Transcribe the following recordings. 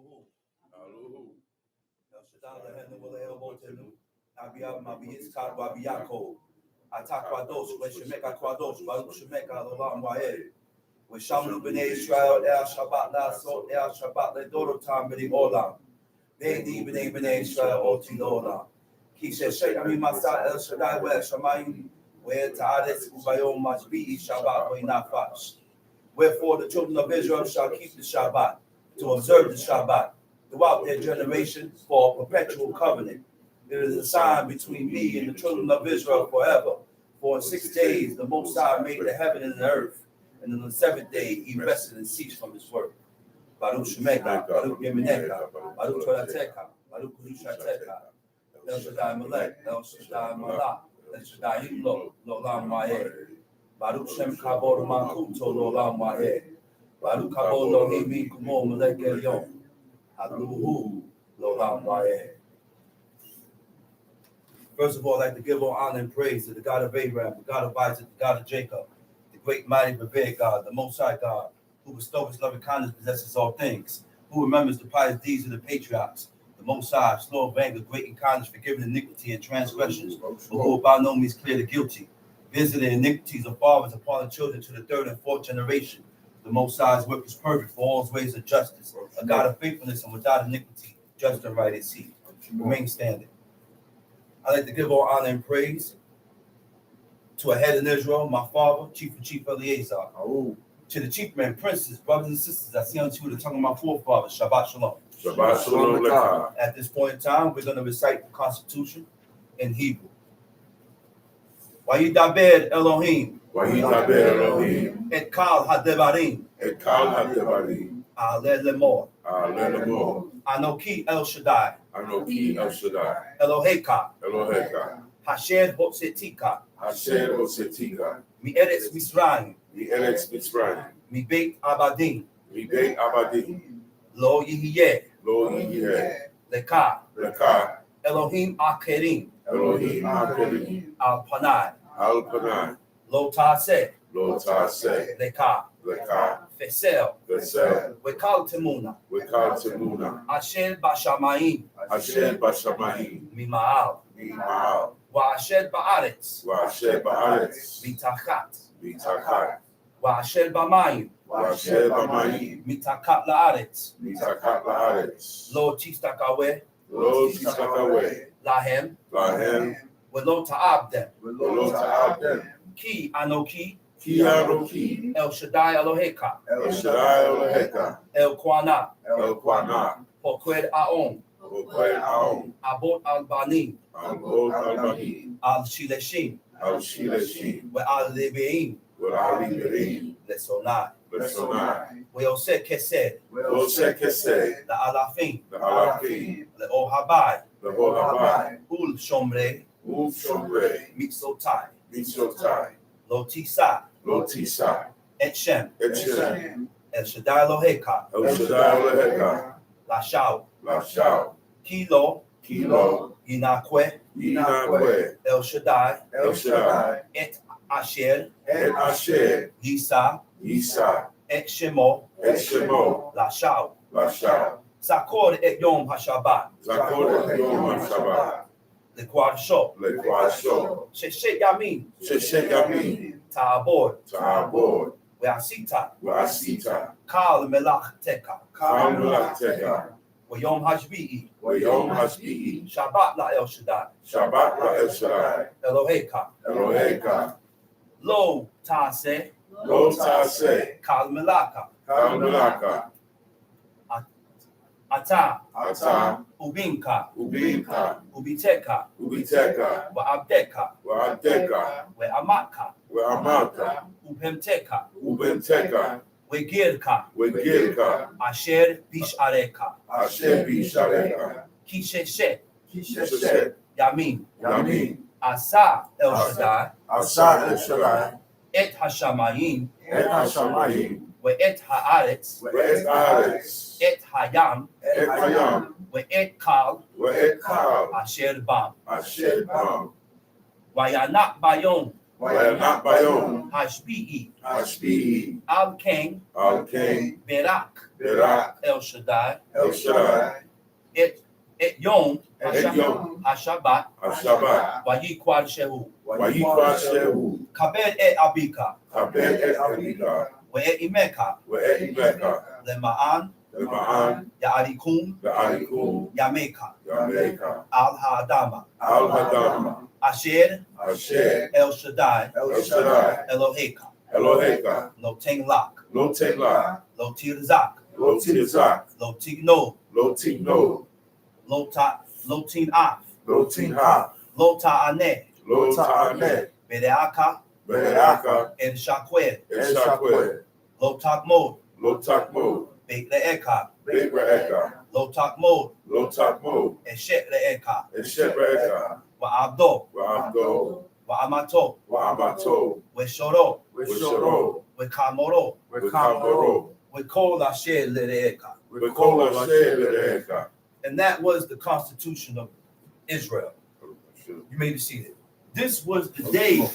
Aluhu. Aluhu. El Shaddai Lehenu Waleel Motenu. Abiyab Mabiyitzchak Wabiyako. Atakwadosh, Weshemeka Kwadosh, Baruch Shemeka Olam Waed. Weshamnu B'nai Israel El Shabbat La'asot El Shabbat Ledorotam B'nai Olam. Ve'edi B'nai Israel Oti Olam. Ki Sheshek Ami Masa El Shaddai Ve'el Shamayim. Where Ta'aretz Ubayom Mashbi'i Shabbat Ve'inafash. Wherefore the children of Israel shall keep the Shabbat, to observe the Shabbat throughout their generations for a perpetual covenant. It is a sign between me and the children of Israel forever. For in 6 days the Most High made the heaven and the earth, and on the 7th day he rested and ceased from his work. Baruch Shemeka, Baruch Yemeneka, Baruch Torateka, Baruch Kurushateka, El Shaddai Melech, El Shaddai Malach, El Shaddai Yimlo, Lolam Ma'eh. Baruch Shem Kabor Malchut Olam Ma'eh. Baruch Kabor Lohim Kumo Melech Elyon. Aluhu Lolam Ma'eh. First of all, I'd like to give all honor and praise to the God of Abraham, the God of Isaac, the God of Jacob, the great mighty revered God, the Most High God, who bestows his loving kindness, possesses all things, who remembers the pious deeds of the patriarchs, the Most High, slow of anger, great in kindness, forgiving iniquity and transgressions, but who by no means clear the guilty, visiting iniquities of fathers upon the children to the 3rd and 4th generation. The Most High's work is perfect, for all his ways of justice, a God of faithfulness and without iniquity, just and right is he. Remain standing. I'd like to give all honor and praise to a head in Israel, my father, Chief Eliezer. Oh. To the chief men, princes, brothers and sisters, I see unto you the tongue of my forefathers, Shabbat Shalom. Shabbat Shalom Lekah. At this point in time, we're going to recite the Constitution in Hebrew. Vayidaber Elohim. Vayidaber Elohim. Et kal hadevarim. Et kal hadevarim. Ale lemor. Ale lemor. Anoki El Shaddai. Anoki El Shaddai. Eloheka. Eloheka. Hasher Hotzetika. Hasher Hotzetika. Mi Eretz Misraim. Mi Eretz Mitzrayim. Mi Beit Abadim. Mi Beit Abadim. Lo Yihiyeh. Lo Yihiyeh. Leka. Leka. Elohim Akerim. Elohim Akerim. Al Panai. Al Panai. Lo Taseh. Lo Taseh. Leka. Leka. Fesel. Vesel. Wekal Temuna. Wekal Temuna. Asher Bashamayim. Asher Bashamayim. Mima'al. Mima'al. Wa'asher Ba'aretz. Wa'asher Ba'aretz. Mitachat. Mitakat. Wa'asher Bamayim. Wa'asher Bamayim. Mitakat La'aretz. Mitakat La'aretz. Lo Tistakaweh. Lo Tistakaweh. Lahem. Lahem. Velo Ta'abdem. Velo Ta'abdem. Ki Anoki. Ki Anoki. El Shaddai Eloheka. El Shaddai Eloheka. El Kwana. El Kwana. Pokwed Aon. Pokwed Aon. Abot Al-Banim. Abot Al-Banim. Al-Shileshim. Al-Shileshim. Ve'al-Lebeim. Ve'al-Lebeim. Lesonai. Lesonai. Ve'oseh Kesed. Ve'oseh Kesed. La'alafim. La'alafim. Le'ohabai. Le'ohabai. Ul Shomrei. Ul Shomrei. Mitzotai. Mitzotai. Lo Tisa. Lo Tisa. Et Shem. Et Shem. El Shaddai Eloheka. El Shaddai Eloheka. Lashau. Lashau. Kilo. Kilo. Yinakwe. Yinakwe. El Shaddai. El Shaddai. Et Asher. Et Asher. Yisa. Yisa. Et Shemo. Et Shemo. Lashau. Lashau. Zakor et Yom HaShabbat. Zakor et Yom HaShabbat. Lekwadsho. Lekwadsho. Sheshet Yamin. Sheshet Yamin. Ta'abor. Ta'abor. Ve'asita. Ve'asita. Kal Melach Teka. Kal Melach Teka. Ve'yom Hashbi'i. Ve'yom Hashbi'i. Shabbat La El Shaddai. Shabbat La El Shaddai. Eloheka. Eloheka. Lo Taseh. Lo Taseh. Kal Melaka. Kal Melaka. Ata. Ata. Ubinka. Ubinka. Ubiteka. Ubiteka. Ve'abdeka. Ve'abdeka. Ve'amaka. Ve'amaka. Ubemteka. Ubenteka. Ve'girka. Ve'girka. Asher Bishareka. Asher Bishareka. Kisheshet. Kisheshet. Yamin. Yamin. Asa El Shaddai. Asa El Shaddai. Et Hashamayim. Et Hashamayim. Ve'et Haaretz. Ve'et Haaretz. Et Hayam. Et Hayam. Ve'et Kal. Ve'et Kal. Asher Bam. Asher Bam. Vayanak Bayom. Wayanat Bayom, Hashbi'i, Ashbi, Al King, Al King, Berak, Berak, El Shaddai, El Shaddai, Et Yom, Et Yom, Hashabat, Ashabat, Wayikwad Shehu, Wayikwa Shehu, Kabed Et Abika, Kabed Et Abika, We'et Imeka, We'et Imeka, Lema'an, Lema'an, Ya'arikum, Ya'arikum, Yameka, Yameka, Al Hadama, Al Hadama, Asher, Asher, El Shaddai, El Shaddai, Eloheka, Eloheka, Lo Tenglak, Lo Tegla, Lo Tirzak, Lo Tizak, Lo Tigno, Lo Tigno, Lo Tinaf, Lo Tinha, Lo Ta'aneh, Lo Ta'aneh, Bereaka, Bereaka, El Shakwed, El Shakwe, Lo Takmod, Lo Takmo, Beit Le'eka, Beit Re'eka, Lo Takmod, Lo Takmo, Eshet Le'eka, Eshet Re'eka, Wa'abdo, Wa'abdo, Wa'amato, Wa'amato, Weshoro, Wishoro, Wekamoro, Wikamoro, Wekol Asher Le'eka. Wikola Shed Re'eka. And that was the constitution of Israel. You may be seated. This was the day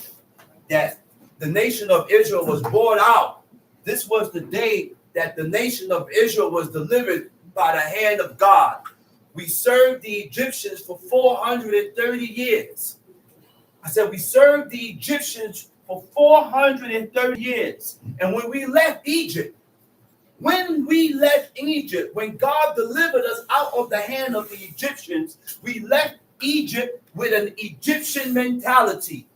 that the nation of Israel was brought out. This was the day that the nation of Israel was delivered by the hand of God. We served the Egyptians for 430 years. I said we served the Egyptians for 430 years. And when we left Egypt, when God delivered us out of the hand of the Egyptians, we left Egypt with an Egyptian mentality.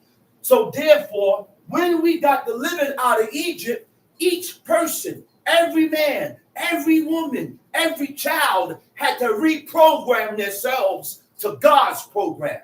So therefore, when we got delivered out of Egypt, each person, every man, every woman, every child had to reprogram themselves to God's program.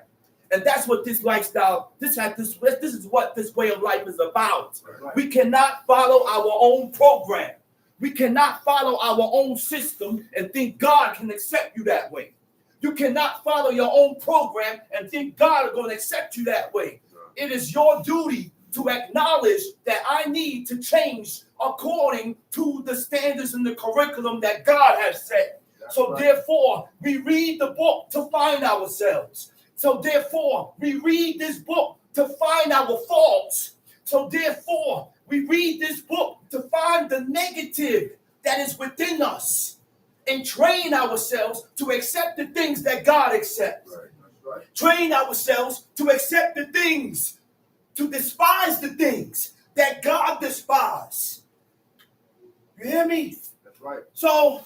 And that's what this lifestyle, this is what this way of life is about. We cannot follow our own program. We cannot follow our own system and think God can accept you that way. You cannot follow your own program and think God is going to accept you that way. It is your duty to acknowledge that I need to change according to the standards and the curriculum that God has set. So therefore, we read the book to find ourselves. So therefore, we read this book to find our faults. So therefore, we read this book to find the negative that is within us and train ourselves to accept the things that God accepts. Train ourselves to accept the things, to despise the things that God despises. You hear me? That's right. So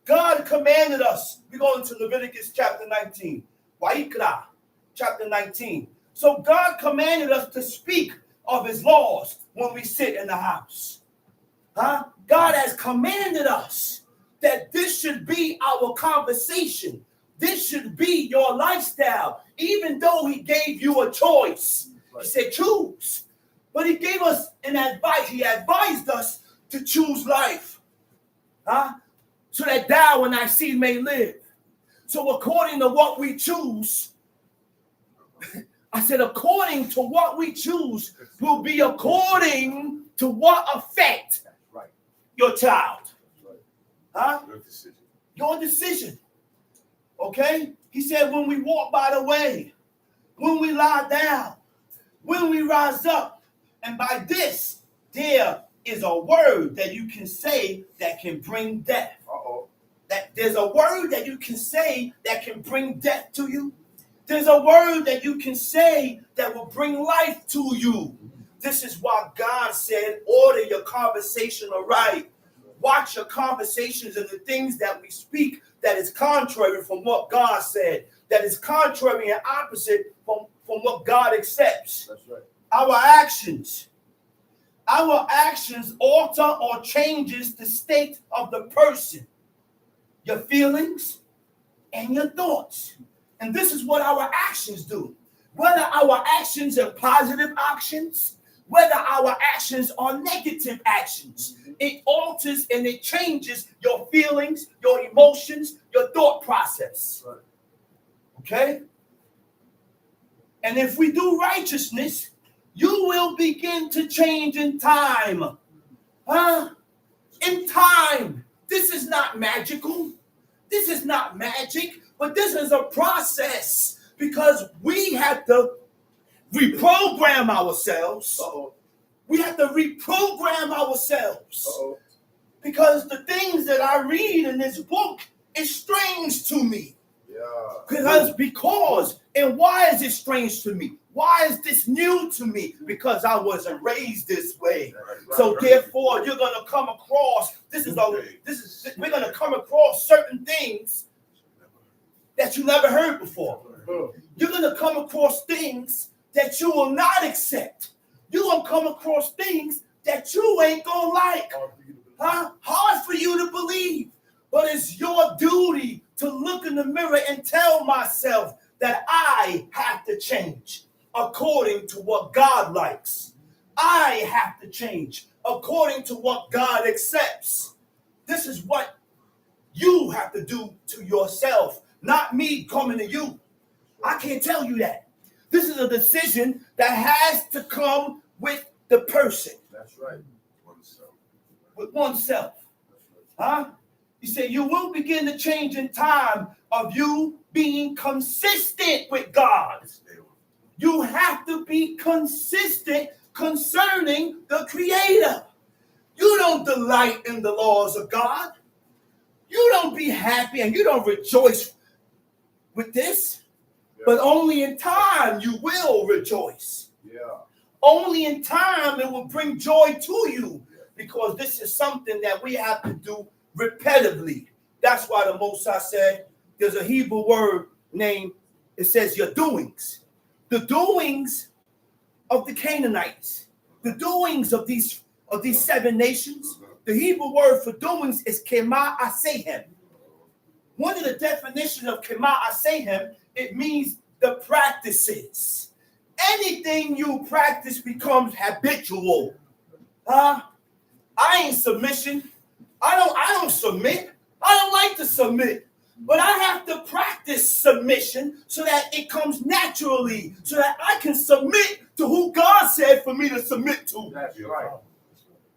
God commanded us. We go into Leviticus chapter 19. Wa'ikra, chapter 19. So God commanded us to speak of his laws when we sit in the house. God has commanded us that this should be our conversation. This should be your lifestyle. Even though he gave you a choice. He said choose. But he gave us an advice. He advised us to choose life. So that thou and thy seed may live. So according to what we choose, I said, according to what we choose will be according to what affect your child. Your decision. Your decision. Okay? He said, when we walk by the way, when we lie down, when we rise up, and by this, there is a word that you can say that can bring death. That there's a word that you can say that can bring death to you. There's a word that you can say that will bring life to you. This is why God said, order your conversation aright. Watch your conversations and the things that we speak that is contrary from what God said, that is contrary and opposite from what God accepts. That's right. Our actions alter or changes the state of the person, your feelings, and your thoughts. And this is what our actions do. Whether our actions are positive actions, whether our actions are negative actions, it alters and it changes your feelings, your emotions, your thought process. Right. Okay? And if we do righteousness, you will begin to change in time. In time. This is not magical. This is not magic, but this is a process because we have to reprogram ourselves. Uh-oh. We have to reprogram ourselves. Uh-oh. Because the things that I read in this book is strange to me. Yeah. Because, and why is it strange to me? Why is this new to me? Because I wasn't raised this way. So therefore, you're gonna come across. We're gonna come across certain things that you never heard before. You're gonna come across things that you will not accept. You're gonna come across things that you ain't gonna like. Hard for you to believe. But it's your duty to look in the mirror and tell myself that I have to change according to what God likes. I have to change according to what God accepts. This is what you have to do to yourself, not me coming to you. I can't tell you that. This is a decision that has to come with the person. That's right. With oneself. Huh? He said, you will begin to change in time of you being consistent with God. You have to be consistent concerning the Creator. You don't delight in the laws of God. You don't be happy and you don't rejoice with this. But only in time you will rejoice. Yeah. Only in time it will bring joy to you. Because this is something that we have to do repetitively. That's why the Most High said, there's a Hebrew word named, it says your doings. The doings of the Canaanites. The doings of these 7 nations. The Hebrew word for doings is kema asehem. One of the definitions of kema asehem, it means the practices. Anything you practice becomes habitual. I ain't submission. I don't submit. I don't like to submit. But I have to practice submission so that it comes naturally, so that I can submit to who God said for me to submit to. That's right.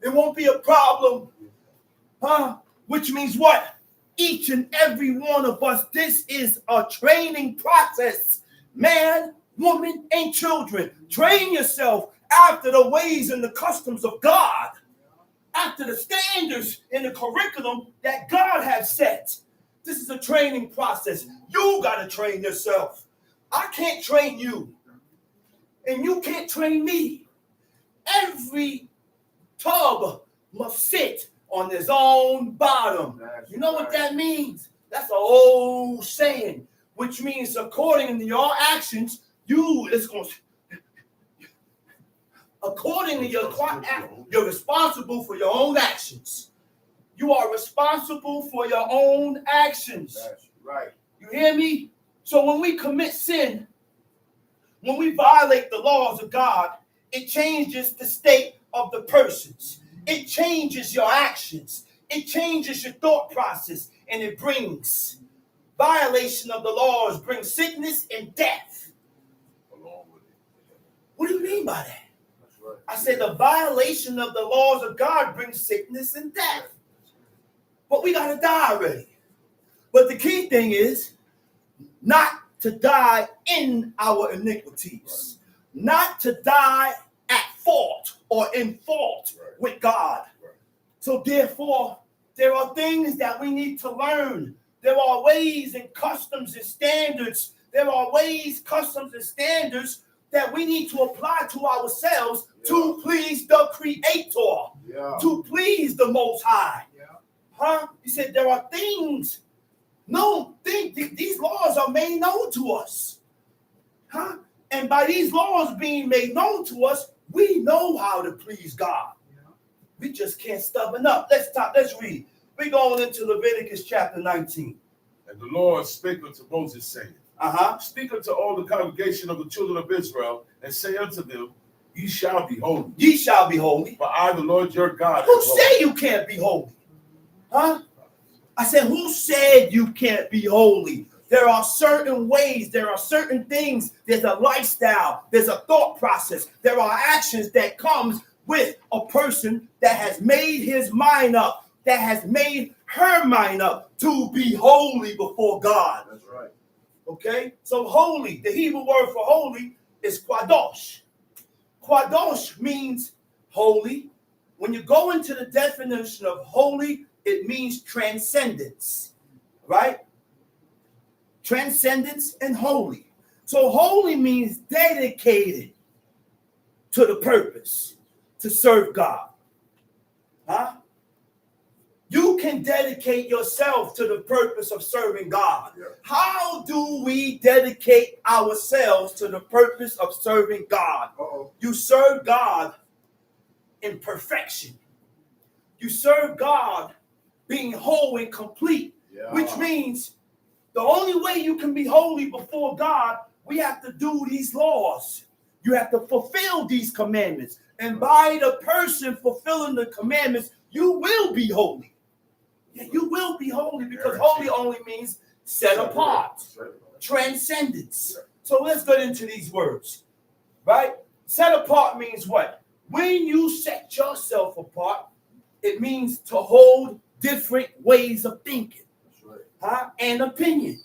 It won't be a problem. Which means what? Each and every one of us, this is a training process. Man, woman, and children. Train yourself after the ways and the customs of God. After the standards in the curriculum that God has set. This is a training process. You got to train yourself. I can't train you. And you can't train me. Every tub must sit on his own bottom. You know what that means? That's an old saying, which means according to your actions, according to you're responsible for your own actions. You are responsible for your own actions. That's right. You hear me? So when we commit sin, when we violate the laws of God, it changes the state of the persons. It changes your actions. It changes your thought process. And it brings violation of the laws, brings sickness and death. What do you mean by that? I said the violation of the laws of God brings sickness and death. But we got to die already. But the key thing is not to die in our iniquities. Not to die at fault or in fault with God. So therefore, there are things that we need to learn. There are ways and customs and standards. There are ways, customs, and standards that we need to apply to ourselves to please the Creator, to please the Most High. He said there are things, these laws are made known to us. And by these laws being made known to us, we know how to please God. We just can't stubborn up. Let's read. We're going into Leviticus chapter 19. And the Lord spake unto Moses, saying, Speak unto all the congregation of the children of Israel, and say unto them, Ye shall be holy. Ye shall be holy. For I, the Lord your God, Who said you can't be holy? I said, who said you can't be holy? There are certain ways, there are certain things, there's a lifestyle, there's a thought process, there are actions that comes with a person that has made his mind up, that has made her mind up to be holy before God. That's right. Okay? So holy, the Hebrew word for holy is Kadosh. Kadosh means holy. When you go into the definition of holy, it means transcendence, right? Transcendence and holy. So holy means dedicated to the purpose to serve God. Huh? You can dedicate yourself to the purpose of serving God. Yeah. How do we dedicate ourselves to the purpose of serving God? You serve God in perfection. You serve God being whole and complete, which means the only way you can be holy before God, we have to do these laws. You have to fulfill these commandments. And by the person fulfilling the commandments, you will be holy. Yeah, you will be holy, because holy only means set apart, transcendence. So let's get into these words, right? Set apart means what? When you set yourself apart, it means to hold different ways of thinking, and opinion.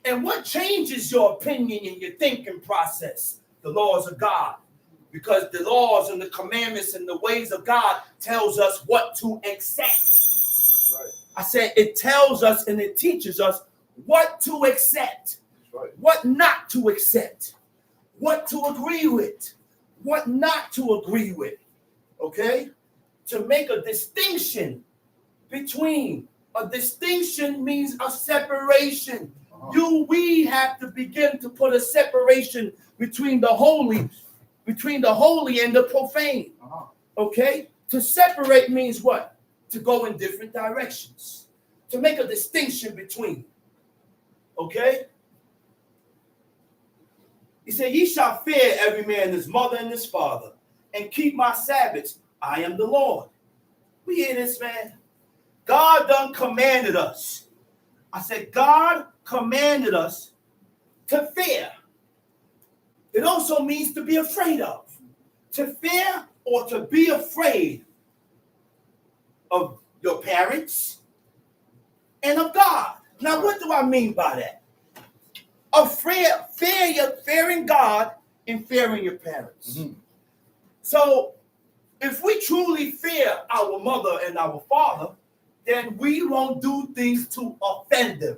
And what changes your opinion and your thinking process? The laws of God. Because the laws and the commandments and the ways of God tells us what to accept. I said it tells us and it teaches us what to accept, what not to accept, what to agree with, what not to agree with. Okay? To make a distinction between. A distinction means a separation. We have to begin to put a separation between the holy and the profane. Okay? To separate means what? To go in different directions. To make a distinction between. Okay? He said, ye shall fear every man his mother and his father, and keep my Sabbaths. I am the Lord. We hear this, man? God done commanded us. I said, God commanded us to fear. It also means to be afraid of. To fear or to be afraid of your parents and of God. Now, what do I mean by that? Fearing God and fearing your parents. So, if we truly fear our mother and our father, then we won't do things to offend them.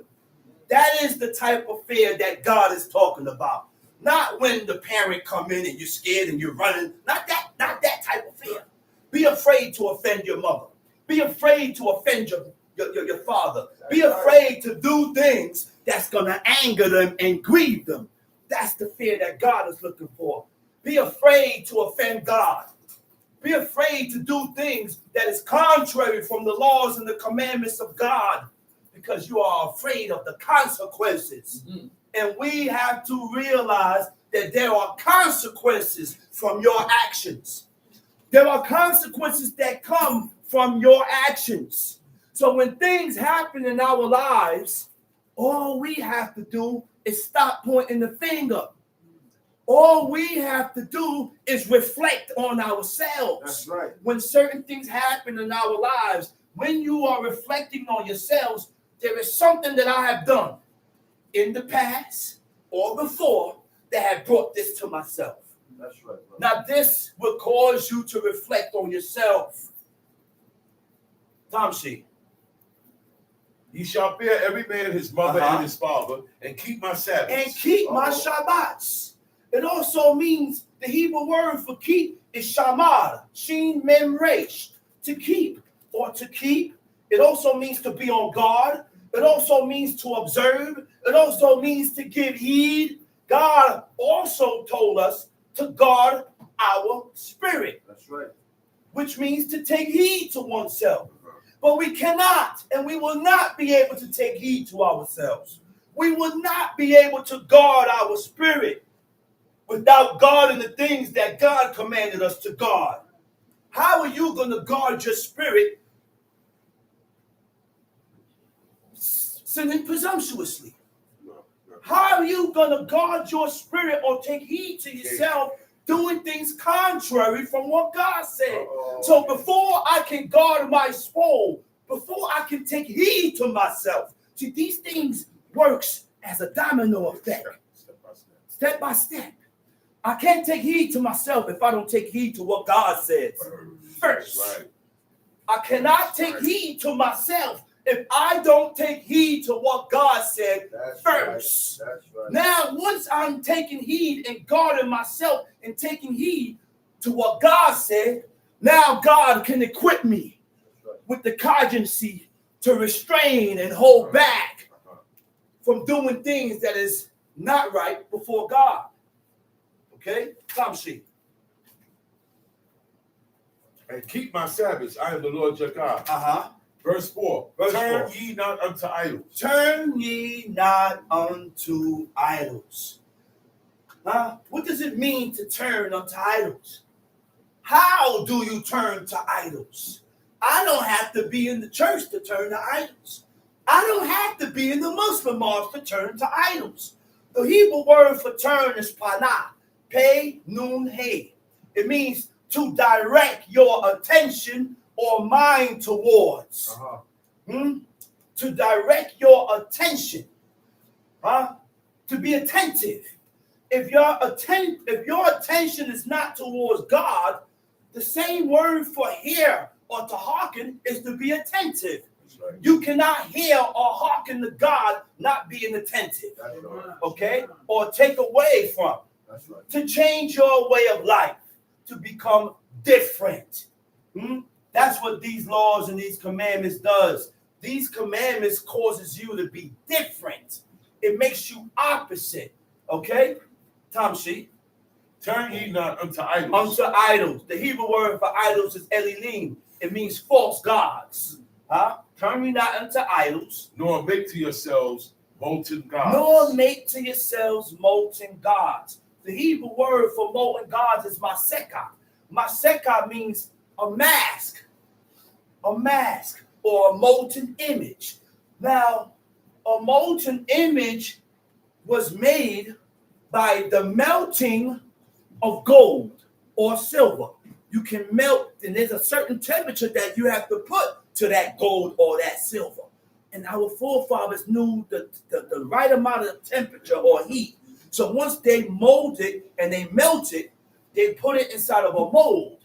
That is the type of fear that God is talking about. Not when the parent come in and you're scared and you're running. Not that type of fear. Be afraid to offend your mother. Be afraid to offend your father. Be afraid to do things that's going to anger them and grieve them. That's the fear that God is looking for. Be afraid to offend God. Be afraid to do things that is contrary from the laws and the commandments of God, because you are afraid of the consequences. And we have to realize that there are consequences from your actions. There are consequences that come from your actions. So when things happen in our lives, all we have to do is stop pointing the finger. All we have to do is reflect on ourselves. That's right. When certain things happen in our lives, when you are reflecting on yourselves, there is something that I have done in the past or before that have brought this to myself. That's right, brother. Now, this will cause you to reflect on yourself. Tamshi. Ye shall fear every man his mother and his father, and keep my Sabbaths. And keep my Shabbats. It also means the Hebrew word for keep is shamar, shin mem resh, to keep or to keep. It also means to be on guard. It also means to observe. It also means to give heed. God also told us to guard our spirit. That's right. Which means to take heed to oneself. But we cannot and we will not be able to take heed to ourselves. We will not be able to guard our spirit without guarding the things that God commanded us to guard. How are you going to guard your spirit sinning presumptuously? How are you going to guard your spirit or take heed to yourself doing things contrary from what God said? So before I can guard my soul, before I can take heed to myself, see, these things works as a domino effect, step by step. I can't take heed to myself if I don't take heed to what God says first. Right. I cannot take heed to myself if I don't take heed to what God said first. Right. That's right. Now, once I'm taking heed and guarding myself and taking heed to what God said, now God can equip me with the cogency to restrain and hold back from doing things that is not right before God. Okay? Come see. And keep my Sabbaths. I am the Lord your God. Uh-huh. Verse 4. Verse Turn 4. ye not unto idols. Turn ye not unto idols. What does it mean to turn unto idols? How do you turn to idols? I don't have to be in the church to turn to idols. I don't have to be in the Muslim mosque to turn to idols. The Hebrew word for turn is panah, pay, nun, hey. It means to direct your attention or mind towards. To direct your attention. To be attentive. If your attention is not towards God, the same word for hear or to hearken is to be attentive. Right. You cannot hear or hearken to God not being attentive. Right. Okay? Or take away from. That's right. To change your way of life. To become different. That's what these laws and these commandments does. These commandments causes you to be different. It makes you opposite. Okay? Tom sheet. Turn ye not unto idols. Unto idols. The Hebrew word for idols is elilim. It means false gods. Turn ye not unto idols. Nor make to yourselves molten gods. Nor make to yourselves molten gods. The Hebrew word for molten gods is maseka. Maseka means a mask. A mask or a molten image. Now, a molten image was made by the melting of gold or silver. You can melt, and there's a certain temperature that you have to put to that gold or that silver. And our forefathers knew the right amount of temperature or heat. So once they mold it and they melt it, they put it inside of a mold.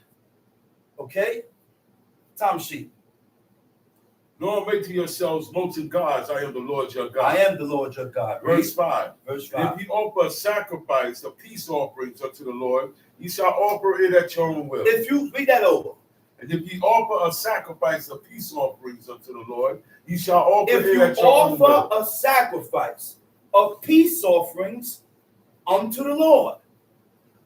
Okay? Tom sheet. Nor make to yourselves molten gods. I am the Lord your God. I am the Lord your God. Verse 5. Verse And 5. if you offer a sacrifice, a peace offerings unto the Lord, you shall offer it at your own will. If you read that over. And if you offer a sacrifice of peace offerings unto the Lord, you shall offer If it you at your own will. offer a sacrifice of peace offerings unto the Lord,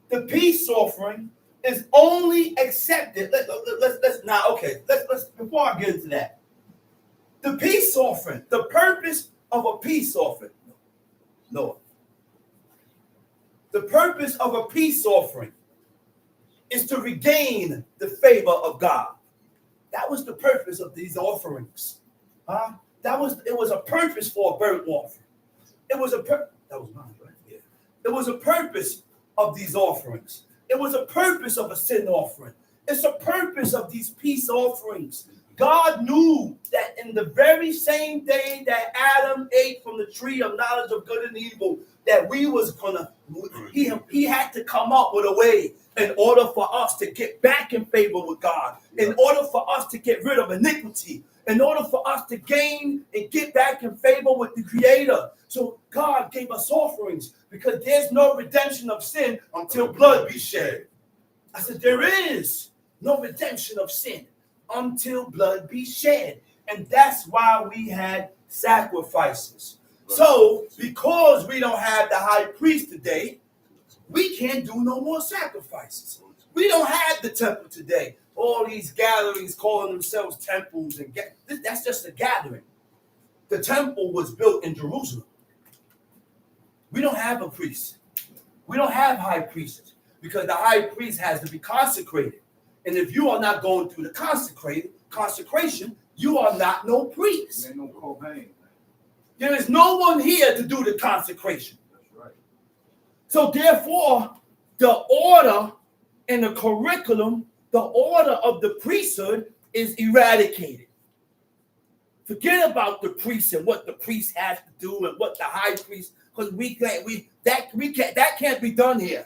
the peace offering is only accepted. Let's before I get into that. The peace offering, the purpose of a peace offering. No. The purpose of a peace offering is to regain the favor of God. That was the purpose of these offerings. It was a purpose for a burnt offering. It was that was mine, right? Yeah. It was a purpose of these offerings. It was a purpose of a sin offering. It's a purpose of these peace offerings. God knew that in the very same day that Adam ate from the tree of knowledge of good and evil, that he had to come up with a way in order for us to get back in favor with God, in order for us to get rid of iniquity, in order for us to gain and get back in favor with the Creator. So God gave us offerings because there's no redemption of sin until blood be shed. I said, there is no redemption of sin until blood be shed. And that's why we had sacrifices. So because we don't have the high priest today, we can't do no more sacrifices. We don't have the temple today. All these gatherings calling themselves temples, and that's just a gathering. The temple was built in Jerusalem. We don't have a priest. We don't have high priests because the high priest has to be consecrated. And if you are not going through the consecration, you are not no priest. There ain't no Kohen. There is no one here to do the consecration. That's right. So therefore, the order and the curriculum, the order of the priesthood is eradicated. Forget about the priest and what the priest has to do and what the high priest, because that can't be done here.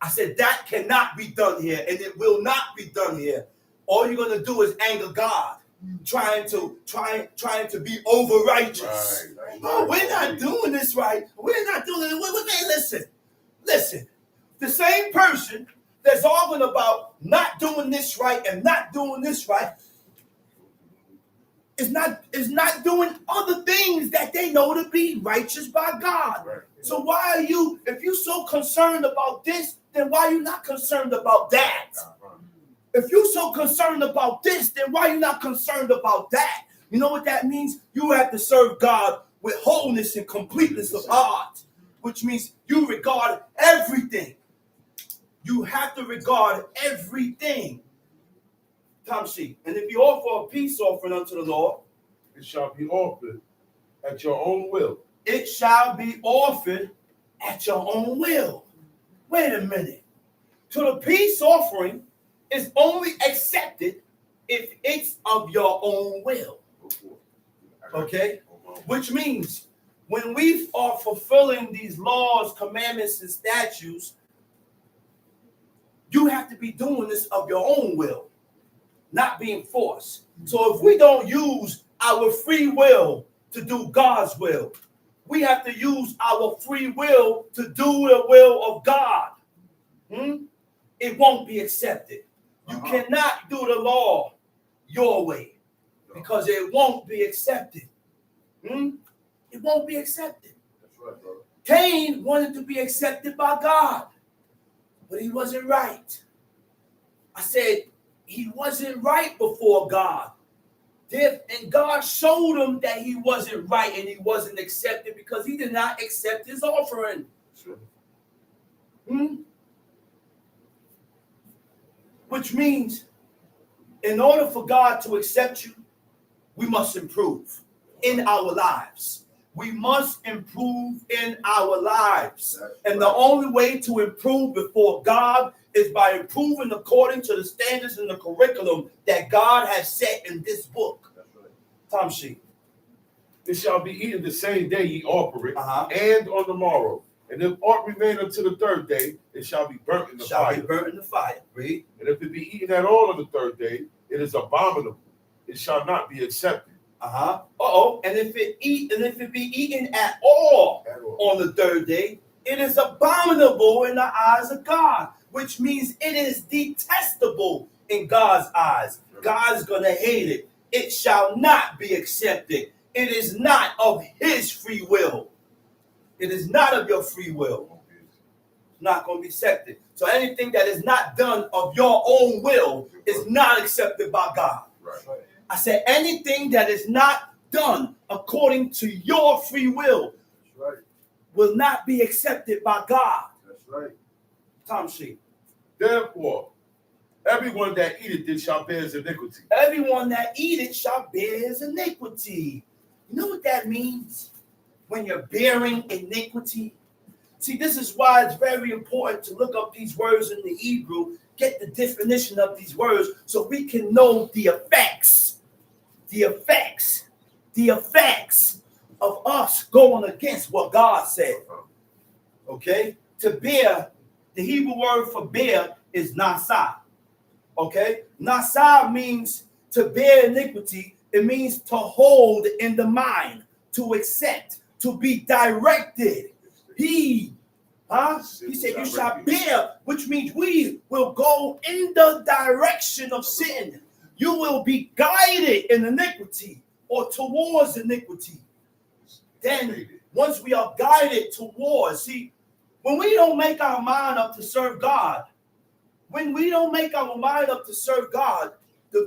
I said that cannot be done here, and it will not be done here. All you're gonna do is anger God, trying to be over righteous. Right. Oh, we're not doing this right. We're not doing it. Listen. The same person that's arguing about not doing this right and not doing this right is not doing other things that they know to be righteous by God. Right. So why are you, if you're so concerned about this, then why are you not concerned about that? If you're so concerned about this, then why are you not concerned about that? You know what that means? You have to serve God with wholeness and completeness of heart, which means you regard everything. You have to regard everything. Tamshi. And if you offer a peace offering unto the Lord, it shall be offered at your own will. It shall be offered at your own will. Wait a minute. So the peace offering is only accepted if it's of your own will. Okay? Which means when we are fulfilling these laws, commandments, and statutes, you have to be doing this of your own will, not being forced. So if we don't use our free will to do God's will, we have to use our free will to do the will of God. It won't be accepted. You cannot do the law your way because it won't be accepted. It won't be accepted. That's right, brother. Cain wanted to be accepted by God, but he wasn't right. I said he wasn't right before God. And God showed him that he wasn't right and he wasn't accepted because he did not accept his offering. Which means in order for God to accept you, we must improve in our lives. We must improve in our lives. And the only way to improve before God is by improving according to the standards and the curriculum that God has set in this book. Tamshi. It shall be eaten the same day ye offer it, and on the morrow. And if aught remain until the third day, it shall be burnt in the fire. Shall be burnt in the fire. Read. And if it be eaten at all on the third day, it is abominable. It shall not be accepted. And if it be eaten at all on the third day, it is abominable in the eyes of God, which means it is detestable in God's eyes. God's gonna hate it. It shall not be accepted. It is not of his free will. It is not of your free will. It's not going to be accepted. So anything that is not done of your own will is not accepted by God. Right. I said anything that is not done according to your free will will not be accepted by God. That's right. Tamshi. Therefore, everyone that eateth it shall bear his iniquity. Everyone that eateth shall bear his iniquity. You know what that means? When you're bearing iniquity. See, this is why it's very important to look up these words in the Hebrew, get the definition of these words so we can know the effects of us going against what God said. Okay? To bear, the Hebrew word for bear is nasa. Okay? Nasa means to bear iniquity. It means to hold in the mind, to accept, to be directed. He said, you shall bear, which means we will go in the direction of sin. You will be guided in iniquity or towards iniquity. Then, once we are guided towards, see, when we don't make our mind up to serve God, the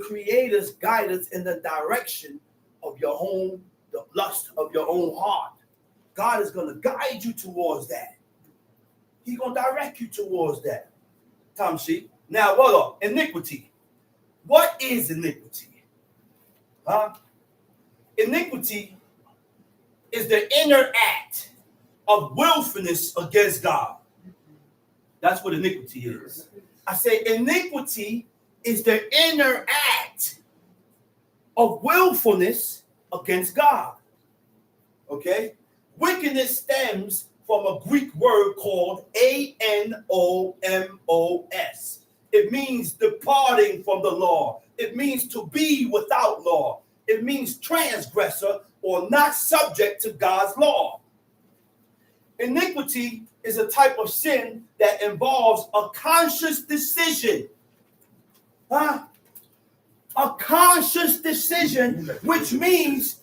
Creator's guide us in the direction of your own, the lust of your own heart. God is going to guide you towards that. He's going to direct you towards that. Tamshi. Now, hold on. Iniquity. What is iniquity? Iniquity is the inner act of willfulness against God. That's what iniquity is. I say iniquity is the inner act of willfulness against God. Okay? Wickedness stems from a Greek word called anomos. It means departing from the law. It means to be without law. It means transgressor or not subject to God's law. Iniquity is a type of sin that involves a conscious decision. A conscious decision, which means,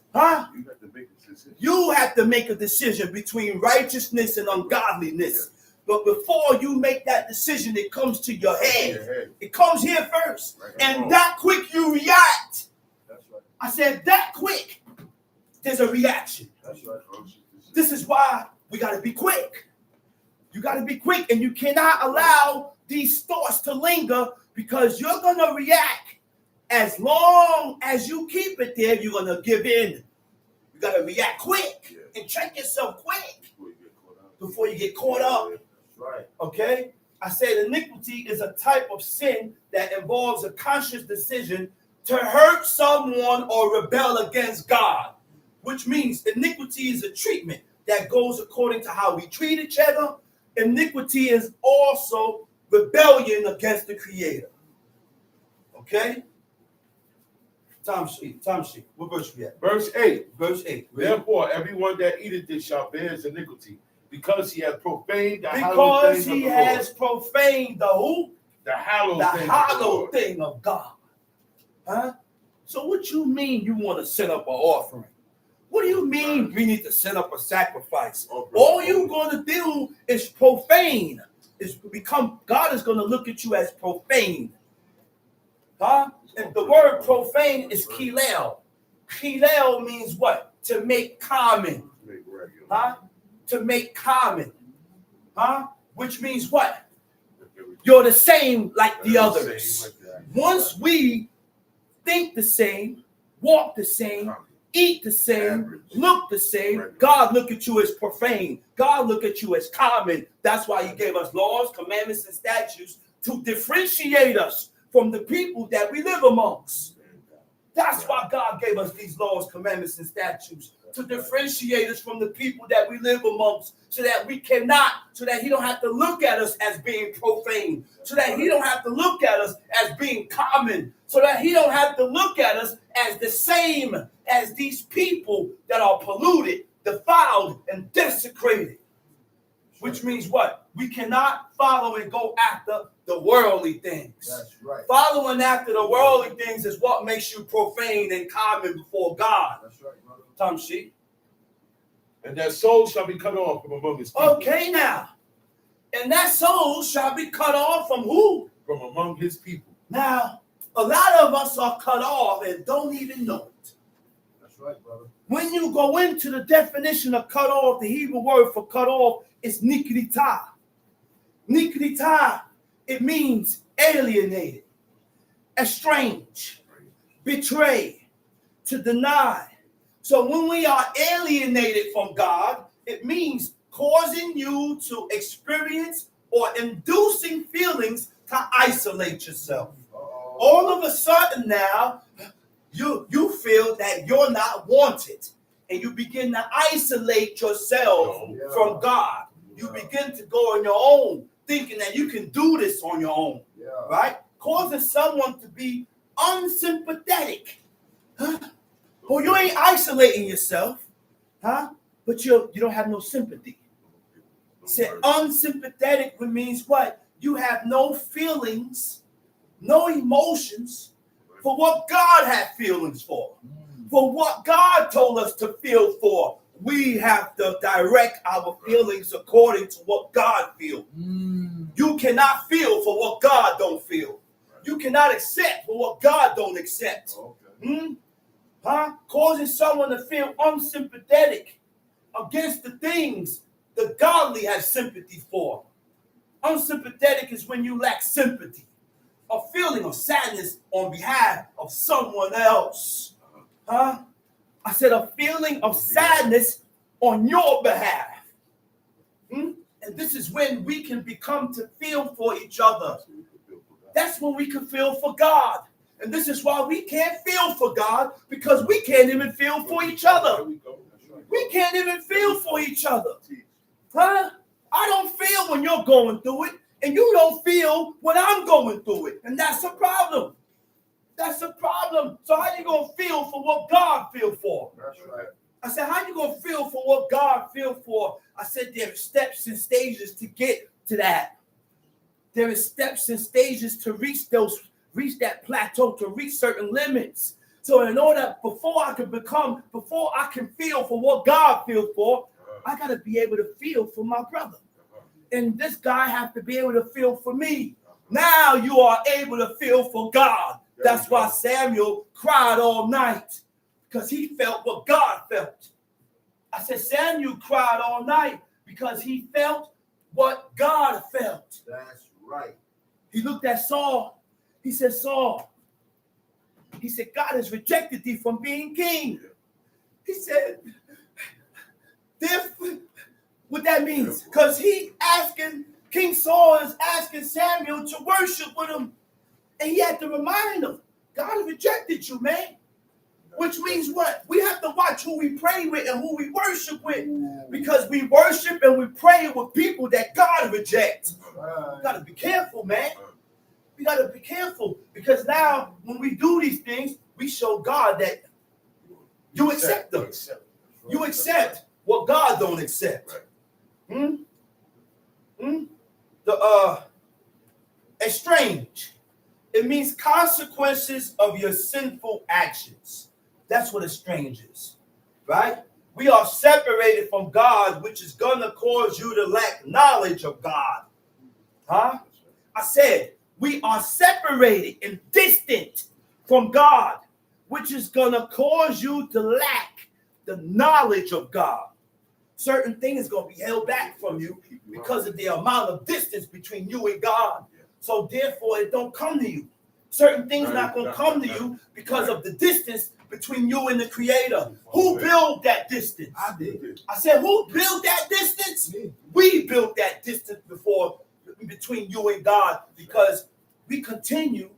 you have to make a decision between righteousness and ungodliness. But before you make that decision, it comes to your head. It comes here first. And that quick you react. I said that quick. There's a reaction. This is why we got to be quick. You got to be quick, and you cannot allow these thoughts to linger, because you're going to react. As long as you keep it there, you're going to give in. You got to react quick and check yourself quick before you get caught up. Right. Okay? I said iniquity is a type of sin that involves a conscious decision to hurt someone or rebel against God, which means iniquity is a treatment that goes according to how we treat each other. Iniquity is also rebellion against the Creator. Okay? Time sheet. What verse we at? Verse 8. Verse 8. Therefore, everyone that eateth this shall bear his iniquity, because he has profaned the hallowed Because thing he of the has profaned the who? The hallowed The thing hallowed of the Lord. thing of God. Huh? So what you mean you want to set up an offering? What do you mean we need to set up a sacrifice? All you're going to do is profane. God is going to look at you as profane. Huh? And the word profane is kilel. Kilel means what? To make common. Huh? To make common. Huh? Which means what? You're the same like the others. Once we think the same, walk the same, eat the same, look the same, God look at you as profane. God look at you as common. That's why he gave us laws, commandments, and statutes to differentiate us from the people that we live amongst. That's why God gave us these laws, commandments, and statutes, to differentiate us from the people that we live amongst, so that he don't have to look at us as being profane, so that he don't have to look at us as being common, so that he don't have to look at us as the same as these people that are polluted, defiled, and desecrated. Which means what? We cannot follow and go after the worldly things. That's right. Following after the worldly things is what makes you profane and common before God. That's right, brother. Tom sheet. And that soul shall be cut off from among his people. Okay, now. And that soul shall be cut off from who? From among his people. Now, a lot of us are cut off and don't even know it. That's right, brother. When you go into the definition of cut off, the Hebrew word for cut off is nikrita. Nikrita, it means alienated, estrange, betray, to deny. So when we are alienated from God, it means causing you to experience or inducing feelings to isolate yourself. All of a sudden now, you feel that you're not wanted, and you begin to isolate yourself from God. You begin to go on your own, thinking that you can do this on your own, right? Causing someone to be unsympathetic. Huh? Well, you ain't isolating yourself, huh? But you don't have no sympathy. Say unsympathetic means what? You have no feelings, no emotions for what God had feelings for what God told us to feel for. We have to direct our feelings according to what God feels. You cannot feel for what God don't feel. You cannot accept for what God don't accept. Causing someone to feel unsympathetic against the things the godly have sympathy for. Unsympathetic is when you lack sympathy, a feeling of sadness on behalf of someone else. I said a feeling of sadness on your behalf. And this is when we can become to feel for each other. That's when we can feel for God. And this is why we can't feel for God, because we can't even feel for each other. We can't even feel for each other. Huh? I don't feel when you're going through it, and you don't feel when I'm going through it. And that's a problem. That's a problem. So how you going to feel for what God feels for? That's right. I said, how you going to feel for what God feels for? I said, there are steps and stages to get to that. There are steps and stages to reach that plateau, to reach certain limits. So in order, before I can feel for what God feels for, I got to be able to feel for my brother. And this guy has to be able to feel for me. Now you are able to feel for God. That's why Samuel cried all night, because he felt what God felt. I said, Samuel cried all night because he felt what God felt. That's right. He looked at Saul. He said, Saul, he said, God has rejected thee from being king. He said, what that means? Because King Saul is asking Samuel to worship with him. And he had to remind him, God has rejected you, man. Which means what? We have to watch who we pray with and who we worship with. Because we worship and we pray with people that God rejects. We got to be careful, man. We got to be careful. Because now, when we do these things, we show God that you accept them. You accept what God don't accept. Estrange. It means consequences of your sinful actions. That's what estrange is, right? We are separated from God, which is going to cause you to lack knowledge of God. Huh? I said, we are separated and distant from God, which is going to cause you to lack the knowledge of God. Certain things are going to be held back from you because of the amount of distance between you and God. So therefore, it don't come to you. Certain things are not going to come to you because of the distance between you and the Creator. Who built that distance? I did. I said, who built that distance? We built that distance between you and God, because we continue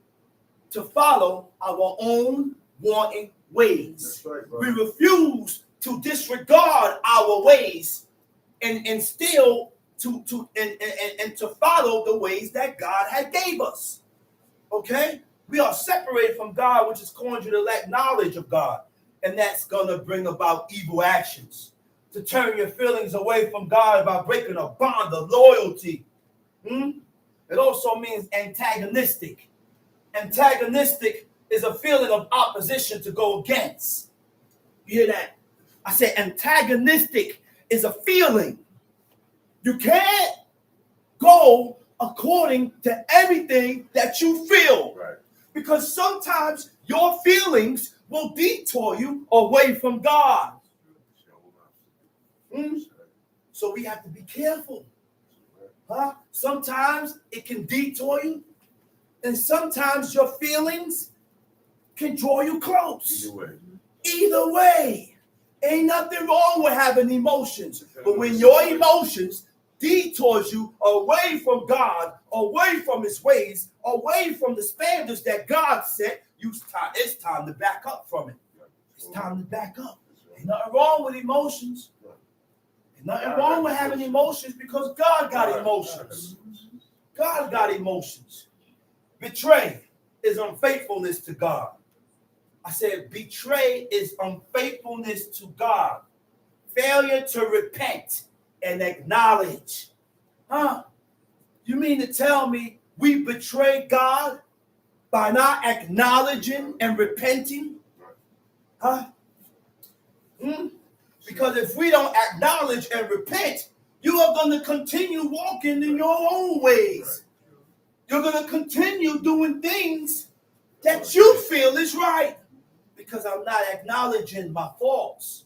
to follow our own wanting ways. Right, we refuse to disregard our ways and still to follow the ways that God had gave us. Okay? We are separated from God, which is causing you to lack knowledge of God. And that's going to bring about evil actions. To turn your feelings away from God by breaking a bond of loyalty. It also means antagonistic. Antagonistic is a feeling of opposition to go against. You hear that? I said antagonistic is a feeling. You can't go according to everything that you feel. Right. Because sometimes your feelings will detour you away from God. So we have to be careful. Huh? Sometimes it can detour you, and sometimes your feelings can draw you close. Either way. Ain't nothing wrong with having emotions. But when your emotions detours you away from God, away from his ways, away from the standards that God set, it's time to back up from it. It's time to back up. Ain't nothing wrong with emotions. Ain't nothing wrong with having emotions, because God got emotions. God got emotions. Betray is unfaithfulness to God. I said betray is unfaithfulness to God. Failure to repent and acknowledge. Huh? You mean to tell me we betray God by not acknowledging and repenting? Huh? Because if we don't acknowledge and repent, you are going to continue walking in your own ways. You're going to continue doing things that you feel is right, because I'm not acknowledging my faults.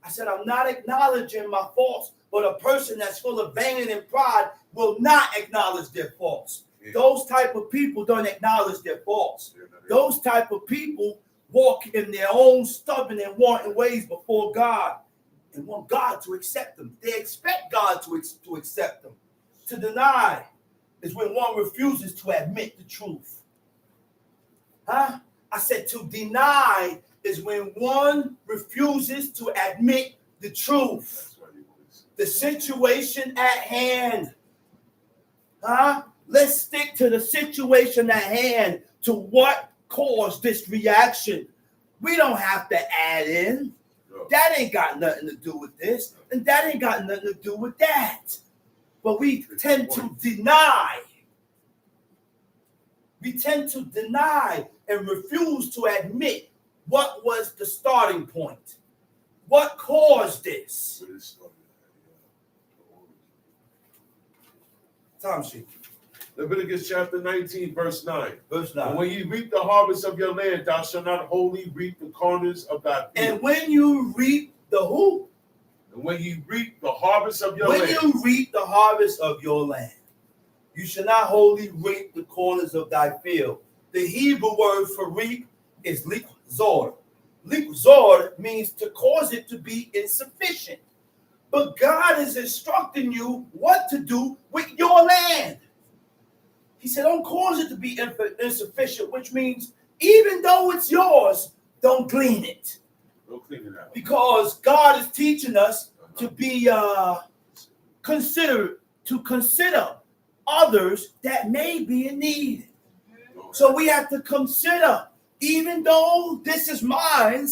I said I'm not acknowledging my faults, but a person that's full of vanity and pride will not acknowledge their faults. Those type of people don't acknowledge their faults. Those type of people walk in their own stubborn and wanting ways before God and want God to accept them. They expect God to accept them. To deny is when one refuses to admit the truth. Huh? I said to deny is when one refuses to admit the truth. the situation at hand. Let's stick to the situation at hand, to what caused this reaction. We don't have to add in. That ain't got nothing to do with this, and that ain't got nothing to do with that. But we tend to deny. We tend to deny and refuse to admit what was the starting point. What caused this? Time sheet. Leviticus chapter 19, verse 9. Verse 9. And when you reap the harvest of your land, thou shalt not wholly reap the corners of thy field. And when you reap the who? And when you reap the harvest of your land. When you reap the harvest of your land, you shall not wholly reap the corners of thy field. The Hebrew word for reap is liquzor. Liquzor means to cause it to be insufficient. But God is instructing you what to do with your land. He said, don't cause it to be insufficient, which means even though it's yours, don't glean it. Don't clean it out. Because God is teaching us to be consider others that may be in need. So we have to consider, even though this is mine,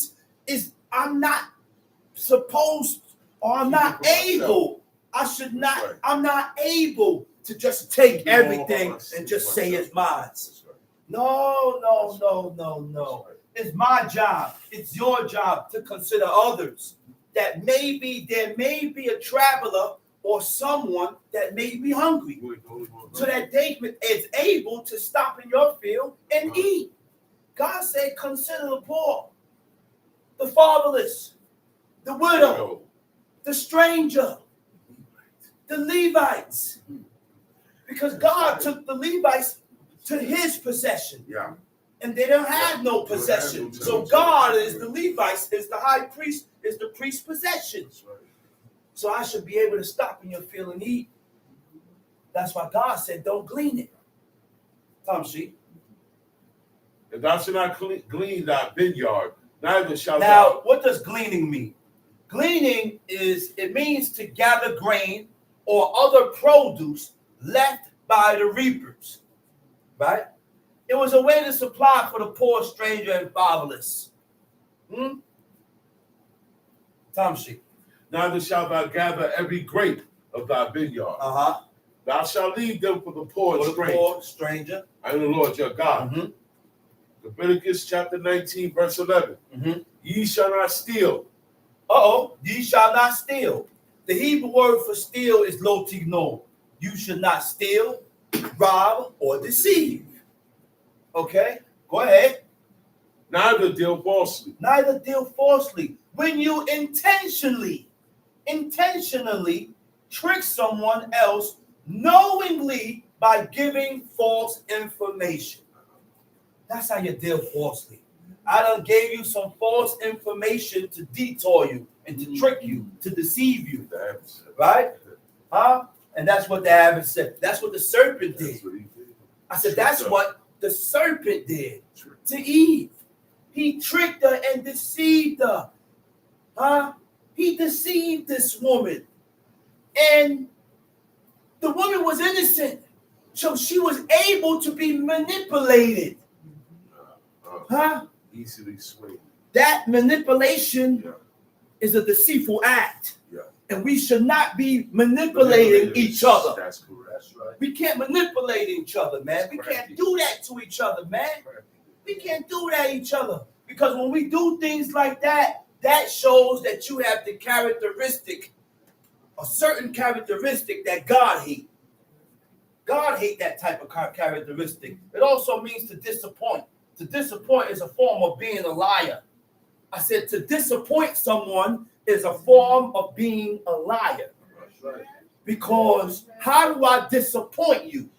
I'm not supposed, or I'm not able, I'm not able to just take everything and just say it's mine. No. It's my job. It's your job to consider others that maybe there may be a traveler or someone that may be hungry, so that they is able to stop in your field and eat. God said, consider the poor, the fatherless, the widow, the stranger, the Levites. Because God took the Levites to his possession. Yeah. And they don't have no possession. So God is the Levites, is the high priest, is the priest's possession. So I should be able to stop in your field and eat. That's why God said, don't glean it. Tom sheep. And thou shalt not glean thy vineyard, neither shalt Now, what does gleaning mean? Gleaning it means to gather grain or other produce left by the reapers. Right? It was a way to supply for the poor, stranger, and fatherless. Tom sheep. Neither shalt thou gather every grape of thy vineyard. Thou shalt leave them for the poor and stranger. I am the Lord your God. Leviticus chapter 19, verse 11. Ye shall not steal. Ye shall not steal. The Hebrew word for steal is lo tigno. You should not steal, rob, or deceive. Okay, go ahead. Neither deal falsely. Neither deal falsely. When you intentionally trick someone else knowingly by giving false information. That's how you deal falsely. I done gave you some false information to detour you and to trick you, to deceive you. Right? And that's what the adversary said. That's what the serpent did. I said, that's what the serpent did to Eve. He tricked her and deceived her. He deceived this woman. And the woman was innocent. So she was able to be manipulated. Easily swayed. That manipulation is a deceitful act. And we should not be manipulating each other. That's correct. That's right. We can't manipulate each other, man. We can't do that to each other, man. We can't do that to each other. Because when we do things like that, that shows that you have the characteristic, a certain characteristic that God hates. God hates that type of characteristic. It also means to disappoint. To disappoint is a form of being a liar. I said to disappoint someone is a form of being a liar. Because how do I disappoint you?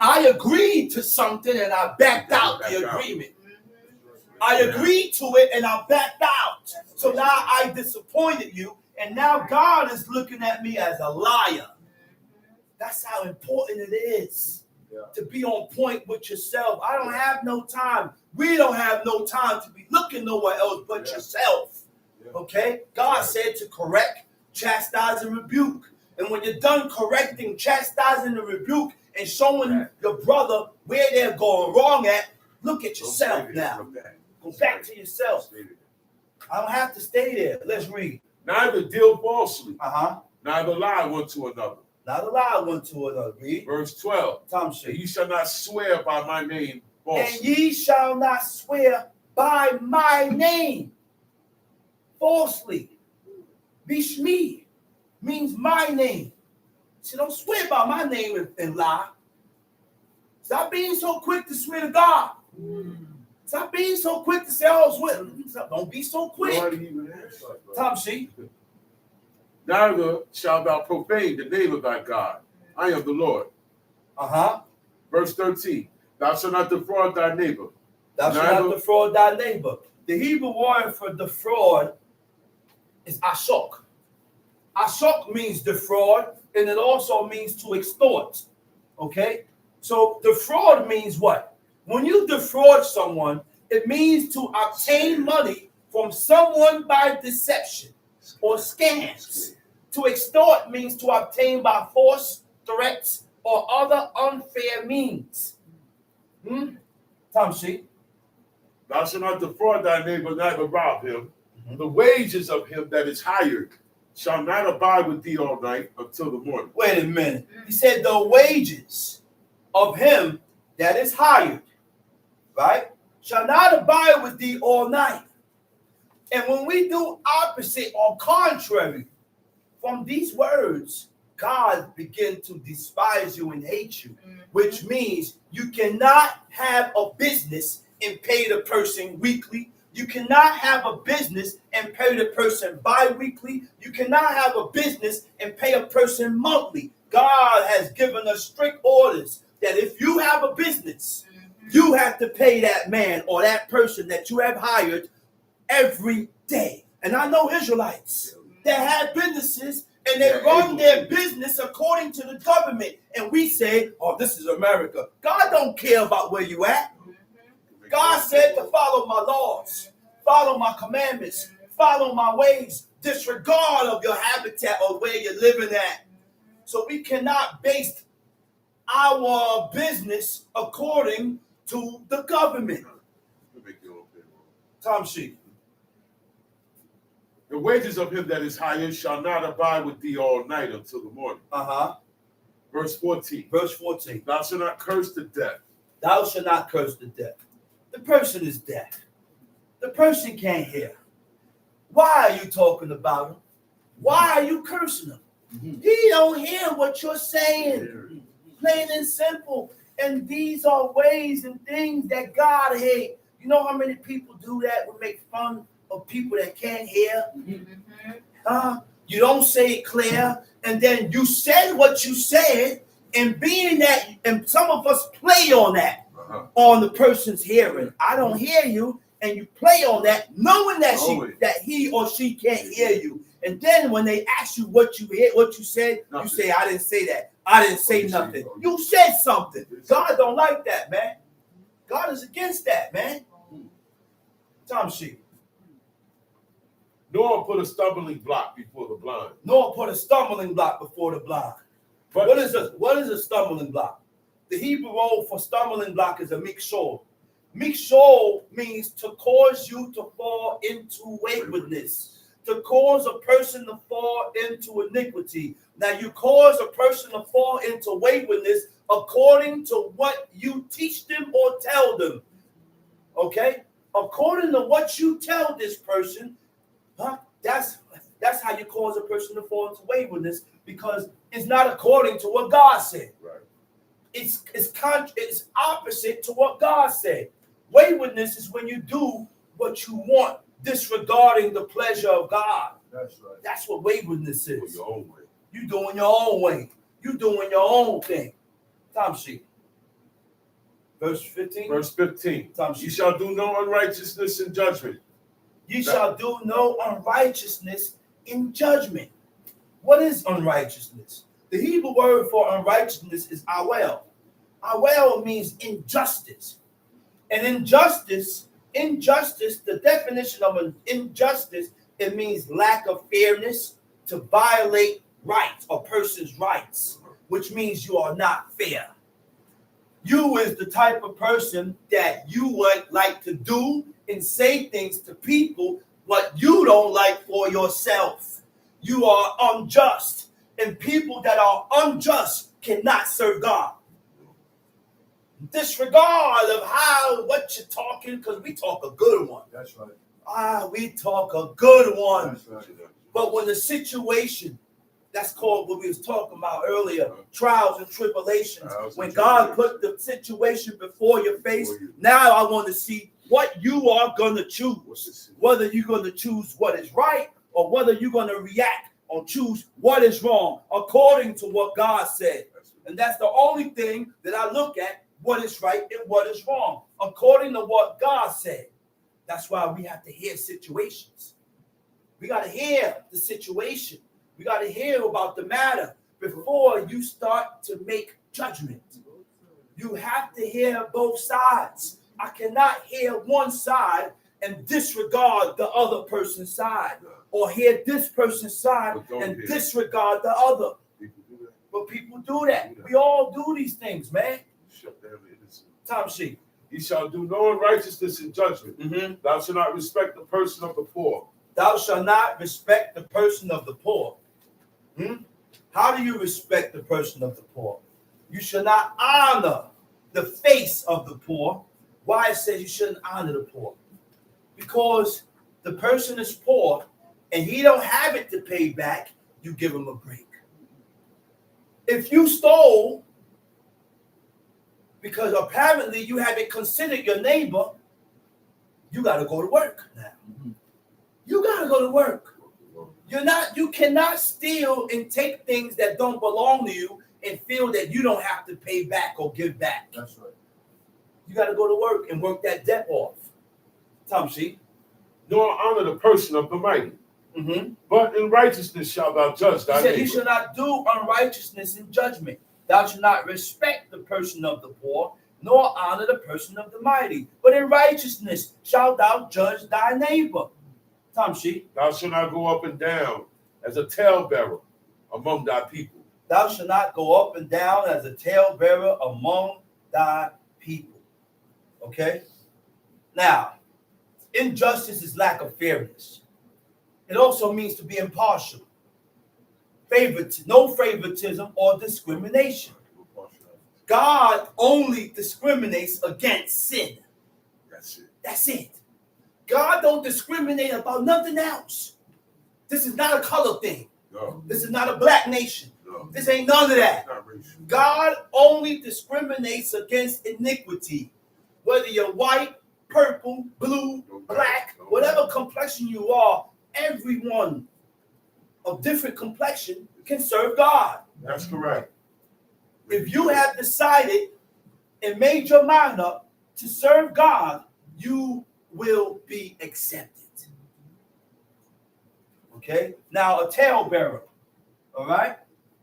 I agreed to something and I backed out the agreement. I agreed to it and I backed out. So now I disappointed you, and now God is looking at me as a liar. That's how important it is to be on point with yourself. I don't have no time. We don't have no time to be looking nowhere else but yourself. Okay? God said to correct chastise and rebuke. And when you're done correcting, chastising, and rebuke, and showing your brother where they're going wrong at, look at yourself now. Go back to yourself. I don't have to stay there. Let's read. Neither deal falsely, Uh-huh. neither lie one to another. Not allow one to another. Read. Verse 12. Tom And Shea. ye shall not swear by my name falsely. And ye shall not swear by my name falsely. Bishmi means my name. So don't swear by my name and lie. Stop being so quick to swear to God. Stop being so quick to say, oh, swear. Don't be so quick. Tom Shea. Neither shalt thou profane the name of thy God. I am the Lord. Uh-huh. Verse 13. Thou shalt not defraud thy neighbor. Thou shalt not defraud thy neighbor. The Hebrew word for defraud is ashok. Ashok means defraud, and it also means to extort. Okay? So defraud means what? When you defraud someone, it means to obtain money from someone by deception or scams. To extort means to obtain by force, threats, or other unfair means. Tom Shea. Thou shalt not defraud thy neighbor, neither rob him. The wages of him that is hired shall not abide with thee all night until the morning. Wait a minute. He said the wages of him that is hired, right, shall not abide with thee all night. And when we do opposite or contrary from these words, God begin to despise you and hate you, which means you cannot have a business and pay the person weekly. You cannot have a business and pay the person bi-weekly. You cannot have a business and pay a person monthly. God has given us strict orders that if you have a business, you have to pay that man or that person that you have hired every day. And I know Israelites that have businesses and they run their business according to the government. And we say, oh, this is America. God don't care about where you at. God said to follow my laws, follow my commandments, follow my ways, disregard of your habitat or where you're living at. So we cannot base our business according to the government. Tom Shea. The wages of him that is hired shall not abide with thee all night until the morning. Uh-huh. Verse 14. Verse 14. Thou shalt not curse the deaf. Thou shalt not curse the deaf. The person is deaf. The person can't hear. Why are you talking about him? Why are you cursing him? He don't hear what you're saying. Plain and simple. And these are ways and things that God hates. You know how many people do that? We make fun of people that can't hear. You don't say it clear, and then you said what you said, and being that, and some of us play on that, on the person's hearing. I don't hear you, and you play on that, knowing that he or she can't hear you. And then when they ask you what you hear, what you said, you say, I didn't say that. I didn't say nothing. You said something. God don't like that, man. God is against that, man. Tom Shea. Nor put a stumbling block before the blind. Nor put a stumbling block before the blind. But what is a stumbling block? The Hebrew word for stumbling block is a mikshol. Mikshol means to cause you to fall into waywardness, to cause a person to fall into iniquity. Now you cause a person to fall into waywardness according to what you teach them or tell them. Okay? According to what you tell this person, that's how you cause a person to fall into waywardness, because it's not according to what God said. Right. It's opposite to what God said. Waywardness is when you do what you want, disregarding the pleasure of God. That's right. That's what waywardness is. Your own way. You doing your own way. You doing your own thing. Tom Shea. Verse 15. Verse 15. Tom Shea. You shall do no unrighteousness in judgment. You shall do no unrighteousness in judgment. What is unrighteousness? The Hebrew word for unrighteousness is awel. Awel means injustice. And injustice, the definition of an injustice, it means lack of fairness, to violate rights, a person's rights, which means you are not fair. You is the type of person that you would like to do and say things to people what you don't like for yourself. You are unjust, and people that are unjust cannot serve God. Disregard of what you're talking, because we talk a good one. That's right. We talk a good one. That's right. But when the situation, that's called what we was talking about earlier, trials and tribulations. When God put the situation before your face, now I want to see what you are going to choose. Whether you're going to choose what is right or whether you're going to react or choose what is wrong according to what God said. And that's the only thing that I look at, what is right and what is wrong, according to what God said. That's why we have to hear situations. We got to hear the situation. We got to hear about the matter before you start to make judgment. You have to hear both sides. I cannot hear one side and disregard the other person's side, or hear this person's side and disregard the other. But people do that. We all do these things, man. Tom Sheep. He shall do no unrighteousness in judgment. Thou shalt not respect the person of the poor. Thou shalt not respect the person of the poor. How do you respect the person of the poor? You shall not honor the face of the poor. Why it says you shouldn't honor the poor? Because the person is poor and he don't have it to pay back, you give him a break. If you stole, because apparently you haven't considered your neighbor, you got to go to work now. You got to go to work. You cannot steal and take things that don't belong to you and feel that you don't have to pay back or give back. That's right. You got to go to work and work that debt off. Tom Sheep. Nor honor the person of the mighty. But in righteousness shalt thou judge thy neighbor. He shall not do unrighteousness in judgment. Thou shalt not respect the person of the poor, nor honor the person of the mighty. But in righteousness shalt thou judge thy neighbor. Tom Sheep. Thou shalt not go up and down as a talebearer among thy people. Thou shalt not go up and down as a talebearer among thy people. Okay? Now, injustice is lack of fairness. It also means to be impartial. No favoritism or discrimination. God only discriminates against sin. That's it. God don't discriminate about nothing else. This is not a color thing. No. This is not a black nation. No. This ain't none of that. God only discriminates against iniquity. Whether you're white, purple, blue, black, whatever complexion you are, everyone of different complexion can serve God. That's correct. If you have decided and made your mind up to serve God, you will be accepted. Okay? Now, a talebearer, all right?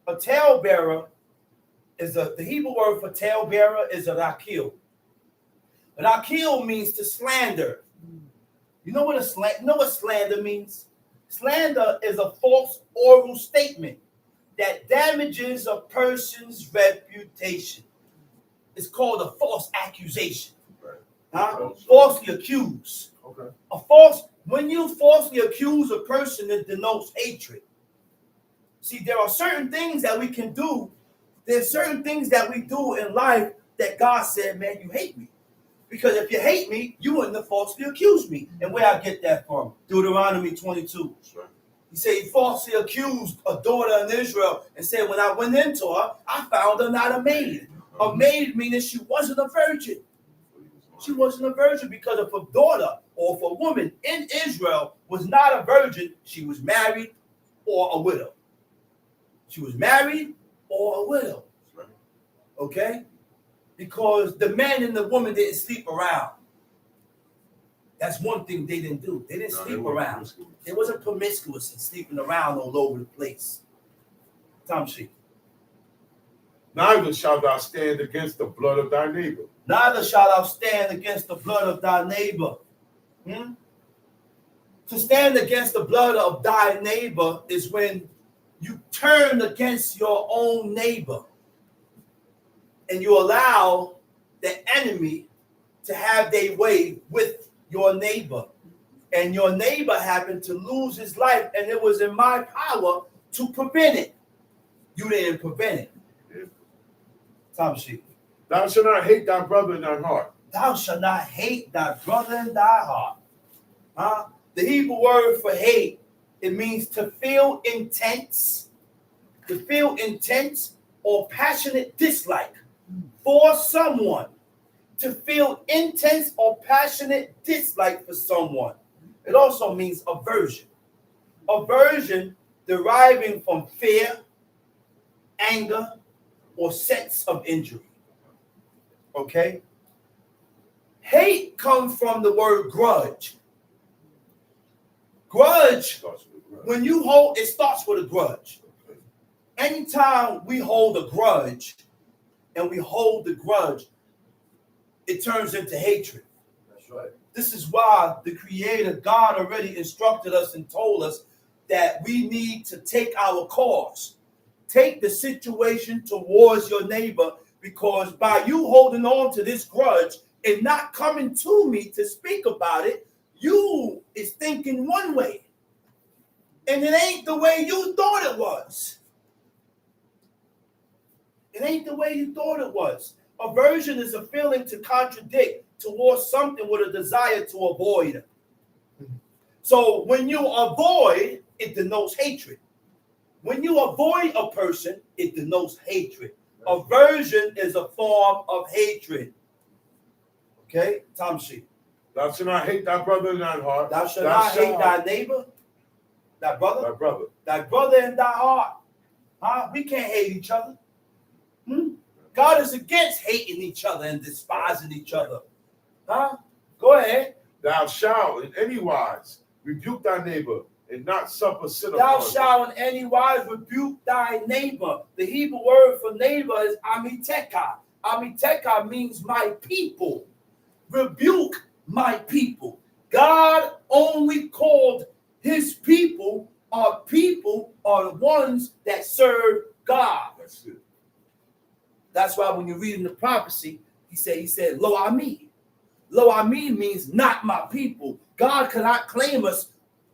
A talebearer is the Hebrew word for talebearer is a rakil. An akil means to slander. You know what slander means? Slander is a false oral statement that damages a person's reputation. It's called a false accusation. Right. Falsely accuse. Okay. When you falsely accuse a person, it denotes hatred. See, there are certain things that we can do. There's certain things that we do in life that God said, man, you hate me. Because if you hate me, you wouldn't have falsely accused me. And where I get that from? Deuteronomy 22. Right. He said he falsely accused a daughter in Israel and said, when I went into her, I found her not a maid. A maid meaning she wasn't a virgin. She wasn't a virgin because if a daughter or if a woman in Israel was not a virgin, she was married or a widow. She was married or a widow. Okay? Because the man and the woman didn't sleep around. That's one thing they didn't do. They didn't sleep around. They wasn't promiscuous and sleeping around all over the place. Tom Sheep. Neither shalt thou stand against the blood of thy neighbor. Neither shalt thou stand against the blood of thy neighbor. To stand against the blood of thy neighbor is when you turn against your own neighbor and you allow the enemy to have their way with your neighbor, and your neighbor happened to lose his life, and it was in my power to prevent it. You didn't prevent it. Yeah. Tom Sheep. Thou shalt not hate thy brother in thy heart. Thou shalt not hate thy brother in thy heart. The Hebrew word for hate, it means to feel intense or passionate dislike for someone. To feel intense or passionate dislike for someone. It also means aversion. Aversion deriving from fear, anger, or sense of injury. Okay? Hate comes from the word grudge. Grudge, when you hold, it starts with a grudge. Anytime we hold a grudge, and we hold the grudge, it turns into hatred. That's right. This is why the Creator, God, already instructed us and told us that we need to take our course. Take the situation towards your neighbor, because by you holding on to this grudge and not coming to me to speak about it, you is thinking one way. And it ain't the way you thought it was. It ain't the way you thought it was. Aversion is a feeling to contradict towards something with a desire to avoid. So when you avoid, it denotes hatred. When you avoid a person, it denotes hatred. Aversion is a form of hatred. Okay, Tom Sheep. Thou shalt not hate thy brother in thy heart. Thou shalt not hate thy neighbor, thy brother, thy brother in thy heart. We can't hate each other. God is against hating each other and despising each other. Go ahead. Thou shalt in any wise rebuke thy neighbor and not suffer sin upon Thou him. shalt in any wise rebuke thy neighbor. The Hebrew word for neighbor is amiteka. Amiteka means my people. Rebuke my people. God only called his people are ones that serve God. That's it. That's why when you read in the prophecy, he said, Lo Ami. Lo Ami means not my people. God cannot claim us.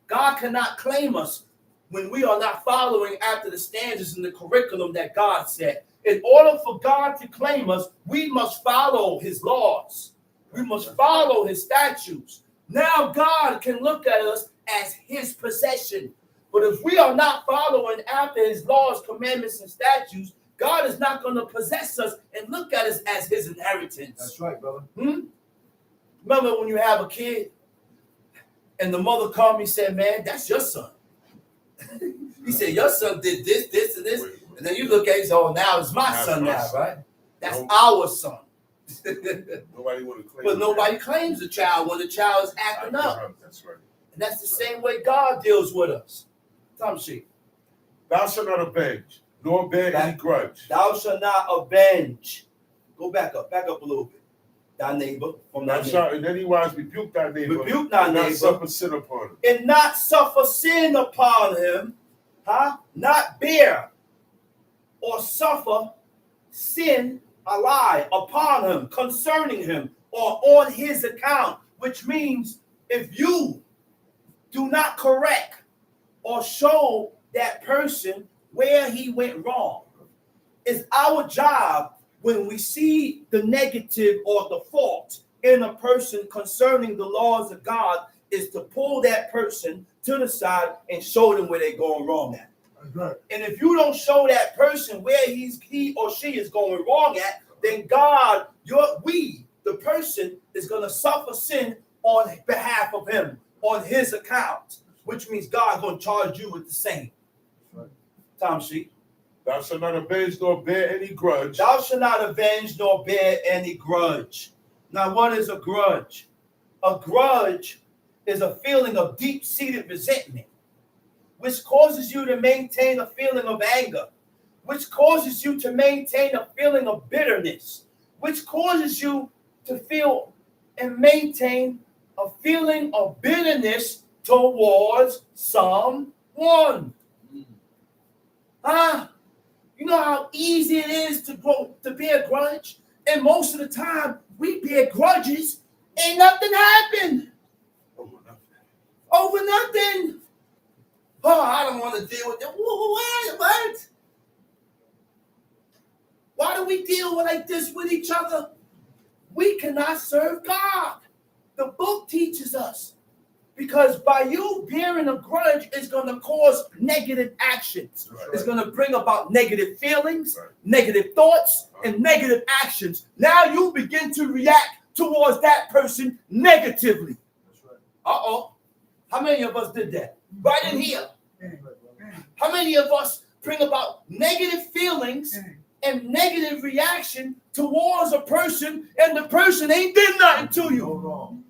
God cannot claim us when we are not following after the standards and the curriculum that God set. In order for God to claim us, we must follow his laws. We must follow his statutes. Now God can look at us as his possession. But if we are not following after his laws, commandments, and statutes, God is not going to possess us and look at us as his inheritance. That's right, brother. Remember when you have a kid and the mother called me and said, man, that's your son. He said, your son did this, this, and this. And then you look at it and say, oh, now it's my son now, right? That's our son. Nobody would claim. But nobody claims the child when the child is acting up. That's right. And that's the same way God deals with us. Tom Sheep. Thou shalt not avenge, nor bear any grudge. Thou shalt not avenge. Go back up a little bit. Thy neighbor from thy Thou shalt in any wise rebuke thy neighbor. Rebuke thy and neighbor. not suffer sin upon him. And not suffer sin upon him. Not bear or suffer sin, a lie, upon him, concerning him, or on his account. Which means if you do not correct or show that person where he went wrong, it's our job when we see the negative or the fault in a person concerning the laws of God is to pull that person to the side and show them where they're going wrong at. Right. And if you don't show that person where he or she is going wrong at, then God, the person is going to suffer sin on behalf of him, on his account, which means God's going to charge you with the same. Right. Tom Sheep. Thou shalt not avenge nor bear any grudge. Thou shalt not avenge nor bear any grudge. Now, what is a grudge? A grudge is a feeling of deep-seated resentment, which causes you to maintain a feeling of anger, which causes you to maintain a feeling of bitterness, which causes you to feel and maintain a feeling of bitterness towards someone. You know how easy it is to bear a grudge? And most of the time, we bear grudges and nothing happened. Over nothing. Oh, I don't want to deal with it. What? Why do we deal like this with each other? We cannot serve God. The book teaches us. Because by you bearing a grudge is going to cause negative actions. Right. It's going to bring about negative feelings, negative thoughts, and negative actions. Now you begin to react towards that person negatively. Uh-oh. How many of us did that? Right in here. How many of us bring about negative feelings and negative reaction towards a person and the person ain't did nothing to you?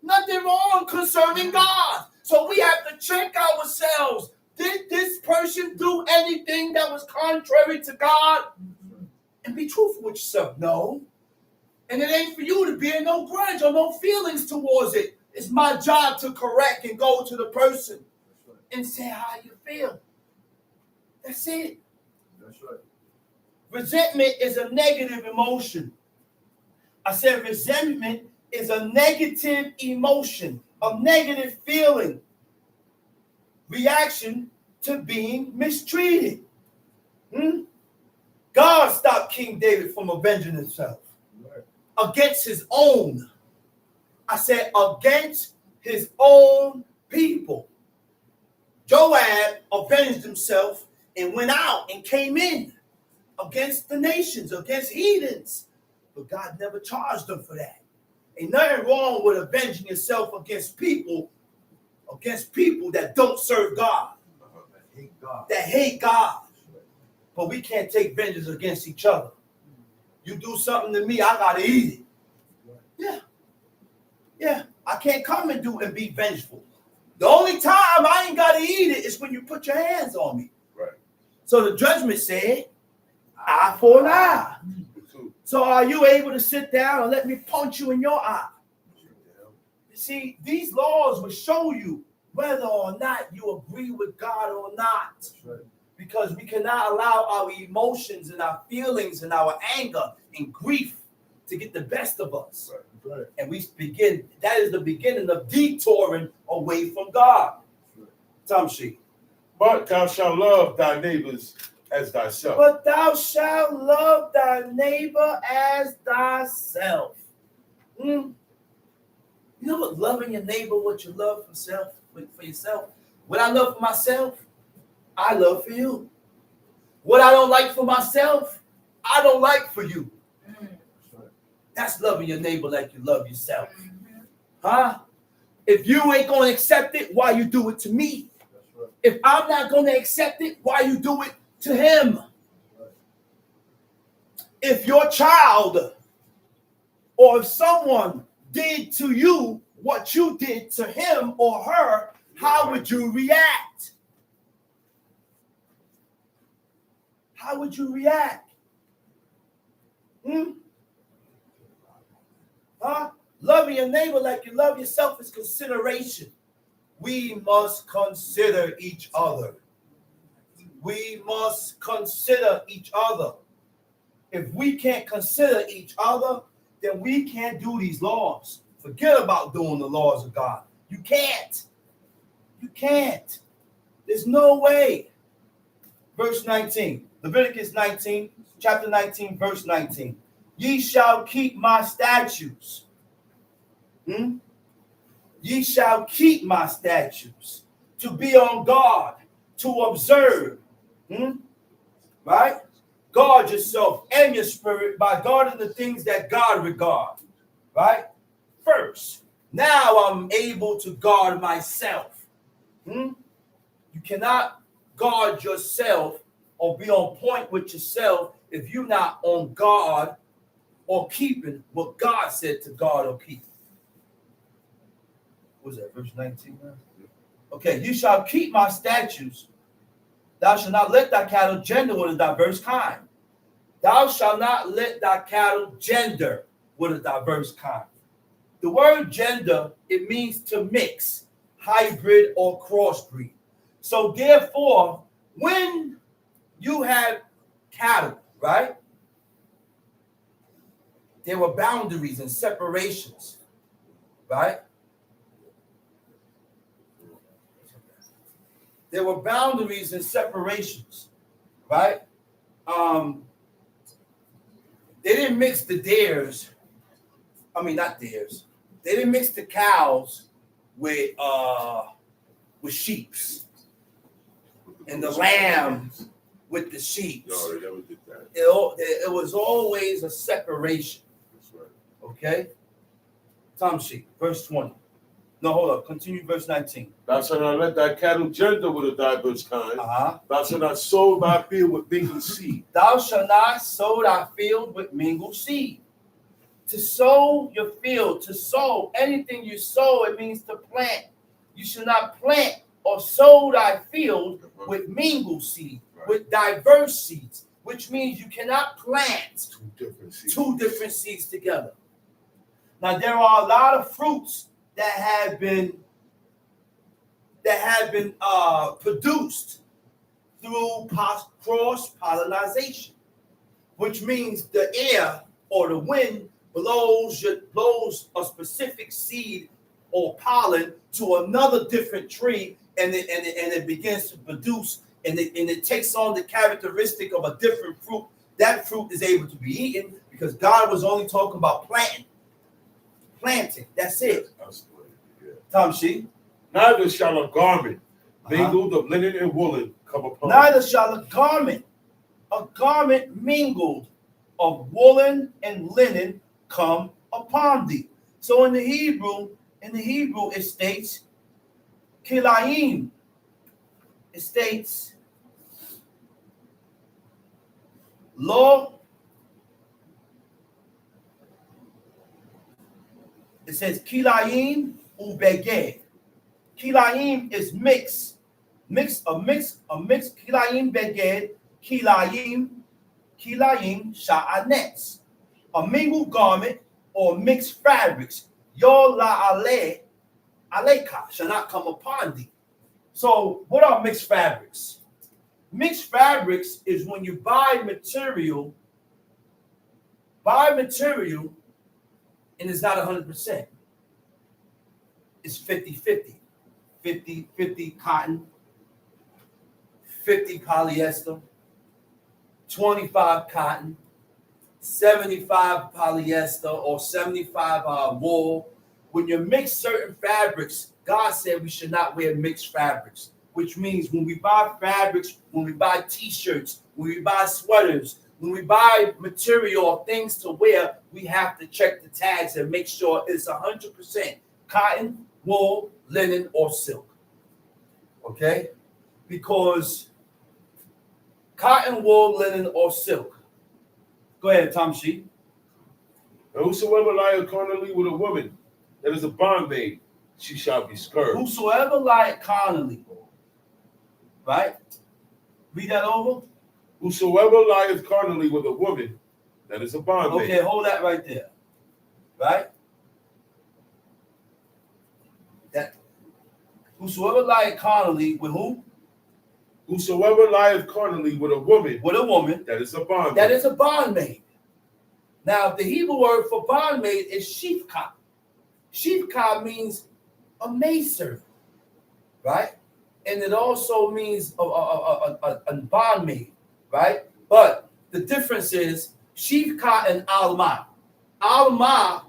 Nothing wrong concerning God. So we have to check ourselves. Did this person do anything that was contrary to God? And be truthful with yourself. No. And it ain't for you to bear no grudge or no feelings towards it. It's my job to correct and go to the person and say how you feel. That's it. That's right. Resentment is a negative emotion. I said resentment is a negative emotion, a negative feeling, reaction to being mistreated. God stopped King David from avenging himself against his own. I said against his own people. Joab avenged himself and went out and came in against the nations, against heathens. But God never charged them for that. Ain't nothing wrong with avenging yourself against people that don't serve God, that hate God. But we can't take vengeance against each other. You do something to me, I gotta eat it. Yeah. I can't come and be vengeful. The only time I ain't gotta eat it is when you put your hands on me. Right. So the judgment said, eye for an eye. So are you able to sit down and let me punch you in your eye? See, these laws will show you whether or not you agree with God or not. Because we cannot allow our emotions and our feelings and our anger and grief to get the best of us. And that is the beginning of detouring away from God. Tamshi. But thou shalt love thy neighbors as thyself. But thou shalt love thy neighbor as thyself. You know what loving your neighbor, what you love for yourself? What I love for myself, I love for you. What I don't like for myself, I don't like for you. That's loving your neighbor like you love yourself. If you ain't going to accept it, why you do it to me? If I'm not going to accept it, why you do it to him? If your child or if someone did to you what you did to him or her, how would you react? How would you react? Loving your neighbor like you love yourself is consideration. We must consider each other. We must consider each other. If we can't consider each other, then we can't do these laws. Forget about doing the laws of God. You can't. You can't. There's no way. Verse 19, Leviticus 19, chapter 19, verse 19. Ye shall keep my statutes. Ye shall keep my statutes to be on guard, to observe. Right? Guard yourself and your spirit by guarding the things that God regards. Right? First, now I'm able to guard myself. You cannot guard yourself or be on point with yourself if you're not on guard or keeping what God said to guard or keep. What was that, verse 19? Okay, you shall keep my statutes. Thou shalt not let thy cattle gender with a diverse kind. Thou shalt not let thy cattle gender with a diverse kind. The word gender, it means to mix, hybrid, or crossbreed. So therefore, when you had cattle, right? There were boundaries and separations, right? There were boundaries and separations, right? They didn't mix the dares. I mean, not dares. They didn't mix the cows with sheeps, and the lamb with the sheep. No, they never did that. It was always a separation. That's right. Okay? Tom sheep, verse 20. No, hold up. Continue verse 19. Thou shalt not let thy cattle gender with a diverse kind. Uh-huh. Thou shalt not sow thy field with mingled seed. Thou shalt not sow thy field with mingled seed. To sow your field, to sow, anything you sow, it means to plant. You should not plant or sow thy field with mingled seed, with diverse seeds, which means you cannot plant two different seeds together. Now, there are a lot of fruits that have been produced through cross-pollination, which means the air or the wind blows a specific seed or pollen to another different tree, and it begins to produce, and it takes on the characteristic of a different fruit. That fruit is able to be eaten because God was only talking about planting. That's it. Tom She. Neither shall a garment mingled of linen and woolen come upon Neither shall a garment mingled of woolen and linen come upon thee. So in the Hebrew it states kilayim. It states lo. It says kilayim ubeged. Kilayim is mix. Kilayim beged. Kilayim sha'anetz. A mingled garment or mixed fabrics. Yo la'ale aleka shall not come upon thee. So what are mixed fabrics? Mixed fabrics is when you buy material and it's not 100%. It's 50-50. 50 cotton, 50 polyester, 25 cotton, 75 polyester, or 75 wool. When you mix certain fabrics, God said we should not wear mixed fabrics, which means when we buy fabrics, when we buy t-shirts, when we buy sweaters, when we buy material or things to wear, we have to check the tags and make sure it's 100% cotton, wool, linen, or silk. Okay? Because cotton, wool, linen, or silk. Go ahead, Tom She. And whosoever lieth carnally with a woman that is a bondmaid, she shall be scourged. Whosoever lieth carnally. Right? Read that over. Whosoever lieth carnally with a woman that is a bondmaid. Okay, hold that right there. Right? That whosoever lieth carnally with who? Whosoever lieth carnally with a woman. With a woman. That is a bondmaid. That is a bondmaid. Now, the Hebrew word for bondmaid is shifka. Shifka means a maidservant, right? And it also means a bondmaid, right? But the difference is shifka and alma. Alma,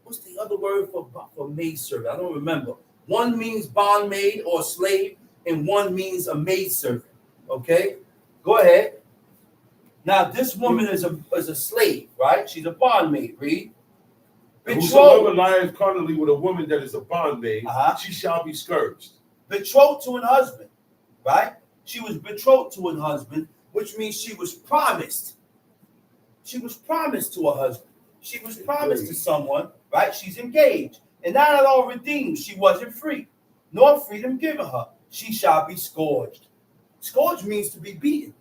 what's the other word for maidservant? I don't remember. One means bondmaid or slave, and one means a maidservant. Okay, go ahead. Now this woman is a slave, right? She's a bondmaid. Read. Whosoever lieth carnally with a woman that is a bondmaid, she shall be scourged. Betrothed to an husband, right? She was betrothed to an husband, which means she was promised. She was promised to a husband. She was promised to someone, right? She's engaged. And now that all redeemed, she wasn't free, nor freedom given her. She shall be scourged. Scourge means to be beaten.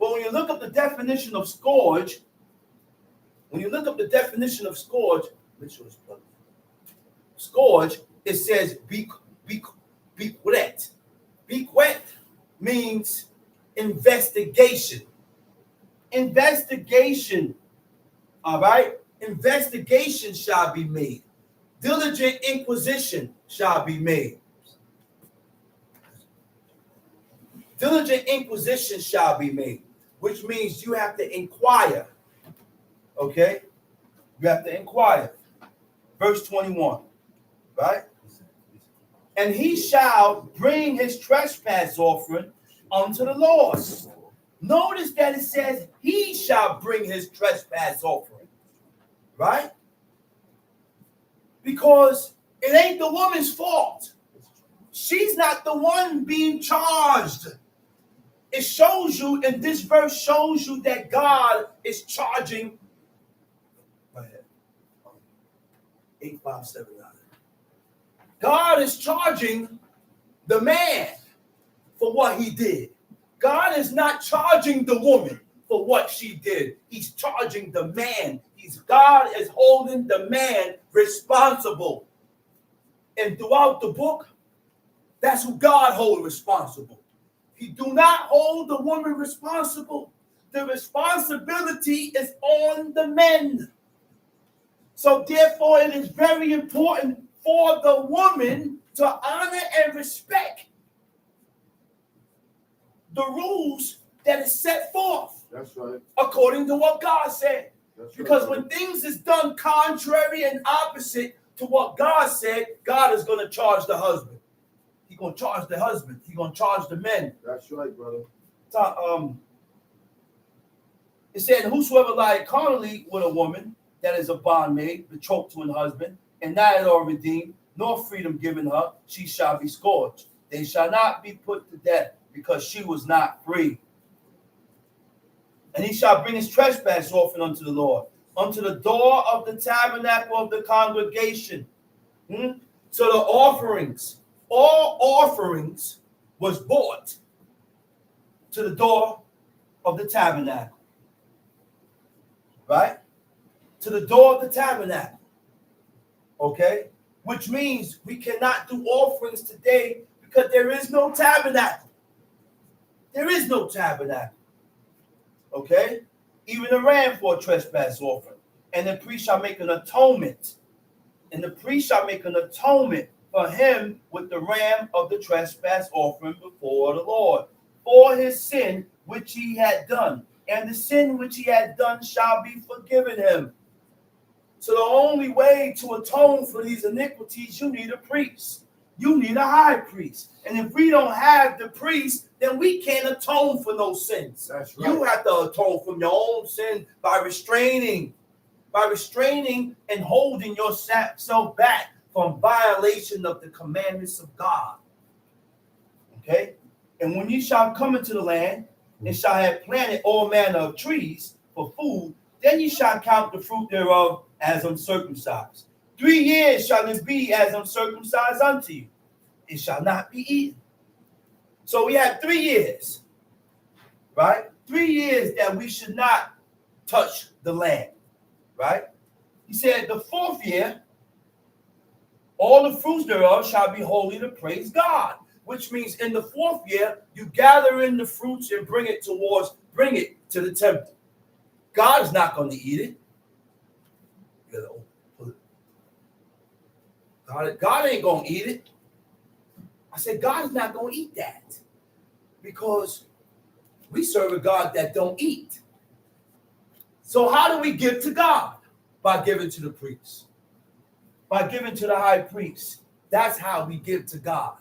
But when you look up the definition of scourge, scourge, it says bequet. Bequet means investigation. investigation, all right? Investigation shall be made. Diligent inquisition shall be made. Diligent inquisition shall be made, which means you have to inquire. Okay? You have to inquire. Verse 21, right? And he shall bring his trespass offering unto the Lord. Notice that it says he shall bring his trespass offering, right? Because it ain't the woman's fault. She's not the one being charged. It shows you, and this verse shows you that God is charging. Go ahead. 8579. God is charging the man for what he did. God is not charging the woman for what she did. He's charging the man. God is holding the man responsible. And throughout the book, that's who God holds responsible. He do not hold the woman responsible. The responsibility is on the men. So therefore, it is very important for the woman to honor and respect the rules that is set forth. That's right. According to what God said. That's because right. when things is done contrary and opposite to what God said, God is going to charge the husband. He's going to charge the husband. He's going to charge the men. That's right, brother. It said, whosoever lieth carnally with a woman that is a bondmaid, betrothed to an husband, and not at all redeemed, nor freedom given her, she shall be scourged. They shall not be put to death, because she was not free. And he shall bring his trespass offering unto the Lord, unto the door of the tabernacle of the congregation. So the offerings, all offerings was brought to the door of the tabernacle. Right? To the door of the tabernacle. Okay? Which means we cannot do offerings today because there is no tabernacle. There is no tabernacle. Okay? Even a ram for a trespass offering. And the priest shall make an atonement. And the priest shall make an atonement for him with the ram of the trespass offering before the Lord, for his sin which he had done. And the sin which he had done shall be forgiven him. So the only way to atone for these iniquities, you need a priest. You need a high priest. And if we don't have the priest, then we can't atone for those sins. That's right. You have to atone from your own sin by restraining and holding yourself back from violation of the commandments of God. Okay? And when ye shall come into the land, and shall have planted all manner of trees for food, then ye shall count the fruit thereof as uncircumcised. 3 years shall it be as uncircumcised unto you. It shall not be eaten. So we have 3 years, right? 3 years that we should not touch the land, right? He said the 4th year, all the fruits thereof shall be holy to praise God. Which means in the 4th year, you gather in the fruits and bring it to the temple. God is not going to eat it. God ain't going to eat it. I said, God is not going to eat that. Because we serve a God that don't eat. So how do we give to God? By giving to the priest. By giving to the high priest. That's how we give to God.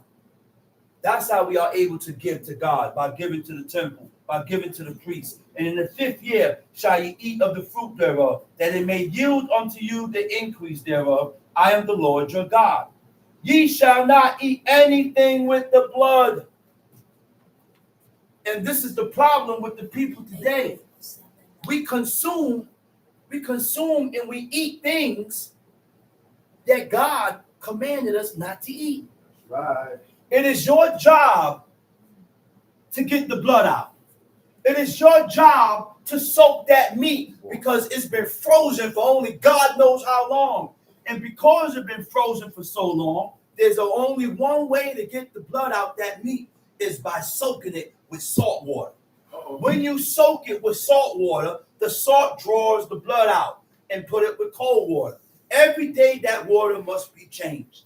That's how we are able to give to God, by giving to the temple, by giving to the priest. And in the 5th year shall ye eat of the fruit thereof, that it may yield unto you the increase thereof. I am the Lord your God. Ye shall not eat anything with the blood. And this is the problem with the people today. We consume and we eat things that God commanded us not to eat. Right. It is your job to get the blood out. It is your job to soak that meat because it's been frozen for only God knows how long. And because it's been frozen for so long, there's only one way to get the blood out that meat is by soaking it with salt water. When you soak it with salt water, the salt draws the blood out, and put it with cold water. Every day that water must be changed.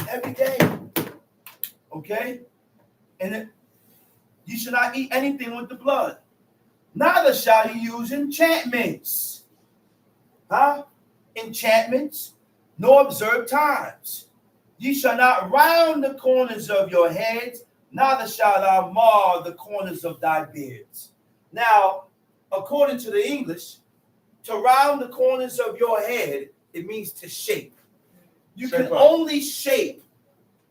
Every day. Okay? And you should not eat anything with the blood. Neither shall you use enchantments. Enchantments, nor observe times. Ye shall not round the corners of your heads, neither shall thou mar the corners of thy beards. Now, according to the English, to round the corners of your head, it means to shape. You can only shape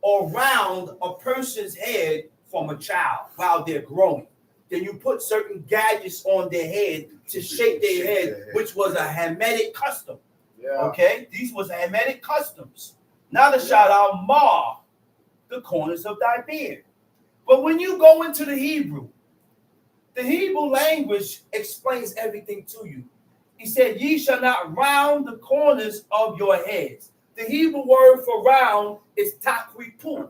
or round a person's head from a child while they're growing. Then you put certain gadgets on their head to shape their head, which was a Hamitic custom. Yeah. Okay? These was Hamitic customs. Neither shalt thou mar the corners of thy beard. But when you go into the Hebrew language explains everything to you. He said, ye shall not round the corners of your heads. The Hebrew word for round is takwipu.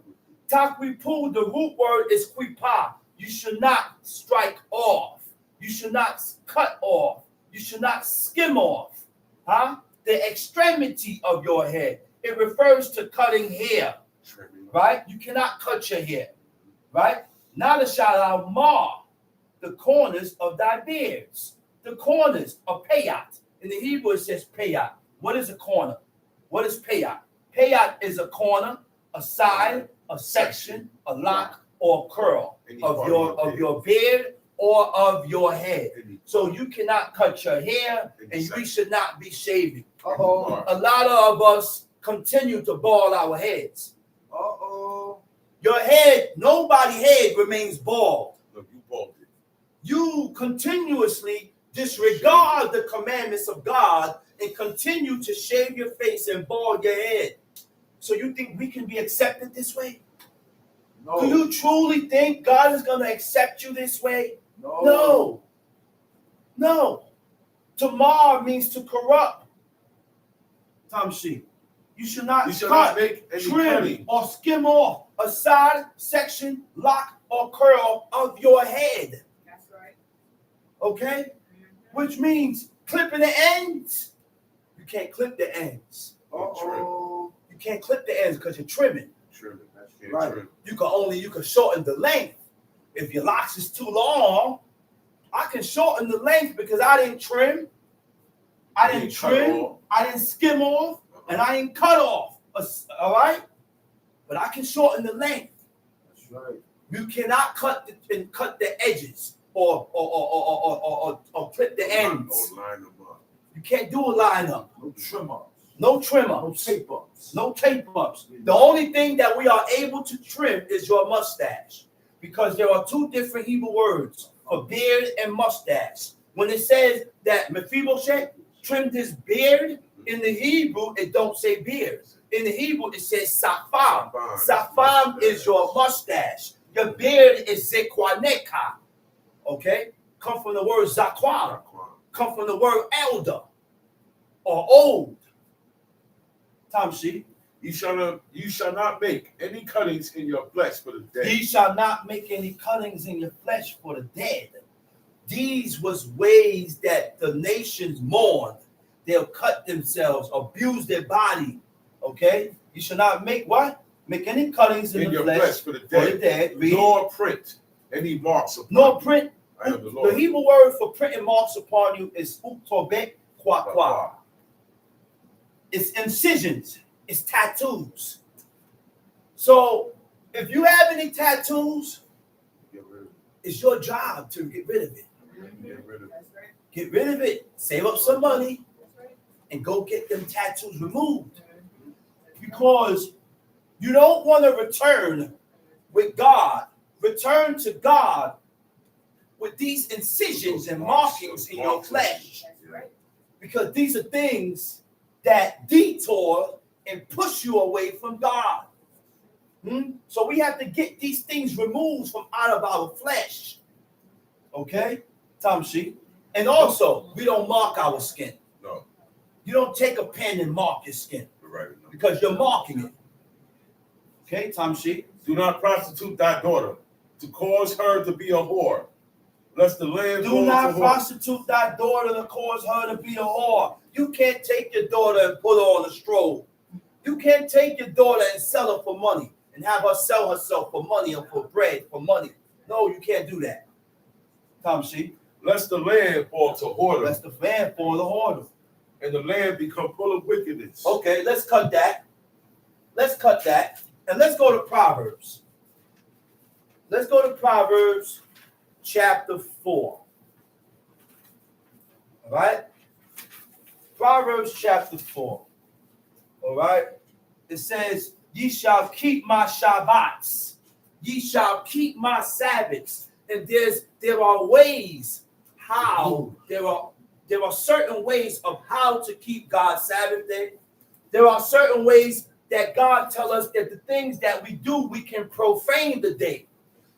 Takwipu, the root word is quipa. You should not strike off. You should not cut off. You should not skim off. The extremity of your head. It refers to cutting hair. Right? You cannot cut your hair. Right? Neither shalt thou mar the corners of thy beards. The corners of payat. In the Hebrew it says payat. What is a corner? What is payat? Payat is a corner, a side, a section, a lock, or curl of your beard or of your head. So you cannot cut your hair, and you should not be shaving. A lot of us continue to bald our heads. Your head, nobody's head remains bald. Look, you balded. You continuously disregard the commandments of God and continue to shave your face and bald your head. So you think we can be accepted this way? No. Do you truly think God is going to accept you this way? No. To mar means to corrupt. Tamshi. You should not cut, make any trim, cutting or skim off a side, section, lock, or curl of your head. That's right. Okay? Which means clipping the ends. You can't clip the ends. You can't clip the ends because you're trimming. Right. You can shorten the length. If your locks is too long, I can shorten the length because I didn't trim. I didn't trim. I didn't skim off. And I ain't cut off. All right? But I can shorten the length. That's right. You cannot cut the edges or clip the ends. Or line them up. You can't do a line up. No trim ups. No trim No ups. tape ups. No tape ups. The only thing that we are able to trim is your mustache, because there are two different Hebrew words for beard and mustache. When it says that Mephibosheth trimmed his beard, in the Hebrew it don't say beard. In the Hebrew it says safam. Safam is your mustache. Your beard is zekwaneka. Okay? Come from the word zakwan. Come from the word elder or old. Tamshi. You shall not make any cuttings in your flesh for the dead. Ye shall not make any cuttings in your flesh for the dead. These was ways that the nations mourned. They'll cut themselves, abuse their body. Okay? You shall not make what? Make any cuttings in the your flesh for the dead. Read. Nor print any marks upon Nor print. I am the Lord. The Hebrew word for printing marks upon you is uktobek kwa. It's incisions. It's tattoos. So if you have any tattoos, it's your job to get rid of it. Get rid of it. That's right. Get rid of it. Save up some money That's right. and go get them tattoos removed. Because you don't want to return with God. Return to God with these incisions and markings in your flesh. That's right. Because these are things that detour and push you away from God. So we have to get these things removed from out of our flesh. Okay? Tamshi. And also, we don't mark our skin. No. You don't take a pen and mark your skin Right. because you're marking it. Okay, Tamshi. Do not prostitute thy daughter, to cause her to be a whore, lest the land Do fall not into whore. prostitute thy daughter to cause her to be a whore. You can't take your daughter and put her on a stroll. You can't take your daughter and sell her for money and have her sell herself for money or for bread, for money. No, you can't do that. Tom C. Lest the land fall to whoredom, That's the fan for the whoredom. and the land become full of wickedness. Okay, let's cut that. Let's cut that. And let's go to Proverbs. Let's go to Proverbs chapter 4. All right? Proverbs chapter 4. All right? It says, ye shall keep my Shabbats. Ye shall keep my Sabbaths. And there are ways how, there are certain ways of how to keep God's Sabbath day. There are certain ways that God tells us that the things that we do, we can profane the day.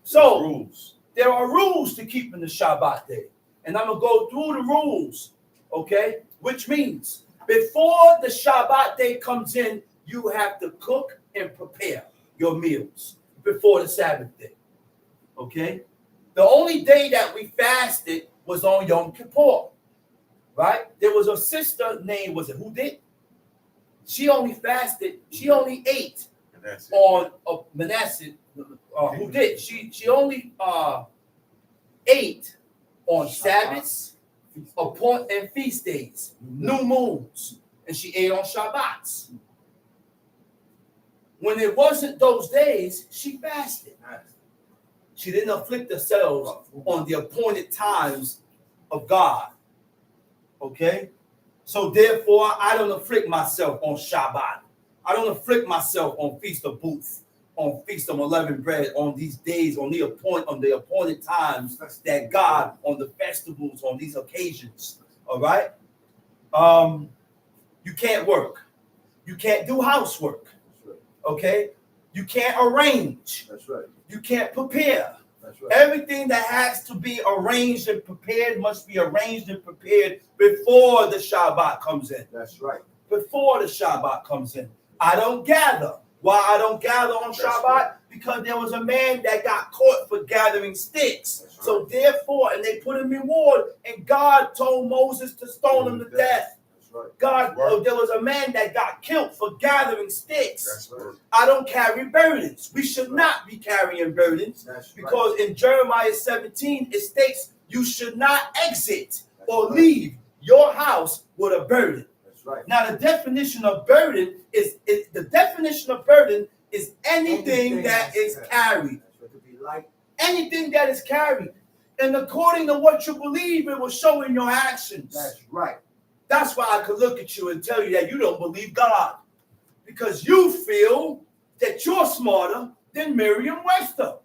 So Rules. there are rules to keeping the Shabbat day. And I'm going to go through the rules, okay? Which means before the Shabbat day comes in, you have to cook and prepare your meals before the Sabbath day, okay? The only day that we fasted was on Yom Kippur, right? There was a sister named, who did? She only fasted, she only ate And that's it. on Manasseh, who did? She only ate on Sabbaths, and feast days, new moons, and she ate on Shabbats. When it wasn't those days, she fasted. She didn't afflict herself on the appointed times of God. Okay? So therefore, I don't afflict myself on Shabbat. I don't afflict myself on Feast of Booths, on Feast of Unleavened Bread, on these days, on the appointed times that God, on the festivals, on these occasions. All right? You can't work. You can't do housework. Okay? You can't arrange. That's right. You can't prepare. That's right. Everything that has to be arranged and prepared must be arranged and prepared before the Shabbat comes in. That's right. Before the Shabbat comes in. I don't gather. Why I don't gather on That's Shabbat? right. Because there was a man that got caught for gathering sticks. That's So therefore, and they put him in ward, and God told Moses to stone him to death. That's right. God, Right. there was a man that got killed for gathering sticks. That's right. I don't carry burdens. We should not be carrying burdens. That's right. Because in Jeremiah 17, it states you should not exit or right. leave your house with a burden. That's right. Now, the definition of burden is anything that is carried. That's right. To be light. Anything that is carried. And according to what you believe, it will show in your actions. That's right. That's why I could look at you and tell you that you don't believe God. Because you feel that you're smarter than Merriam-Webster.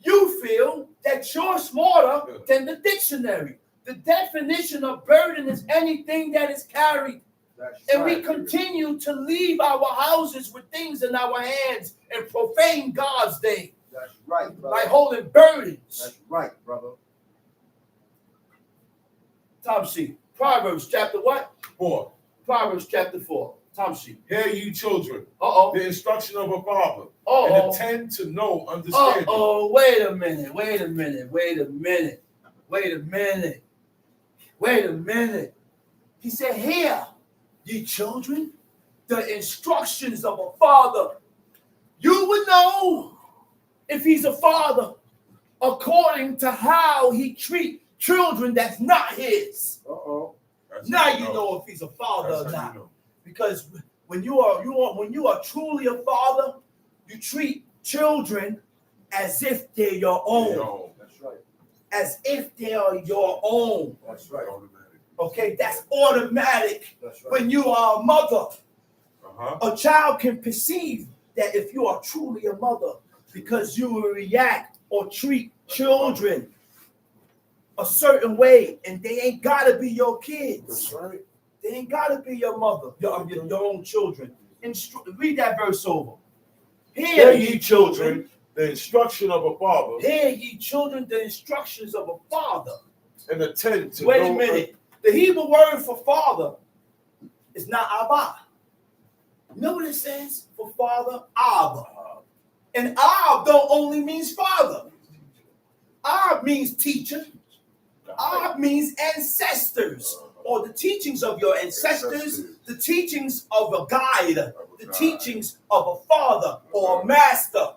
You feel that you're smarter than the dictionary. The definition of burden is anything that is carried. That's And we right. continue to leave our houses with things in our hands and profane God's day That's right, by brother. holding burdens. That's right, brother. Tom C. Proverbs chapter what? 4. Proverbs chapter 4. Tom C. Hear ye children, Uh-oh. the instruction of a father, Uh-oh. and attend to know understanding. Wait a minute. He said, hear, ye children, the instructions of a father. You would know if he's a father according to how he treats children that's not his. Uh-oh. That's Now how you know if he's a father That's or how not. you know. Because when you are truly a father, you treat children as if they're your own. Yo, That's right. As if they are your own. That's right. automatic. Okay, that's automatic. That's right. When you are a mother, Uh-huh. a child can perceive that if you are truly a mother, because you will react or treat children a certain way, and they ain't gotta be your kids. That's right. They ain't gotta be your mother, your own children. Read that verse over. Hear ye children, the instruction of a father, Hear ye children, the instructions of a father. and attend to Wait a know minute. The Hebrew word for father is not Abba. You know what it says for father? Abba. And Ab don't only means father. Ab means teacher. Ab means ancestors, or the teachings of your ancestors, the teachings of a guide, the teachings of a father or a master.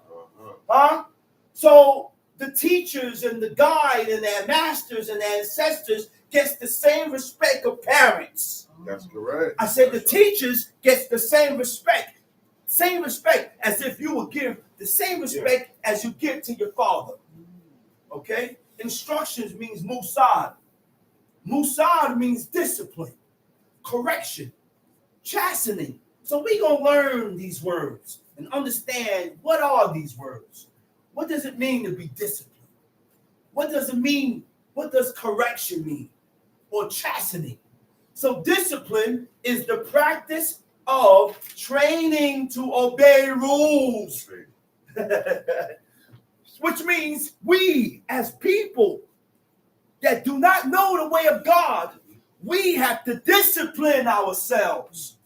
Huh? So the teachers and the guide and their masters and their ancestors gets the same respect of parents. That's correct. I said the teachers gets the same respect as if you would give the same respect as you give to your father. Okay? Instructions means musad. Musad means discipline, correction, chastening. So we're going to learn these words and understand what are these words. What does it mean to be disciplined? What does it mean? What does correction mean? Or chastening? So discipline is the practice of training to obey rules. Which means we as people that do not know the way of God, we have to discipline ourselves.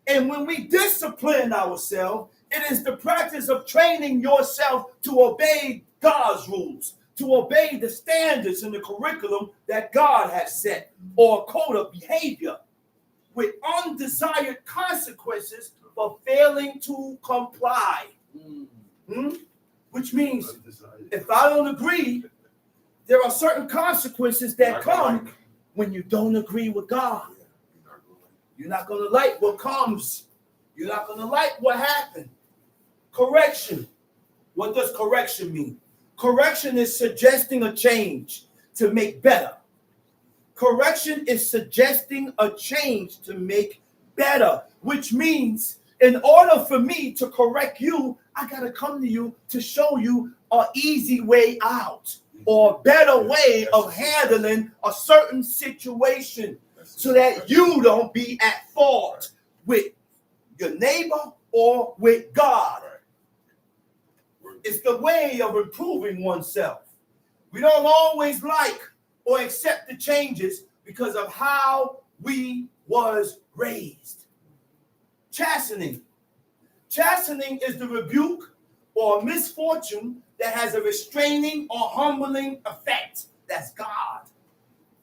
And when we discipline ourselves, it is the practice of training yourself to obey God's rules, to obey the standards and the curriculum that God has set, or a code of behavior with undesired consequences for failing to comply. Which means if I don't agree, there are certain consequences that come when you don't agree with God. You're not going to like what comes. You're not going to like what happened. Correction. What does correction mean? Correction is suggesting a change to make better. Correction is suggesting a change to make better, which means in order for me to correct you, I got to come to you to show you an easy way out or a better way of handling a certain situation so that you don't be at fault with your neighbor or with God. It's the way of improving oneself. We don't always like or accept the changes because of how we was raised. Chastening. Chastening is the rebuke or misfortune that has a restraining or humbling effect. That's God.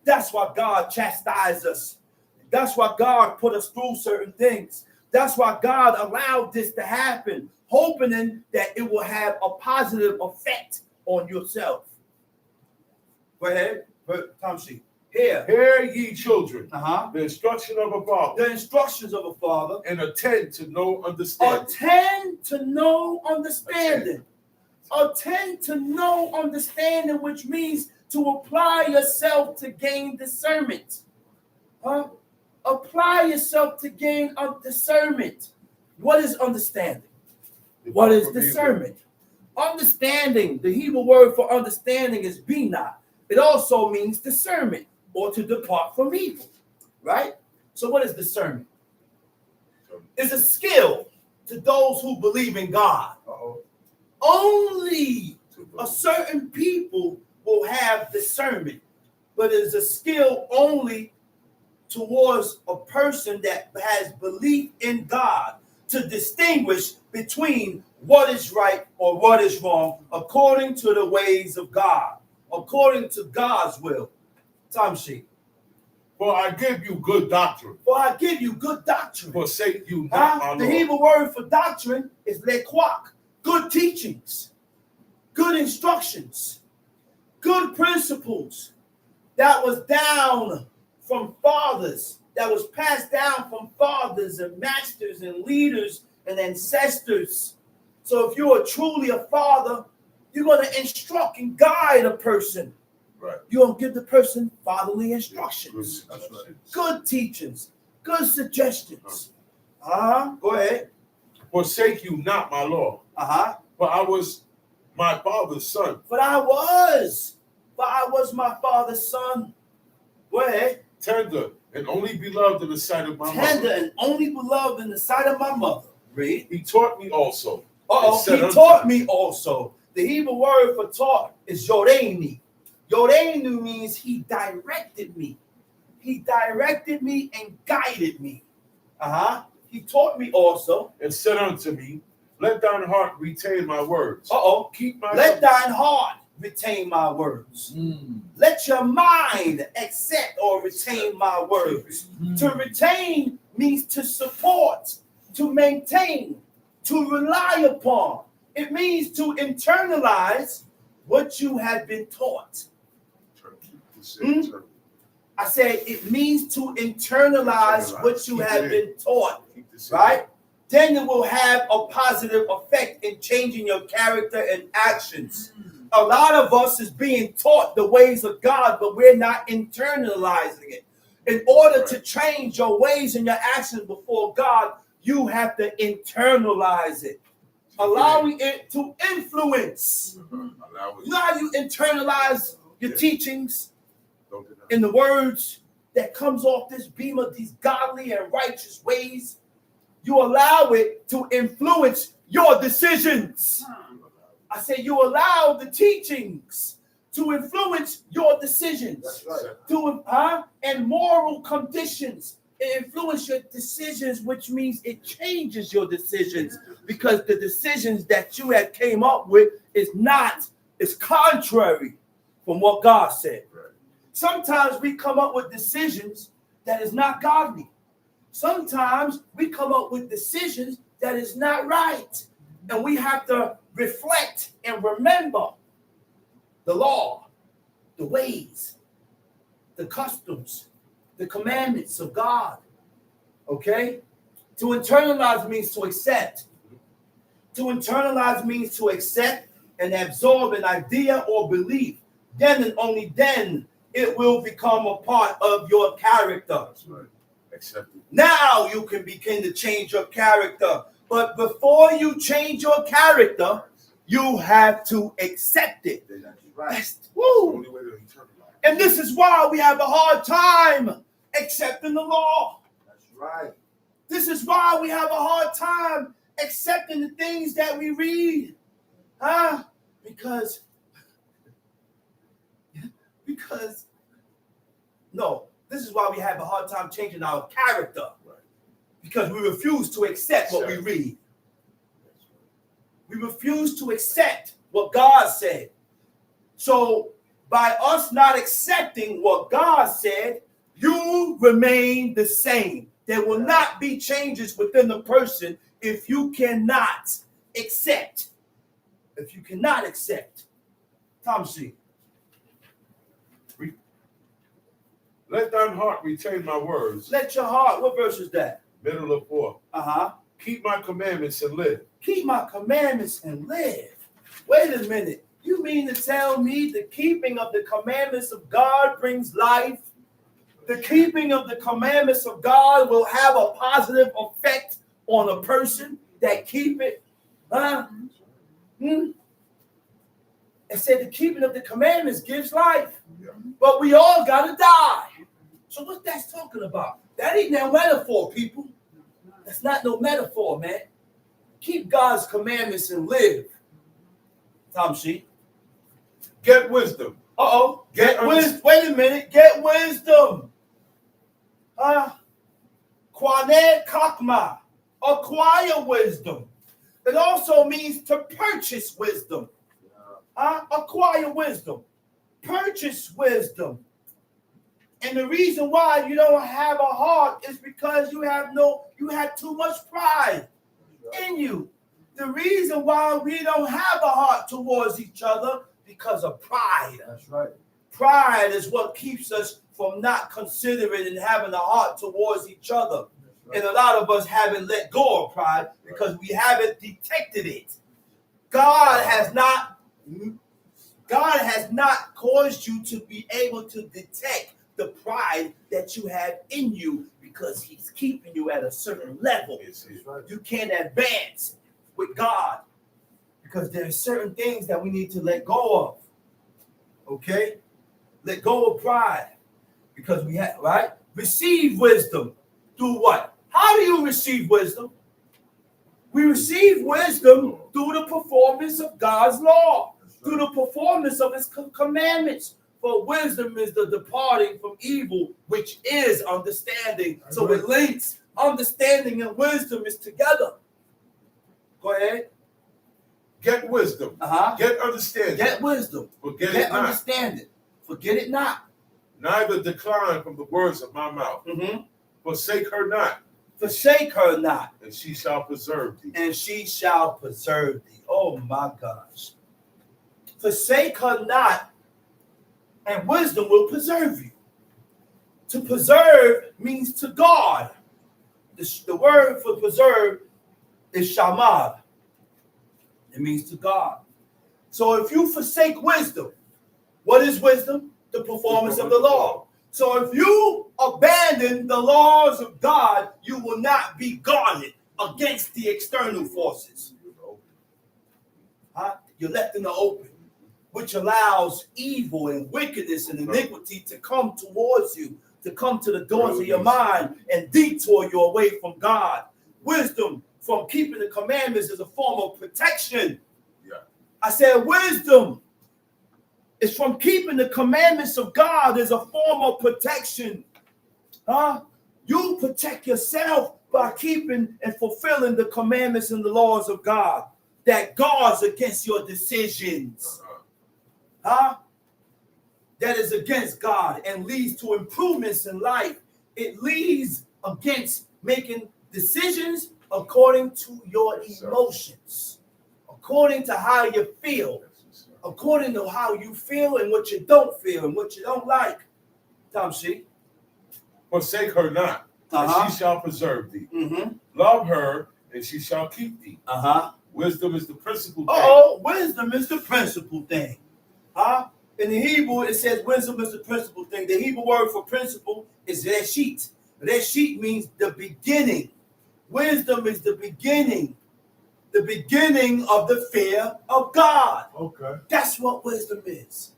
That's why God chastised us. That's why God put us through certain things. That's why God allowed this to happen, hoping that it will have a positive effect on yourself. Go ahead, Tomshi. Hear ye children, Uh-huh. the instruction of a father, The instructions of a father. and attend to no understanding. Attend to no understanding. Attend to no understanding, which means to apply yourself to gain discernment. Huh? Apply yourself to gain discernment. What is understanding? What is discernment? Understanding, the Hebrew word for understanding is bina. It also means discernment or to depart from evil, right? So what is discernment? It's a skill to those who believe in God. Only a certain people will have discernment, but it's a skill only towards a person that has belief in God to distinguish between what is right or what is wrong according to the ways of God, according to God's will. Tamshi. For I give you good doctrine. For I give you good doctrine. Forsake you not my The Lord. Hebrew word for doctrine is lekwak. Good teachings, good instructions, good principles that was down from fathers, that was passed down from fathers and masters and leaders and ancestors. So if you are truly a father, you're going to instruct and guide a person. Right. You're going to give the person fatherly instructions, That's right. good teachings, good suggestions. Go ahead. Forsake you not my Lord. For I was my father's son. But I was my father's son. Go ahead. Tender and only beloved in the sight of my Tender mother. and only beloved in the sight of my mother. Read. He taught me also. He taught me also. The Hebrew word for taught is yoreini. Yoreinu means he directed me. He directed me and guided me. He taught me also. And said unto me, let thine heart retain my words. Keep my let thine heart retain my words. Let your mind accept or retain my words. To retain means to support, to maintain, to rely upon. It means to internalize what you have been taught. I said it means to internalize what you have been taught, right? Then it will have a positive effect in changing your character and actions. A lot of us is being taught the ways of God, but we're not internalizing it. In order to change your ways and your actions before God, you have to internalize it, allowing it to influence. You know how you internalize your teachings in the words that comes off this beam of these godly and righteous ways? You allow it to influence your decisions. I say you allow the teachings to influence your decisions. That's right. And moral conditions. It influences your decisions, which means it changes your decisions, because the decisions that you had came up with is contrary from what God said. Sometimes we come up with decisions that is not godly. Sometimes we come up with decisions that is not right. And we have to reflect and remember the law, the ways, the customs, the commandments of God. Okay? To internalize means to accept. To internalize means to accept and absorb an idea or belief. Then and only then it will become a part of your character. That's right. Accept it. Now you can begin to change your character. But before you change your character, you have to accept it. That's right. That's, woo. And this is why we have a hard time accepting the law. That's right. This is why we have a hard time accepting the things that we read. This is why we have a hard time changing our character. Because we refuse to accept what we read. We refuse to accept what God said. So by us not accepting what God said, you remain the same. There will not be changes within the person if you cannot accept. If you cannot accept. Thompson. Let thine heart retain my words. Let your heart. What verse is that? Middle of 4. Keep my commandments and live. Keep my commandments and live. Wait a minute. You mean to tell me the keeping of the commandments of God brings life? The keeping of the commandments of God will have a positive effect on a person that keep it? It said the keeping of the commandments gives life. But we all got to die. So what that's talking about? That ain't no metaphor, people. That's not no metaphor, man. Keep God's commandments and live. Tom Sheep. Get wisdom. Get wisdom. Wait a minute. Get wisdom. Kwaneh Kakma. Acquire wisdom. It also means to purchase wisdom. Acquire wisdom. Purchase wisdom. And the reason why you don't have a heart is because you had too much pride in you. The reason why we don't have a heart towards each other because of pride. That's right. Pride is what keeps us from not considering and having a heart towards each other. Right. And a lot of us haven't let go of pride because we haven't detected it. God has not caused you to be able to detect the pride that you have in you because he's keeping you at a certain level. You can't advance with God because there are certain things that we need to let go of. Okay? Let go of pride because we have, right? Receive wisdom through what? How do you receive wisdom? We receive wisdom through the performance of God's law, through the performance of his commandments. For wisdom is the departing from evil, which is understanding. So it links. Understanding and wisdom is together. Go ahead. get wisdom. Get understanding. Get wisdom. Forget Get it not. understanding. Forget it not. Neither decline from the words of my mouth. Forsake her not. Forsake her not. And she shall preserve thee. And she shall preserve thee. Oh my gosh. Forsake her not, and wisdom will preserve you. To preserve means to guard. The word for preserve is shamad. It means to guard. So if you forsake wisdom, what is wisdom? The performance of the law. So if you abandon the laws of God, you will not be guarded against the external forces. You're left in the open, which allows evil and wickedness and iniquity to come towards you, to come to the doors of your mind and detour you away from God. Wisdom from keeping the commandments is a form of protection. I said wisdom is from keeping the commandments of God is a form of protection. You protect yourself by keeping and fulfilling the commandments and the laws of God that guards against your decisions. That is against God and leads to improvements in life. It leads against making decisions according to your emotions, according to how you feel, according to how you feel and what you don't feel and what you don't like. Tamshi. Forsake her not, and she shall preserve thee. Love her, and she shall keep thee. Wisdom is the principal thing. Wisdom is the principal thing. In the Hebrew, it says wisdom is the principal thing. The Hebrew word for principle is reshit. Reshit means the beginning. Wisdom is the beginning of the fear of God. Okay. That's what wisdom is.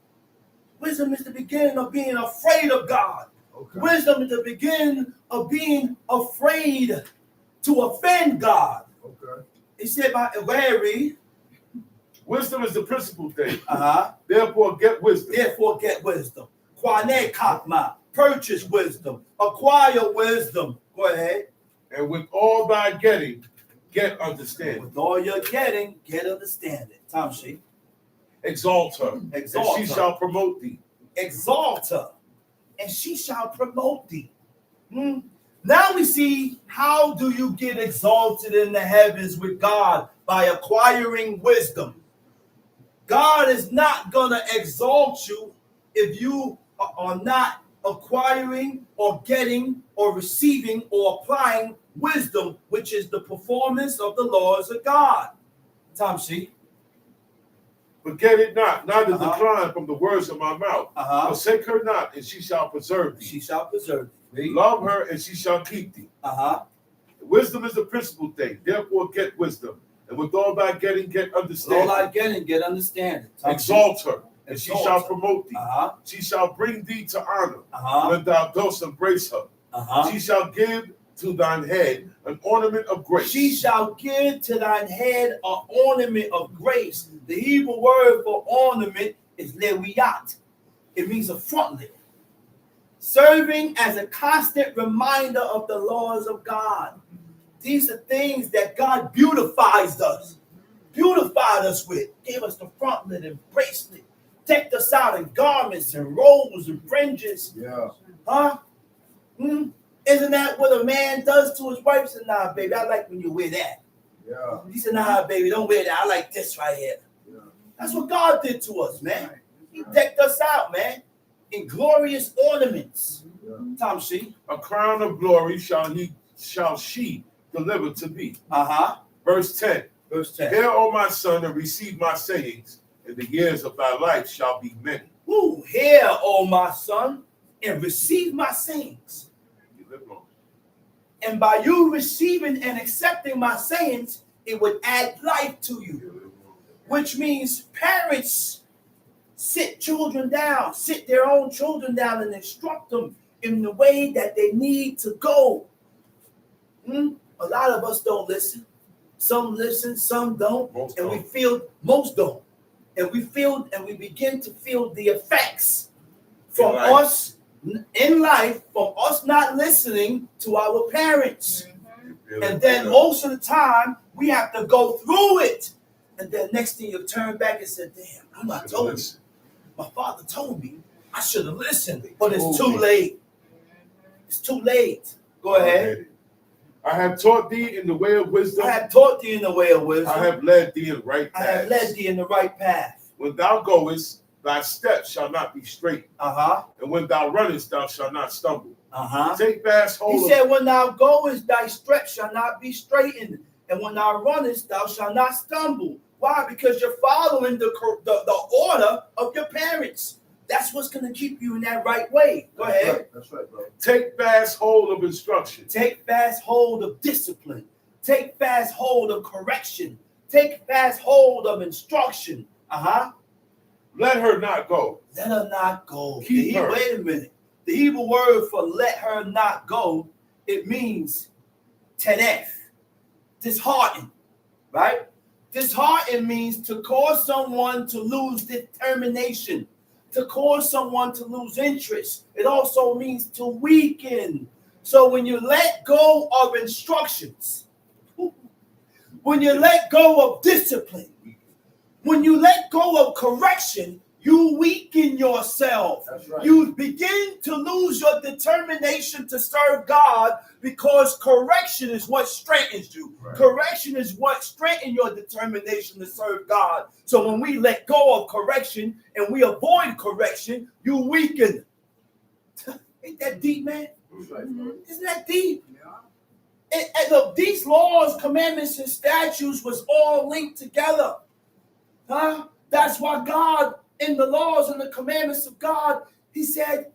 Wisdom is the beginning of being afraid of God. Okay. Wisdom is the beginning of being afraid to offend God. Okay. He said by Larry. Wisdom is the principal thing. Therefore get wisdom. Therefore get wisdom. Kwane kakma. Purchase wisdom. Acquire wisdom. Go ahead. And with all thy getting, get understanding. With all you're getting, get understanding. Tamshi. Exalt her. Exalt and she her. shall promote thee. Exalt her. And she shall promote thee. Now we see how do you get exalted in the heavens with God? By acquiring wisdom. God is not going to exalt you if you are not acquiring or getting or receiving or applying wisdom, which is the performance of the laws of God. Tamshi. Forget it not, neither decline from the words of my mouth. Forsake her not, and she shall preserve thee. She shall preserve thee. Love her, and she shall keep thee. Wisdom is the principal thing. Therefore, get wisdom. And with all thy getting, get understanding. All thy getting, get understanding. Exalt her, and she Exalt shall her. promote thee. She shall bring thee to honor when thou dost embrace her. She shall give to thine head an ornament of grace. She shall give to thine head an ornament of grace. The Hebrew word for ornament is lewiyat. It means a frontlet. Serving as a constant reminder of the laws of God. These are things that God beautified us with. Gave us the frontlet and bracelet. Decked us out in garments and robes and fringes. Yeah. Isn't that what a man does to his wife? He said, nah, baby, I like when you wear that. Yeah. He said, nah, baby, don't wear that. I like this right here. Yeah. That's what God did to us, man. He decked us out, man, in glorious ornaments. Yeah. Tamshi. A crown of glory shall she deliver to thee. Verse 10. Verse 10. Hear, O my son, and receive my sayings, and the years of thy life shall be many. Hear, O my son, and receive my sayings. You live long. And by you receiving and accepting my sayings, it would add life to you. Which means parents sit their own children down and instruct them in the way that they need to go. A lot of us don't listen. Some listen, some don't. Most and don't. we feel, most don't. And we begin to feel the effects from us in life, from us not listening to our parents. And then most of the time, we have to go through it And then next thing you turn back and say, damn, I'm not told you. My father told me I should have listened, but it's too late. It's too late. Go ahead. I have taught thee in the way of wisdom. I have taught thee in the way of wisdom. I have led thee in the right path. I have led thee in the right path. When thou goest, thy steps shall not be straight. And when thou runnest, thou shalt not stumble. Take fast hold. He said, when thou goest, thy steps shall not be straightened. And when thou runnest, thou shalt not stumble. Why? Because you're following the order of your parents. That's what's going to keep you in that right way. Go ahead. That's right, bro. Take fast hold of instruction. Take fast hold of discipline. Take fast hold of correction. Take fast hold of instruction. Let her not go. Let her not go. Keep her. Wait a minute. The Hebrew word for let her not go, it means tenef, dishearten, right? Dishearten means to cause someone to lose determination, to cause someone to lose interest. It also means to weaken. So when you let go of instructions, when you let go of discipline, when you let go of correction, you weaken yourself. That's right. You begin to lose your determination to serve God because correction is what strengthens you. Right. Correction is what strengthens your determination to serve God. So when we let go of correction and we avoid correction, you weaken. Ain't that deep, man? That's right, bro. Isn't that deep? And look, these laws, commandments, and statutes was all linked together. That's why God, in the laws and the commandments of God, he said,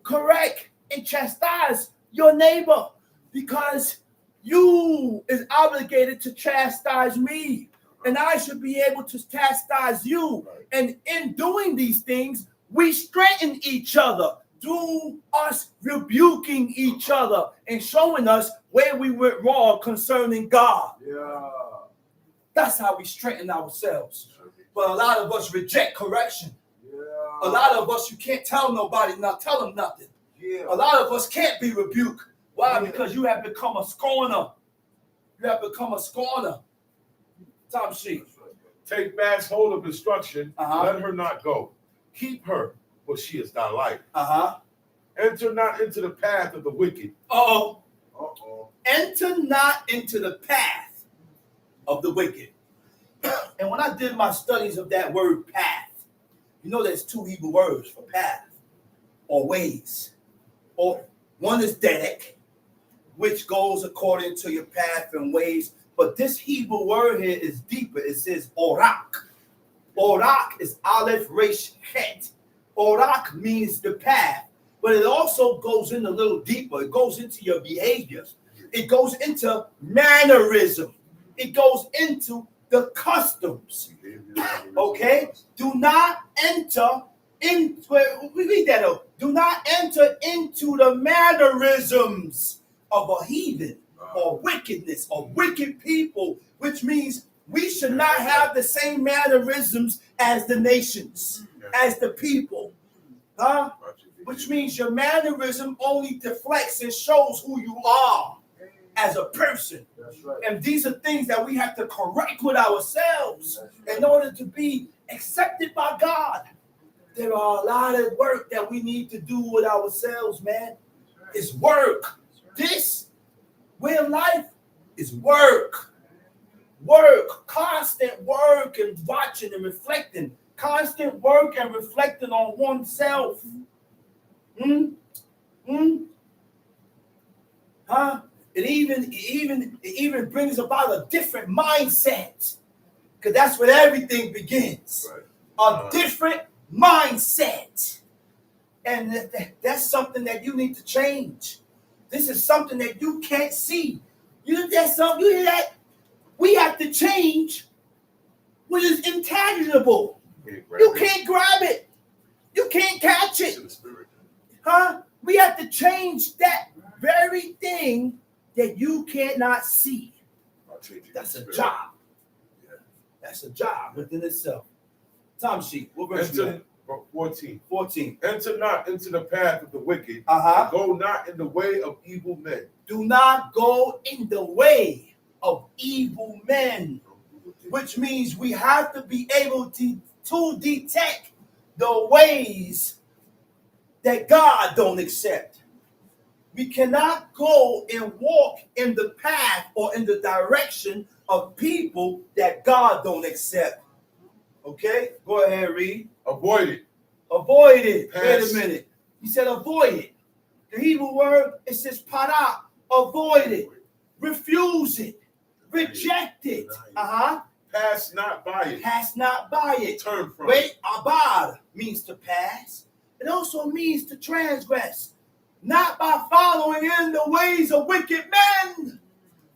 correct and chastise your neighbor because you is obligated to chastise me and I should be able to chastise you. And in doing these things, we strengthen each other through us rebuking each other and showing us where we went wrong concerning God. Yeah. That's how we strengthen ourselves. But a lot of us reject correction. Yeah. A lot of us, you can't tell nobody, not tell them nothing. Yeah. A lot of us can't be rebuked. Why? Because you have become a scorner. You have become a scorner. Tom Sheep. Take fast hold of instruction. Uh-huh. Let her not go. Keep her, for she is thy life. Uh-huh. Enter not into the path of the wicked. Uh-oh. Uh-oh. Enter not into the path of the wicked. And when I did my studies of that word path, you know there's two Hebrew words for path or ways. Or one is derek, which goes according to your path and ways. But this Hebrew word here is deeper. It says orak. Orak is aleph resh het. Orak means the path, but it also goes in a little deeper. It goes into your behaviors. It goes into mannerism. It goes into the customs. Okay? Do not enter into, we read that out. Do not enter into the mannerisms of a heathen or wickedness or wicked people, which means we should not have the same mannerisms as the nations, as the people. Which means your mannerism only deflects and shows who you are as a person. That's right. And these are things that we have to correct with ourselves in order to be accepted by God. There are a lot of work that we need to do with ourselves, man. It's work. This way of life is work. Work, constant work and watching and reflecting. Constant work and reflecting on oneself. It even brings about a different mindset. Because that's where everything begins. Right. A different mindset. And that's something that you need to change. This is something that you can't see. You hear that? We have to change what is intangible. You can't grab it. You can't catch it. We have to change that very thing that you cannot see. That's a job. That's a job within itself. Tom Sheep, what verse you at? 14. 14. Enter not into the path of the wicked. Uh-huh. Go not in the way of evil men. Do not go in the way of evil men. which means we have to be able to detect the ways that God don't accept. We cannot go and walk in the path or in the direction of people that God don't accept. Okay? Go ahead, read. Avoid it. Avoid it. Pass. Wait a minute. He said avoid it. The Hebrew word, it says para. Avoid it. Refuse it. Reject it. Pass not by it. Pass not by it. Turn from Wait, abad means to pass. It also means to transgress. Not by following in the ways of wicked men.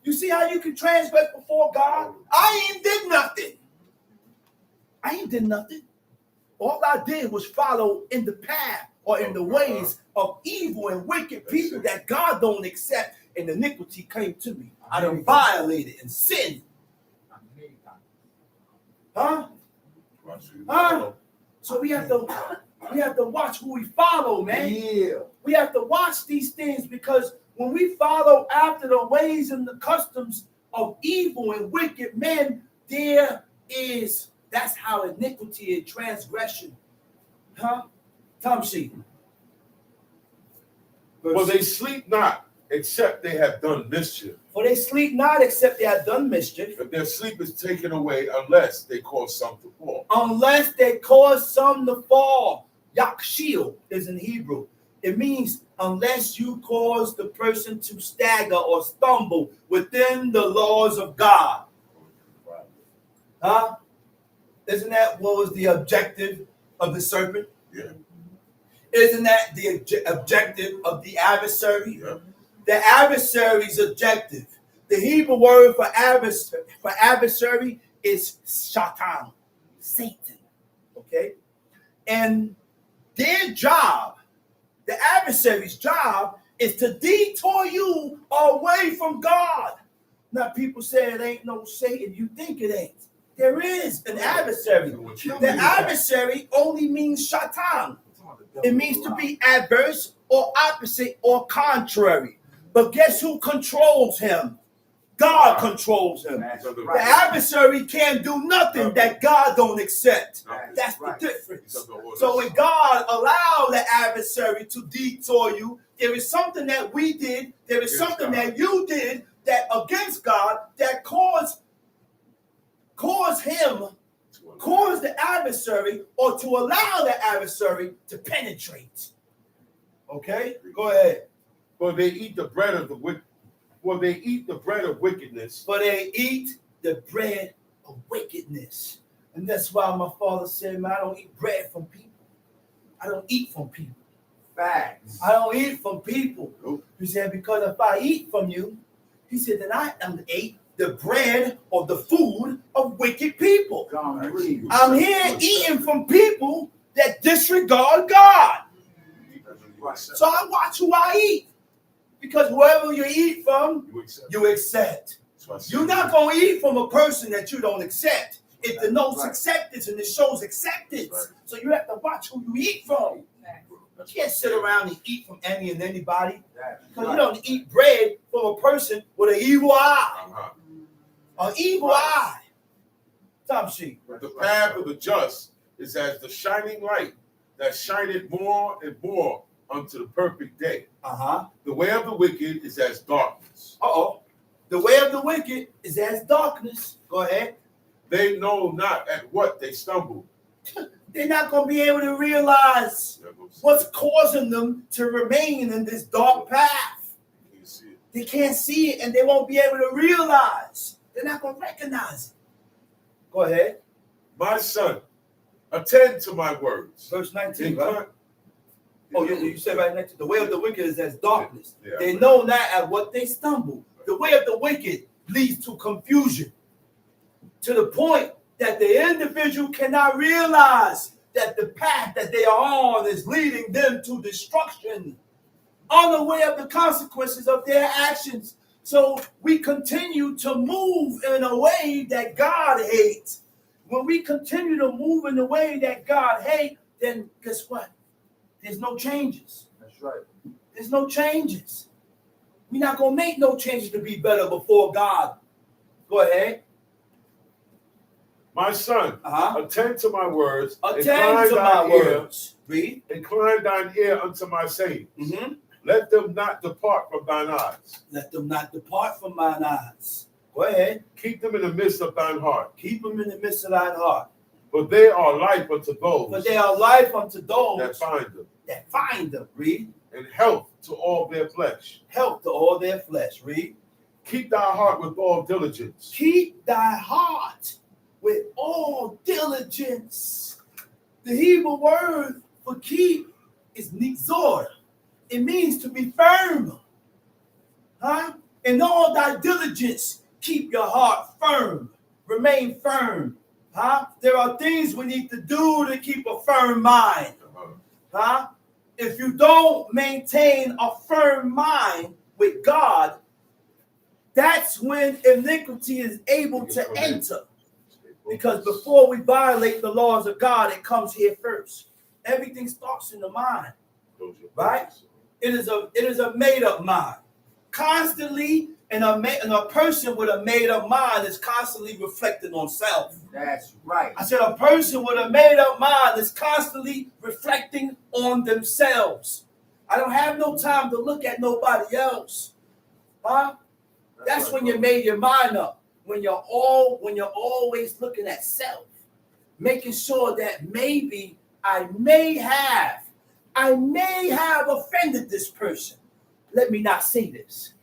You see how you can transgress before God? I ain't did nothing. All I did was follow in the path or in the ways of evil and wicked people that God don't accept. And iniquity came to me. I done violated and sinned. Huh? So we have to watch who we follow, man. Yeah. We have to watch these things, because when we follow after the ways and the customs of evil and wicked men, that's how iniquity and transgression. Huh? Tom sheet. For they sleep not, except they have done mischief. For they sleep not, except they have done mischief. But their sleep is taken away unless they cause some to fall. Unless they cause some to fall. Yakshil is in Hebrew. It means unless you cause the person to stagger or stumble within the laws of God. Huh? Isn't that what was the objective of the serpent? Yeah. Isn't that the objective of the adversary? Yeah. The adversary's objective. The Hebrew word for adversary is Shatan, Satan. Okay? And their job, the adversary's job, is to detour you away from God. Now, people say it ain't no Satan. You think it ain't. There is an adversary. The adversary only means Shatan. It means to be adverse or opposite or contrary. But guess who controls him? God controls him. The adversary can't do nothing that God don't accept. That's the difference. So when God allowed the adversary to detour you, there is something that we did, there is something that you did that against God that caused the adversary, or to allow the adversary to penetrate. Okay? Go ahead. For they eat the bread of the wicked. For they eat the bread of wickedness. For they eat the bread of wickedness. And that's why my father said, man, I don't eat bread from people. I don't eat from people. Facts. I don't eat from people. Nope. He said, because if I eat from you, he said, then I ate the bread or the food of wicked people. I'm here eating from people that disregard God. So I watch who I eat. Because whoever you eat from, you accept. You're not going to eat from a person that you don't accept. It denotes acceptance and it shows acceptance. So you have to watch who you eat from. You can't sit around and eat from any and anybody. Because you don't eat bread from a person with an evil eye. An evil eye. Tom sheet. The path of the just is as the shining light that shineth more and more unto the perfect day. The way of the wicked is as darkness. The way of the wicked is as darkness. Go ahead. They know not at what they stumble. They're not going to be able to realize what's causing them to remain in this dark path. They can't see it and they won't be able to realize. They're not going to recognize it. Go ahead. My son, attend to my words. Verse 19, right? Oh, you said right next to the way of the wicked is as darkness. They know not at what they stumble. The way of the wicked leads to confusion, to the point that the individual cannot realize that the path that they are on is leading them to destruction, unaware of the consequences of their actions. So we continue to move in a way that God hates. When we continue to move in the way that God hates, then guess what? There's no changes. That's right. There's no changes. We're not going to make no changes to be better before God. Go ahead. My son, attend to my words. Attend to my words. Read. Incline thine ear unto my sayings. Mm-hmm. Let them not depart from thine eyes. Let them not depart from mine eyes. Go ahead. Keep them in the midst of thine heart. Keep them in the midst of thine heart. For they are life unto those. For they are life unto those that find them. That find them. Read. And health to all their flesh. Health to all their flesh. Read. Keep thy heart with all diligence. Keep thy heart with all diligence. The Hebrew word for keep is nizor. It means to be firm. In all thy diligence, keep your heart firm. Remain firm. There are things we need to do to keep a firm mind. If you don't maintain a firm mind with God, that's when iniquity is able to enter. Because before we violate the laws of God, it comes here first. Everything starts in the mind, right? It is a made-up mind. Constantly, and a person with a made-up mind is constantly reflecting on self. That's right. I said a person with a made-up mind is constantly reflecting on themselves. I don't have no time to look at nobody else. That's when you made your mind up. When you're always looking at self, making sure that maybe I may have offended this person. Let me not say this.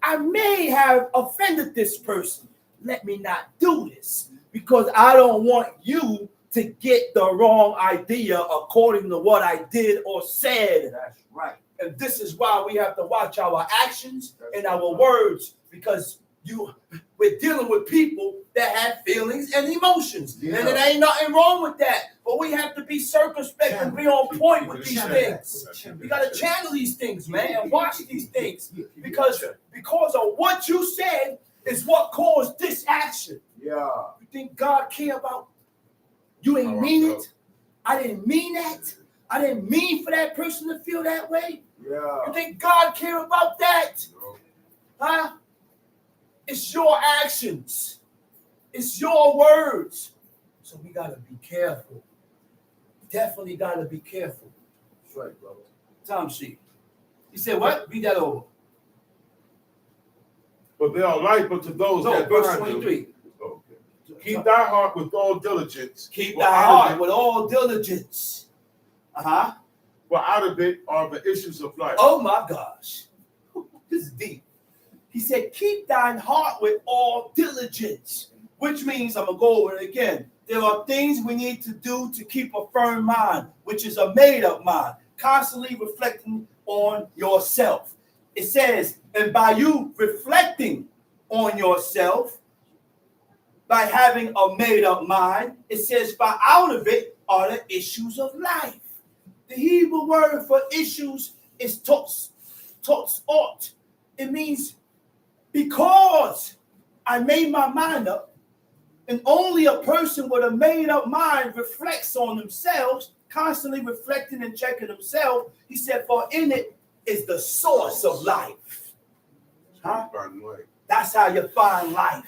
I may have offended this person. Let me not do this because I don't want you to get the wrong idea according to what I did or said. That's right. And this is why we have to watch our actions and our words, because we're dealing with people that have feelings and emotions. Yeah. And there ain't nothing wrong with that. But we have to be circumspect and be on point with these things. We got to channel these things, man, and watch these things. Because of what you said is what caused this action. Yeah. You think God care about? You ain't mean it. I didn't mean that. I didn't mean for that person to feel that way. Yeah. You think God care about that? Huh? It's your actions. It's your words. So we got to be careful. Definitely got to be careful. That's right, brother. Tom sheet. He said what? Read that over. But they are life unto those that verse find 23. them. Okay. Keep thy heart with all diligence. Keep thy heart with all diligence. For out of it are the issues of life. Oh my gosh. This is deep. He said, keep thine heart with all diligence, which means, I'm going to go over it again. There are things we need to do to keep a firm mind, which is a made-up mind, constantly reflecting on yourself. It says, and by you reflecting on yourself, by having a made-up mind, it says, for out of it are the issues of life. The Hebrew word for issues is totsot. It means because I made my mind up, and only a person with a made-up mind reflects on themselves, constantly reflecting and checking themselves. He said, for in it is the source of life. That's how you find life.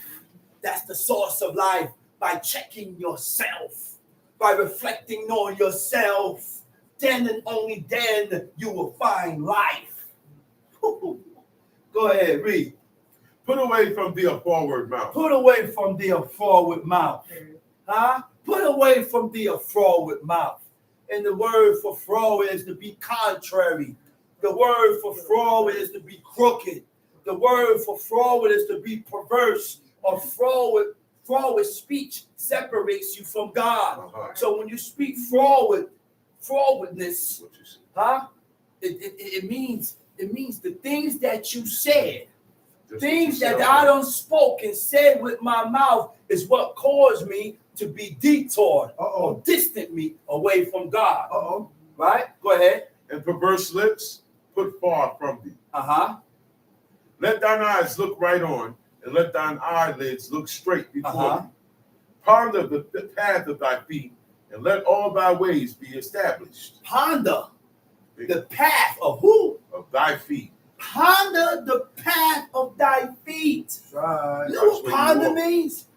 That's the source of life, by checking yourself, by reflecting on yourself. Then and only then you will find life. Go ahead, read. Put away from thee a forward mouth. Put away from thee a forward mouth. Put away from thee a forward mouth. And the word for forward is to be contrary. The word for forward is to be crooked. The word for forward is to be perverse. Or forward speech separates you from God. So when you speak forwardness, it means the things that you said. Things that I done spoke and said with my mouth is what caused me to be detoured or distant me away from God. Right? Go ahead. And perverse lips put far from thee. Let thine eyes look right on, and let thine eyelids look straight before thee. Ponder the path of thy feet, and let all thy ways be established. Ponder the path of who? Of thy feet. Ponder the path of thy feet. Right. You know what ponder means?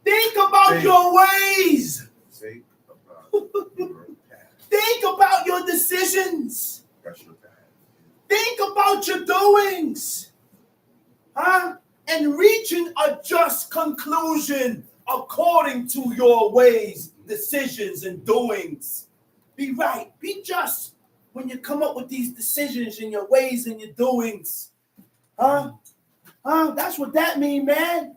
Think about your ways. Think about your past. Think about your decisions. That's your past. Think about your doings. Huh? And reaching a just conclusion according to your ways, decisions, and doings. Be right. Be just when you come up with these decisions and your ways and your doings. Huh? That's what that means, man.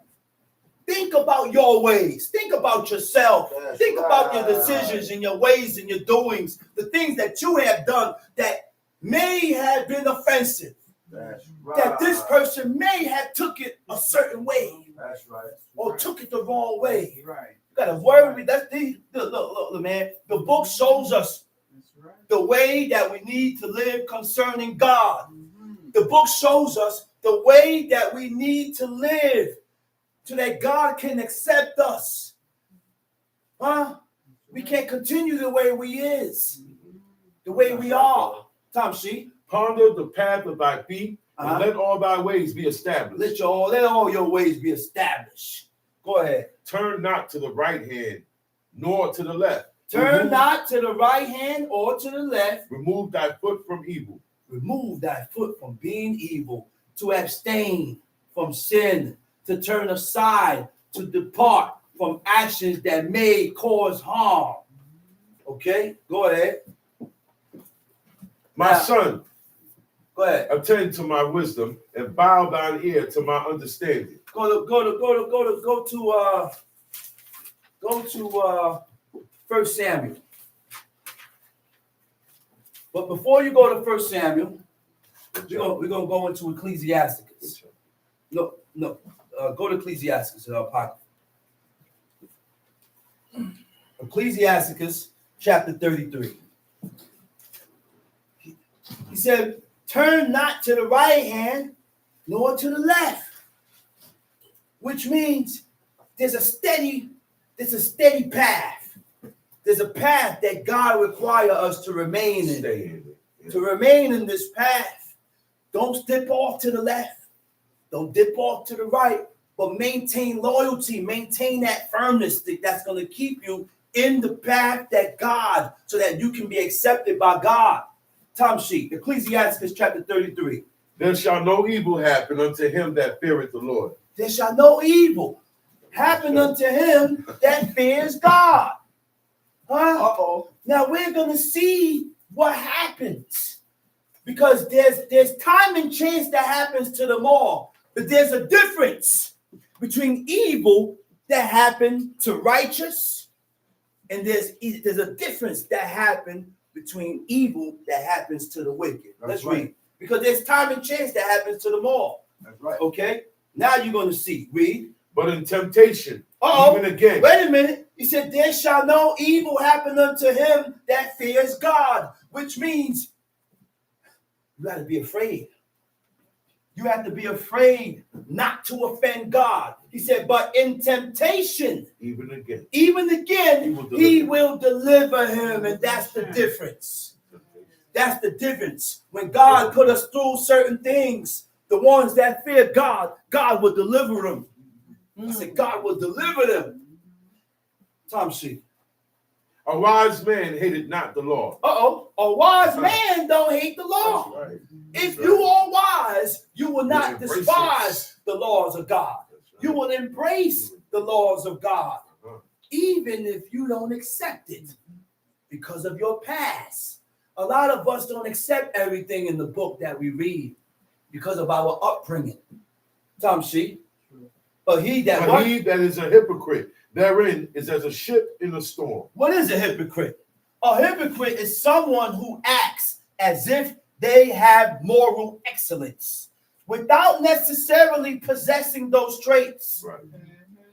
Think about your ways. Think about yourself. That's Think about your right. decisions and your ways and your doings. The things that you have done that may have been offensive. That's right. That this person may have took it a certain way That's right. or took it the wrong way. Right. You gotta worry. That's the look, man. The book shows us That's right. the way that we need to live concerning God. Mm-hmm. The book shows us the way that we need to live so that God can accept us. Huh? We can't continue the way we is, the way we are. Tom She, Ponder the path of thy feet, and let all thy ways be established. let all your ways be established. Go ahead. Turn not to the right hand, nor to the left. Turn not to the right hand or to the left. Remove thy foot from evil. Remove thy foot from being evil, to abstain from sin, to turn aside, to depart from actions that may cause harm. Okay, go ahead. My Now- son, Go ahead. attend to my wisdom and bow thine ear to my understanding. Go to 1 Samuel. But before you go to 1 Samuel, we're gonna go into Ecclesiasticus. No, go to Ecclesiasticus in our pocket. Ecclesiasticus chapter 33. He said, turn not to the right hand nor to the left, which means there's a steady path. There's a path that God requires us to remain in. Stay in it. To remain in this path. Don't dip off to the left. Don't dip off to the right, but maintain loyalty, maintain that firmness that's going to keep you in the path that God, so that you can be accepted by God. Tom Sheet, Ecclesiastes chapter 33. There shall no evil happen unto him that feareth the Lord. There shall no evil happen unto him that fears God. Huh? Uh-oh. Now we're going to see what happens, because there's time and chance that happens to them all, but there's a difference between evil that happened to righteous, and there's a difference that happened between evil that happens to the wicked. Let's read, because there's time and chance that happens to them all. That's right. Okay, now you're going to see. Read. But in temptation, even again, Wait a minute. He said, there shall no evil happen unto him that fears God, which means you got to be afraid. You have to be afraid not to offend God. He said, but in temptation, even again, he will deliver him. And that's the difference. That's the difference. When God put us through certain things, the ones that fear God, God will deliver them. I said, God will deliver them. Tom Sheet. a wise man hated not the law. A wise man don't hate the law. That's right. If you are wise, you will not embrace despise the laws of God. You will embrace the laws of God, even if you don't accept it because of your past. A lot of us don't accept everything in the book that we read because of our upbringing. Tom Sheet. But he that is a hypocrite therein is as a ship in a storm. What is a hypocrite? A hypocrite is someone who acts as if they have moral excellence without necessarily possessing those traits. Right.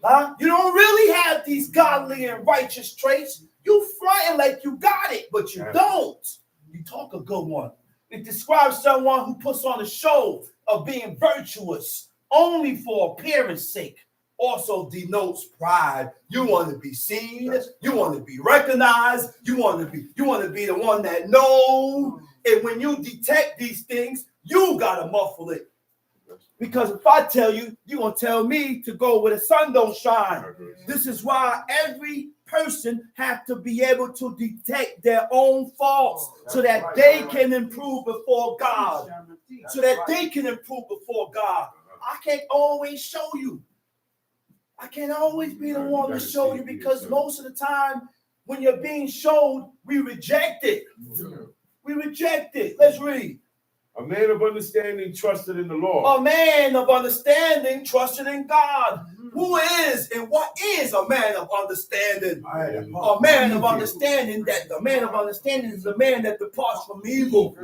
Huh? You don't really have these godly and righteous traits. You fronting like you got it, but you don't. You talk a good one. It describes someone who puts on a show of being virtuous only for appearance sake. Also denotes pride. You want to be seen. You want to be recognized. You want to be the one that knows. And when you detect these things, you gotta muffle it. Because if I tell you, you're going to tell me to go where the sun don't shine. This is why every person have to be able to detect their own faults so that they can improve before God. So that they can improve before God. I can't always show you. I can't always be the one to show you because most of the time when you're being shown, we reject it. We reject it. Let's read. A man of understanding trusted in the Lord. A man of understanding trusted in God. Who is and what is a man of understanding? A man of understanding, that the man of understanding is a man that departs from evil.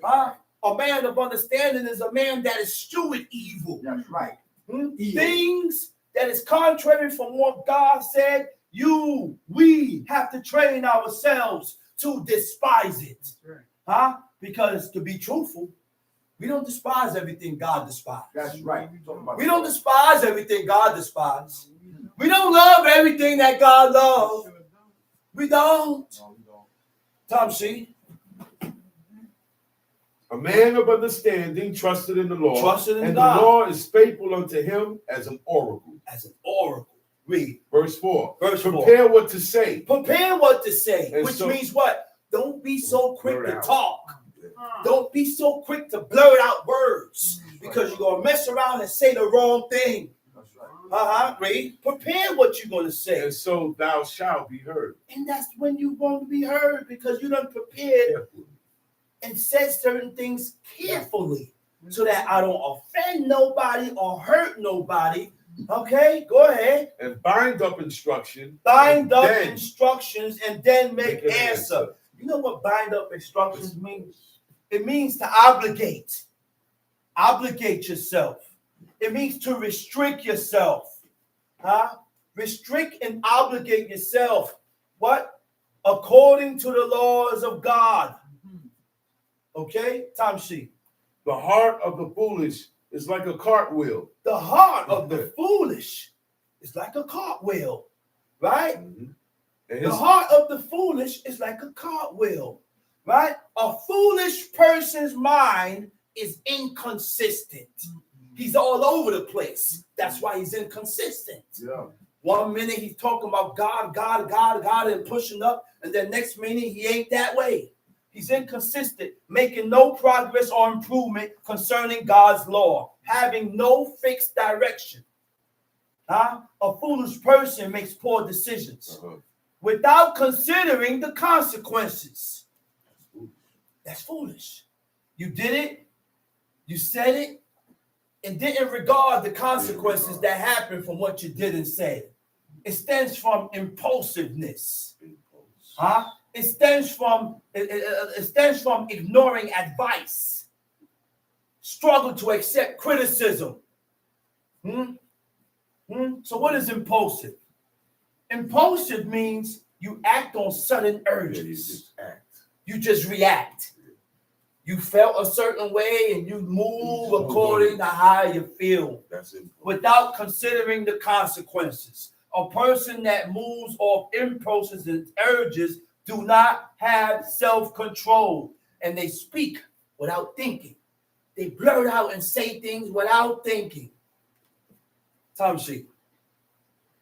Huh? A man of understanding is a man that escheweth evil. That's right. Things that is contrary from what God said, we have to train ourselves to despise it. Huh? Because to be truthful, we don't despise everything God despises. That's right. We don't despise everything God despises. We don't love everything that God loves. We don't. Tom C. A man of understanding trusted in the Lord. Trusted in and God. the Lord is faithful unto him as an oracle. As an oracle. Read. Verse 4. Verse 4. Prepare what to say. Prepare what to say. And Which so, means what? Don't be so quick to out. talk. Don't be so quick to blurt out words because you're going to mess around and say the wrong thing. Read. Prepare what you're going to say. And so thou shalt be heard. And that's when you won't be heard because you done prepared and said certain things carefully so that I don't offend nobody or hurt nobody. Okay, go ahead. And bind up instruction. Bind up then instructions and then make an answer. You know what bind up instructions means? It means to obligate. Obligate yourself. It means to restrict yourself. Huh? Restrict and obligate yourself. What? According to the laws of God. Okay? Time sheet. the heart of the foolish is like a cartwheel. The heart of the foolish is like a cartwheel. Right? Mm-hmm. The heart of the foolish is like a cartwheel. Right? A foolish person's mind is inconsistent. He's all over the place. That's why he's inconsistent. Yeah. 1 minute he's talking about God, God, God, God, and pushing up, and then next minute he ain't that way. He's inconsistent, making no progress or improvement concerning God's law, having no fixed direction. A foolish person makes poor decisions without considering the consequences. That's foolish. You did it, you said it, and didn't regard the consequences that happened from what you did and said. It stems from impulsiveness. It stems from ignoring advice. Struggle to accept criticism. So what is impulsive? Impulsive means you act on sudden urges. You just react. You felt a certain way and you move according to how you feel without considering the consequences. A person that moves off impulses and urges do not have self-control, and they speak without thinking. They blurt out and say things without thinking. Time sheet.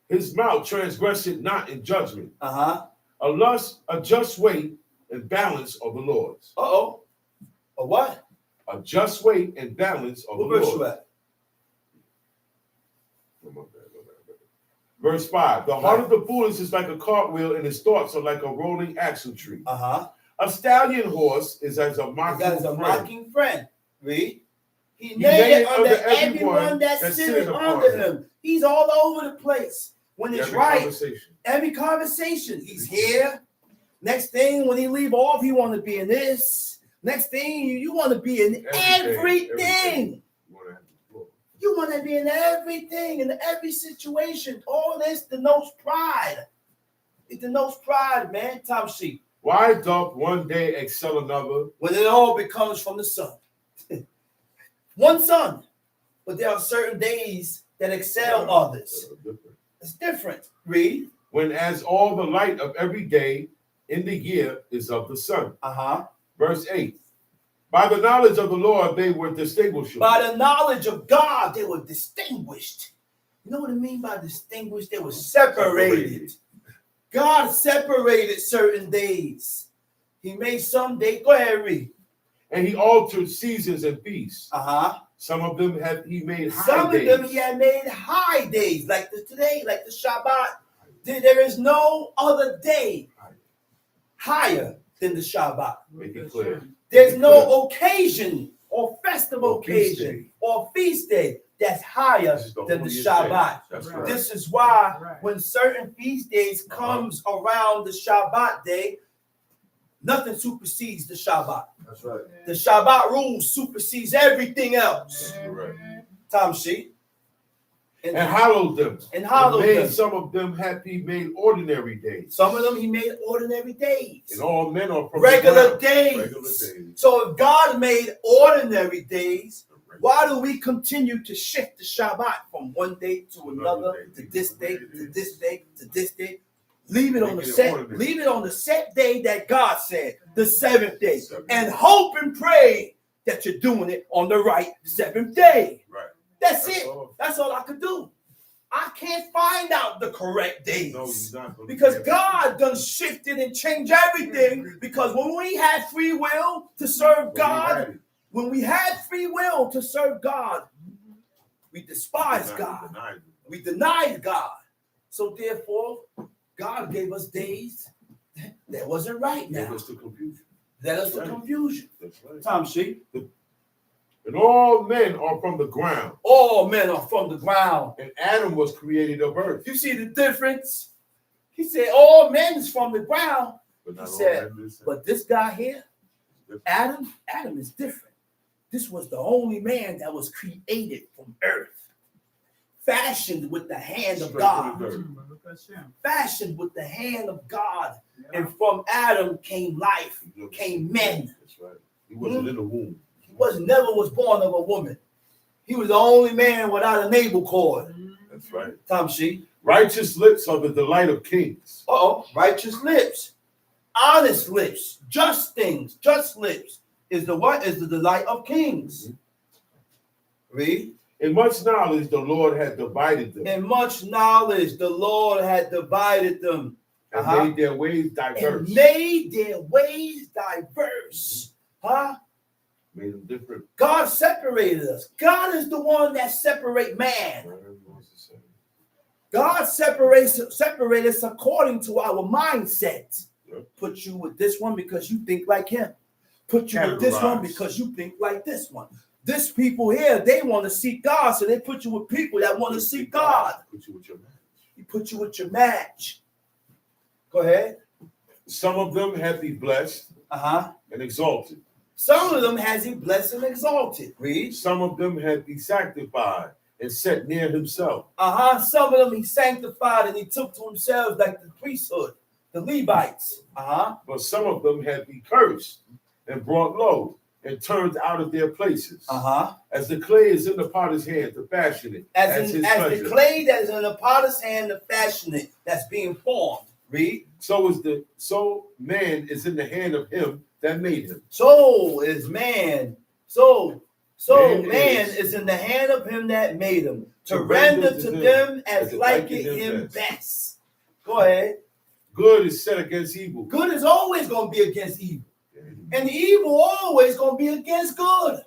His mouth transgresseth not in judgment. A just weight and balance of the Lord's. A what? A just weight and balance of the What verse Lord. you at? Verse 5. The heart of the foolish is like a cartwheel, and his thoughts are like a rolling axle tree. A stallion horse is as a mocking friend. Read. He named under everyone that sitteth under him. He's all over the place. When it's right, every conversation, he's here. Next thing, when he leave off, he want to be in this. Next thing, you want to be in everything. You want to be in everything, in every situation. All this denotes pride. It denotes pride, man. Time sheet. Why doth one day excel another? When it all becomes from the sun. One sun. But there are certain days that excel others. It's different. Read. When as all the light of every day in the year is of the sun. Uh-huh. Verse 8. By the knowledge of the Lord, they were distinguished. By the knowledge of God, they were distinguished. You know what I mean by distinguished? They were separated. God separated certain days. He made some days. Go ahead, read. And he altered seasons and feasts. Uh-huh. Some of them he made high Some days. of them he had made high days, like today, like the Shabbat. There is no other day higher than the Shabbat. Make it clear. There's no occasion or festival Or feast occasion day. or feast day that's higher This is the than the holiest Shabbat. day. That's Right. right. This is why Right. when certain feast days comes around the Shabbat day, nothing supersedes the Shabbat. That's right. The Shabbat rule supersedes everything else. Right. Tom sheet. And hallowed them. And hallowed made them. some of them he made ordinary days. Some of them he made ordinary days. And all men are from Regular the ground. days. Regular days. So if God made ordinary days, why do we continue to shift the Shabbat from one day to another, to this day, to this day, to this day? Leave it on the set day that God said, the seventh day, and hope and pray that you're doing it on the right seventh day. Right. That's it. That's all I could do. I can't find out the correct days. No, he's not gonna Because be God done shifted and changed everything. Because when we had free will to serve God, when we had free will to serve God, we despised God. We denied God. So therefore, God gave us days that wasn't right now. Gave us the confusion. Led us to confusion. That's right. Tom sheep. And all men are from the ground. All men are from the ground. And Adam was created of earth. You see the difference? He said all men is from the ground. But not He all said, men is the but this guy here, same. Adam is different. This was the only man that was created from earth, fashioned with the hand of Straight God. from the dirt. Fashioned with the hand of God. And from Adam came life, came men. That's right. He wasn't in the womb. He never was born of a woman. He was the only man without a navel cord. That's right. Tom sheep. Righteous lips are the delight of kings. Righteous lips, honest lips, just things, just lips is the what? Is the delight of kings. Read. In much knowledge, the Lord had divided them. In much knowledge, the Lord had divided them. And made their ways diverse. And made their ways diverse. Made them different. God separated us. God is the one that separates man. God separates us according to our mindset. Yep. Put you with this one because you think like him. Put you with this one Categorize. because you think like this one. This people here, they want to seek God, so they put you with people that want to seek God. Put you with your match. He put you with your match. Go ahead. Some of them have he blessed and exalted. Some of them has he blessed and exalted. Read. Some of them have he sanctified and set near himself. Some of them he sanctified and he took to himself like the priesthood, the Levites. But some of them have he cursed and brought low and turned out of their places. As the clay is in the potter's hand to fashion it. As the clay that is in the potter's hand to fashion it, that's being formed. Read. So man is in the hand of him that made him. So is man. So man is is in the hand of him that made him to render to them as like it him best. Go ahead. Good is set against evil. Good is always going to be against evil. And the evil always going to be against good.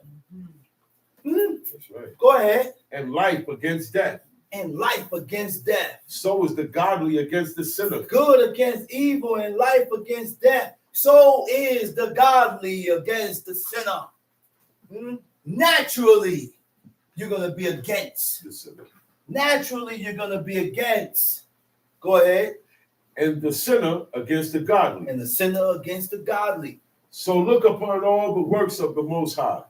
That's right. Go ahead. And life against death. And life against death. So is the godly against the sinner. Good against evil and life against death. So is the godly against the sinner. Naturally, you're going to be against. The sinner. Naturally, you're going to be against. Go ahead. And the sinner against the godly. And the sinner against the godly. So look upon all the works of the Most High.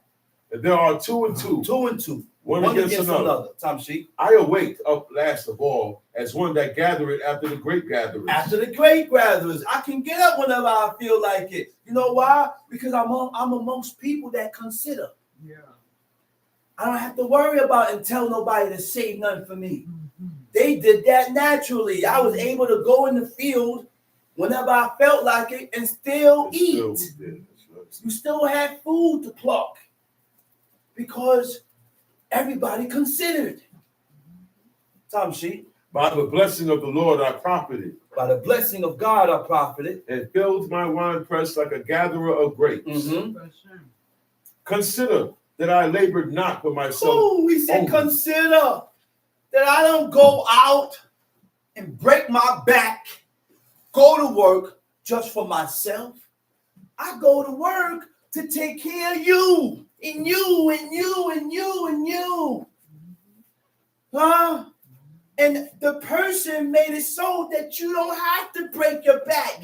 And there are two and two. Two and two. One against another. Tom sheep. I awake up last of all as one that gathereth after the great gatherers. After the great gatherers, I can get up whenever I feel like it. You know why? Because I'm amongst people that consider. Yeah. I don't have to worry about and tell nobody to say nothing for me. They did that naturally. I was able to go in the field whenever I felt like it and still eat. You still had food to pluck because everybody considered. Tom Sheep. By the blessing of the Lord I profited, By the blessing of God I profited. and filled my wine press like a gatherer of grapes. Consider that I labored not for myself. Ooh, we said only. consider that I don't go out and break my back, go to work just for myself. I go to work to take care of you, and you, and you, and you, and you. Huh? And the person made it so that you don't have to break your back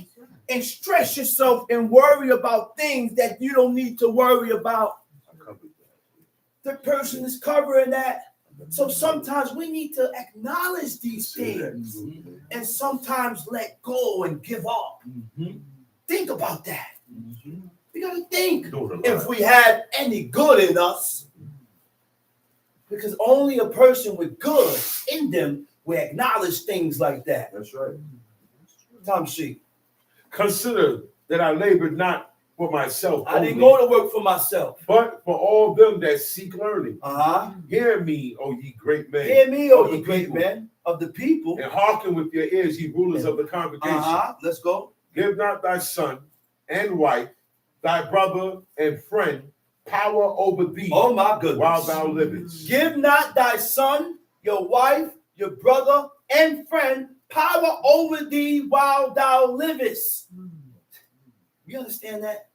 and stress yourself and worry about things that you don't need to worry about. The person is covering that. So sometimes we need to acknowledge these things and sometimes let go and give up. Think about that. We got to think if we had any good in us. Because only a person with good in them will acknowledge things like that. That's right. Tom Sheep. Consider that I labored not for myself I didn't only, go to work for myself. but for all them that seek learning. Uh-huh. Hear me, O ye great men. Hear me, O of ye the great people, men of the people. and hearken with your ears, ye rulers of the congregation. Uh-huh. Let's go. Give not thy son and wife, thy brother and friend, power over thee Oh my goodness. while thou livest. Give not thy son, your wife, your brother, and friend power over thee while thou livest. You understand that?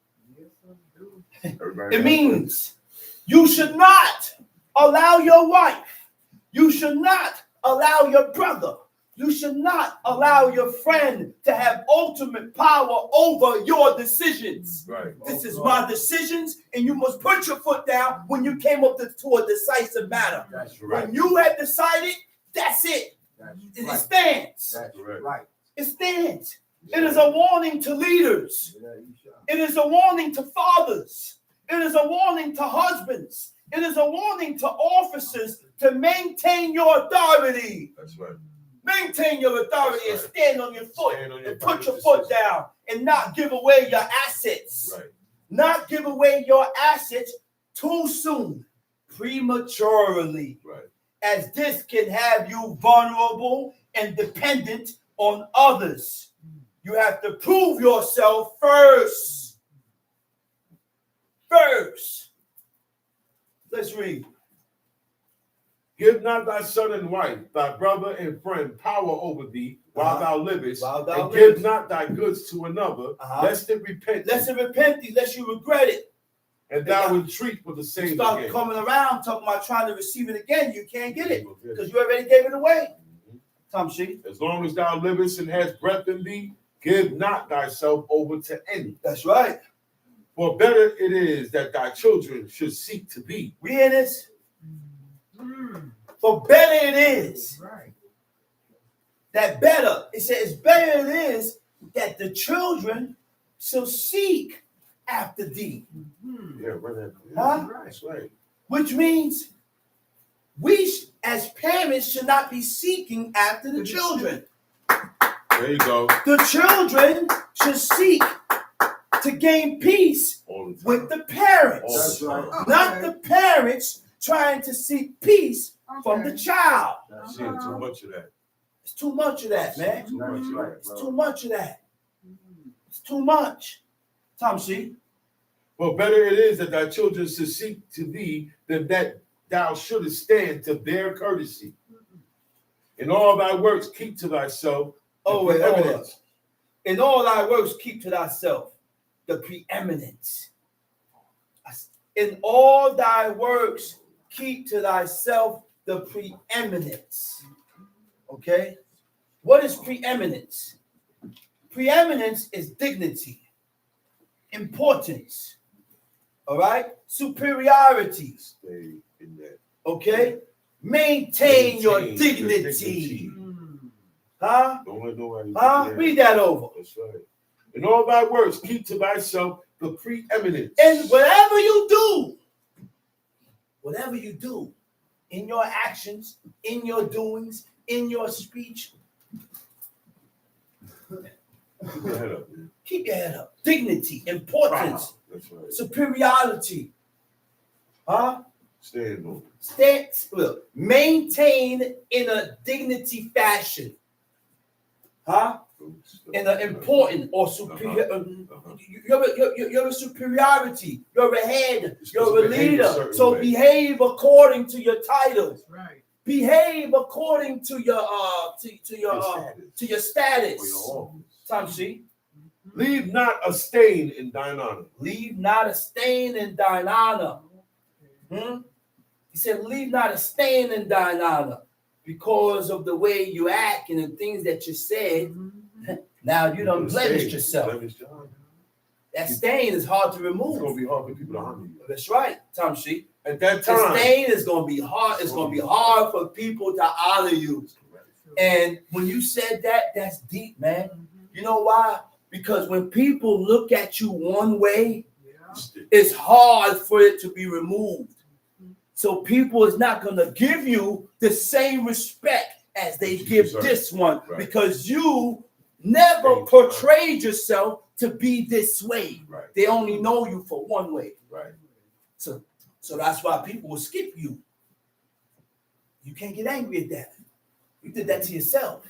Everybody It means you should not allow your wife, you should not allow your brother, you should not allow your friend to have ultimate power over your decisions. Right. This is my decisions, and you must put your foot down when you came up to a decisive matter. That's right. When you have decided, that's it. It That's stands. That's Right. right. It stands. It is a warning to leaders. It is a warning to fathers. It is a warning to husbands. It is a warning to officers to maintain your authority. That's right. Maintain your authority and stand on your foot Stand on your and put your decisions. foot down and not give away your assets. Right. Not give away your assets too soon, prematurely, Right. as this can have you vulnerable and dependent on others. You have to prove yourself first. First. Let's read. Give not thy son and wife, thy brother and friend, power over thee while thou livest, While thou and livest. give not thy goods to another, lest it repent Lest thee, it repent thee, lest you regret it. and thou entreat for the You same start again. coming around talking about trying to receive it again. You can't get it because you already gave it away. Tom Sheep. As long as thou livest and hast breath in thee, give not thyself over to any. That's right. For better it is that thy children should seek to thee. We in this. For better it is. Right. That better. It says better it is that the children shall seek after thee. Yeah, right. Huh? That's right. Which means we as parents should not be seeking after the children. There you go. The children should seek to gain peace All the time. with the parents. That's right. Not the parents trying to seek peace from the child. I'm seeing too much of that. It's too much of that, man. Too much of that. It's too much of that. It's too much. Tom C. For better it is that thy children should seek to thee than that thou shouldest stand to their courtesy. In all thy works, keep to thyself Oh, wait, the hold up. preeminence. In all thy works, keep to thyself the preeminence. In all thy works, keep to thyself the preeminence. Okay? What is preeminence? Preeminence is dignity, importance, all right? Superiority, Stay in that. okay? Maintain your Maintain dignity. dignity. Huh? Don't let nobody. Huh? Yeah. Read that over. That's right. In all thy works, keep to thyself the preeminence. And whatever you do, in your actions, in your doings, in your speech, Keep your head up, man. keep your head up. Dignity, importance, Wow. That's right. Superiority. Huh? Stand on. Look, maintain in a dignity fashion. Huh? In an important or superior. You're a superiority. You're a head. You're a leader. So behave according to your title. That's right. Behave according to your status. Tamshi. Leave not a stain in thine honor. Leave not a stain in thine honor. He said, leave not a stain in thine honor because of the way you act and the things that you said. Now you done blemished yourself. That stain is hard to remove. It's gonna be hard for people to honor you. That's right, Tamshi. At that The time, stain is gonna be hard. It's gonna be hard for people to honor you. And when you said that, that's deep, man. You know why? Because when people look at you one way, it's hard for it to be removed. So people is not going to give you the same respect as they give this one because you never portrayed yourself to be this way. Right. They only know you for one way. Right. So that's why people will skip you. You can't get angry at that. You did that to yourself.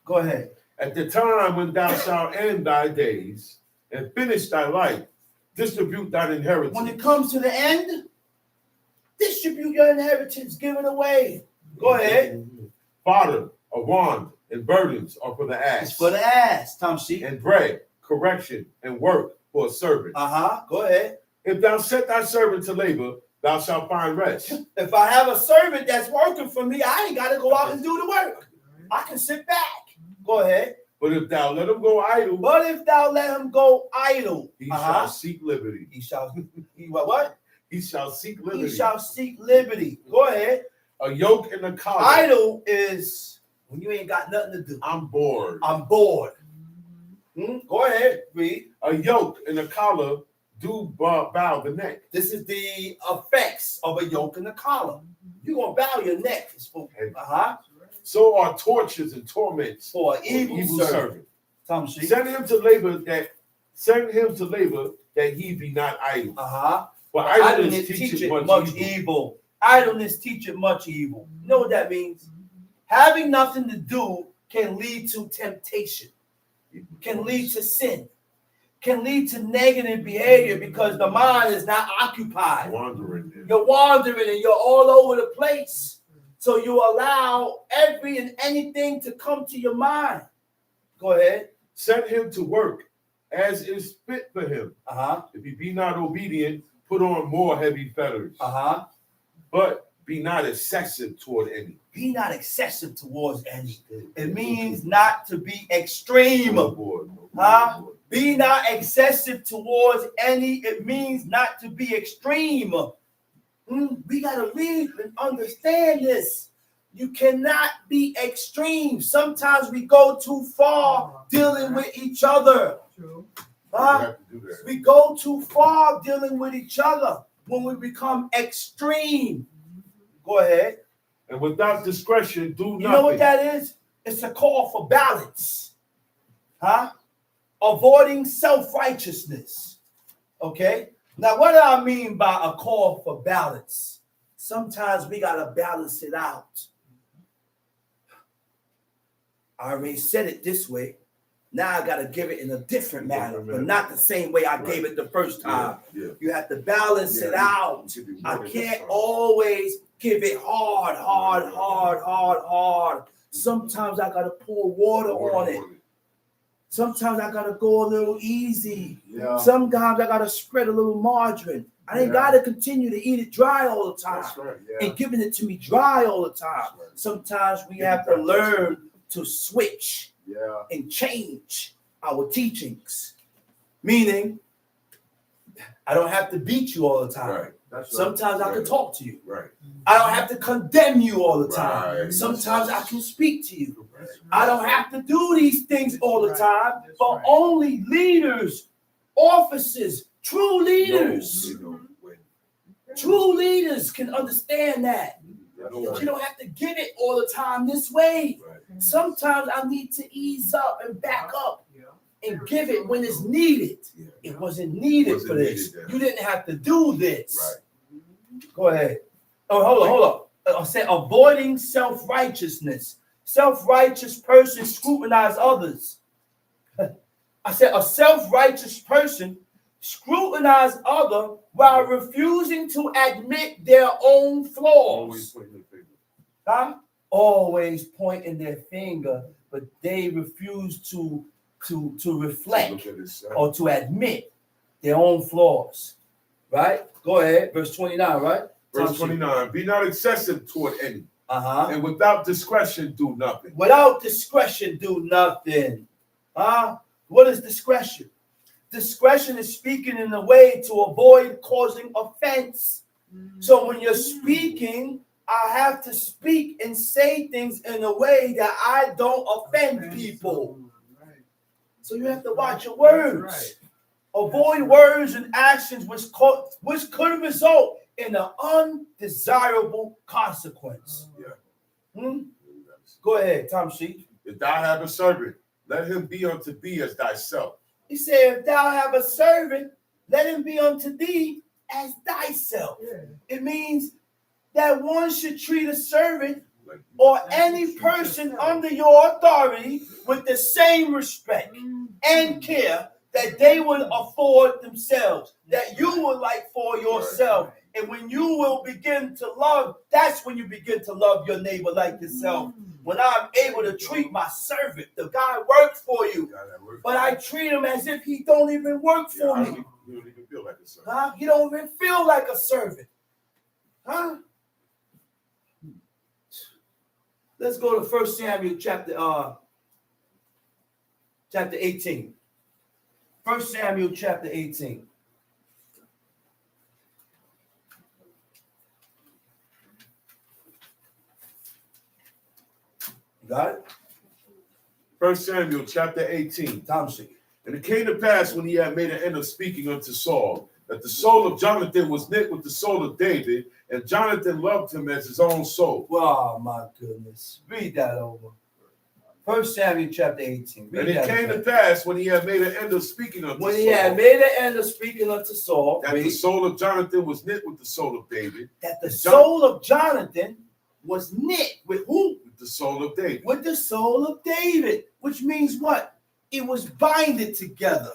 Go ahead. At the time when thou shalt end thy days and finish thy life, distribute thine inheritance. When it comes to the end, distribute your inheritance, give it away. Go ahead. Fodder, a wand, and burdens are for the ass. It's for the ass, Tamshi. And bread, correction, and work for a servant. Go ahead. If thou set thy servant to labor, thou shalt find rest. If I have a servant that's working for me, I ain't got to go out and do the work. I can sit back. Go ahead. But if thou let him go idle, he shall seek liberty. He what? He shall seek liberty. He shall seek liberty. Go ahead. A yoke in the collar. Idle is when you ain't got nothing to do. I'm bored. I'm bored. Go ahead, read. A yoke in the collar do bow the neck. This is the effects of a yoke in the collar. You're going to bow your neck. So are tortures and torments for an evil servant. Send him to labor that he be not idle. But idleness teacheth much evil. Idleness teacheth much evil. You know what that means? Having nothing to do can lead to temptation, can lead to sin, can lead to negative behavior because the mind is not occupied. You're wandering and you're all over the place. So you allow every and anything to come to your mind. Go ahead. Set him to work as is fit for him. If he be not obedient, put on more heavy fetters. But be not excessive toward any. Be not excessive towards any. It means not to be extreme. Be not excessive towards any. It means not to be extreme. We got to read and understand this. You cannot be extreme. Sometimes we go too far dealing with each other. We go too far dealing with each other when we become extreme. Go ahead. And without discretion, do nothing. You know what that is? It's a call for balance. Avoiding self-righteousness. Okay? Now, what do I mean by a call for balance? Sometimes we got to balance it out. I already said it this way. Now I got to give it in a different manner, but not the same way I gave it the first time. You have to balance it out. I can't always give it hard. Sometimes I got to pour water on it. Sometimes I got to go a little easy. Sometimes I got to spread a little margarine. I ain't got to continue to eat it dry all the time and giving it to me dry all the time. Sometimes we have to learn to switch and change our teachings. Meaning, I don't have to beat you all the time. Sometimes I can talk to you. I don't have to condemn you all the time. Sometimes I can speak to you. I don't have to do these things all the time, but only leaders, officers, true leaders can understand that. You don't have to give it all the time this way. Sometimes I need to ease up and back up and give it when it's needed. Yeah. It wasn't needed for this. Needed, You didn't have to do this. Right. Go ahead. Oh, hold on. I said avoiding self-righteousness. Self-righteous person scrutinize others. I said a self-righteous person scrutinize other while refusing to admit their own Always flaws. pointing the finger. Huh? Always pointing their finger, but they refuse to reflect Look at his son. or to admit their own flaws. Right? Go ahead. Verse 29, right? Verse 29. Be not excessive toward any, Uh-huh. and without discretion do nothing. Without discretion, do nothing. Huh? What is discretion? Discretion is speaking in a way to avoid causing offense. So when you're speaking, I have to speak and say things in a way that I don't offend people. So you have to watch your words. Avoid words and actions which could result in an undesirable consequence. Yeah. Go ahead, Tom Sheep. If thou have a servant, let him be unto thee as thyself. He said, if thou have a servant, let him be unto thee as thyself. It means that one should treat a servant Like or any person under your authority with the same respect and care that they would afford themselves, that you would like for yourself. And when you will begin to love, that's when you begin to love your neighbor like yourself. When I'm able to treat my servant, the guy works for you, God, that works. but I treat him as if he don't even work for me. You don't even feel like a servant. Huh? He don't even feel like a servant. Huh? Let's go to 1 Samuel chapter 18. 1 Samuel chapter 18. You got it? 1 Samuel chapter 18. Thompson. And it came to pass when he had made an end of speaking unto Saul, that the soul of Jonathan was knit with the soul of David, and Jonathan loved him as his own soul. Oh my goodness. Read that over. 1 Samuel chapter 18. Read And it that came again. to pass when he had made an end of speaking unto When he Saul, had made an end of speaking unto Saul, that the soul of Jonathan was knit with the soul of David, that the soul of Jonathan was knit with who? with the soul of David. With the soul of David, which means what? It was binded together.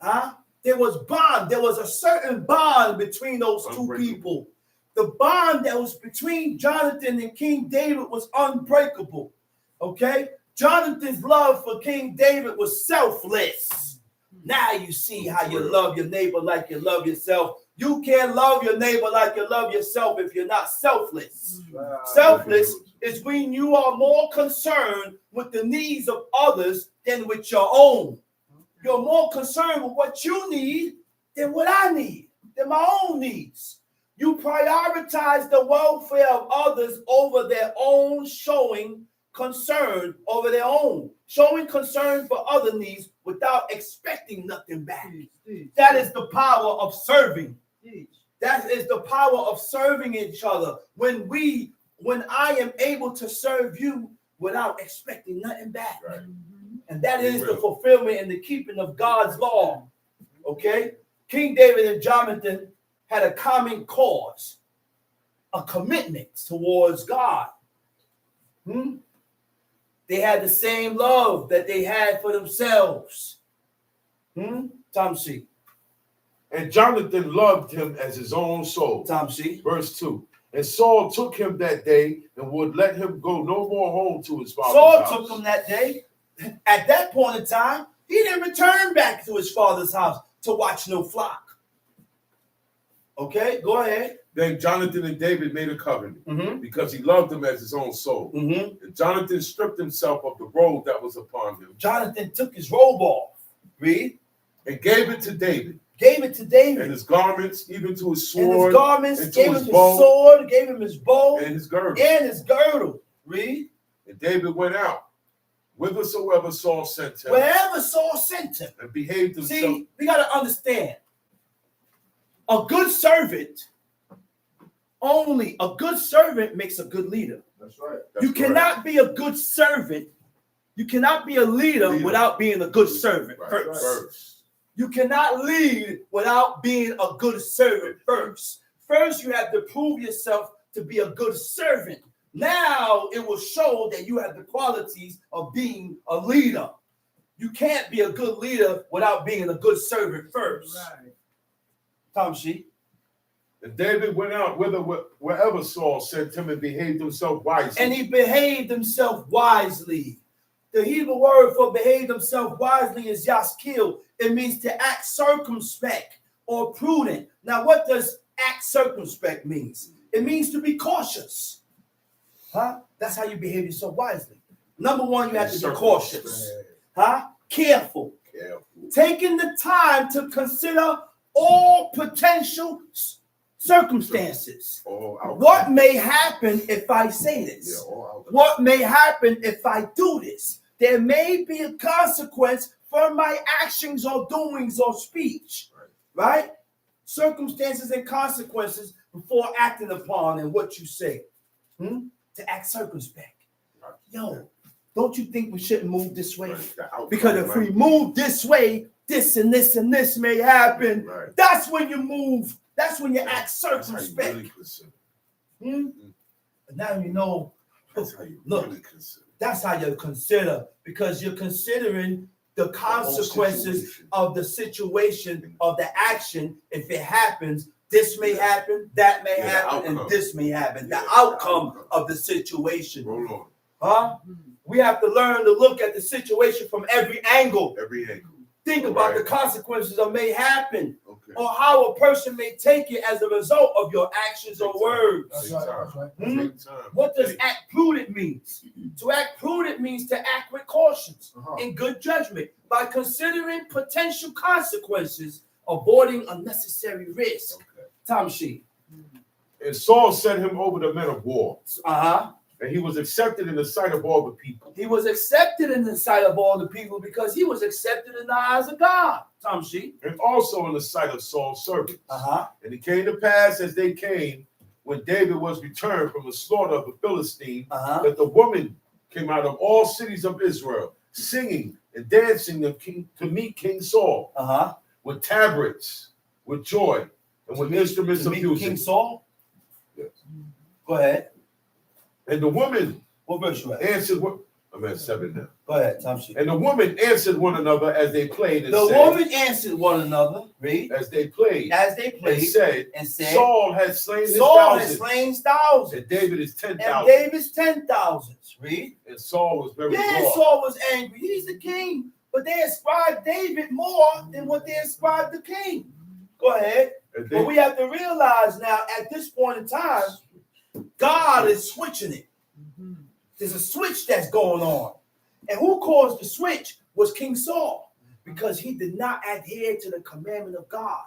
Huh? There was bond. There was a certain bond between those two Unbreakable. people. The bond that was between Jonathan and King David was unbreakable. Okay? Jonathan's love for King David was selfless. Now you see how you love your neighbor like you love yourself. You can't love your neighbor like you love yourself if you're not selfless. Selfless is when you are more concerned with the needs of others than with your own. You're more concerned with what you need than what I need, than my own needs. You prioritize the welfare of others over their own, showing concern over their own, showing concern for other needs without expecting nothing back. That is the power of serving. That is the power of serving each other. When I am able to serve you without expecting nothing back. Right. And that is the fulfillment and the keeping of God's law. Okay? King David and Jonathan had a common cause, a commitment towards God. They had the same love that they had for themselves. Tom C. And Jonathan loved him as his own soul. Tom C. Verse 2. And Saul took him that day and would let him go no more home to his father's Saul house. took him that day. At that point in time, he didn't return back to his father's house to watch no flock. Okay, go ahead. Then Jonathan and David made a covenant because he loved him as his own soul. And Jonathan stripped himself of the robe that was upon him. Jonathan took his robe off. Read. And gave it to David. Gave it to David. And his garments, even to his sword. And his garments, and gave to him his his bow, sword, gave him his bow, and his girdle. And his girdle. Read. And David went out whithersoever Saul sent him. Wherever Saul sent him. And behaved himself. See, we got to understand. A good servant, only a good servant makes a good leader. That's right. That's You cannot be a good servant You cannot be a leader without being a good servant first. You cannot lead without being a good servant first. First, you have to prove yourself to be a good servant. Now, it will show that you have the qualities of being a leader. You can't be a good leader without being a good servant first. Right. Tom Sheep. And David went out wherever Saul sent him and behaved himself wisely. And he behaved himself wisely. The Hebrew word for behave himself wisely is yaskil. It means to act circumspect or prudent. Now, what does act circumspect means? It means to be cautious. Huh? That's how you behave yourself wisely. Number one, you have to be cautious. Huh? Careful. Taking the time to consider all potential circumstances. What may happen if I say this? What may happen if I do this? There may be a consequence for my actions or doings or speech. Right? Circumstances and consequences before acting upon and what you say. To act circumspect. Yo, don't you think we shouldn't move this way? Because if we move this way, this and this and this may happen. That's when you move. That's when you act circumspect. Now you know. Look, that's how you consider, because you're considering the consequences of the situation, of the action. If it happens, this may happen, that may happen, and this may happen. The outcome of the situation. Huh? We have to learn to look at the situation from every angle. Think about the consequences that may happen, or how a person may take it as a result of your actions or words. What does act prudent mean? To act prudent means to act with caution and good judgment by considering potential consequences, avoiding unnecessary risk. Tom Sheep. And Saul set him over the men of war. And he was accepted in the sight of all the people. He was accepted in the sight of all the people because he was accepted in the eyes of God. Tom Sheep. And also in the sight of Saul's servants. And it came to pass as they came, when David was returned from the slaughter of the Philistine, that the woman came out of all cities of Israel, singing and dancing to meet King Saul, with tabrets, with joy, and with instruments of music. King Saul? Yes. Go ahead. And the woman answered what? I'm at 7 now. Go ahead, Tom Sheep. And the woman answered one another as they played. And the said, woman answered one another. Read. As they played. And said, Saul has slain his thousands. And David is 10,000. And David's 10,000. Read. And Saul was very wroth. Saul was angry. He's the king. But they ascribed David more than what they ascribed the king. Go ahead. But we have to realize now, at this point in time, God is switching it. There's a switch that's going on. And who caused the switch was King Saul, because he did not adhere to the commandment of God.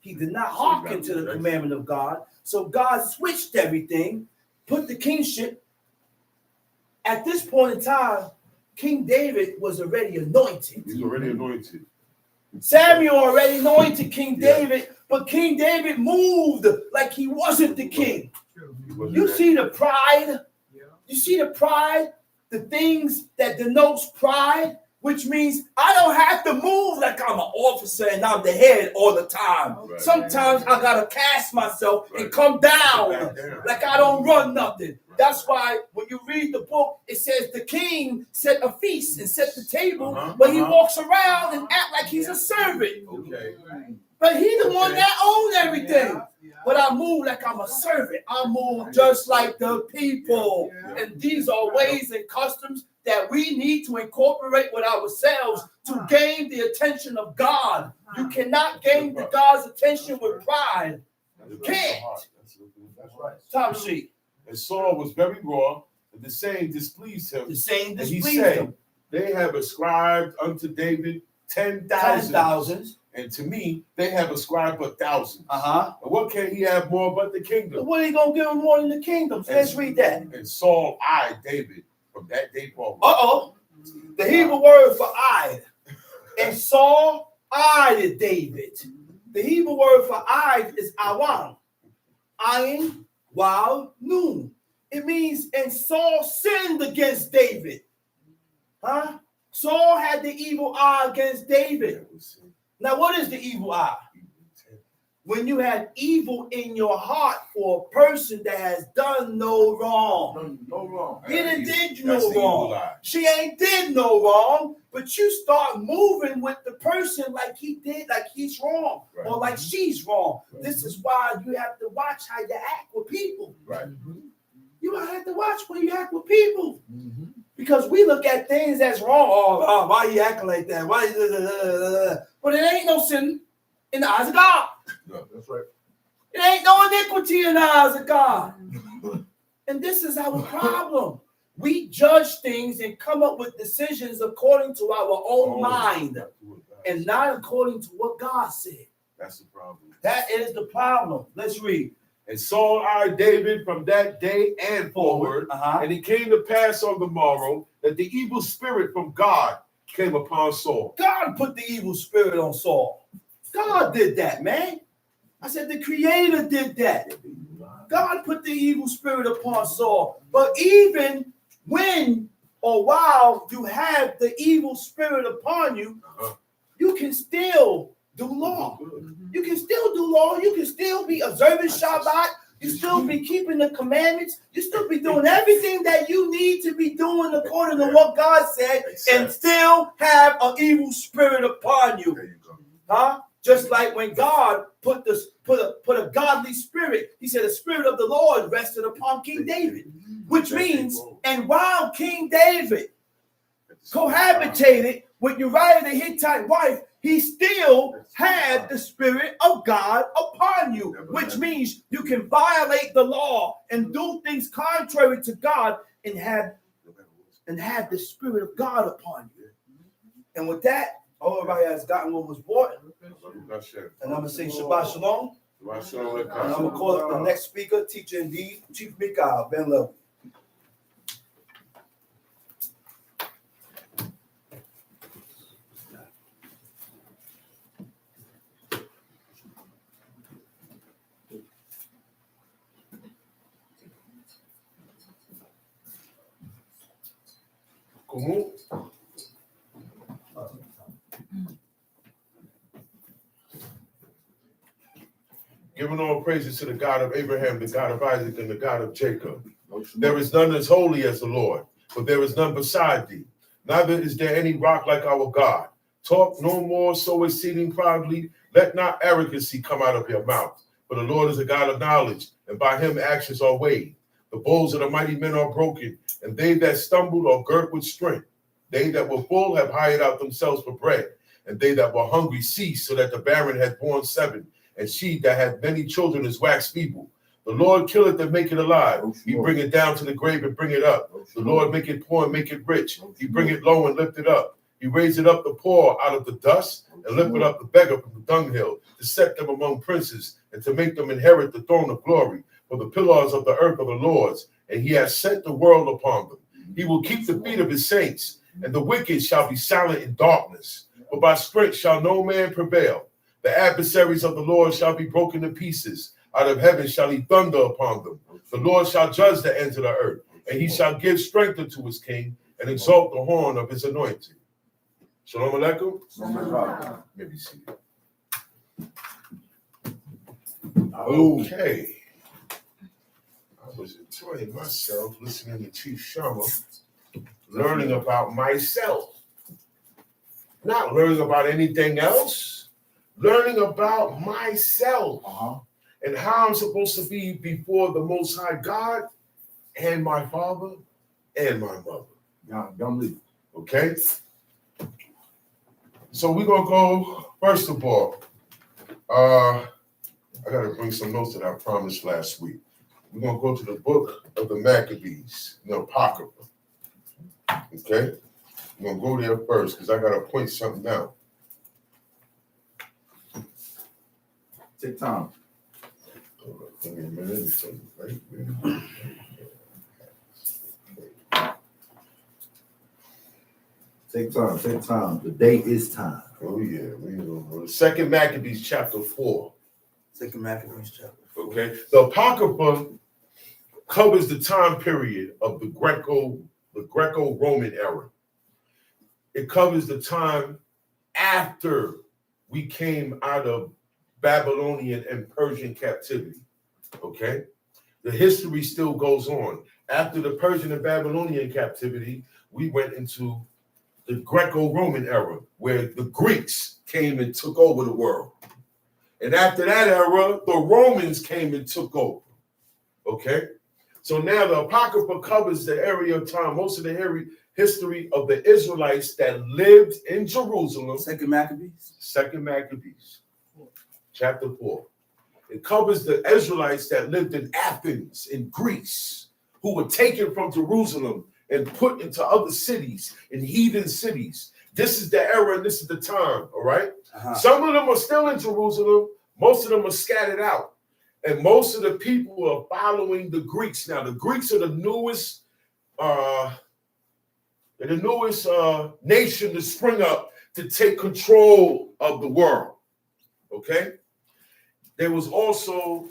He did not hearken to the commandment of God. So God switched everything, put the kingship. At this point in time, King David was already anointed. He's already anointed. Samuel already anointed King David, but King David moved like he wasn't the king. You see the pride? You see the pride? The things that denotes pride, which means I don't have to move like I'm an officer and I'm the head all the time. Sometimes I gotta cast myself and come down like I don't run nothing. That's why when you read the book, it says the king set a feast and set the table, but he walks around and act like he's a servant. But he's the one that owns everything. But I move like I'm a servant. I move just like the people. And these are ways and customs that we need to incorporate with ourselves to gain the attention of God. You cannot gain the God's attention with pride. You can't. That's right. Tom Sheep. And Saul was very wroth, and the saying displeased him. The saying displeased and he said, him. They have ascribed unto David 10,000. And to me, they have ascribed but thousands. And what can he have more but the kingdom? So what are you going to give him more than the kingdom? So let's read that. And Saul eyed David from that day forward. The Hebrew word for eyed. And Saul eyed David. The Hebrew word for eyed is awan. Ayin, wow, noon. It means, and Saul sinned against David. Huh? Saul had the evil eye against David. Now, what is the evil eye? When you have evil in your heart for a person that has done no wrong. No wrong. He didn't did That's no the evil wrong. eye. She ain't did no wrong, but you start moving with the person like he did, like he's wrong, Right. or like she's wrong. Right. This is why you have to watch how you act with people. Right. You have to watch when you act with people. Mm-hmm. Because we look at things that's wrong. Oh, why you acting like that? Why? But it ain't no sin in the eyes of God. No. That's right. It ain't no iniquity in the eyes of God. And this is our problem. We judge things and come up with decisions according to our own mind and not according to what God said. That's the problem. That is the problem. Let's read. And Saul eyed David from that day and forward. And it came to pass on the morrow that the evil spirit from God came upon Saul. God put the evil spirit on Saul. God did that, man. I said the Creator did that. God put the evil spirit upon Saul. But even when or while you have the evil spirit upon you, you can still do law. You can still do law. You can still be observing Shabbat. You still be keeping the commandments. You still be doing everything that you need to be doing according to what God said, and still have an evil spirit upon you. There you go. Huh? Just like when God put a godly spirit, he said the spirit of the Lord rested upon King David, which means, and while King David cohabitated with Uriah the Hittite wife, he still had the spirit of God upon you, which means you can violate the law and do things contrary to God and have the spirit of God upon you. And with that, everybody has gotten what was brought. And I'm going to say Shabbat Shalom. And I'm going to call up the next speaker, teacher indeed, Chief Mikael Ben Level. Giving all praises to the God of Abraham, the God of Isaac, and the God of Jacob. There is none as holy as the Lord, for there is none beside thee. Neither is there any rock like our God. Talk no more so exceeding proudly. Let not arrogancy come out of your mouth. For the Lord is a God of knowledge, and by him actions are weighed. The bows of the mighty men are broken, and they that stumbled are girt with strength. They that were full have hired out themselves for bread, and they that were hungry ceased, so that the barren had borne 7, and she that had many children is waxed feeble. The Lord killeth and maketh alive. He bringeth down to the grave and bring it up. The Lord maketh poor and maketh rich. He bringeth low and lift it up. He raiseth up the poor out of the dust, and lifteth up the beggar from the dunghill, to set them among princes, and to make them inherit the throne of glory. For the pillars of the earth are the Lord's, and he has set the world upon them. He will keep the feet of his saints, and the wicked shall be silent in darkness. For by strength shall no man prevail. The adversaries of the Lord shall be broken to pieces. Out of heaven shall he thunder upon them. The Lord shall judge the ends of the earth, and he shall give strength unto his king, and exalt the horn of his anointing. Shalom Aleichem. Maybe see. Okay. I was enjoying myself listening to Chief Shama, learning about myself. Not learning about anything else, learning about myself and how I'm supposed to be before the Most High God and my father and my mother. Don't leave. Okay? So we're going to go, first of all, I got to bring some notes that I promised last week. We're going to go to the book of the Maccabees, the Apocrypha. Okay? I'm going to go there first because I got to point something out. Take time. Give me a minute. Take time. Take time. The day is time. Oh, yeah. We go. Second Maccabees chapter 4. Second Maccabees chapter 4. Okay. The Apocrypha covers the time period of the Greco-Roman era. it covers the time after we came out of Babylonian and Persian captivity. Okay? The history still goes on. After the Persian and Babylonian captivity, we went into the Greco-Roman era, where the Greeks came and took over the world. And after that era, the Romans came and took over. Okay? So now the Apocrypha covers the area of time, most of the history of the Israelites that lived in Jerusalem. Second Maccabees, chapter 4. It covers the Israelites that lived in Athens, in Greece, who were taken from Jerusalem and put into other cities, in heathen cities. This is the era and this is the time, all right? Some of them are still in Jerusalem. Most of them are scattered out. And most of the people are following the Greeks. Now, the Greeks are the newest nation to spring up to take control of the world, okay? There was also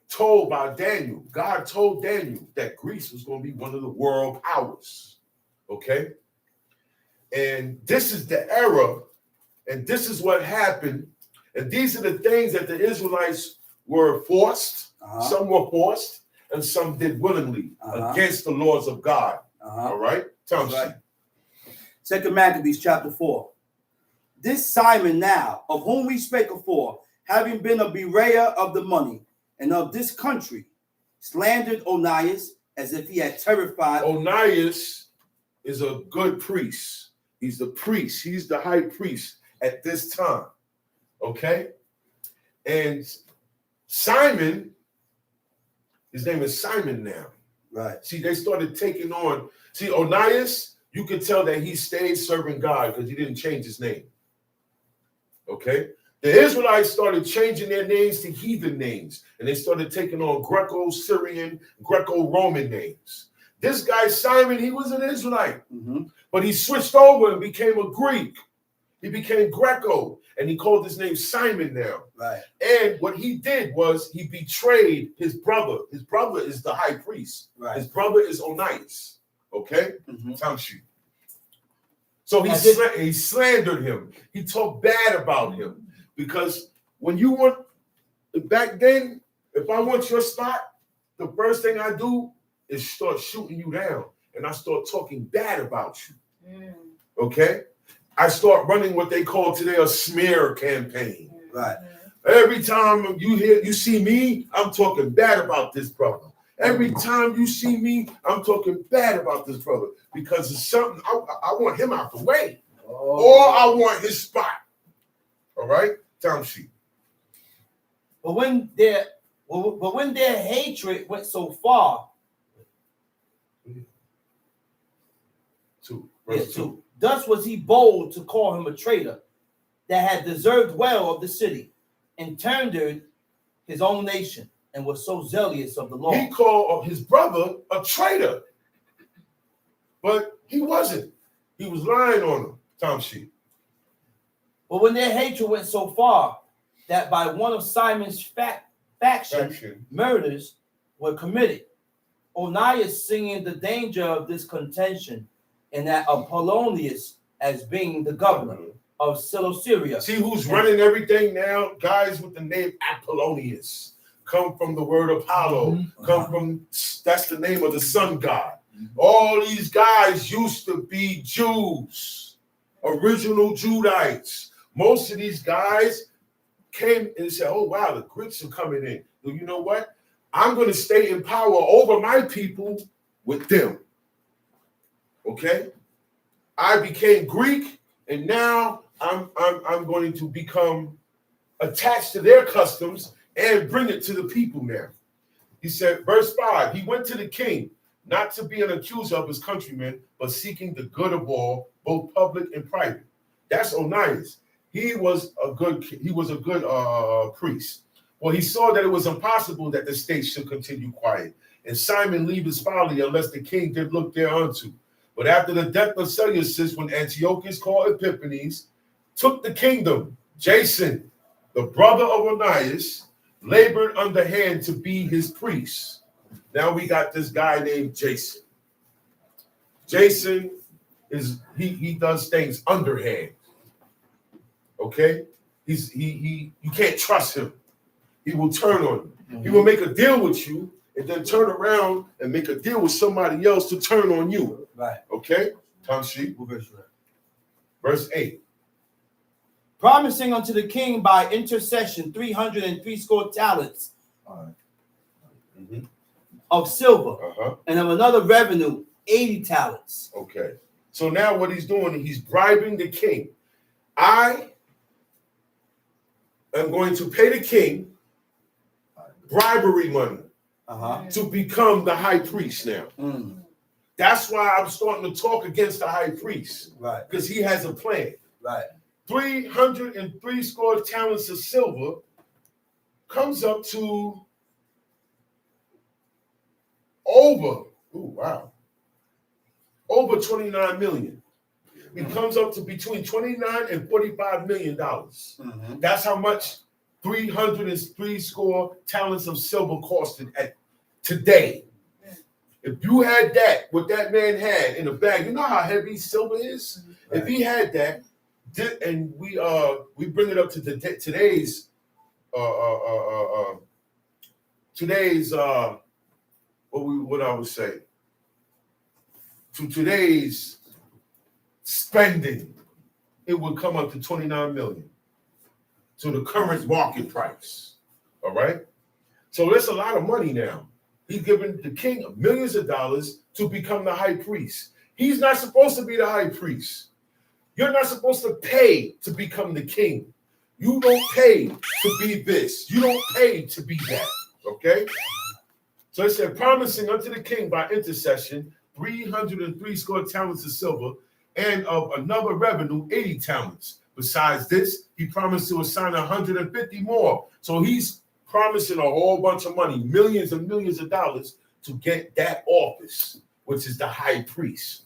told by Daniel, God told Daniel that Greece was going to be one of the world powers, okay? And this is the era, and this is what happened, and these are the things that the Israelites were forced. Some were forced, and some did willingly against the laws of God, all right? Tell me. Right. Second Maccabees, chapter 4. This Simon now, of whom we spake afore, having been a betrayer of the money and of this country, slandered Onias as if he had terrified. Onias is a good priest. He's the priest. He's the high priest at this time. Okay? And Simon, his name is Simon now. Right. See, they started taking on. See, Onias, you could tell that he stayed serving God because he didn't change his name. Okay? The Israelites started changing their names to heathen names, and they started taking on Greco-Syrian, Greco-Roman names. This guy, Simon, he was an Israelite, but he switched over and became a Greek. He became Greco, and he called his name Simon now. Right. And what he did was he betrayed his brother. His brother is the high priest. Right. His brother is Onias. Okay? Tamshi. So he slandered him. He talked bad about him. Because when you want, back then, if I want your spot, the first thing I do is start shooting you down. And I start talking bad about you. Okay? I start running what they call today a smear campaign. Right. Every time you see me, I'm talking bad about this brother. Every time you see me, I'm talking bad about this brother because it's something I want him out the way, or I want his spot. All right, time sheet. But when their hatred went so far, Verse 2. Thus was he bold to call him a traitor that had deserved well of the city and turned his own nation and was so zealous of the law. He called his brother a traitor, but he wasn't. He was lying on him. Time sheet. But when their hatred went so far that by one of Simon's faction murders were committed, Onias seeing the danger of this contention, and that Apollonius as being the governor of Cilicia. See who's running everything now? Guys with the name Apollonius. Come from the word Apollo. That's the name of the sun god. All these guys used to be Jews, original Judites. Most of these guys came and said, oh, wow, the Greeks are coming in. Well, you know what? I'm going to stay in power over my people with them. Okay? I became Greek, and now I'm going to become attached to their customs and bring it to the people now. He said, verse 5, he went to the king, not to be an accuser of his countrymen, but seeking the good of all, both public and private. That's Onias. He was a good priest. Well, he saw that it was impossible that the state should continue quiet, and Simon leave his folly unless the king did look thereunto. But after the death of Seleucus, when Antiochus called Epiphanes, took the kingdom, Jason, the brother of Onias, labored underhand to be his priest. Now we got this guy named Jason. Jason is he does things underhand. Okay, you can't trust him. He will turn on you. He will make a deal with you and then turn around and make a deal with somebody else to turn on you. Right. Okay, Tamshi, verse 8. Promising unto the king by intercession 360 talents of silver, and of another revenue 80 talents. Okay. So now what he's doing, he's bribing the king. I am going to pay the king bribery money to become the high priest now. That's why I'm starting to talk against the high priest. Right. Because he has a plan. Right. 360 talents of silver comes up to over 29 million. It comes up to between 29 and 45 million dollars. That's how much 303 talents of silver costed at today. If you had that, what that man had in a bag, you know how heavy silver is? Right. If he had that, and we bring it up to today's what I would say, to today's spending, it would come up to 29 million. To the current market price. All right. So that's a lot of money now. He's giving the king millions of dollars to become the high priest. He's not supposed to be the high priest. You're not supposed to pay to become the king. You don't pay to be this. You don't pay to be that. Okay? So it said, promising unto the king by intercession 303 talents of silver, and of another revenue 80 talents. Besides this, he promised to assign 150 more. So he's promising a whole bunch of money, millions and millions of dollars, to get that office, which is the high priest.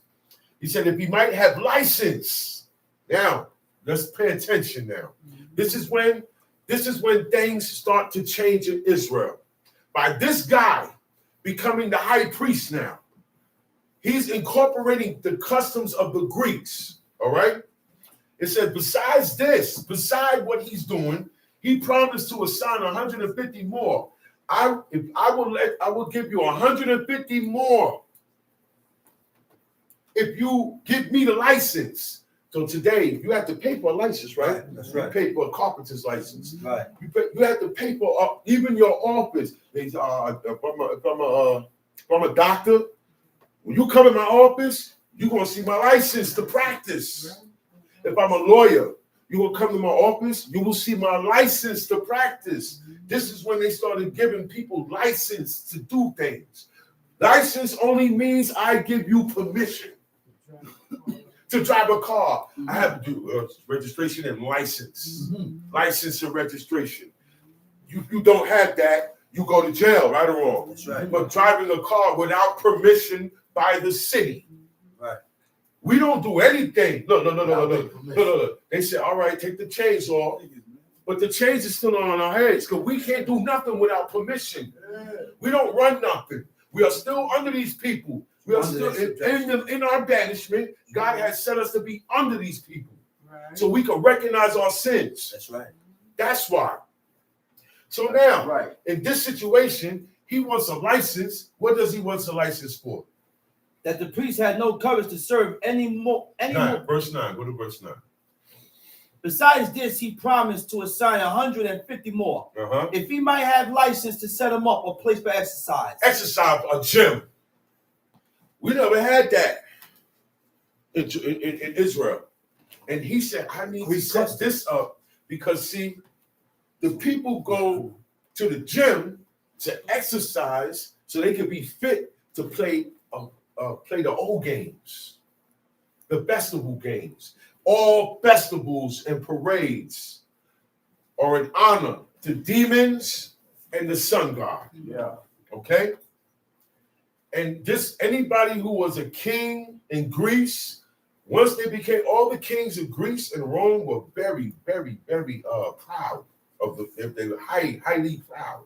He said if he might have license. Now, let's pay attention now. This is when things start to change in Israel. By this guy becoming the high priest now, he's incorporating the customs of the Greeks, all right? It said, beside what he's doing, he promised to assign 150 more. I will give you 150 more if you give me the license. So today, you have to pay for a license, right? That's right. You pay for a carpenter's license. Right. You have to pay for even your office. If I'm a doctor, when you come in my office, you're going to see my license to practice. If I'm a lawyer, you will come to my office, you will see my license to practice. This is when they started giving people license to do things. License only means I give you permission to drive a car. I have to do registration and license. License and registration. You don't have that, you go to jail, right or wrong. That's right. But driving a car without permission by the city. Right. We don't do anything. Look. They said, all right, take the chains off. But the chains is still on our heads because we can't do nothing without permission. We don't run nothing. We are still under these people. We are still in our banishment. God has set us to be under these people. Right. So we can recognize our sins. That's right. That's why. So now, in this situation, he wants a license. What does he want a license for? That the priest had no courage to serve anymore. Verse 9. Go to verse 9. Besides this, he promised to assign 150 more. If he might have license to set him up a place for exercise. Exercise, a gym. We never had that in Israel. And he said, I need to set this up because, see, the people go to the gym to exercise so they can be fit to play the old games, the festival games. All festivals and parades are in honor to demons and the sun god. Yeah. Okay? And anybody who was a king in Greece, once they became, all the kings of Greece and Rome were very, very, very proud of they were highly proud.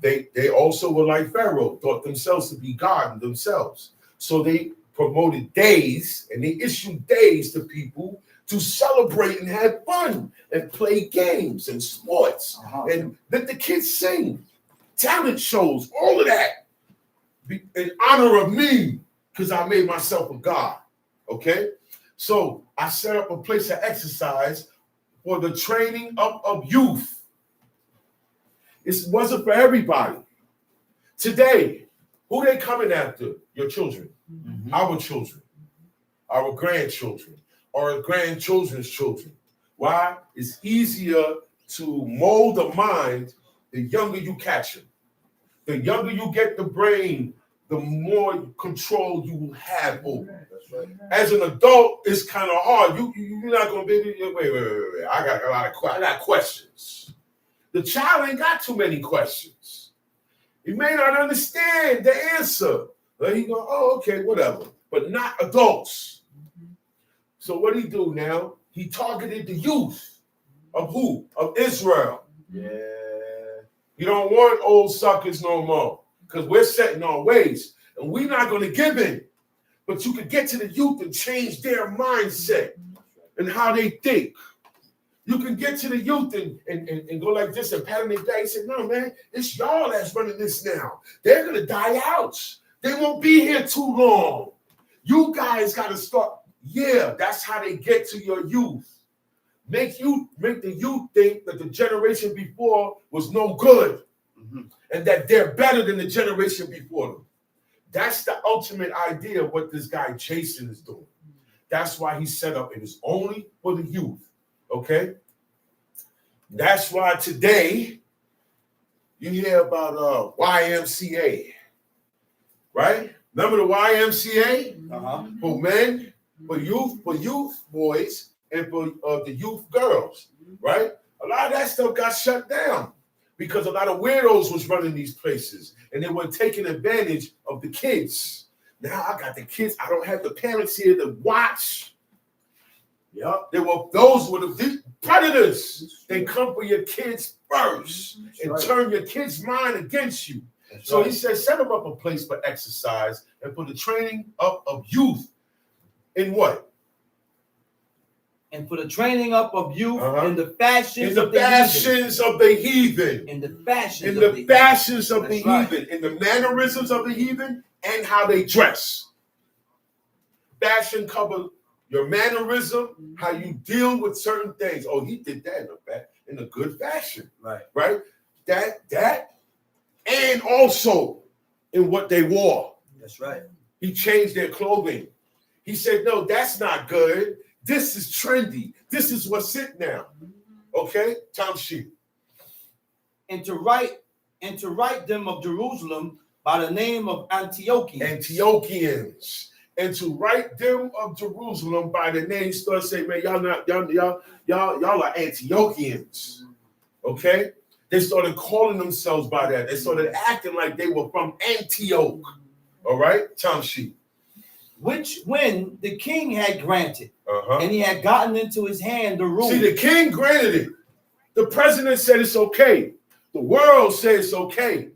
They also were like Pharaoh, thought themselves to be God themselves. So they promoted days, and they issued days to people to celebrate and have fun and play games and sports and let the kids sing, talent shows, all of that in honor of me, because I made myself a god. Okay, so I set up a place of exercise for the training up of youth. It wasn't for everybody. Today, who they coming after? Your children, our children, our grandchildren, our grandchildren's children. Why? It's easier to mold the mind the younger you catch them. The younger you get the brain, the more control you will have over it. As an adult, it's kind of hard. You're not gonna be. Wait. I got questions. The child ain't got too many questions. He may not understand the answer. But he go, oh, okay, whatever. But not adults. So what he do now? He targeted the youth of who? Of Israel. Yeah. You don't want old suckers no more, because we're setting our ways, and we're not going to give in. But you can get to the youth and change their mindset and how they think. You can get to the youth and go like this and pat on their back and say, no, man, it's y'all that's running this now. They're going to die out. They won't be here too long. You guys got to start. Yeah, that's how they get to your youth. Make the youth think that the generation before was no good and that they're better than the generation before them. That's the ultimate idea of what this guy Jason is doing. That's why he set up, it is only for the youth, okay? That's why today you hear about YMCA, right? Remember the YMCA? For men, for youth boys, and for the youth girls, right? A lot of that stuff got shut down because a lot of weirdos was running these places and they were taking advantage of the kids. Now I got the kids. I don't have the parents here to watch. Yep. Those were the predators. They come for your kids first and turn your kids' mind against you. So he said, set them up a place for exercise and for the training up of youth in what? And for the training up of youth in the fashions of the heathen. In the fashions of the heathen. In the mannerisms of the heathen and how they dress. Fashion covers your mannerism, how you deal with certain things. Oh, he did that in a good fashion. Right? That, and also in what they wore. That's right. He changed their clothing. He said, no, that's not good. This is trendy. This is what's it now. Okay? Tom Sheep. And to write them of Jerusalem by the name of Antiochians. And to write them of Jerusalem by the name, start saying, man, y'all are Antiochians. Okay? They started calling themselves by that. They started acting like they were from Antioch. All right? Tom Sheep. Which when the king had granted, and he had gotten into his hand the rule. See, the king granted it. The president said it's okay. The world says it's okay.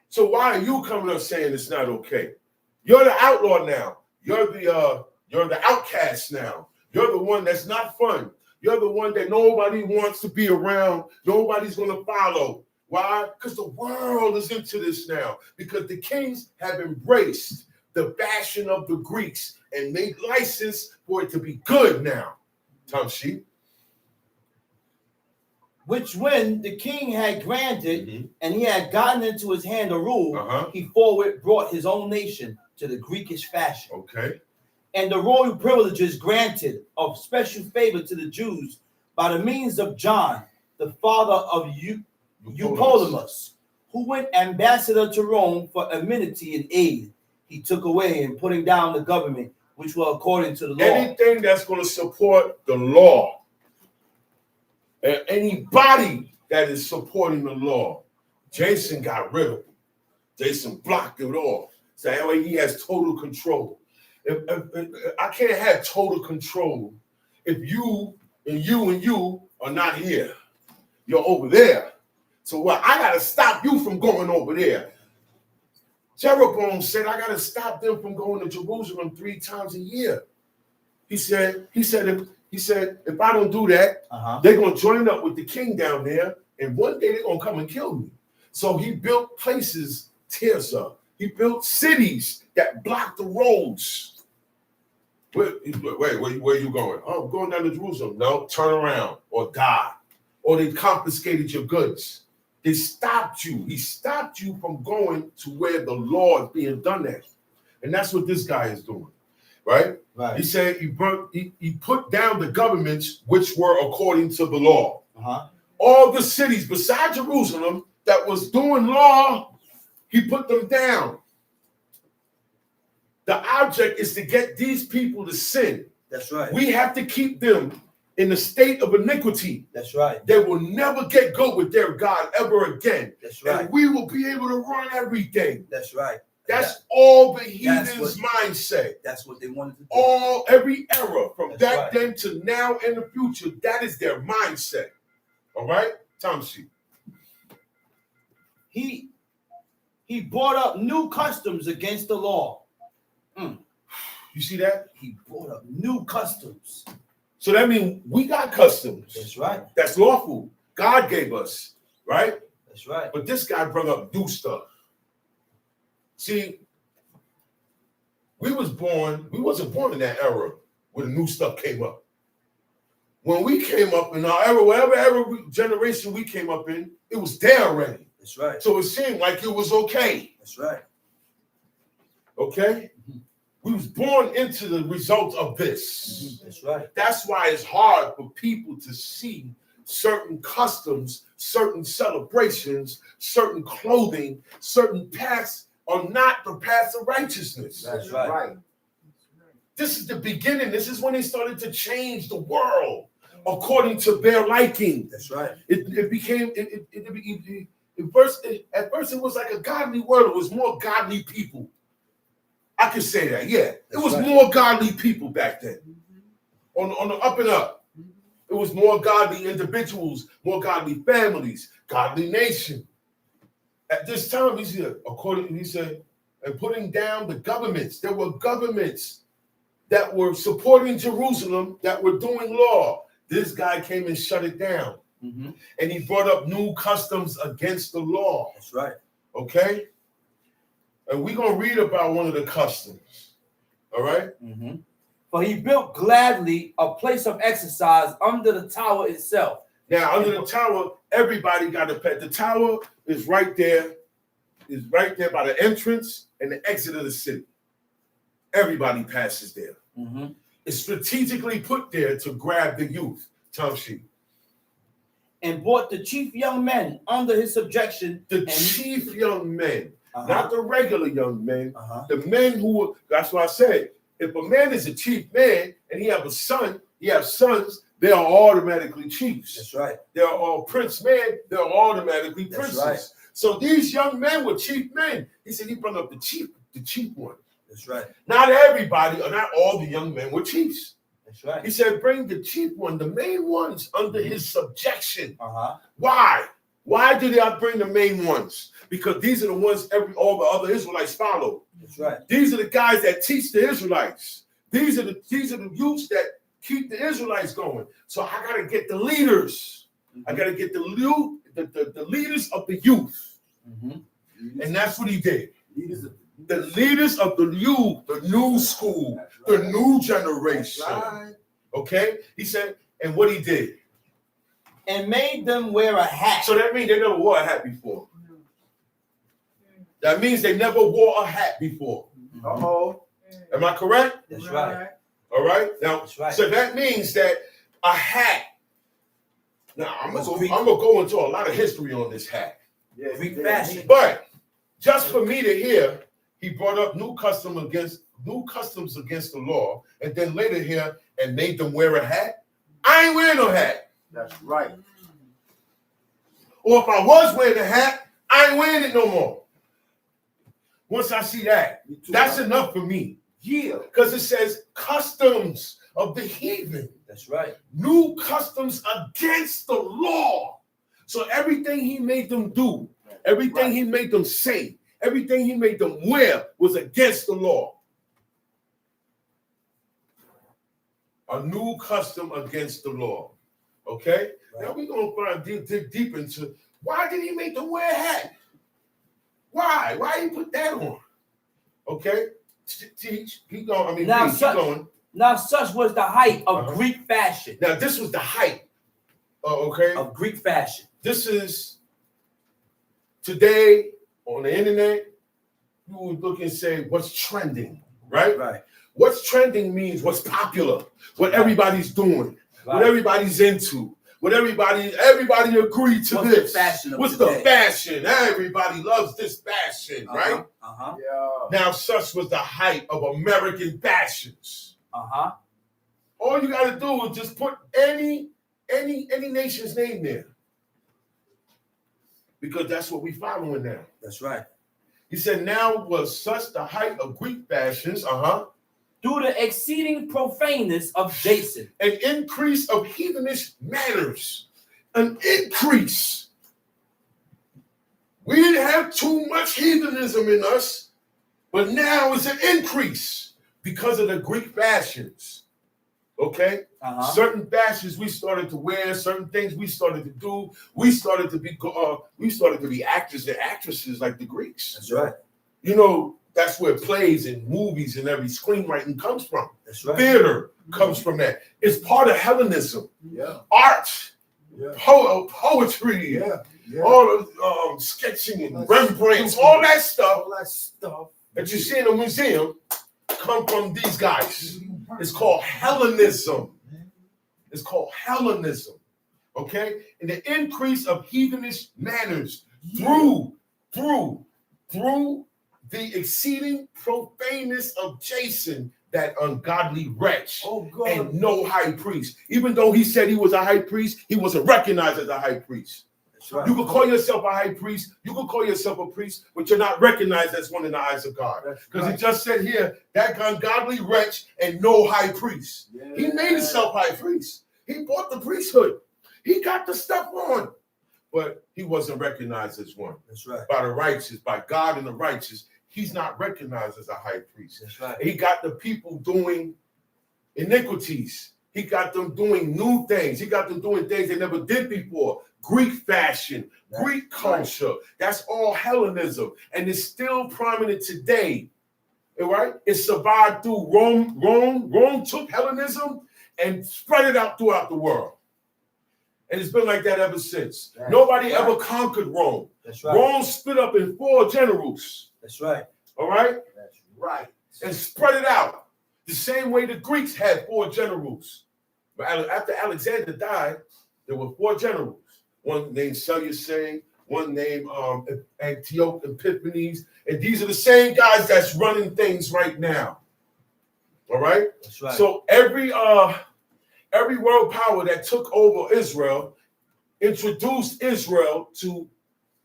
So why are you coming up saying it's not okay? You're the outlaw now. You're the outcast now. You're the one that's not fun. You're the one that nobody wants to be around. Nobody's going to follow. Why? Because the world is into this now. Because the kings have embraced the fashion of the Greeks and made license for it to be good now. Tom Sheep. Which when the king had granted and he had gotten into his hand a rule, he forward brought his own nation to the Greekish fashion. Okay. And the royal privileges granted of special favor to the Jews by the means of John, the father of Eupolemus, who went ambassador to Rome for amenity and aid. He took away and putting down the government, which were according to the law. Anything that's going to support the law, and anybody that is supporting the law, Jason got rid of it. Jason blocked it off. So that way he has total control. If I can't have total control if you are not here. You're over there. So what? I got to stop you from going over there. Jeroboam said, I got to stop them from going to Jerusalem 3 times a year. He said, if I don't do that, they're going to join up with the king down there, and one day they're going to come and kill me. So he built places, Tirzah. He built cities that blocked the roads. Where are you going? Oh, I'm going down to Jerusalem. No, turn around or die. Or they confiscated your goods. They stopped you. He stopped you from going to where the law is being done at. And that's what this guy is doing. Right? He said he put down the governments which were according to the law. All the cities beside Jerusalem that was doing law, he put them down. The object is to get these people to sin. That's right. We have to keep them in a state of iniquity. That's right. They will never get good with their God ever again. That's right. And we will be able to run everything. That's right. That's all the heathens' mindset. That's what they wanted to do. Every era from back then to now in the future, that is their mindset. All right? Tomshi. He brought up new customs against the law. You see that? He brought up new customs. So that means we got customs. That's right. That's lawful. God gave us, right? That's right. But this guy brought up new stuff. See, we wasn't born in that era where the new stuff came up. When we came up in our era, whatever generation we came up in, it was there already. That's right. So it seemed like it was okay. That's right. Okay? We was born into the result of this. That's right. That's why it's hard for people to see certain customs, certain celebrations, certain clothing, certain paths are not the paths of righteousness. That's right. This is the beginning. This is when they started to change the world according to their liking. That's right. At first it was like a godly world. It was more godly people. I can say that, yeah. It was more godly people back then. On the up and up. It was more godly individuals, more godly families, godly nation. At this time, he said, and putting down the governments. There were governments that were supporting Jerusalem that were doing law. This guy came and shut it down. And he brought up new customs against the law. That's right. Okay? And we're going to read about one of the customs. All right? For he built gladly a place of exercise under the tower itself. Now, under the tower, everybody got a pet. The tower is right there. Is right there by the entrance and the exit of the city. Everybody passes there. It's strategically put there to grab the youth. Tomshi. And brought the chief young men under his subjection. Chief young men. Not the regular young men, the men who, that's what I said. If a man is a chief man and he have a son, he has sons, they are automatically chiefs. That's right. They're all prince men, they're automatically princes. Right. So these young men were chief men. He said he brought up the chief one. That's right. Not everybody, or not all the young men were chiefs. That's right. He said bring the chief one, the main ones under his subjection. Why? Why did I bring the main ones? Because these are the ones all the other Israelites follow. That's right. These are the guys that teach the Israelites. These are the youths that keep the Israelites going. So I gotta get the leaders. I gotta get the leaders of the youth. And that's what he did. The leaders of the youth, the new school, the new generation. Okay? He said, and what he did. And made them wear a hat. So that means they never wore a hat before. That means they never wore a hat before. Am I correct? That's right. All right. Now, right. So that means that a hat. Now I'm gonna go into a lot of history on this hat. Greek fashion. But just for me to hear, he brought up new customs against the law, and then later here and made them wear a hat. I ain't wearing no hat. That's right. Or if I was wearing a hat, I ain't wearing it no more. Once I see that, that's enough for me. Yeah. Because it says customs of the heathen. That's right. New customs against the law. So everything he made them do, everything he made them say, Everything he made them wear was against the law. A new custom against the law. Okay? Right. Now we're going to dig deep into why did he make them wear a hat? Why? Why he put that on? Okay? Teach. Keep going. I mean, Now, please, keep going. Now, such was the height of Greek fashion. Now, this was the height. Okay? Of Greek fashion. This is today on the internet. You would look and say, what's trending? Right? Right. What's trending means what's popular, what everybody's doing, what everybody's into, what everybody agreed to. What's this. The fashion of What's today? the fashion? Everybody loves this fashion, right? Yeah. Now, such was the height of American fashions. All you got to do is just put any nation's name there, because that's what we following now. That's right. He said, now was such the height of Greek fashions, Through the exceeding profaneness of Jason. an increase of heathenish manners, an increase. We didn't have too much heathenism in us, but now it's an increase because of the Greek fashions. Okay? Certain fashions we started to wear, certain things we started to do. We started to be actors and actresses like the Greeks. That's right. You know, that's where plays and movies and every screenwriting comes from. That's right. Theater comes from that. It's part of Hellenism. Yeah. Art, Yeah. poetry, Yeah. all of sketching and Rembrandts, all that stuff All that stuff. that you see in a museum come from these guys. It's called Hellenism. It's called Hellenism. Okay? And the increase of heathenish manners through the exceeding profaneness of Jason, that ungodly wretch, Oh God. and no high priest. Even though he said he was a high priest, he wasn't recognized as a high priest. That's right. You could call yourself a high priest, you could call yourself a priest, but you're not recognized as one in the eyes of God. Because he just said here, that ungodly wretch and no high priest. He made himself high priest. He bought the priesthood. He got the stuff on. But he wasn't recognized as one. That's right. By the righteous, by God and the righteous, he's not recognized as a high priest. That's right. He got the people doing iniquities. He got them doing new things. He got them doing things they never did before. Greek fashion, Greek culture. That's all Hellenism. And it's still prominent today. All right? It survived through Rome. Rome took Hellenism and spread it out throughout the world. And it's been like that ever since. Right. Nobody ever conquered Rome. That's right. Rome split up in 4 generals. That's right. All right? That's Right. And spread it out. The same way the Greeks had 4 generals. But after Alexander died, there were 4 generals. One named Seleucus, one named Antiochus Epiphanes. And these are the same guys that's running things right now. All right? That's right. So every world power that took over Israel introduced Israel to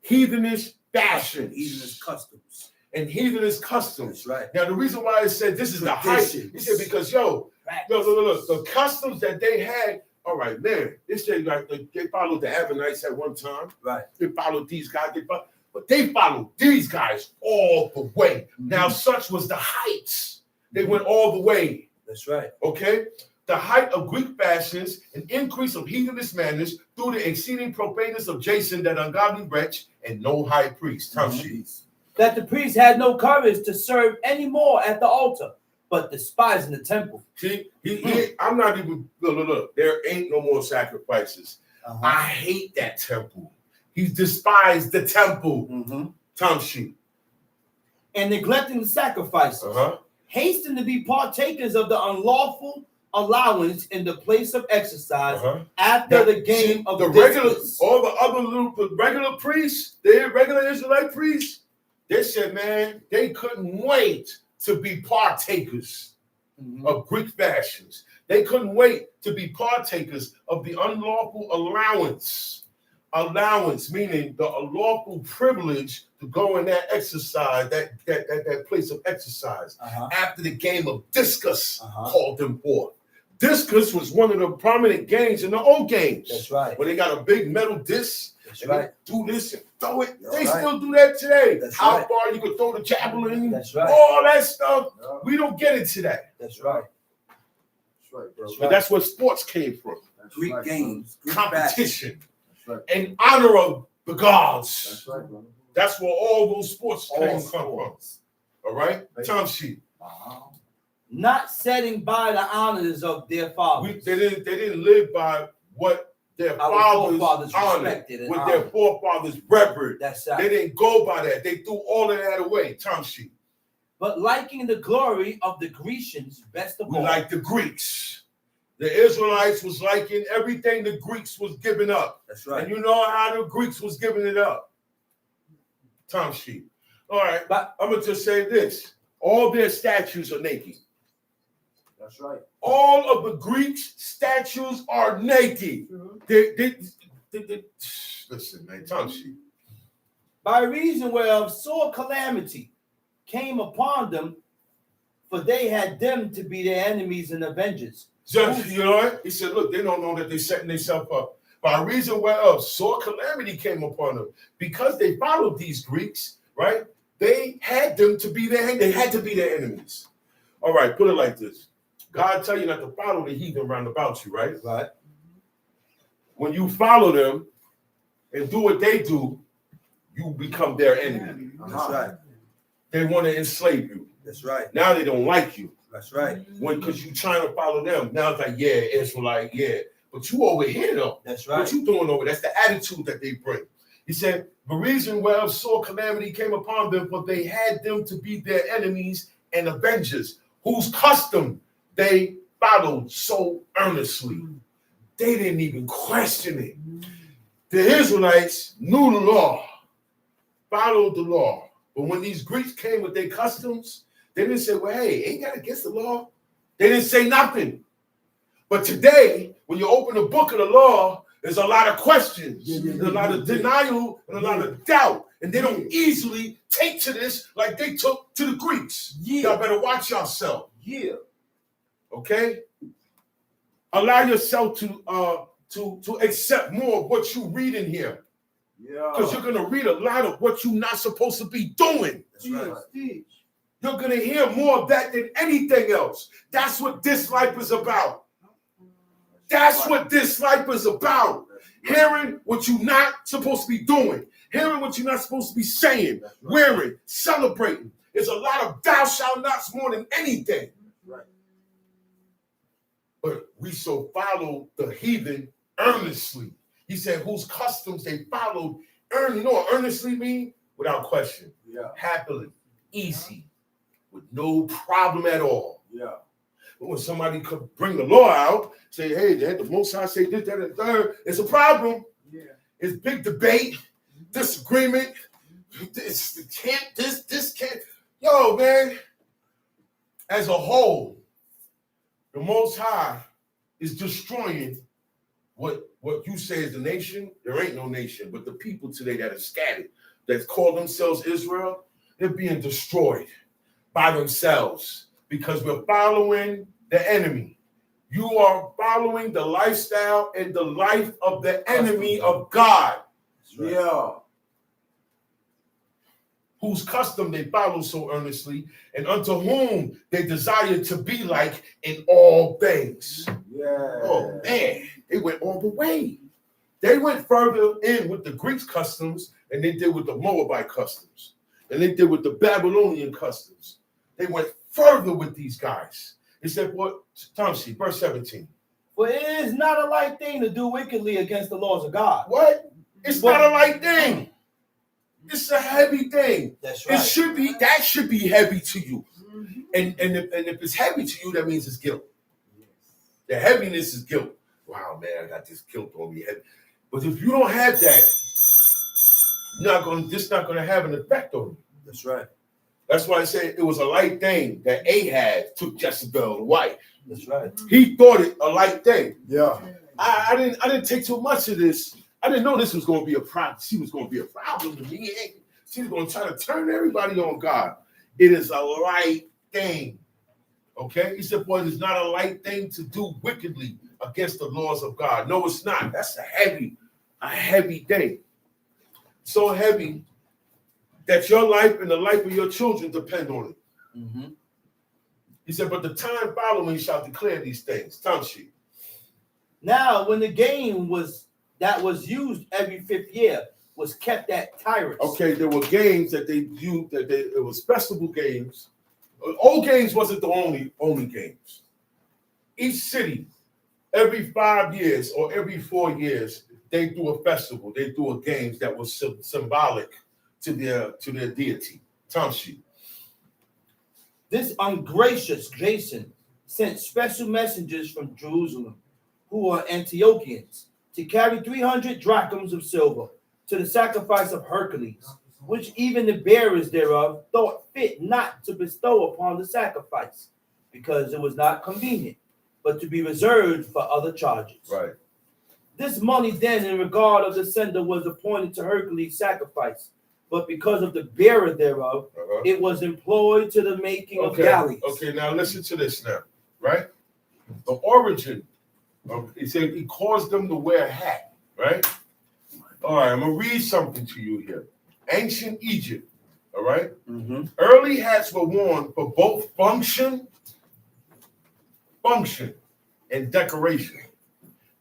heathenish fashions. Heathenish customs. And heathenish customs. That's right. Now, the reason why I said this is the height, he said because, look, the customs that they had, all right, man, they said like they followed the Ammonites at one time. Right. They followed these guys, but they followed these guys all the way. Now, such was the heights. They went all the way. That's right. Okay? The height of Greek fashions, an increase of heathenish manners through the exceeding profaneness of Jason, that ungodly wretch, and no high priest. That the priest had no courage to serve any more at the altar, but despising the temple. See, I'm not even, look, there ain't no more sacrifices. I hate that temple. He despised the temple. And neglecting the sacrifices, hasten to be partakers of the unlawful allowance in the place of exercise after the game of the regular priests, the regular Israelite priests, they said, man, they couldn't wait to be partakers of Greek fashions. They couldn't wait to be partakers of the unlawful allowance. Allowance, meaning the unlawful privilege to go in that exercise, that place of exercise. After the game of discus called them forth. Discus was one of the prominent games in the old games. That's right. Where they got a big metal disc That's and right. they do this and throw it. That's They right. still do that today. That's How right. far you can throw the javelin, That's right. all that stuff. Yeah. We don't get into that. That's right. That's right, bro. That's But that's where sports came from. That's Greek right, bro. games, Greek Competition That's right. in honor of the gods. That's right, bro. That's where all those sports All come from. sports. All right? Time sheet. Uh-huh. Not setting by the honors of their fathers. They didn't live by what their Our fathers forefathers honored, respected and what their honored. forefathers revered. That's They right. didn't go by that. They threw all of that away. Time sheet. But liking the glory of the Grecians best of We all. like the Greeks. The Israelites was liking everything the Greeks was giving up. That's And right. you know how the Greeks was giving it up. Time sheet. All right. But I'm going to just say this. All their statues are naked. That's right. All of the Greeks' statues are naked. They- listen, man, time sheet. by reason whereof sore calamity came upon them, for they had them to be their enemies and avengers. Just, you know what? He said, look, they don't know that they're setting themselves up. By reason whereof sore calamity came upon them. Because they followed these Greeks, right? They had them to be they had to be their enemies. All right, put it like this. God tell you not to follow the heathen round about you, right? Right. When you follow them and do what they do, you become their enemy. That's right. They want to enslave you. That's right. Now they don't like you. That's right. When because you trying to follow them. Now it's like, yeah, Israelite, yeah. But you over here though. That's What right. you doing over? That's the attitude that they bring. He said, the reason whereof sore calamity came upon them, but they had them to be their enemies and avengers, whose custom they followed so earnestly. They didn't even question it. The Israelites knew the law, followed the law. But when these Greeks came with their customs, they didn't say, well, hey, ain't that against the law? They didn't say nothing. But today, when you open the book of the law, there's a lot of questions, there's a lot of denial, and a lot of doubt. And they don't easily take to this like they took to the Greeks. Y'all better watch yourself. Yeah. Okay? Allow yourself to accept more of what you read in here. Yeah. Because you're gonna read a lot of what you're not supposed to be doing. That's right. You're gonna hear more of that than anything else. That's what this life is about. That's what this life is about. Hearing what you're not supposed to be doing, hearing what you're not supposed to be saying, wearing, celebrating. There's a lot of thou shalt nots more than anything. Right. But we so follow the heathen earnestly. He said, whose customs they followed. You know what earnestly mean? Without question. Yeah. Happily, easy, with no problem at all. Yeah. But when somebody could bring the law out, say, hey, the Most High say this, that, and third, it's a problem. Yeah. It's big debate, disagreement. This can't. Yo, man, as a whole, the Most High is destroying what you say is the nation. There ain't no nation, but the people today that are scattered, that call themselves Israel, they're being destroyed by themselves because we're following the enemy. You are following the lifestyle and the life of the enemy of God, Yeah. whose custom they follow so earnestly, and unto whom they desire to be like in all things. Yeah. Oh man, they went all the way. They went further in with the Greeks' customs and they did with the Moabite customs. And they did with the Babylonian customs. They went further with these guys. It said, what? Tomsi, verse 17. For it is not a light thing to do wickedly against the laws of God. What? It's not a light thing. It's a heavy thing. That's right. It should be, that should be heavy to you. And if it's heavy to you, that means it's guilt. The heaviness is guilt. Wow, man, I got this guilt on me. But if you don't have that, this not gonna have an effect on you. That's right. That's why I say it was a light thing that Ahab took Jezebel, the wife. That's right. He thought it a light thing. Yeah. I didn't take too much of this. I didn't know this was going to be a problem. She was going to be a problem to me. She was going to try to turn everybody on God. It is a light thing. Okay? He said, boy, it's not a light thing to do wickedly against the laws of God. No, it's not. That's a heavy thing. so heavy that your life and the life of your children depend on it. Mm-hmm. He said, but the time following shall declare these things. Tamshi. Now, when the game that was used every 5th year was kept at Tyrus. Okay, there were games that they used, it was festival games. Old games wasn't the only games. Each city, every 5 years or every 4 years, they do a festival. They do a games that was symbolic to their deity. Tamshi. This ungracious Jason sent special messengers from Jerusalem, who are Antiochians, to carry 300 drachms of silver to the sacrifice of Hercules, which even the bearers thereof thought fit not to bestow upon the sacrifice, because it was not convenient, but to be reserved for other charges. Right. This money then, in regard of the sender, was appointed to Hercules' sacrifice, but because of the bearer thereof, it was employed to the making of galleys. Okay, now listen to this now, right? The origin of it said he caused them to wear a hat, right? All right, I'm gonna read something to you here. Ancient Egypt, all right? Mm-hmm. Early hats were worn for both function and decoration.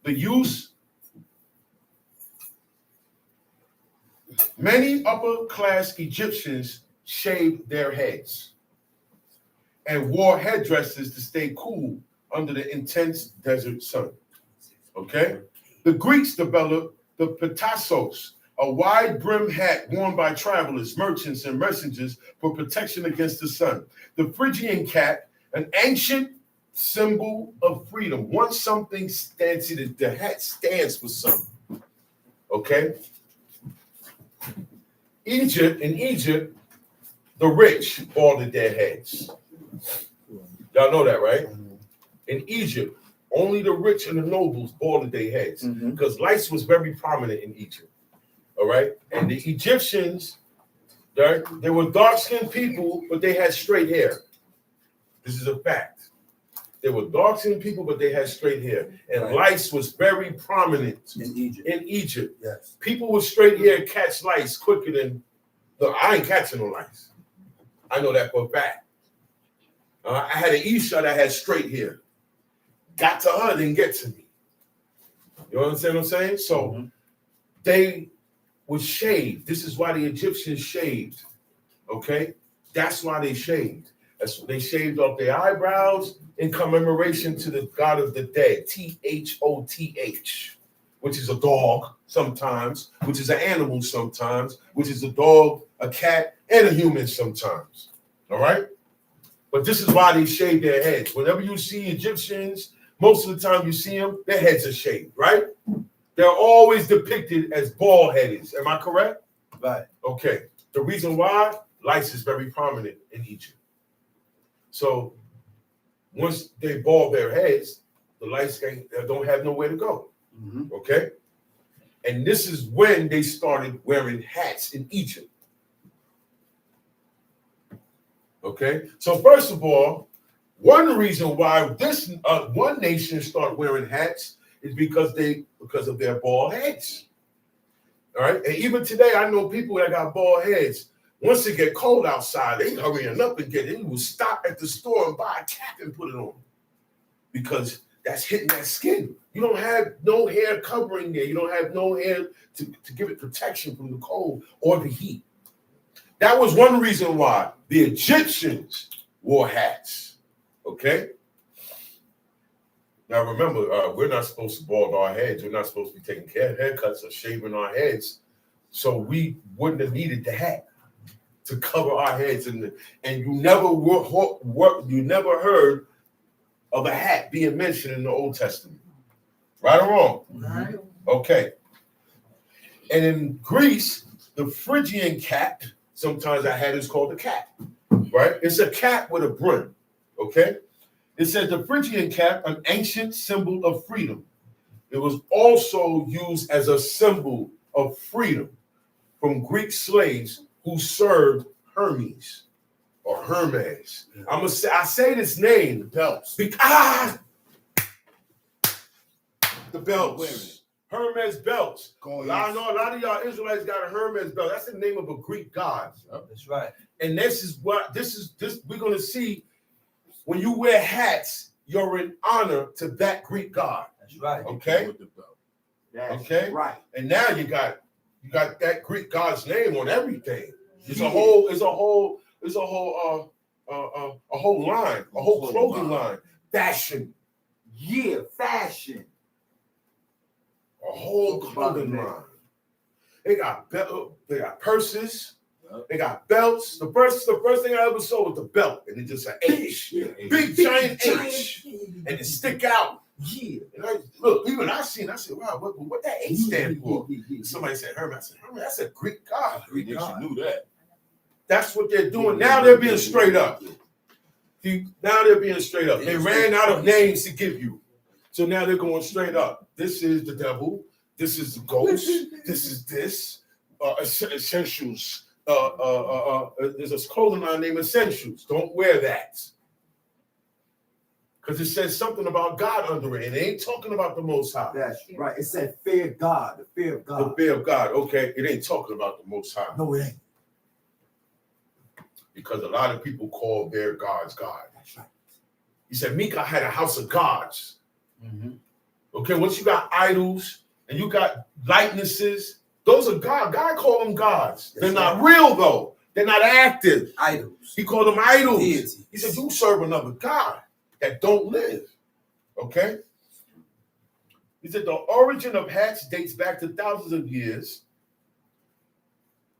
The use many upper-class Egyptians shaved their heads and wore headdresses to stay cool under the intense desert sun. Okay? The Greeks developed the petassos, a wide-brimmed hat worn by travelers, merchants, and messengers for protection against the sun. The Phrygian cap, an ancient symbol of freedom. Once something stands, the hat stands for something. Okay? In Egypt, the rich balded their heads. Y'all know that, right? In Egypt, only the rich and the nobles balded their heads because lice was very prominent in Egypt. All right? And the Egyptians, they were dark-skinned people, but they had straight hair. This is a fact. They were dark-skinned people, but they had straight hair. And lice was very prominent In Egypt. in Egypt. Yes. People with straight hair catch lice quicker than, look, I ain't catching no lice. I know that for a fact. I had an Isha that had straight hair. Got to her, didn't get to me. You understand what I'm saying? So they would shave. This is why the Egyptians shaved. Okay? That's why they shaved. They shaved off their eyebrows in commemoration to the god of the dead, Thoth, which is a dog sometimes, which is an animal sometimes, which is a dog, a cat, and a human sometimes. All right? But this is why they shave their heads. Whenever you see Egyptians, most of the time you see them, their heads are shaved, right? They're always depicted as bald-headed. Am I correct? Right. Okay. The reason why, lice is very prominent in Egypt. So once they bald their heads, the lice don't have nowhere to go. Okay? And this is when they started wearing hats in Egypt. Okay? So first of all, one reason why this one nation started wearing hats is because of their bald heads. All right? And even today, I know people that got bald heads. Once it get cold outside, they hurrying up and they will stop at the store and buy a cap and put it on. Because that's hitting that skin. You don't have no hair covering there. You don't have no hair to give it protection from the cold or the heat. That was one reason why the Egyptians wore hats. Okay? Now remember, we're not supposed to bald our heads. We're not supposed to be taking haircuts or shaving our heads. So we wouldn't have needed the hat to cover our heads. And you never heard of a hat being mentioned in the Old Testament. Right or wrong? Right. Okay. And in Greece, the Phrygian cap, sometimes that hat is called a cap, right? It's a cap with a brim, okay? It says the Phrygian cap, an ancient symbol of freedom. It was also used as a symbol of freedom from Greek slaves who served Hermes or Hermes. I say this name, The belts. the belts. Hermes belts. Coins. I know a lot of y'all Israelites got a Hermes belt. That's the name of a Greek god. That's right. And this we're gonna see when you wear hats, you're in honor to that Greek god. That's right. Okay. With the belt. That's Okay. right. And now you got that Greek god's name on everything. It's a whole line, a whole clothing line, fashion, Yeah, fashion. a whole clothing line. They got purses, they got belts. The first thing I ever saw was the belt, and it just an H, big giant H, and it stick out. Yeah. And look, even I said, wow, what that H stand for? Somebody said Hermes. I said, Hermes, that's a Greek god. Greek god. Knew that. That's what they're doing. Now they're being straight up. Now they're being straight up. They ran out of names to give you. So now they're going straight up. This is the devil. This is the ghost. This is this. Essentials. There's a clothing line named Essentials. Don't wear that. Because it says something about God under it. It ain't talking about the Most High. That's right. It said fear God. The fear of The God. fear of God. Okay. It ain't talking about the Most High. No, it ain't. Because a lot of people call their gods God. That's right. He said Micah had a house of gods. Mm-hmm. Okay, once you got idols and you got likenesses, those are God. God called them gods. They're not real though. They're not active. Idols. He called them idols. Deities. He said, you serve another God that don't live. Okay? He said the origin of hats dates back to thousands of years.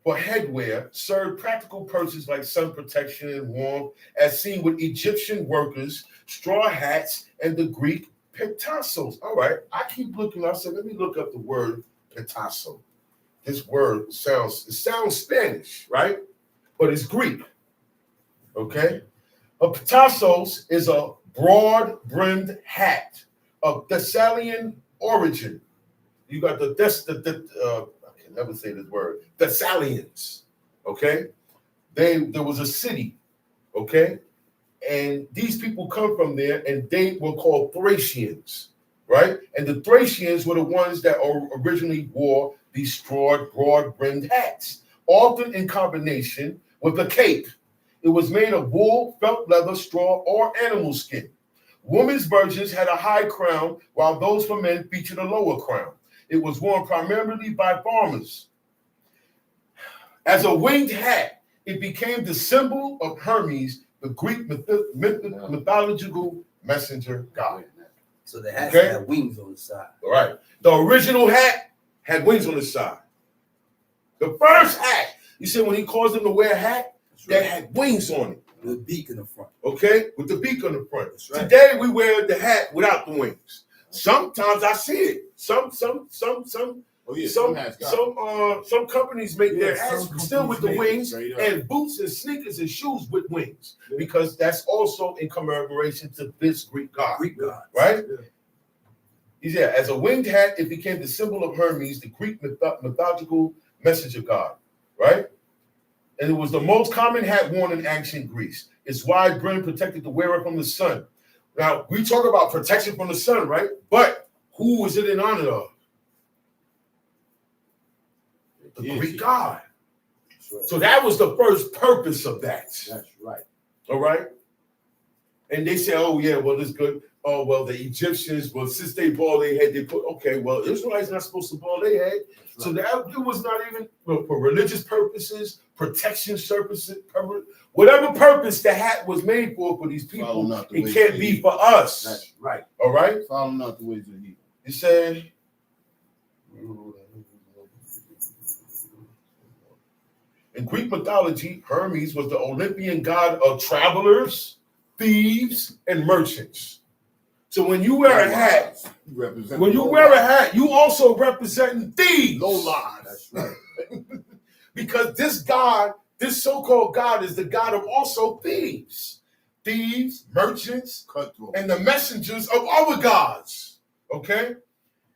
For headwear, served practical purposes like sun protection and warmth, as seen with Egyptian workers, straw hats, and the Greek petassos. All right, I keep looking. I said, let me look up the word petasso. This word sounds Spanish, right? But it's Greek. Okay, a petassos is a broad-brimmed hat of Thessalian origin. You got I can never say this word. Thessalians. Okay, there was a city. Okay. And these people come from there, and they were called Thracians, right? And the Thracians were the ones that originally wore these straw, broad-brimmed hats, often in combination with a cape. It was made of wool, felt leather, straw, or animal skin. Women's versions had a high crown, while those for men featured a lower crown. It was worn primarily by farmers. As a winged hat, it became the symbol of Hermes, the Greek mythological messenger god. So the hats Okay. had wings on the side. All right. The original hat had wings on the side. The first hat, you said when he caused them to wear a hat, that had wings on it. With a beak in the front. Okay, with the beak on the front. That's right. Today we wear the hat without the wings. Sometimes I see it. Some Oh yeah. some companies make their Yeah, hats some still with the companies make it wings, straight up. and boots and sneakers and shoes with wings, Yeah. because that's also in commemoration to this Greek god, Greek gods. right? Yeah. He said, as a winged hat, it became the symbol of Hermes, the Greek mythological messenger god, right? And it was the most common hat worn in ancient Greece. Its wide brim protected the wearer from the sun. Now, we talk about protection from the sun, right? But who was it in honor of? The Greek god. That's right. So that was the first purpose of that. That's right. All right? And they say, oh, yeah, well, it's good. Oh, well, the Egyptians, well, since they bald their head, they put, okay, well, Israelites not supposed to bald their head. That's So right. that it was not even for religious purposes, protection purposes, whatever purpose the hat was made for these Follow people, not the it ways can't of be evil. for us. That's right. All right? Follow not the ways of evil. He said, in Greek mythology, Hermes was the Olympian god of travelers, thieves, and merchants. So when you wear a hat, when you wear a hat, you also representing thieves. No lies. That's right. Because this God, this so-called God, is the God of also thieves, merchants, Cutthroat. and the messengers of other gods. Okay?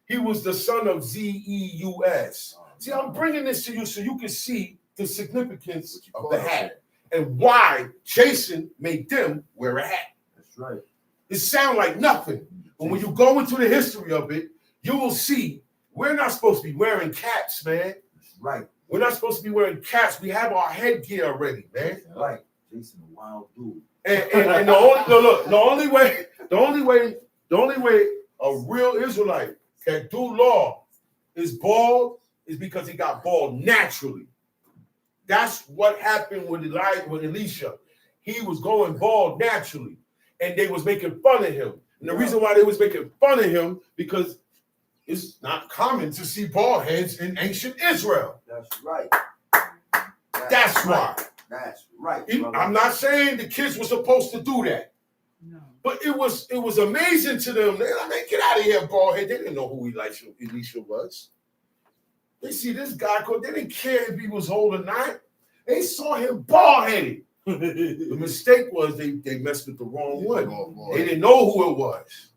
He was the son of Zeus. See, I'm bringing this to you so you can see the significance of the hat and why Jason made them wear a hat. That's right. It sounds like nothing, but when you go into the history of it, you will see We're not supposed to be wearing caps, man. That's right. We're not supposed to be wearing caps. We have our headgear already, man. That's right. Jason, a wild dude. And the only no, look, the only way a real Israelite can do law is bald is because he got bald naturally. That's what happened with Elisha. He was going bald naturally, and they was making fun of him. And the reason why they was making fun of him because it's not common to see bald heads in ancient Israel. That's right. That's why. That's right. I'm not saying the kids were supposed to do that. No. But it was amazing to them. They like, man, get out of here, bald head. They didn't know who Elisha was. They see this guy, they didn't care if he was old or not. They saw him bald headed. The mistake was they messed with the wrong one. Oh, They didn't know who it was.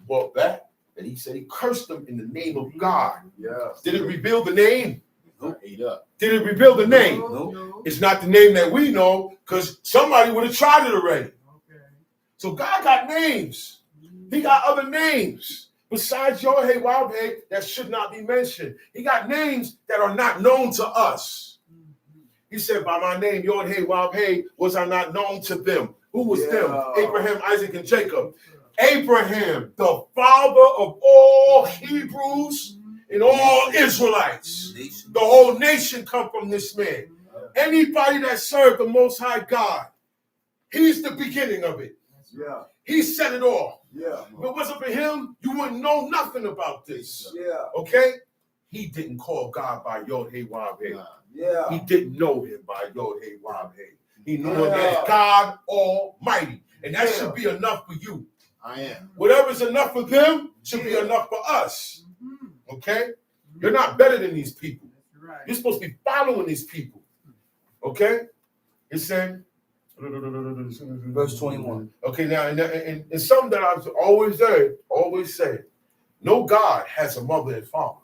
Brought back, and he said he cursed them in the name of God. Yeah. Did it reveal the name? Ate up. Did it reveal the name? No. It's not the name that we know because somebody would have tried it already. Okay. So God got names. He got other names besides Yod-Heh-Wav-Heh that should not be mentioned. He got names that are not known to us. He said, by my name, Yod-Heh-Wav-Heh, was I not known to them. Who was them? Abraham, Isaac, and Jacob. Abraham, the father of all Hebrews and all Israelites. The whole nation come from this man. Anybody that served the Most High God, he's the beginning of it. Yeah. He set it off. Yeah. If it wasn't for him, you wouldn't know nothing about this. Yeah. Okay? He didn't call God by Yod-Heh-Wav-Heh. Yeah. He didn't know him by Yod-Heh-Wav-Heh. He knew him as God Almighty. And that should be enough for you. I am. Whatever's enough for them should be enough for us. Okay? You're not better than these people. That's right. You're supposed to be following these people. Okay? It's saying, Verse 21. okay, now, and something that I've always say, no God has a mother and father.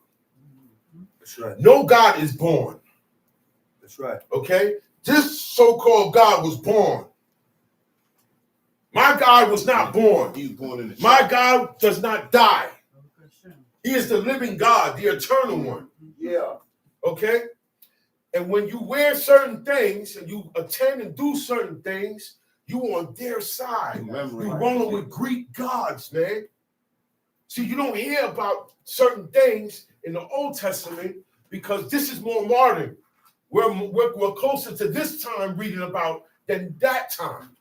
That's right. No God is born. That's right. Okay? This so-called God was born. My God was not born. He was born in the My God does not die. Okay. He is the living God, the eternal one. Yeah. Okay? And when you wear certain things and you attend and do certain things, you on their side. You're rolling with Greek gods, man. See, you don't hear about certain things in the Old Testament because this is more modern. We're closer to this time reading about than that time.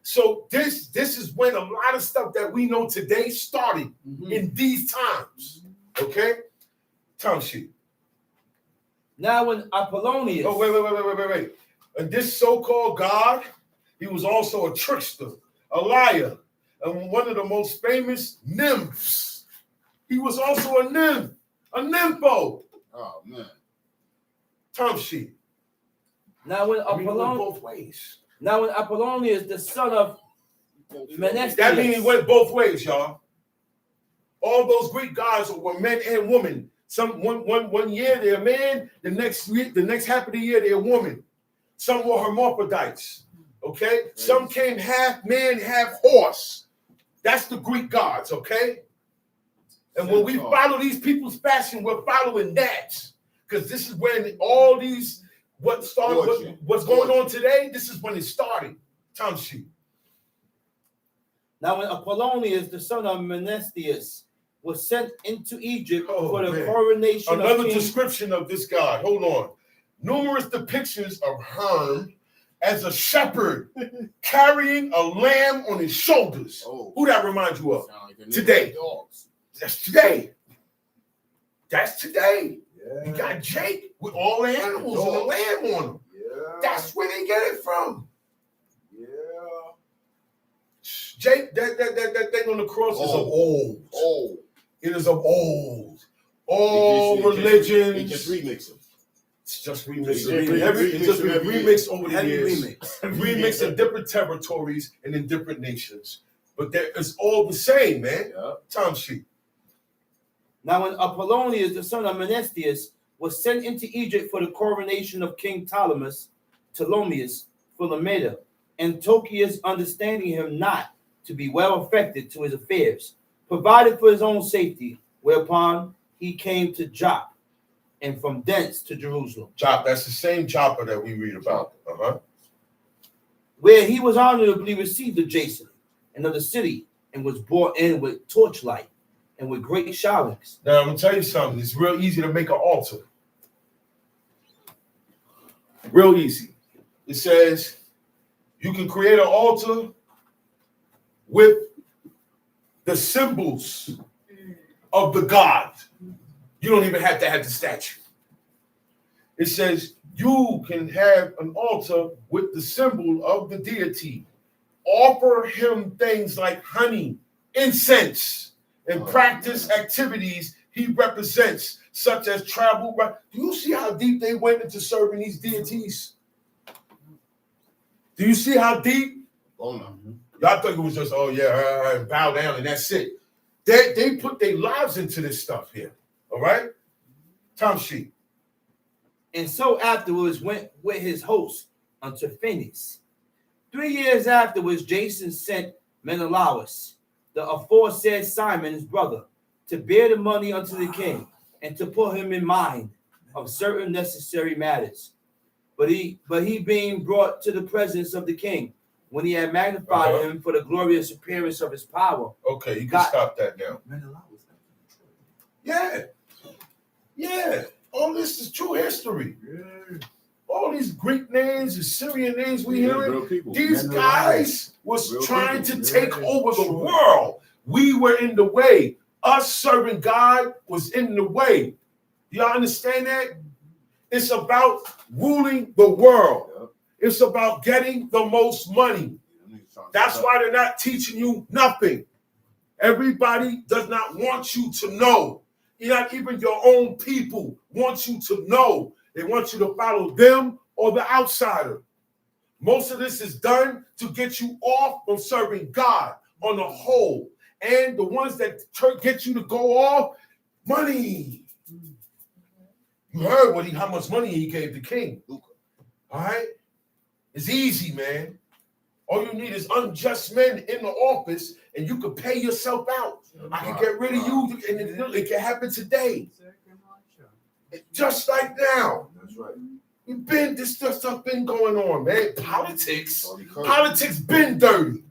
So this is when a lot of stuff that we know today started in these times. Okay? Time sheet. Now when Apollonius. Oh, wait. And this so-called God, he was also a trickster, a liar, and one of the most famous nymphs. He was also a nymph, a nympho. Oh, man. Time sheet. Now when I mean, it went Apollonius. both ways. Now when Apollonius, the son of Menesthius. That means it went both ways, y'all. All those Greek gods were men and women. One year they're man, the next half of the year they're woman. Some were hermaphrodites. Okay? Some came half man, half horse. That's the Greek gods, okay? And when we follow these people's fashion, we're following that. Because this is when all these what's going on today, this is when it started. Time sheet. Now when Apollonius, the son of Menesthius, was sent into Egypt Oh, for the man. coronation Another of King. description of this God. Hold on. Numerous depictions of Herm as a shepherd carrying a lamb on his shoulders. Oh. Who that reminds you of? Sound like a nigga Today. with dogs. That's today. That's today. Yeah. You got Jake with all the animals and the lamb on him. Yeah. That's where they get it from. Yeah. Jake, that thing on the cross is of old. Oh. It is of old. All religions. They just remix them. It's just They remixed. remix It's just been every year. remixed over the Heavy years. remix. Remixed in different territories and in different nations. But it's all the same, man. Yeah. Time sheet. Now when Apollonius, the son of Menesthius, was sent into Egypt for the coronation of King Ptolemus, Philometor, Antiochus, understanding him not to be well affected to his affairs, provided for his own safety, Whereupon he came to Joppa, and from thence to Jerusalem, Joppa, that's the same Joppa that we read about. where he was honorably received of Jason and of the city, and was brought in with torchlight and with great shoutings. Now, I'm going to tell you something. It's real easy to make an altar. Real easy. It says you can create an altar with the symbols of the god. You don't even have to have the statue. It says you can have an altar with the symbol of the deity. Offer him things like honey, incense, and practice activities he represents, such as travel. Do you see how deep they went into serving these deities? Do you see how deep? Oh no. Y'all thought it was just, oh yeah, bow down and that's it. They put their lives into this stuff here. All right? Tom Sheep. And so afterwards went with his host unto Phoenix. 3 years afterwards, Jason sent Menelaus, the aforesaid Simon, his brother, to bear the money unto the king, and to put him in mind of certain necessary matters. But he being brought to the presence of the king, when he had magnified him for the glorious appearance of his power. Okay, you can stop that now. Yeah. Yeah. All this is true history. Yeah. All these Greek names, Assyrian names we hearing, Real people. these guys was Real trying people. to take Yeah, over the sure. world. We were in the way. Us serving God was in the way. Y'all understand that? It's about ruling the world. Yep. It's about getting the most money. That's why they're not teaching you nothing. Everybody does not want you to know. Not even your own people want you to know. They want you to follow them or the outsider. Most of this is done to get you off from serving God on the whole. And the ones that get you to go off, money. You heard how much money he gave the king. All right? It's easy, man. All you need is unjust men in the office, and you can pay yourself out. I can get rid of you, and it can happen today. Just like now. That's right. This stuff been going on, man. Politics been dirty.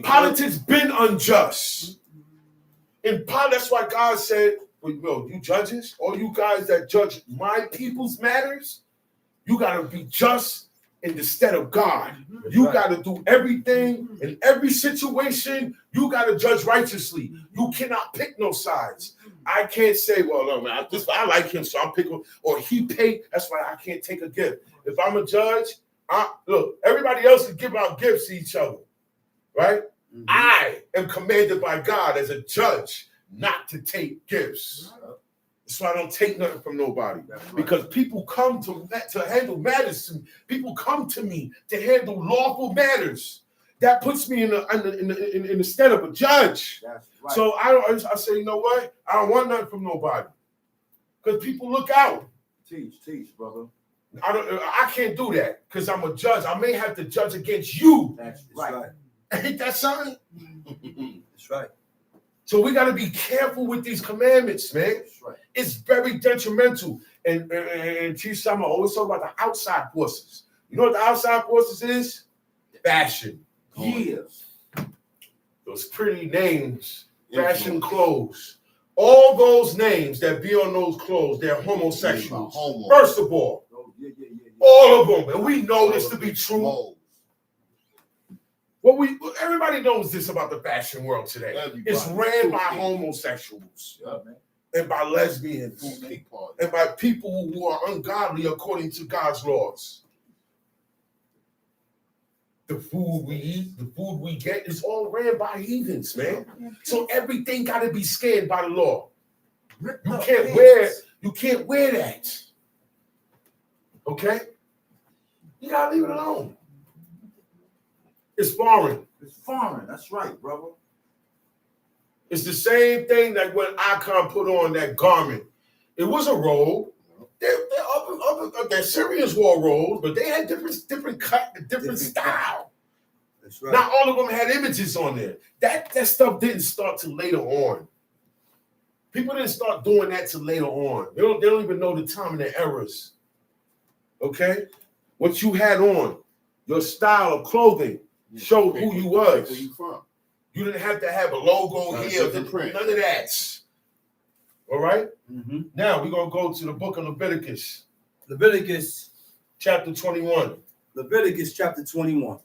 Politics been unjust. And that's why God said, well, you judges, all you guys that judge my people's matters, you got to be just in the stead of God. You got to do everything in every situation. You got to judge righteously. You cannot pick no sides. I can't say, well, no, man, I like him, so I'm picking, or he paid. That's why I can't take a gift. If I'm a judge, look, everybody else can give out gifts to each other, right? Mm-hmm. I am commanded by God as a judge not to take gifts. That's why I don't take nothing from nobody. Right. Because people come to handle matters. People come to me to handle lawful matters. That puts me in the stead of a judge. That's right. So I say, you know what? I don't want nothing from nobody. Because people look out. Teach, brother. I can't do that because I'm a judge. I may have to judge against you. That's right. Ain't that something? That's right. So we got to be careful with these commandments, man. That's right. It's very detrimental. And Chief Sama always talk about the outside forces. You know what the outside forces is? Fashion. Yes. Those pretty names, fashion clothes. All those names that be on those clothes, they're homosexuals. First of all, all of them. And we know this to be true. Everybody knows this about the fashion world today. It's ran by homosexuals and by lesbians and by people who are ungodly according to God's laws. The food we eat, the food we get is all ran by heathens, man. So everything got to be scanned by the law. You can't wear that. Okay? You got to leave it alone. It's foreign. It's foreign. That's right, brother. It's the same thing that when Akon put on that garment. It was a robe. The Syrians wore robes, but they had different cut, different style. That's right. Not all of them had images on there. That stuff didn't start till later on. People didn't start doing that till later on. They don't even know the time and the eras. Okay? What you had on, your style of clothing showed who you was. Where you from? You didn't have to have a logo here, none of that. All right? Mm-hmm. Now we're going to go to the book of Leviticus. Leviticus chapter 21. Leviticus chapter 21.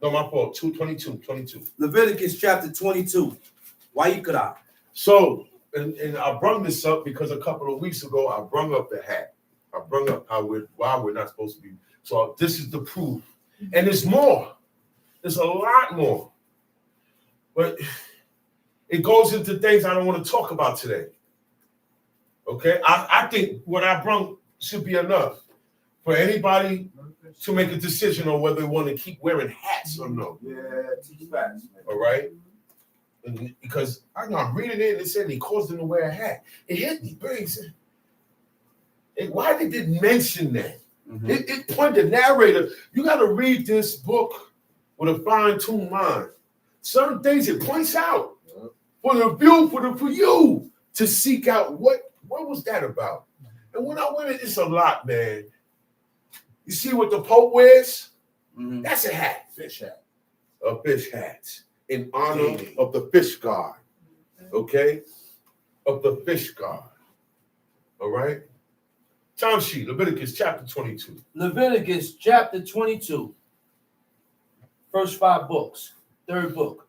No, my fault. 22. Leviticus chapter 22. Why you could I? So, and I brought this up because a couple of weeks ago, I brought up the hat. I brought up why we're not supposed to be. So this is the proof. And there's more. There's a lot more. But it goes into things I don't want to talk about today. Okay? I think what I brought should be enough for anybody to make a decision on whether they want to keep wearing hats or no. Yeah, teach facts. All right? And because I'm reading it and it said he caused him to wear a hat. It hit me. Why they didn't mention that? Mm-hmm. It pointed the narrator. You got to read this book with a fine-tuned mind. Certain things it points out for the view, for you to seek out what was that about. And when I went, it's a lot, man. You see what the Pope wears? Mm-hmm. That's a hat. Fish hat. A fish hat in honor of the fish god. Okay? Of the fish god. All right? Time sheet, Leviticus chapter 22. Leviticus chapter 22. First 5 books. Third book.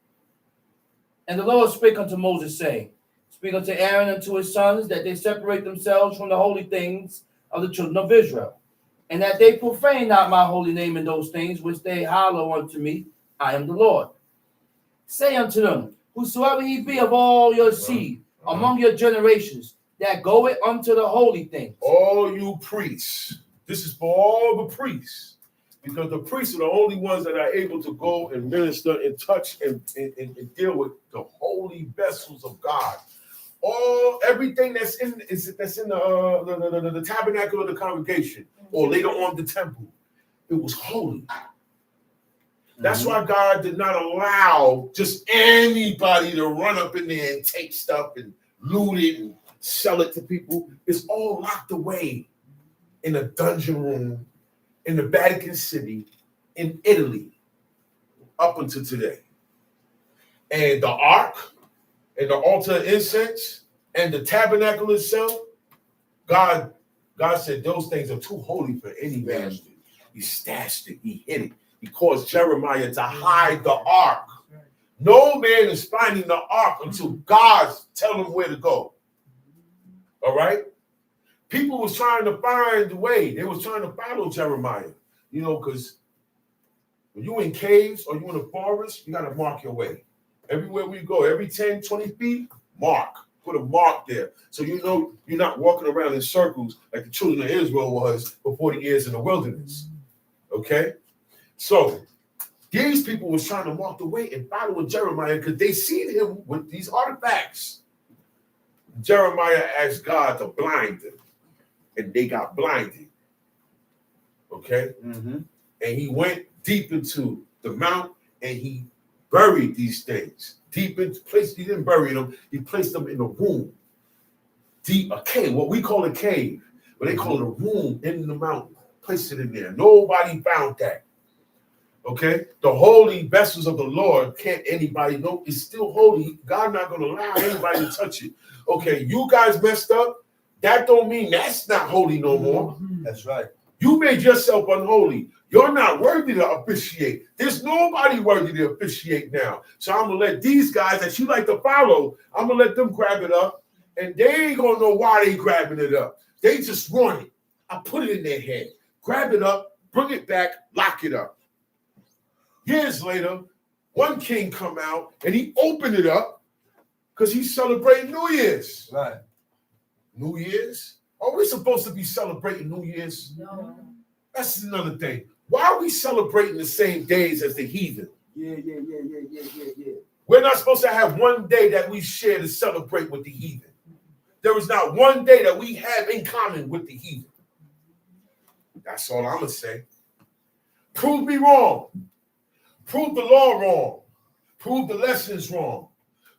And the Lord spake unto Moses, saying, Speak unto Aaron and to his sons, that they separate themselves from the holy things of the children of Israel, and that they profane not my holy name in those things which they hallow unto me. I am the Lord. Say unto them, whosoever he be of all your seed, among your generations, that goeth unto the holy things. All you priests. This is for all the priests. Because the priests are the only ones that are able to go and minister and touch and deal with the holy vessels of God. Everything that's in the tabernacle of the congregation, or later on the temple, it was holy. That's why God did not allow just anybody to run up in there and take stuff and loot it and sell it to people. It's all locked away in a dungeon room in the Vatican City in Italy up until today. And the ark and the altar of incense and the tabernacle itself, God said those things are too holy for any man. He stashed it. He hid it. He caused Jeremiah to hide the ark. No man is finding the ark until God tells him where to go. All right? People was trying to find the way. They was trying to follow Jeremiah. You know, because when you in caves or you in a forest, you got to mark your way. Everywhere we go, every 10, 20 feet, mark. Put a mark there. So you know you're not walking around in circles like the children of Israel was for 40 years in the wilderness. Okay? So these people was trying to mark the way and follow Jeremiah because they seen him with these artifacts. Jeremiah asked God to blind them, and they got blinded. Okay? Mm-hmm. And he went deep into the mount and he buried these things. Deep into place, he didn't bury them, he placed them in a room. Deep, a cave, what we call a cave, but they call it a room in the mountain. Placed it in there. Nobody found that. Okay? The holy vessels of the Lord can't anybody know. It's still holy. God not going to allow anybody to touch it. Okay, you guys messed up. That don't mean that's not holy no more. That's right. You made yourself unholy. You're not worthy to officiate. There's nobody worthy to officiate now. So I'm going to let these guys that you like to follow, I'm going to let them grab it up. And they ain't going to know why they grabbing it up. They just want it. I put it in their head. Grab it up, bring it back, lock it up. Years later, one king come out and he opened it up because he's celebrating New Year's. Right. New Year's? Are we supposed to be celebrating New Year's? No. That's another thing. Why are we celebrating the same days as the heathen? Yeah. We're not supposed to have one day that we share to celebrate with the heathen. There is not one day that we have in common with the heathen. That's all I'm going to say. Prove me wrong. Prove the law wrong. Prove the lessons wrong.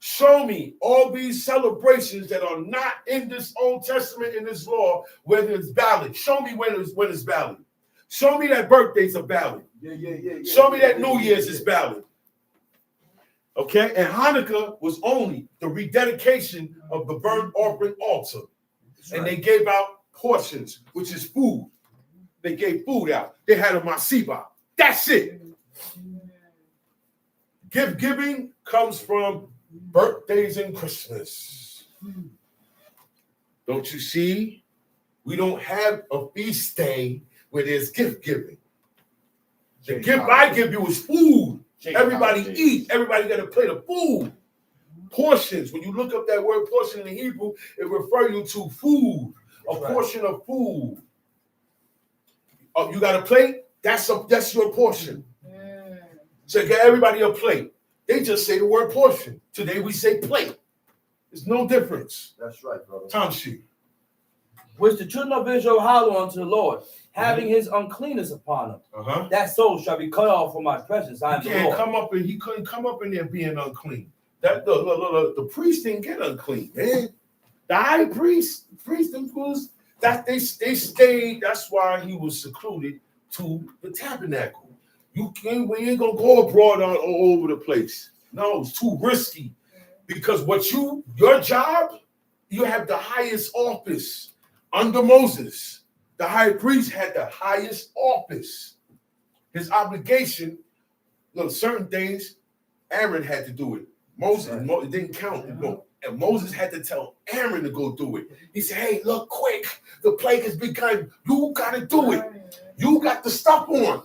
Show me all these celebrations that are not in this Old Testament, in this law, whether it's valid. Show me when it's valid. Show me that birthdays are valid. Show me that New Year's is valid. Okay? And Hanukkah was only the rededication of the burnt offering altar. And they gave out portions, which is food. They gave food out. They had a masiba. That's it. Giving comes from birthdays and Christmas. Don't you see? We don't have a feast day where there's gift giving. The gift I give you is food. Everybody eat. Everybody got a plate of food. Portions. When you look up that word portion in Hebrew, it refers you to food. A portion of food. Oh, you got a plate? That's your portion. So get everybody a plate. They just say the word portion. Today we say plate. There's no difference. That's right, brother. Time sheet. Which the children of Israel hallow unto the Lord, having his uncleanness upon him. That soul shall be cut off from my presence. I am the Lord. He couldn't come up in there being unclean. The priest didn't get unclean, man. The high priest was that they stayed. That's why he was secluded to the tabernacle. We ain't gonna go abroad all over the place. No, it's too risky. Because your job, you have the highest office. Under Moses, the high priest had the highest office. His obligation, look, certain things, Aaron had to do it. Moses it didn't count. And Moses had to tell Aaron to go do it. He said, hey, look, quick. The plague has begun. You got to do it. You got the stuff on.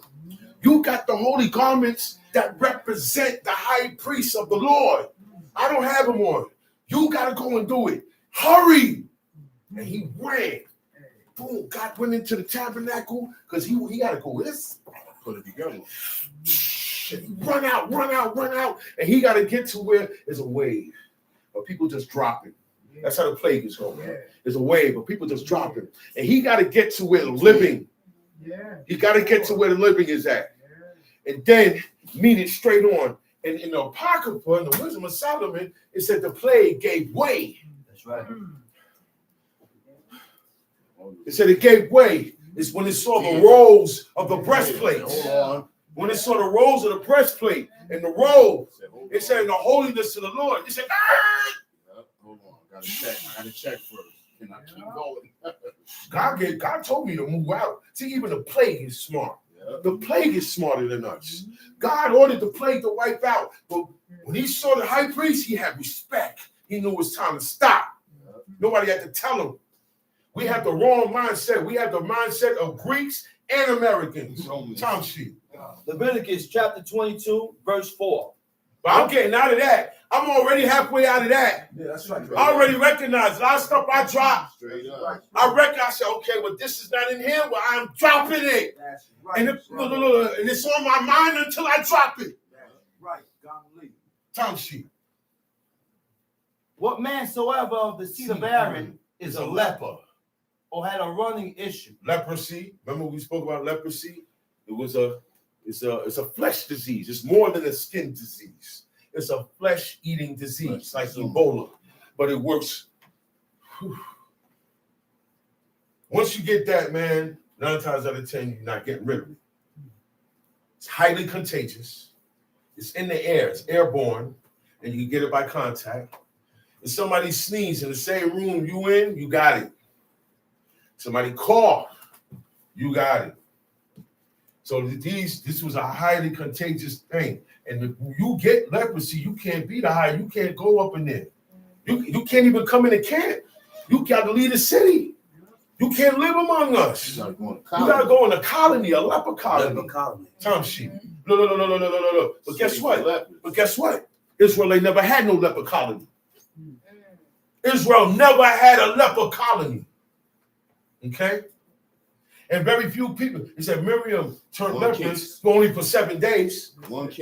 You got the holy garments that represent the high priest of the Lord. I don't have them on. You got to go and do it. Hurry. And he ran. Boom. God went into the tabernacle because he got to go this. Put it together. Run out. And he got to get to where there's a wave of people just dropping. That's how the plague is going. There's a wave of people just dropping. And he got to get to where the living. He got to get to where the living is at. And then meet it straight on. And in the Apocrypha, in the Wisdom of Solomon, it said the plague gave way. That's right. It said it gave way. It's when it saw the rolls of the breastplate. When it saw the rolls of the breastplate and the robe, it said in the holiness of the Lord. It said, ah! Hold on. I gotta check first. Can I keep going? God told me to move out. See, even the plague is smart. The plague is smarter than us. God ordered the plague to wipe out. But when he saw the high priest, he had respect. He knew it was time to stop. Nobody had to tell him. We have the wrong mindset. We have the mindset of Greeks and Americans. Time sheet. Leviticus chapter 22, verse 4. But I'm getting out of that. I'm already halfway out of that. Yeah, that's right. I already recognize a lot of stuff I dropped. Straight up. I said, okay, well, this is not in here, well, I'm dropping it. That's right. And it's on my mind until I drop it. That's right. God lead. Time sheet. What man soever of the seed of Aaron is a leper, or had a running issue. Leprosy. Remember we spoke about leprosy? It's a flesh disease. It's more than a skin disease. It's a flesh-eating disease like Ebola, but it works. Whew. Once you get that, man, 9 times out of 10, you're not getting rid of it. It's highly contagious. It's in the air. It's airborne, and you can get it by contact. If somebody sneezes in the same room you in, you got it. Somebody cough, you got it. So this was a highly contagious thing. And if you get leprosy, you can't be the high. You can't go up in there. You can't even come in the camp. You got to leave the city. You can't live among us. You got to go in a colony, a leper colony. Time sheet. No. But guess what? Israel, they never had no leper colony. Israel never had a leper colony. Okay? And very few people. He said Miriam turned leprous only for 7 days.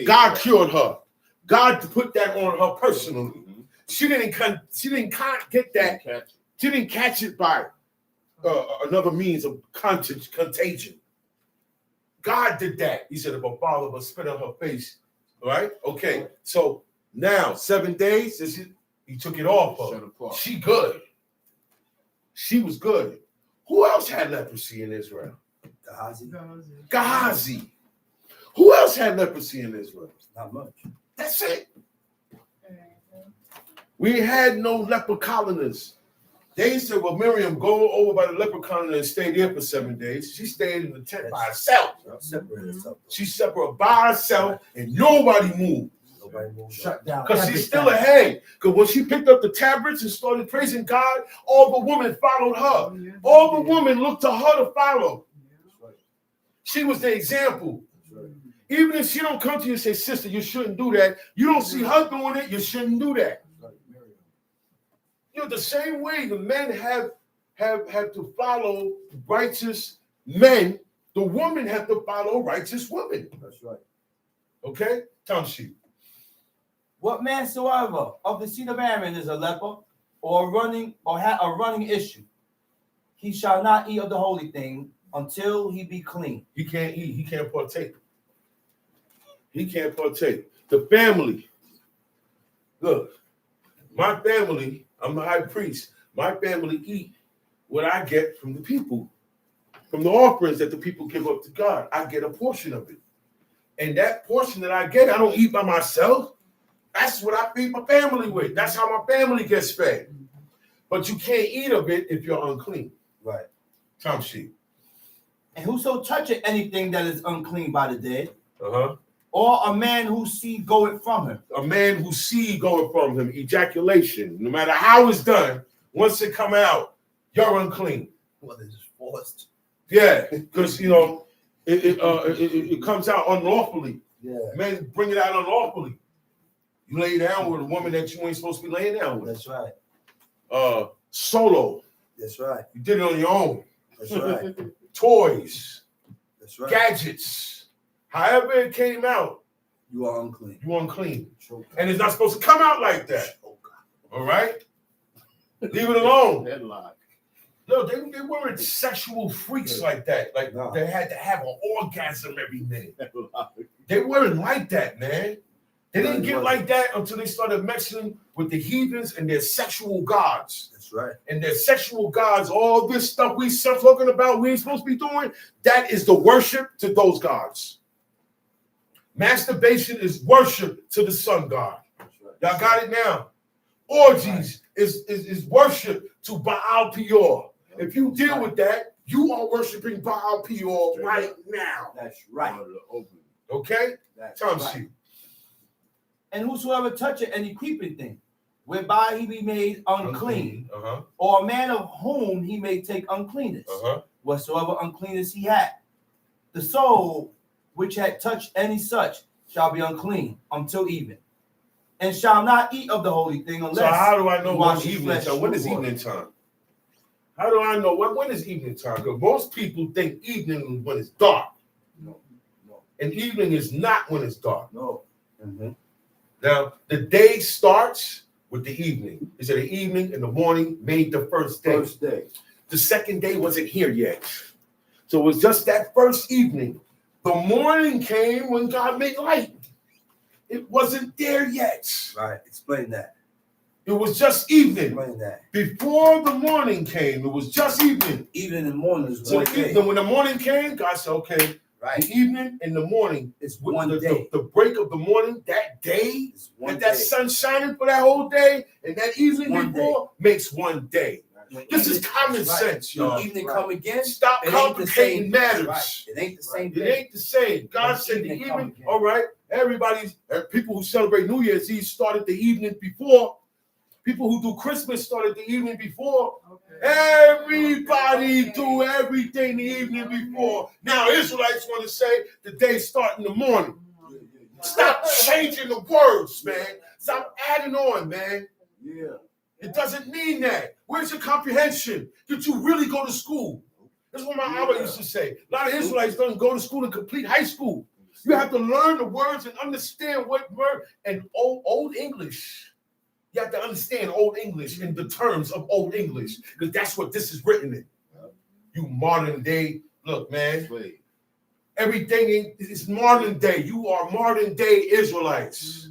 God cured her. God put that on her personally. Mm-hmm. She didn't get that. She didn't catch it by another means of contagion. God did that. He said, if a father would spit on her face, all right? Okay, so Now, 7 days, he took it off of Shut her. apart. She good. She was good. Who else had leprosy in Israel? Gehazi. Who else had leprosy in Israel? Not much. That's it. We had no leper colonists. They said, well, Miriam, go over by the leper colony and stay there for 7 days. She stayed in the tent by herself. Separate herself. She separate by herself and nobody moved. Nobody moved. Shut down. Because she's still ahead. Because when she picked up the tabrets and started praising God, all the women followed her. All the women looked to her to follow. She was the example. Even if she don't come to you and say, sister, you shouldn't do that. You don't see her doing it, you shouldn't do that. You know, the same way the men have to follow righteous men, the women have to follow righteous women. That's right. Okay? Tom sheep. What man soever of the seed of Aaron is a leper, or running issue, he shall not eat of the holy thing until he be clean. He can't eat, he can't partake. He can't partake. The family. Look, my family, I'm the high priest. My family eat what I get from the people, from the offerings that the people give up to God. I get a portion of it. And that portion that I get, I don't eat by myself. That's what I feed my family with. That's how my family gets fed. But you can't eat of it if you're unclean. Right. Tom sheep. And whoso toucheth anything that is unclean by the dead, Uh-huh. or a man whose seed goeth from him. A man whose seed going from him, ejaculation, no matter how it's done, once it come out, you're unclean. Well, it's forced. Yeah, because you know it comes out unlawfully. Yeah. Men bring it out unlawfully. You lay down with a woman that you ain't supposed to be laying down with. That's right. Solo. That's right. You did it on your own. That's right. Toys, That's right. gadgets. However it came out, You are unclean. you unclean. And it's not supposed to come out like that. All right? Leave it alone. Deadlock. No, they weren't sexual freaks like that. Like No. they had to have an orgasm every minute. They weren't like that, man. They didn't No, get wasn't. like that until they started mixing with the heathens and their sexual gods. That's right. And their sexual gods, all this stuff we talking about, we ain't supposed to be doing, that is the worship to those gods. Masturbation is worship to the sun god. That's right. Y'all got it now. Orgies is worship to Baal Peor. If you deal with that, you are worshiping Baal Peor right now. That's right. Okay? That's Tom right. sheep. And whosoever toucheth any creeping thing, whereby he be made unclean, Uh-huh. or a man of whom he may take uncleanness, Uh-huh. whatsoever uncleanness he had, the soul which had touched any such shall be unclean until even, and shall not eat of the holy thing unless. So how do I know he when wash his evening flesh time? When is with water. evening time? How do I know when is evening time? Because most people think evening is when it's dark. No. And evening is not when it's dark. No. Mm-hmm. Now, the day starts with the evening. It's the evening and the morning made the first day. First day. The second day wasn't here yet. So it was just that first evening. The morning came when God made light. It wasn't there yet. Right. Explain that. It was just evening. Explain that. Before the morning came, it was just evening. Evening and morning is So one day. when the morning came, God said, okay, Right. the evening and the morning, It's with one day. the break of the morning, that day, It's one and that day. sun shining for that whole day, and that evening One before makes one day. When This is evening- common right. sense, When y'all. evening come again, Stop it ain't the same. complicating matters. Right. It ain't the same It day. ain't the same. God When said the evening come evening, again. all right, everybody's, people who celebrate New Year's Eve started the evening before. People who do Christmas started the evening before. Everybody do everything the evening before. Now Israelites want to say the day start in the morning. Stop changing the words, man. Stop adding on, man. Yeah. It doesn't mean that. Where's your comprehension? Did you really go to school? That's what my Abba used to say. A lot of Israelites don't go to school and complete high school. You have to learn the words and understand what word and old English. You have to understand Old English in the terms of Old English, because that's what this is written in. You modern day, look, man. Wait. Everything is modern day. You are modern day Israelites.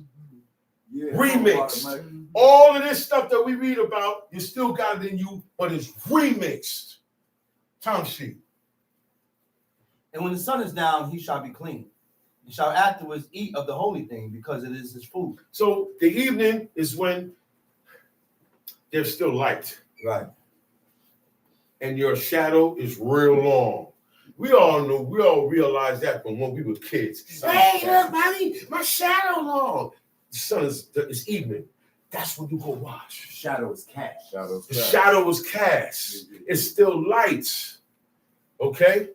Remixed. All of this stuff that we read about, you still got it in you, but it's remixed. Time sheet. And when the sun is down, he shall be clean. He shall afterwards eat of the holy thing, because it is his food. So the evening is when there's still light. Right. And your shadow is real long. We all realized that from when we were kids. Hey, look, mommy, my shadow long. The sun is it's evening. That's when you go watch. Shadow is cast. The shadow was cast. It's still light. Okay?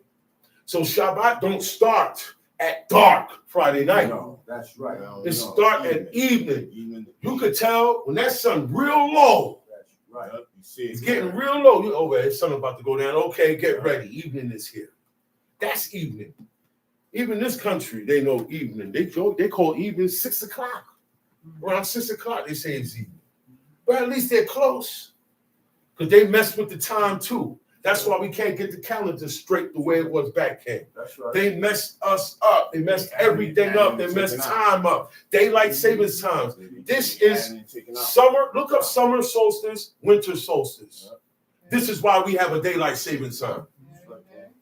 So Shabbat don't start at dark Friday night. No, that's right. It start at evening. You could tell when that sun real low. That's right. You see It's getting real low. You over there, sun about to go down. Okay, get ready. Evening is here. That's evening. Even this country, they know evening. They call evening 6 o'clock. Around 6 o'clock, they say it's evening. But at least they're close. Because they mess with the time too. That's why we can't get the calendar straight the way it was back then. That's right. They messed us up. They messed everything up. They messed time up. Daylight savings times. This is summer. Look up summer solstice, winter solstice. This is why we have a daylight savings time.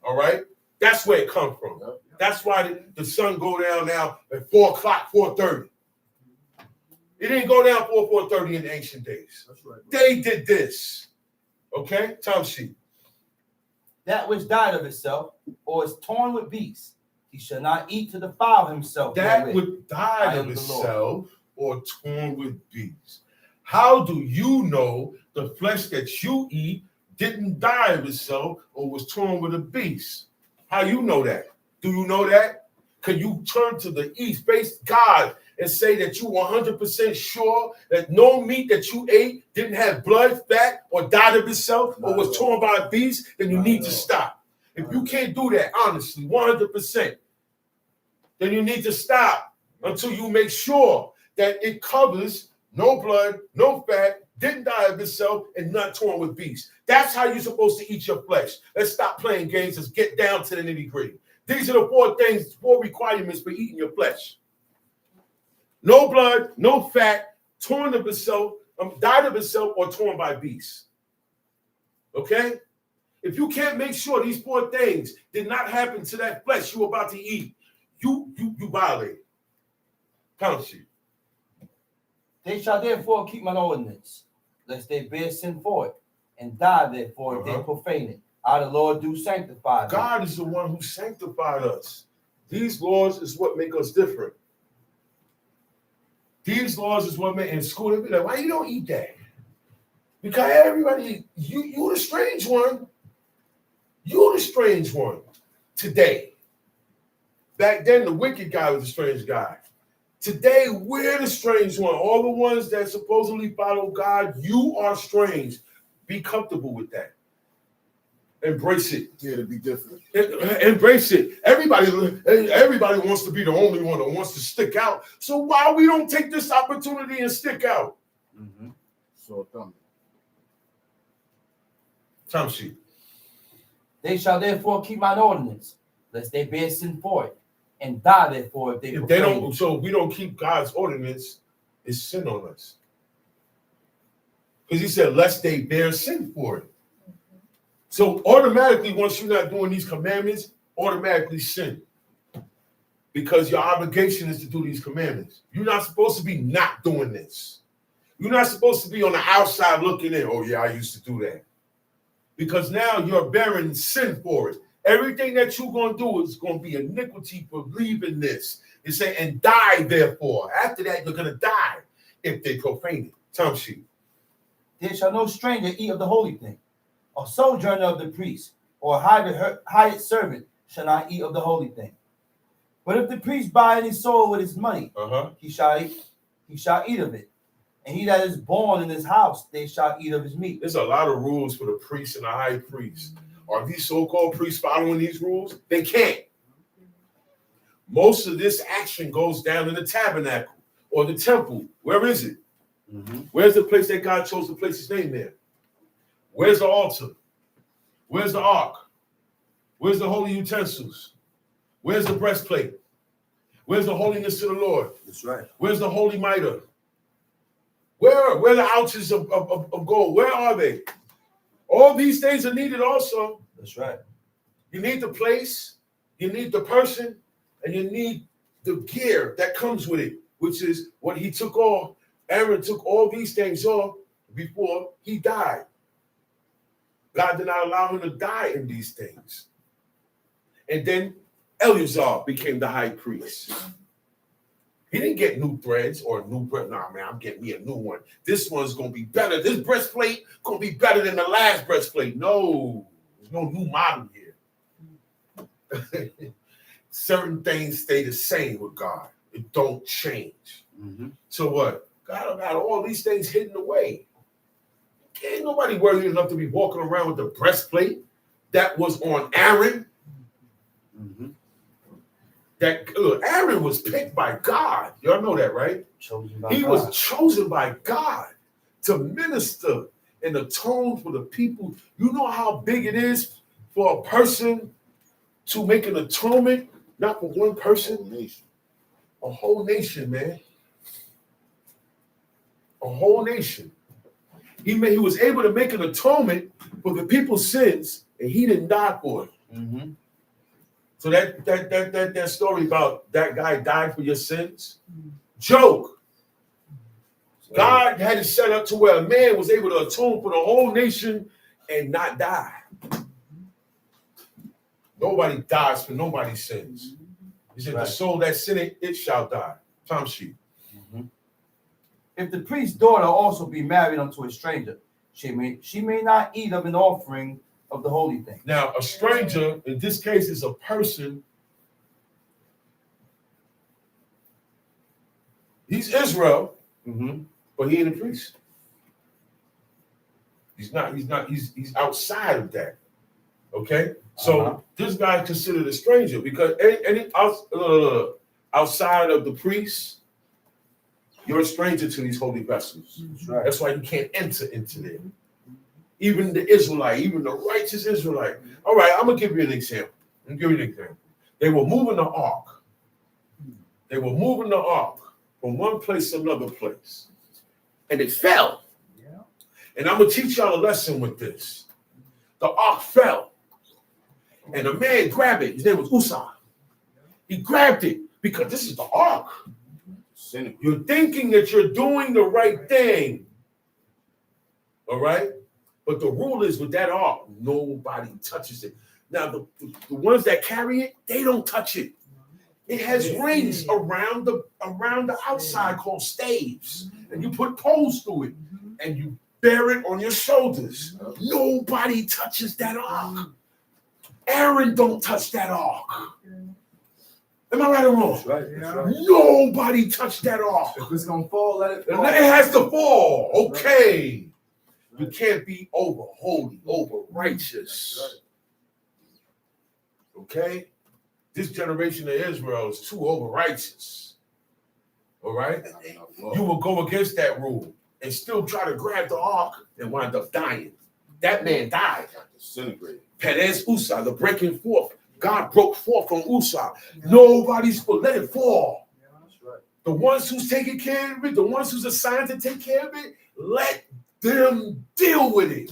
All right? That's where it comes from. That's why the sun go down now at 4 o'clock, 4:30. It didn't go down 4:30 in the ancient days. That's right. They did this. Okay? Time sheet. That which died of itself, or is torn with beasts, he shall not eat to defile himself. That would die of itself or torn with beasts. How do you know the flesh that you eat didn't die of itself or was torn with a beast? How you know that? Do you know that? Can you turn to the east, face God, and say that you 100% sure that no meat that you ate didn't have blood, fat, or died of itself or was torn by a beast? Then you need to stop. If you can't do that, honestly, 100%, then you need to stop until you make sure that it covers no blood, no fat, didn't die of itself, and not torn with beasts. That's how you're supposed to eat your flesh. Let's stop playing games. Let's get down to the nitty-gritty. These are the 4 requirements for eating your flesh. No blood, no fat, torn of itself, died of itself, or torn by beasts. Okay? If you can't make sure these 4 things did not happen to that flesh you're about to eat, you violate. Count sheet. They shall therefore keep mine ordinance, lest they bear sin for it, and die therefore if they profane it. I, the Lord, do sanctify them. God is the one who sanctified us. These laws is what make us different. These laws is what make in school they be like, why you don't eat that? Because everybody, you the strange one. You're the strange one today. Back then, the wicked guy was the strange guy. Today, we're the strange one. All the ones that supposedly follow God, you are strange. Be comfortable with that. Embrace it. Yeah, to be different. Embrace it. Everybody wants to be the only one that wants to stick out. So why we don't take this opportunity and stick out? Mm-hmm. So dumb. Time sheet. They shall therefore keep mine ordinance, lest they bear sin for it, and die therefore if they profane it. So if we don't keep God's ordinance, it's sin on us. Because he said, lest they bear sin for it. So automatically, once you're not doing these commandments, automatically sin. Because your obligation is to do these commandments. You're not supposed to be not doing this. You're not supposed to be on the outside looking in. Oh, yeah, I used to do that. Because now you're bearing sin for it. Everything that you're going to do is going to be iniquity for leaving this. It say, and die therefore. After that, you're going to die if they profane it. Time sheet. There shall no stranger eat of the holy thing, or sojourner of the priest, or hired servant shall not eat of the holy thing. But if the priest buy any soul with his money, he shall eat of it. And he that is born in his house, they shall eat of his meat. There's a lot of rules for the priest and the high priest. Are these so-called priests following these rules? They can't. Most of this action goes down in the tabernacle or the temple. Where is it? Mm-hmm. Where's the place that God chose to place his name there? Where's the altar? Where's the ark? Where's the holy utensils? Where's the breastplate? Where's the holiness to the Lord? That's right. Where's the holy mitre? Where are the ounces of gold? Where are they? All these things are needed also. That's right. You need the place, you need the person, and you need the gear that comes with it, which is what he took off. Aaron took all these things off before he died. God did not allow him to die in these things. And then Eleazar became the high priest. He didn't get new threads or a new breast. Nah, man, I'm getting me a new one. This one's going to be better. This breastplate going to be better than the last breastplate. No, there's no new model here. Certain things stay the same with God. It don't change. Mm-hmm. So what? God got all these things hidden away. Ain't nobody worthy enough to be walking around with the breastplate that was on Aaron. Mm-hmm. That Aaron was picked by God. Y'all know that, right? Chosen by He God. was chosen by God to minister and atone for the people. You know how big it is for a person to make an atonement, not for one person, a whole nation, man. A whole nation. He was able to make an atonement for the people's sins, and he didn't die for it. Mm-hmm. So that story about that guy died for your sins, joke. God had it set up to where a man was able to atone for the whole nation and not die. Nobody dies for nobody's sins. He said, Right. The soul that sinneth, it shall die. Tom sheep. If the priest's daughter also be married unto a stranger, she may not eat of an offering of the holy thing. Now, a stranger, in this case, is a person. He's Israel, but he ain't a priest. He's outside of that. Okay? So this guy is considered a stranger because outside of the priest, you're a stranger to these holy vessels. That's right. That's why you can't enter into them. Even the Israelite, even the righteous Israelite. All right, I'm going to give you an example. They were moving the ark. From one place to another place. And it fell. Yeah. And I'm going to teach y'all a lesson with this. The ark fell. And a man grabbed it. His name was Uzzah. He grabbed it because this is the ark. You're thinking that you're doing the right thing. All right? But the rule is with that ark, nobody touches it. Now, the ones that carry it, they don't touch it. It has rings around the outside called staves. And you put poles through it. And you bear it on your shoulders. Nobody touches that ark. Aaron don't touch that ark. Am I right or wrong? That's right. That's right. Nobody touched that ark. If it's gonna fall, let it fall. It has to fall. Okay. You can't be over holy, over righteous. Okay? This generation of Israel is too over righteous. All right? You will go against that rule and still try to grab the ark and wind up dying. That man died. Disintegrated. Perez Uzzah, the breaking forth. God broke forth from Uzzah. Nobody's supposed to let it fall. That's right. The ones who's taking care of it, the ones who's assigned to take care of it, let them deal with it.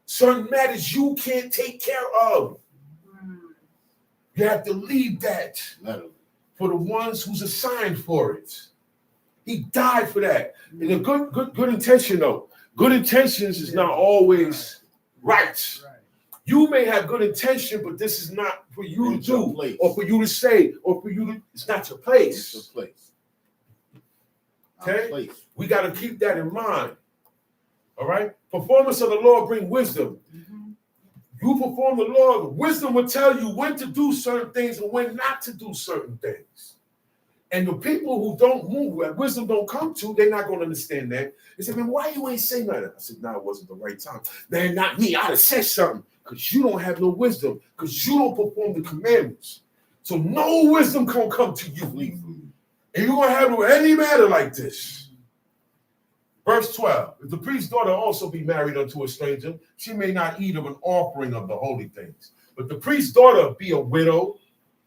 Certain matters you can't take care of. You have to leave that for the ones who's assigned for it. He died for that. And a good intention, though. Good intentions is not always right. You may have good intention, but this is not for you to do, or for you to say, or for you to. It's not your place. It's your place. Okay, we got to keep that in mind. All right, performance of the law bring wisdom. You perform the law, the wisdom will tell you when to do certain things and when not to do certain things. And the people who don't move, where wisdom don't come to, they're not going to understand that. They say, man, why you ain't say nothing? I said, no, it wasn't the right time. Man, not me. I'd have said something because you don't have no wisdom, because you don't perform the commandments. So no wisdom can come to you. And you're going to have any matter like this. Verse 12, if the priest's daughter also be married unto a stranger, she may not eat of an offering of the holy things. But the priest's daughter be a widow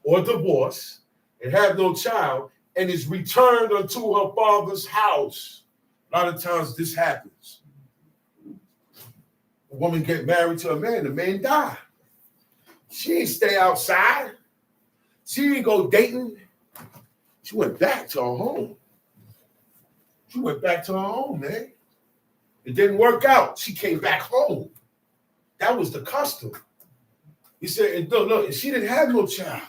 or divorced and have no child, and is returned unto her father's house. A lot of times this happens. A woman get married to a man, the man die. She ain't stay outside. She ain't go dating. She went back to her home. She went back to her home, man. It didn't work out. She came back home. That was the custom. He said, and look, she didn't have no child.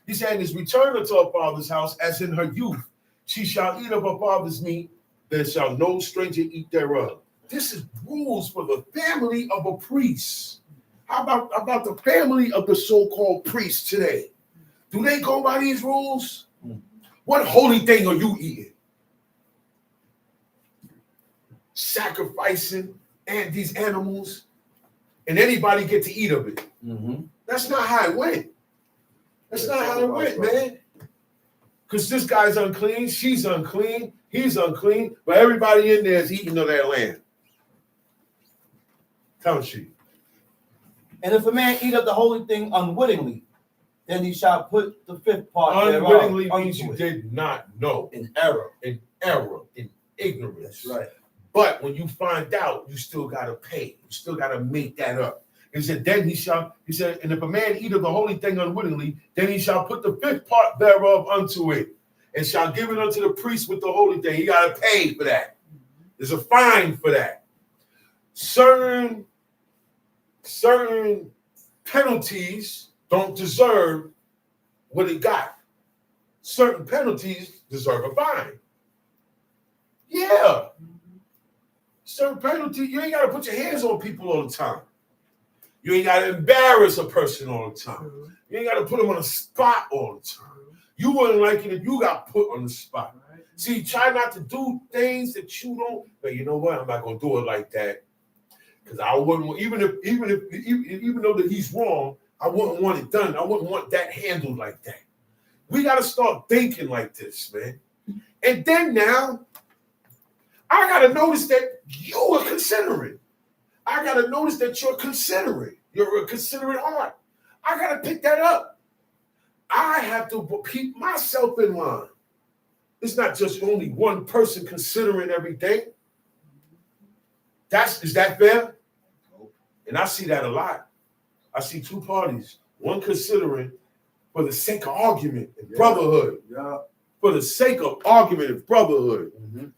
He said, and is return unto her father's house as in her youth. She shall eat of her father's meat, there shall no stranger eat thereof. This is rules for the family of a priest. How about the family of the so-called priest today? Do they go by these rules? What holy thing are you eating? Sacrificing and these animals, and anybody get to eat of it. Mm-hmm. That's not how it went. That's not how it went, man. Because this guy's unclean, she's unclean, he's unclean, but everybody in there is eating of that land. Tell she. And if a man eat of the holy thing unwittingly, then he shall put the fifth part Unwittingly thereof means you unto it. did not know. In error. In error, in ignorance. That's right. But when you find out, you still got to pay. You still got to make that up. He said, then he said, and if a man eat of the holy thing unwittingly, then he shall put the fifth part thereof unto it, and shall give it unto the priest with the holy thing. He got to pay for that. There's a fine for that. Certain penalties don't deserve what it got. Certain penalties deserve a fine. Yeah. Certain penalty, you ain't got to put your hands on people all the time. You ain't got to embarrass a person all the time. You ain't got to put them on a spot all the time. You wouldn't like it if you got put on the spot. See, try not to do things that you don't. But you know what? I'm not gonna do it like that because I wouldn't. Even though that he's wrong, I wouldn't want it done. I wouldn't want that handled like that. We got to start thinking like this, man. And then now, I got to notice that you are considerate. I got to notice that you're considerate. You're a considerate heart. I got to pick that up. I have to keep myself in line. It's not just only one person considering everything. Is that fair? And I see that a lot. I see two parties, one considering for the sake of argument and brotherhood. Yeah. For the sake of argument and brotherhood.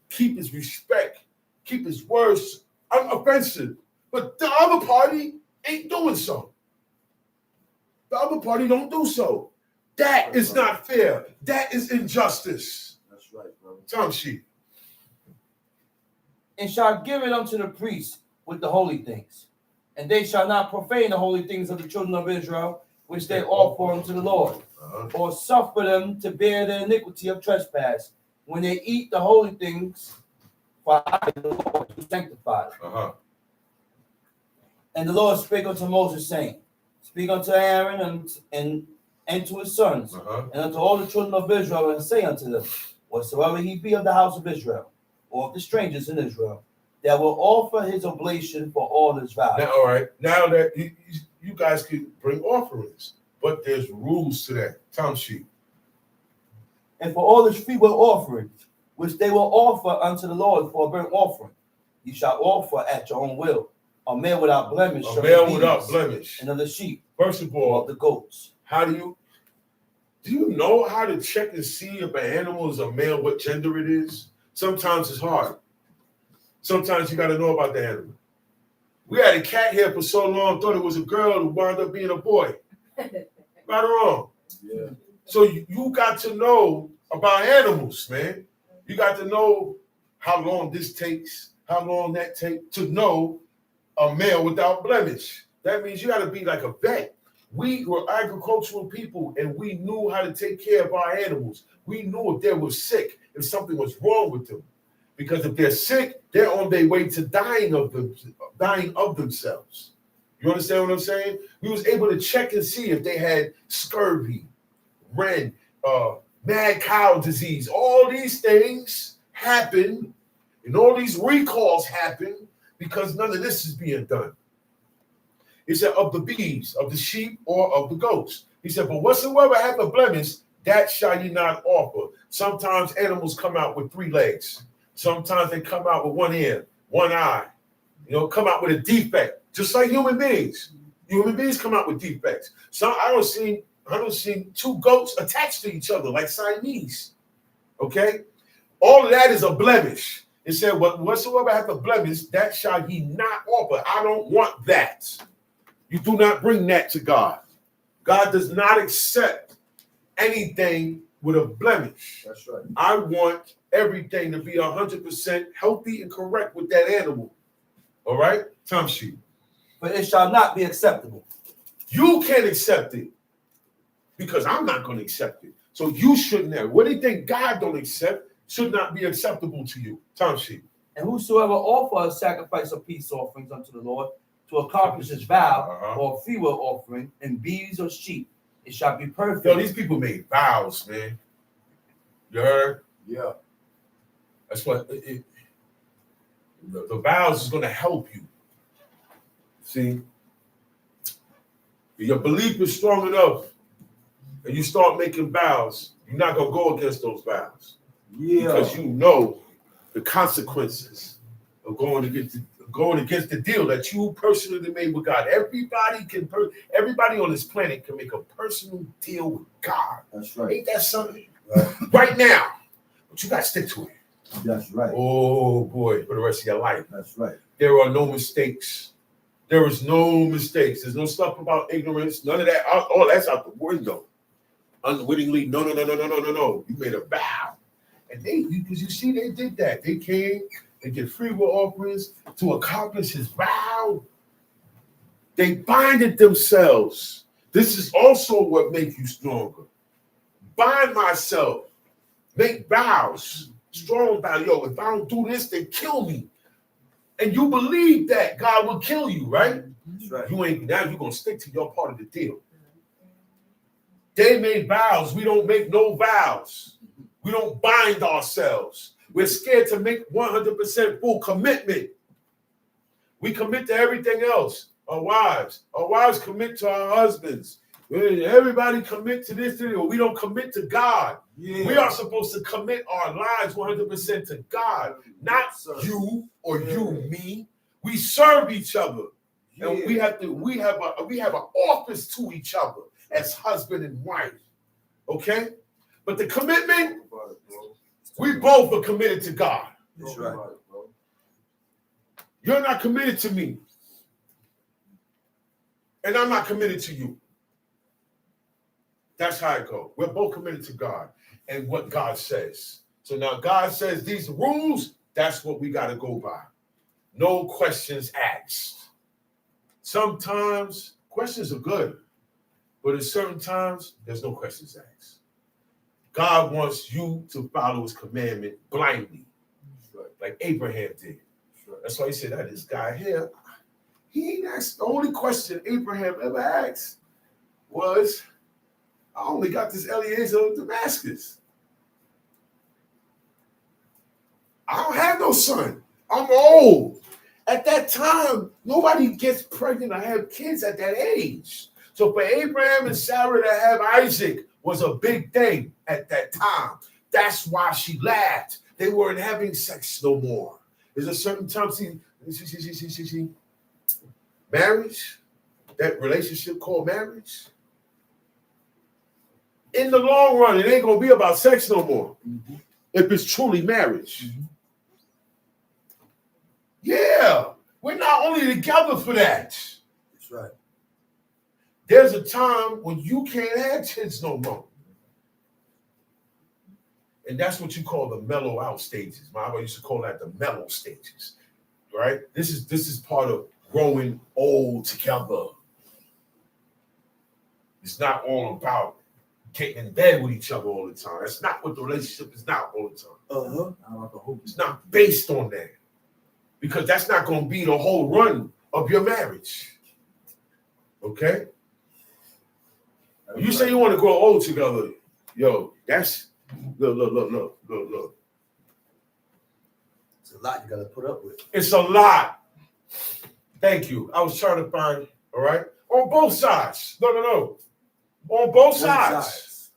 Keep his respect. Keep his words unoffensive. But the other party ain't doing so. The other party don't do so. That is not fair. That is injustice. That's right, brother. Tom Sheep. And shall give it unto the priests with the holy things. And they shall not profane the holy things of the children of Israel, which they offer unto the Lord, or suffer them to bear the iniquity of trespass, when they eat the holy things, for I, the Lord, to sanctify them. And the Lord spake unto Moses, saying, speak unto Aaron and to his sons, and unto all the children of Israel, and say unto them, whatsoever he be of the house of Israel, or of the strangers in Israel, that will offer his oblation for all his vows. Now, all right. Now that you guys can bring offerings, but there's rules to that. Tom Sheep. And for all his freewill offerings, which they will offer unto the Lord for a burnt offering, you shall offer at your own will, a male without blemish, A male without blemish. and of the sheep, First of or all, of the goats. how do you know how to check and see if an animal is a male, what gender it is? Sometimes it's hard. Sometimes you got to know about the animal. We had a cat here for so long, thought it was a girl who wound up being a boy. Right or wrong? Yeah. So you got to know about animals, man. You got to know how long this takes, how long that takes to know a male without blemish. That means you got to be like a vet. We were agricultural people, and we knew how to take care of our animals. We knew if they were sick, if something was wrong with them. Because if they're sick, they're on their way to dying of themselves. You understand what I'm saying? We was able to check and see if they had scurvy, mad cow disease. All these things happen, and all these recalls happen because none of this is being done. He said, of the beeves, of the sheep, or of the goats. He said, but whatsoever hath a blemish, that shall ye not offer. Sometimes animals come out with 3 legs. Sometimes they come out with one ear, one eye, come out with a defect, just like human beings. Human beings come out with defects. So I don't see two goats attached to each other like Siamese. Okay? All of that is a blemish. It said, whatsoever hath a blemish, that shall he not offer. I don't want that. You do not bring that to God. God does not accept anything with a blemish. That's right. I want everything to be 100% healthy and correct with that animal. All right? Time sheet. But it shall not be acceptable. You can't accept it because I'm not going to accept it. So you shouldn't have. What do you think God don't accept should not be acceptable to you? Time sheet. And whosoever offer a sacrifice of peace offerings unto the Lord to accomplish his vow, or a freewill offering in beeves or sheep, it shall be perfect. Yo, these people made vows, man. You heard? Yeah. That's what the vows is going to help you. See, if your belief is strong enough and you start making vows, you're not going to go against those vows. Yeah. Because you know the consequences of going against the deal that you personally made with God. Everybody on this planet can make a personal deal with God. That's right. Ain't that something? Right now. But you got to stick to it. That's right. Oh, boy, for the rest of your life. That's right. There are no mistakes. There is no mistakes. There's no stuff about ignorance. None of that. All that's out the window. Unwittingly, no. You made a vow. And because you see, they did that. They came, they did free will offerings to accomplish his vow. They binded themselves. This is also what makes you stronger. Bind myself. Make vows. Strong vow. Yo, if I don't do this, they kill me. And you believe that God will kill you, right? That's right. Now you're gonna stick to your part of the deal. They made vows. We don't make no vows. We don't bind ourselves. We're scared to make 100% full commitment. We commit to everything else. Our wives commit to our husbands. Everybody commit to this, we don't commit to God. Yeah. We are supposed to commit our lives 100% to God, not you or you, me. We serve each other, and we have an office to each other as husband and wife. Okay, but the commitment, we both are committed to God. That's right. You're not committed to me, and I'm not committed to you. That's how it goes. We're both committed to God and what God says. So now God says these rules, that's what we got to go by. No questions asked. Sometimes questions are good, but at certain times, there's no questions asked. God wants you to follow his commandment blindly, like Abraham did. That's why he said that this guy here, he ain't asked. The only question Abraham ever asked was, I only got this Eliezer of Damascus. I don't have no son. I'm old. At that time, nobody gets pregnant or have kids at that age. So for Abraham and Sarah to have Isaac was a big thing at that time. That's why she laughed. They weren't having sex no more. There's a certain time, see, marriage, that relationship called marriage, in the long run, it ain't going to be about sex no more. Mm-hmm. If it's truly marriage. Mm-hmm. Yeah, we're not only together for that. That's right. There's a time when you can't have kids no more. And that's what you call the mellow out stages. My mother used to call that the mellow stages, right? This is part of growing old together. It's not all about getting in bed with each other all the time. That's not what the relationship is now all the time. It's not based on that. Because that's not going to be the whole run of your marriage. Okay? You say you want to grow old together. Yo, that's look. It's a lot you got to put up with. It's a lot. Thank you. I was trying to find, all right? On both sides. No. On both sides.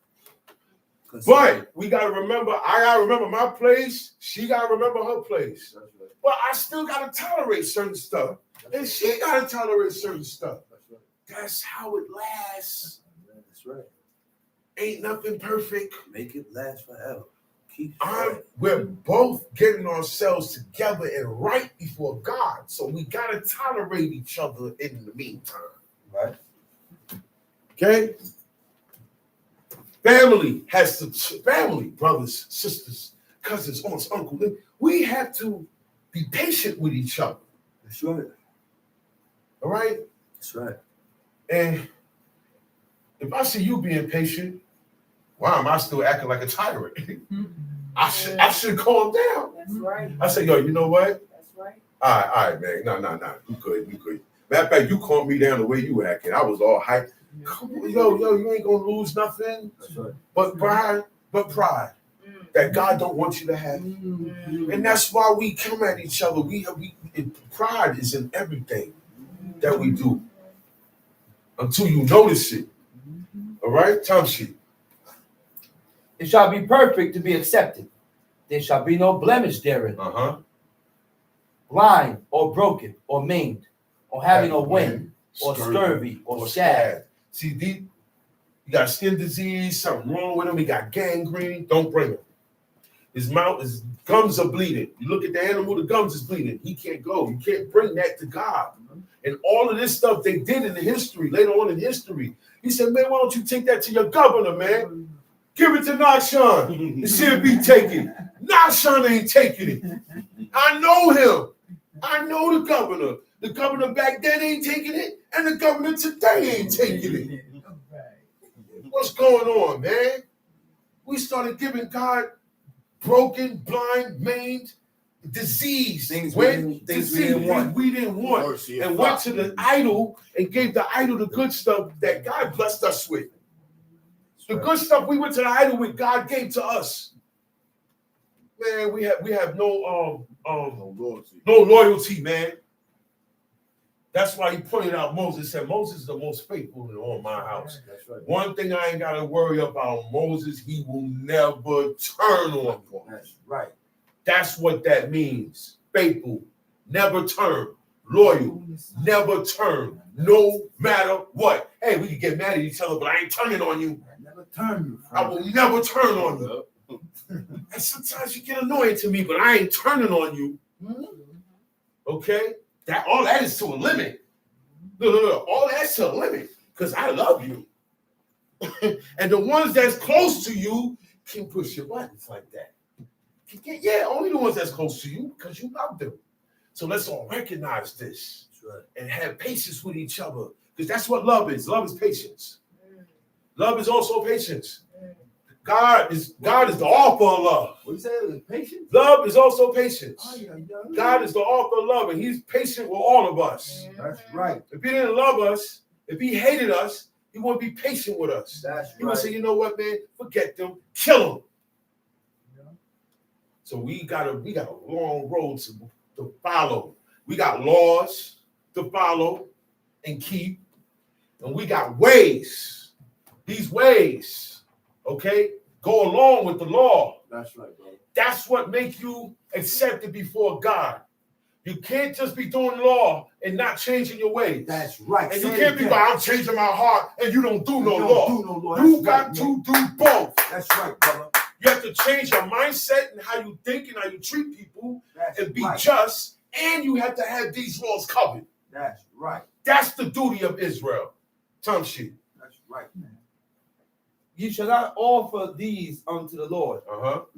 But we gotta remember, I gotta remember my place. She gotta remember her place. But I still gotta tolerate certain stuff, and she gotta tolerate certain stuff. That's how it lasts. That's right. Ain't nothing perfect. Make it last forever. We're both getting ourselves together and right before God, so we gotta tolerate each other in the meantime. Right. Okay. Family has to, family, brothers, sisters, cousins, aunts, uncles. We have to be patient with each other. That's right. All right? That's right. And if I see you being patient, why am I still acting like a tyrant? I should calm down. That's right. I say, yo, you know what? That's right. All right, man. No. You good. Matter of fact, you calmed me down the way you acting. I was all hyped. Come on, yo, you ain't gonna lose nothing. That's right. But pride that God don't want you to have. And that's why we come at each other. Pride is in everything that we do until you notice it. All right, Tom sheet. It shall be perfect to be accepted. There shall be no blemish therein. Blind or broken or maimed or having a wind or scurvy or shad. See, you got skin disease, something wrong with him. He got gangrene. Don't bring him. His gums are bleeding. You look at the animal, the gums is bleeding. He can't go. You can't bring that to God. And all of this stuff they did in the history, later on in history. He said, man, why don't you take that to your governor, man? Give it to Nahshon and see if he take it. Nahshon ain't taking it. I know him. I know the governor. The governor back then ain't taking it, and the governor today ain't taking it. What's going on, man? We started giving God broken, blind, maimed, disease. Things we didn't want. Mercy and went to the idol and gave the idol the good stuff that God blessed us with. The good stuff we went to the idol with, God gave to us. Man, we have no loyalty, man. That's why he pointed out Moses, said Moses is the most faithful in all my house. That's right. One thing I ain't got to worry about Moses, he will never turn on me. That's right. That's what that means. Faithful, never turn. Loyal, never turn, no matter what. Hey, we can get mad at each other, but I ain't turning on you. I never turn you. I will never turn on you. And sometimes you get annoying to me, but I ain't turning on you. Okay? All that is to a limit. No. All that's to a limit. Because I love you. And the ones that's close to you can push your buttons like that. Yeah, only the ones that's close to you because you love them. So let's all recognize this and have patience with each other. Because that's what love is. Love is patience. Love is also patience. God is the author of love. What you say? Patience? Love is also patience. Oh, yeah. God is the author of love, and he's patient with all of us. That's right. If he didn't love us, if he hated us, he wouldn't be patient with us. That's He would say, you know what, man? Forget them. Kill them. Yeah. So we got a long road to follow. We got laws to follow and keep. And we got ways. These ways. Okay, go along with the law. That's right, bro. That's what makes you accepted before God. You can't just be doing law and not changing your ways. That's right. And you can't be like, I'm changing my heart, and you don't do no law. You got to do both. That's right, brother. You have to change your mindset and how you think and how you treat people and be just, and you have to have these laws covered. That's right. That's the duty of Israel. Tom sheet. That's right, man. You shall not offer these unto the Lord,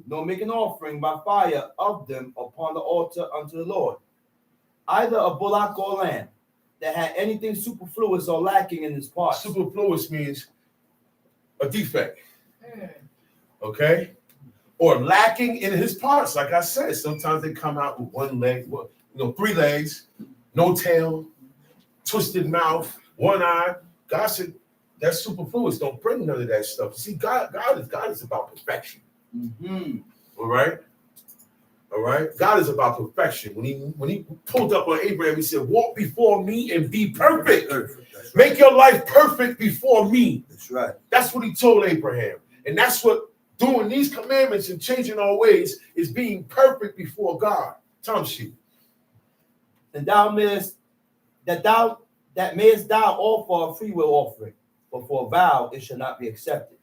nor make an offering by fire of them upon the altar unto the Lord. Either a bullock or lamb that had anything superfluous or lacking in his parts. Superfluous means a defect. Okay? Or lacking in his parts. Like I said, sometimes they come out with one leg, 3 legs, no tail, twisted mouth, one eye. God said, that's superfluous. Don't bring none of that stuff. See, God is about perfection. All right? God is about perfection. When he pulled up on Abraham, he said, walk before me and be perfect. Make your life perfect before me. That's right. That's what he told Abraham. And that's what doing these commandments and changing our ways is being perfect before God. Tamshi. And thou mayest offer a free will offering, but for a vow it shall not be accepted.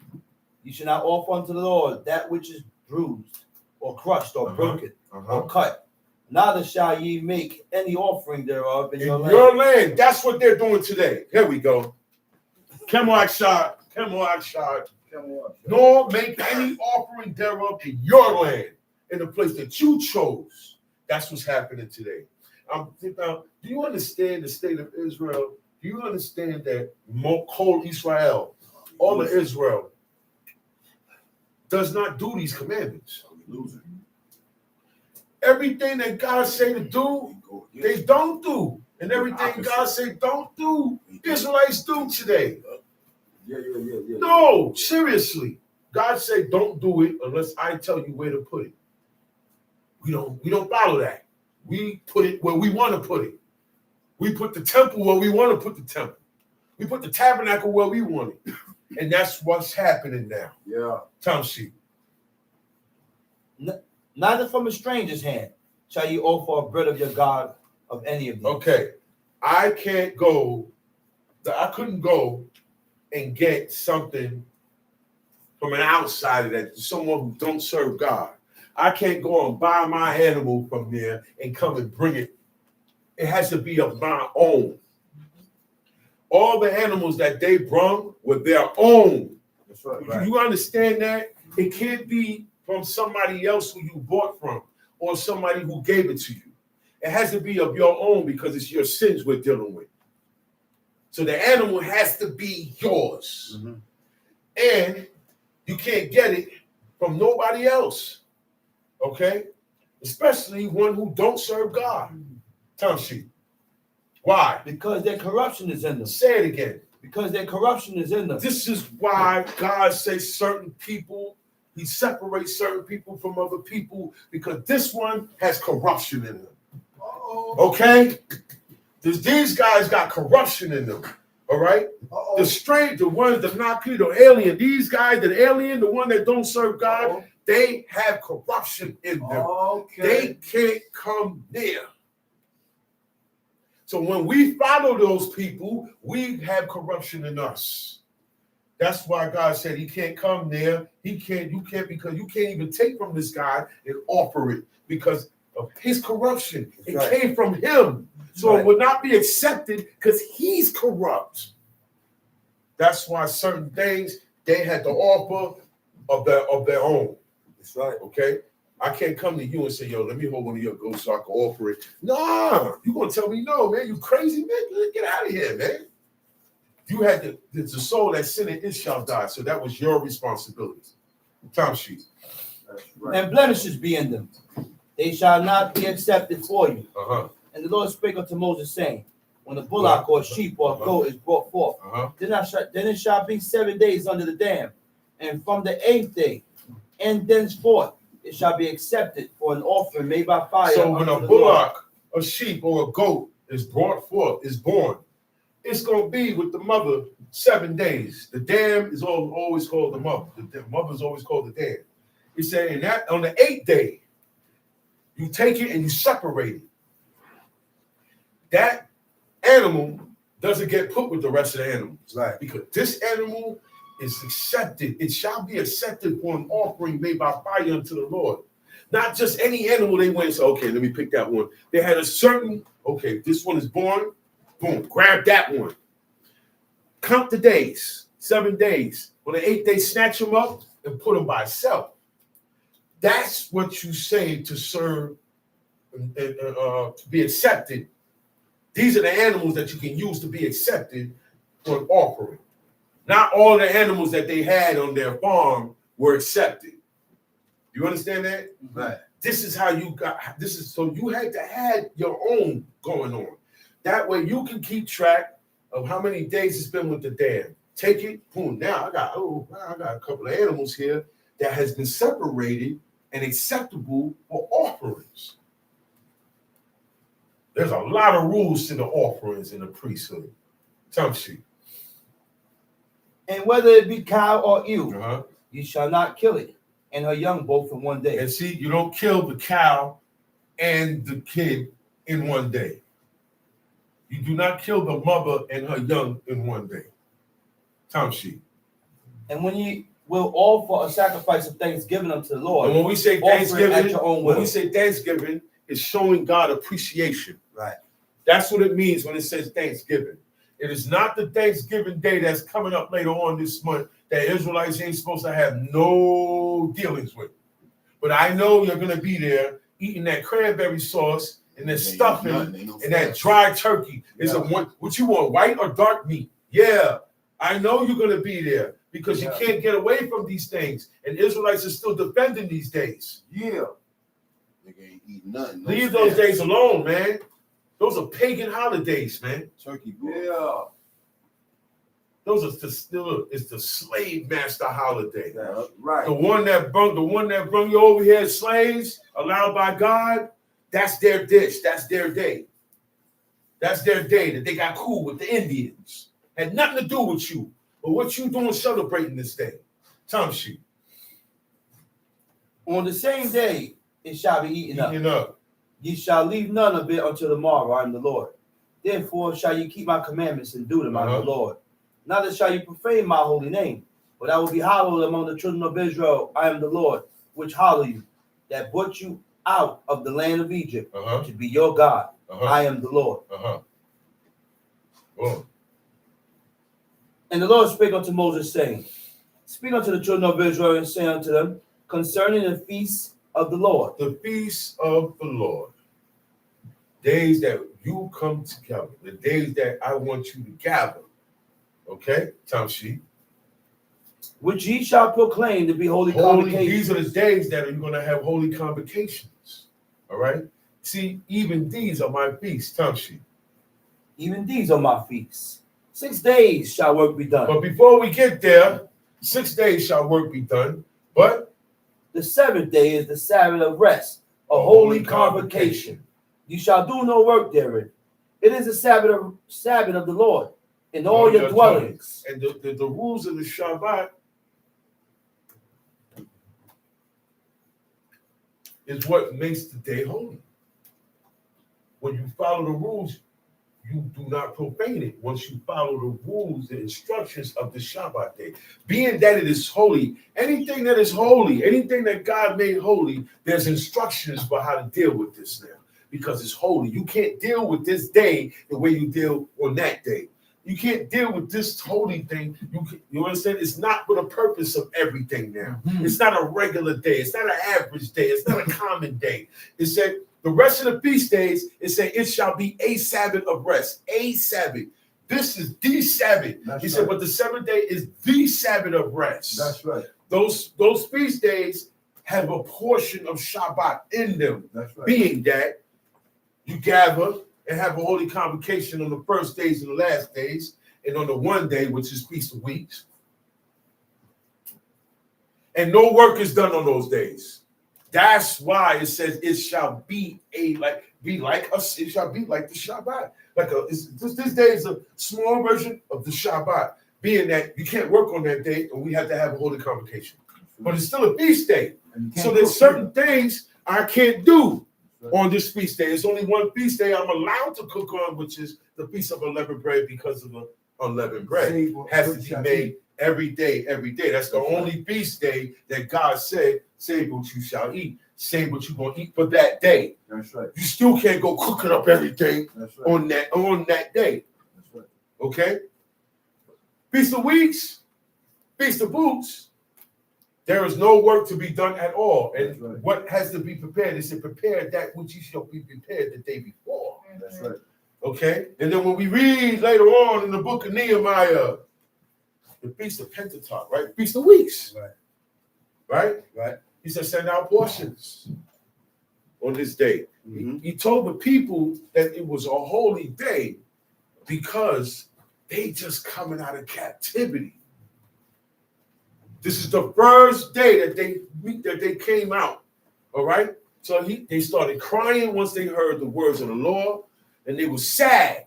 You shall not offer unto the Lord that which is bruised, or crushed, or broken, or cut. Neither shall ye make any offering thereof in your land. Your land. That's what they're doing today. Here we go. Kemoakshad. Nor make any offering thereof in your land, in the place that you chose. That's what's happening today. Do you understand the state of Israel? Do you understand that Kol Israel, all of Israel, does not do these commandments? Everything that God say to do, they don't do. And everything God say don't do, Israelites do today. No, seriously. God say don't do it unless I tell you where to put it. We don't follow that. We put it where we want to put it. We put the temple where we want to put the temple. We put the tabernacle where we want it. And that's what's happening now. Yeah. Tamshi. Neither from a stranger's hand shall you offer a bread of your God of any of these. Okay. I couldn't go and get something from an outsider, that someone who don't serve God. I can't go and buy my animal from there and come and bring it. It has to be of my own. All the animals that they brought were their own. That's right. You understand that? It can't be from somebody else who you bought from or somebody who gave it to you. It has to be of your own because it's your sins we're dealing with. So the animal has to be yours. Mm-hmm. And you can't get it from nobody else. Okay? Especially one who don't serve God. Tamshi. Why? Because their corruption is in them. Say it again. Because their corruption is in them. This is why God says certain people, he separates certain people from other people, because this one has corruption in them. Okay? These guys got corruption in them. All right? The ones that not the alien, these guys, the alien, the one that don't serve God, they have corruption in them. They can't come near. So when we follow those people, we have corruption in us. That's why God said he can't come near. You can't because you can't even take from this guy and offer it because of his corruption. It came from him. So it would not be accepted because he's corrupt. That's why certain things they had to offer of their own. That's right. Okay. I can't come to you and say, yo, let me hold one of your goats so I can offer it. Nah, you're going to tell me no, man. You crazy, man? Get out of here, man. You had the soul that sinned, it shall die. So that was your responsibility. Time sheet. Right. And blemishes be in them. They shall not be accepted for you. And the Lord spake unto Moses, saying, when a bullock or a sheep or a goat is brought forth, then it shall be 7 days under the dam. And from the 8th day, and thenceforth, it shall be accepted for an offering made by fire. So when a bullock, a sheep, or a goat is brought forth, is born, it's going to be with the mother 7 days. The dam is always called the mother. The mother is always called the dam. He's saying that on the 8th day, you take it and you separate it. That animal doesn't get put with the rest of the animals. Right. Because this animal is accepted. It shall be accepted for an offering made by fire unto the Lord. Not just any animal they went and said, okay, let me pick that one. They had a certain, okay, this one is born, boom, grab that one. Count the days, 7 days. On the 8th day, snatch them up and put them by itself. That's what you say to serve, to be accepted. These are the animals that you can use to be accepted for an offering. Not all the animals that they had on their farm were accepted. You understand that? Right. This is how you got, so you had to have your own going on. That way you can keep track of how many days it's been with the dam. Take it, boom. Now I got a couple of animals here that has been separated and acceptable for offerings. There's a lot of rules to the offerings in the priesthood. Tamshi. And whether it be cow or ewe, you shall not kill it. and her young both in one day. And see, you don't kill the cow and the kid in one day. You do not kill the mother and her young in one day. Tamshi. And when ye will offer a sacrifice of thanksgiving unto the Lord, And when we say offer it at Thanksgiving, your own when will. we say Thanksgiving, it's showing God appreciation. Right. That's what it means when it says Thanksgiving. It is not the Thanksgiving day that's coming up later on this month that Israelites ain't supposed to have no dealings with. But I know you're going to be there eating that cranberry sauce and that stuffing and that dry turkey. Is what you want, white or dark meat? Yeah, I know you're going to be there because you can't get away from these things. And Israelites are still defending these days. Yeah. They ain't eat nothing. Leave those days alone, man. Those are pagan holidays, man. Turkey. Yeah. Those are it's the slave master holiday. That's right. The one that brung you over here as slaves, allowed by God, that's their dish. That's their day. That's their day that they got cool with the Indians. Had nothing to do with you. But what you doing celebrating this day? Tamshi. On the same day it shall be eaten up. Eating up. Ye shall leave none of it until tomorrow. I am the Lord. Therefore shall ye keep my commandments and do them. I am the Lord. Neither shall you profane my holy name, but I will be hallowed among the children of Israel. I am the Lord, which hallow you, that brought you out of the land of Egypt to be your God. I am the Lord. And the Lord spake unto Moses, saying, Speak unto the children of Israel, and say unto them, concerning the feast of the Lord. The feast of the Lord. Days that you come together. The days that I want you to gather. Okay, Tamshi. Which ye shall proclaim to be holy convocations. These are the days that you're going to have holy convocations. All right? See, even these are my feasts, Tamshi. Even these are my feasts. 6 days shall work be done. But before we get there, 6 days shall work be done. But the 7th day is the Sabbath of rest, a holy convocation. You shall do no work therein. It is the Sabbath of the Lord in all your dwellings. And the rules of the Shabbat is what makes the day holy. When you follow the rules, you do not profane it. Once you follow the rules, the instructions of the Shabbat day, being that it is holy, anything that is holy, anything that God made holy, there's instructions for how to deal with this now because it's holy. You can't deal with this day the way you deal on that day. You can't deal with this holy thing. You understand? It's not for the purpose of everything now. It's not a regular day. It's not an average day. It's not a common day. It said the rest of the feast days, it said it shall be a Sabbath of rest. A Sabbath. This is the Sabbath. He said, but the 7th day is the Sabbath of rest. That's right. Those feast days have a portion of Shabbat in them. That's right. Being that you gather and have a holy convocation on the first days and the last days, and on the one day, which is Feast of Weeks. And no work is done on those days. That's why it says it shall be like us. It shall be like the Shabbat. This day is a small version of the Shabbat, being that you can't work on that day, and we have to have a holy convocation. But it's still a feast day, so there's certain things I can't do on this feast day. It's only one feast day I'm allowed to cook on, which is the Feast of Unleavened Bread, because of the unleavened bread. It has to be made every day, every day. That's the only feast day that God said, say what you shall eat. Say what you're going to eat for that day. That's right. You still can't go cooking up everything on that day. That's right. Okay? Feast of Weeks, Feast of Booths, there is no work to be done at all. And what has to be prepared is to prepare that which you shall be prepared the day before. That's right. Okay? And then when we read later on in the book of Nehemiah, the Feast of Pentateuch, right? Feast of Weeks. Right? He said, send out portions on this day. He told the people that it was a holy day because they just coming out of captivity. This is the first day that they came out. All right? So they started crying once they heard the words of the law, and they were sad.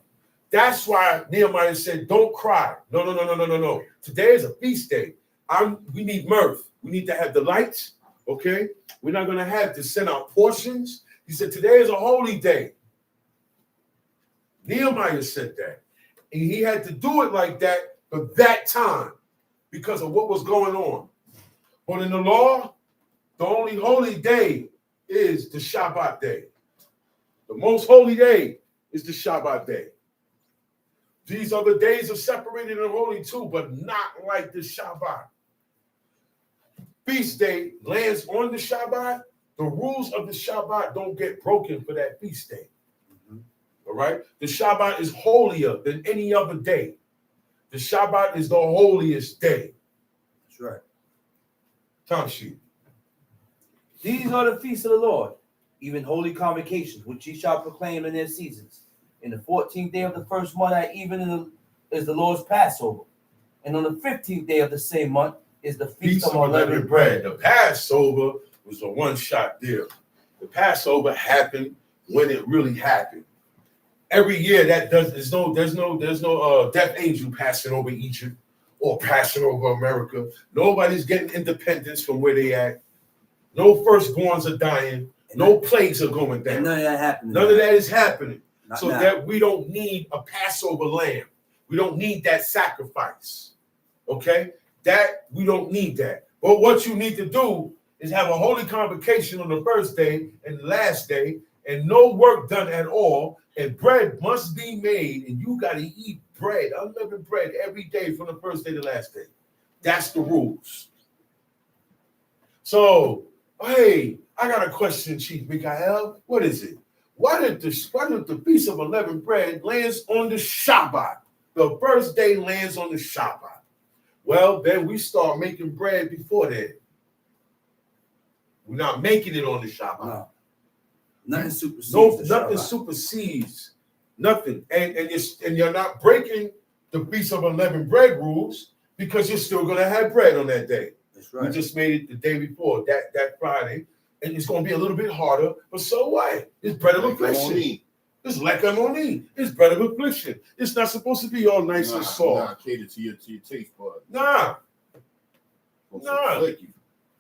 That's why Nehemiah said, don't cry. No. Today is a feast day. We need mirth. We need to have the lights. Okay? We're not going to have to send out portions. He said, today is a holy day. Nehemiah said that. And he had to do it like that for that time because of what was going on. But in the law, the only holy day is the Shabbat day. The most holy day is the Shabbat day. These other days are separated and holy too, but not like the Shabbat. Feast day lands on the Shabbat. The rules of the Shabbat don't get broken for that feast day. All right? The Shabbat is holier than any other day. The Shabbat is the holiest day. That's right. Time sheet. These are the feasts of the Lord, even holy convocations, which ye shall proclaim in their seasons. In the 14th day of the first month at even is the Lord's Passover. And on the 15th day of the same month is the Feast of Unleavened Bread. The Passover was a one-shot deal. The Passover happened when it really happened. Every year there's no death angel passing over Egypt or passing over America. Nobody's getting independence from where they at. No firstborns are dying. No plagues are going down. And none of that happened. None of that is happening. Not so now. that we don't need a Passover lamb. We don't need that sacrifice. Okay? That we don't need that. But what you need to do is have a holy convocation on the first day and the last day, and no work done at all. And bread must be made, and you got to eat bread, unleavened bread, every day from the first day to the last day. That's the rules. So, hey, I got a question, Chief Mikael. What is it? Why did the Feast of Unleavened Bread lands on the Shabbat? The first day lands on the Shabbat. Well, then we start making bread before that. We're not making it on the Shabbat. No. Nothing supersedes. Nothing supersedes. Nothing. And you're not breaking the Feast of Unleavened Bread rules because you're still going to have bread on that day. That's right. We just made it the day before, that Friday. And it's going to be a little bit harder, but so what? It's bread of affliction. It's lecamoni. It's bread of affliction. It's not supposed to be all nice and soft. Nah, cater to your taste bud. Nah.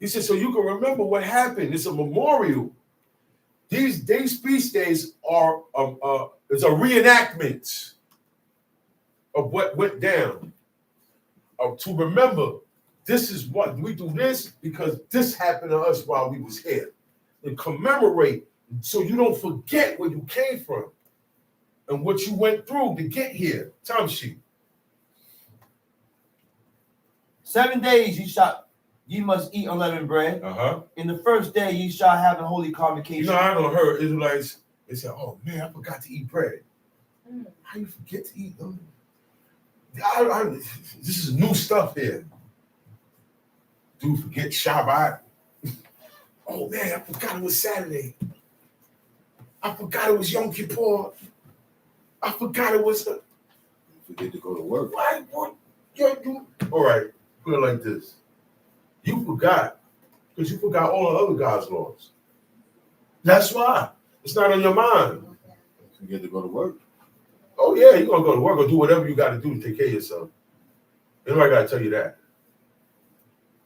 He said, so you can remember what happened. It's a memorial. These feast days are it's a reenactment of what went down. To remember, this is what we do this because this happened to us while we was here. And commemorate so you don't forget where you came from and what you went through to get here. Time sheet. 7 days ye must eat unleavened bread. In the first day ye shall have a holy convocation. You know, I don't heard Israelites, they say, oh man, I forgot to eat bread. How you forget to eat them? This is new stuff here. Dude, forget Shabbat. Oh man, I forgot it was Saturday. I forgot it was Yom Kippur. I forgot it was. Forget to go to work. What? All right, put it like this. You forgot because you forgot all the other God's laws. That's why. It's not on your mind. Forget to go to work. Oh yeah, you're gonna go to work or do whatever you got to do to take care of yourself. Anybody got to tell you that?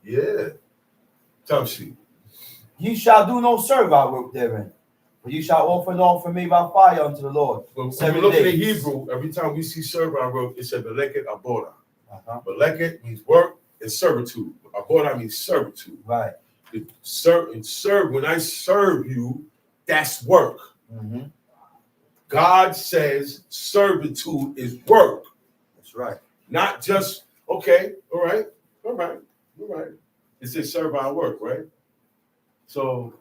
Yeah. Time sheet. Ye shall do no servile work therein, but ye shall offer an offering made by fire unto the Lord. When 7 we look at the days. Hebrew, every time we see servile work, it says beleket aboda. Beleket means work and servitude. Aboda means servitude. Right. Serve. When I serve you, that's work. God says servitude is work. That's right. Not just, okay, all right. It says servile work, right? So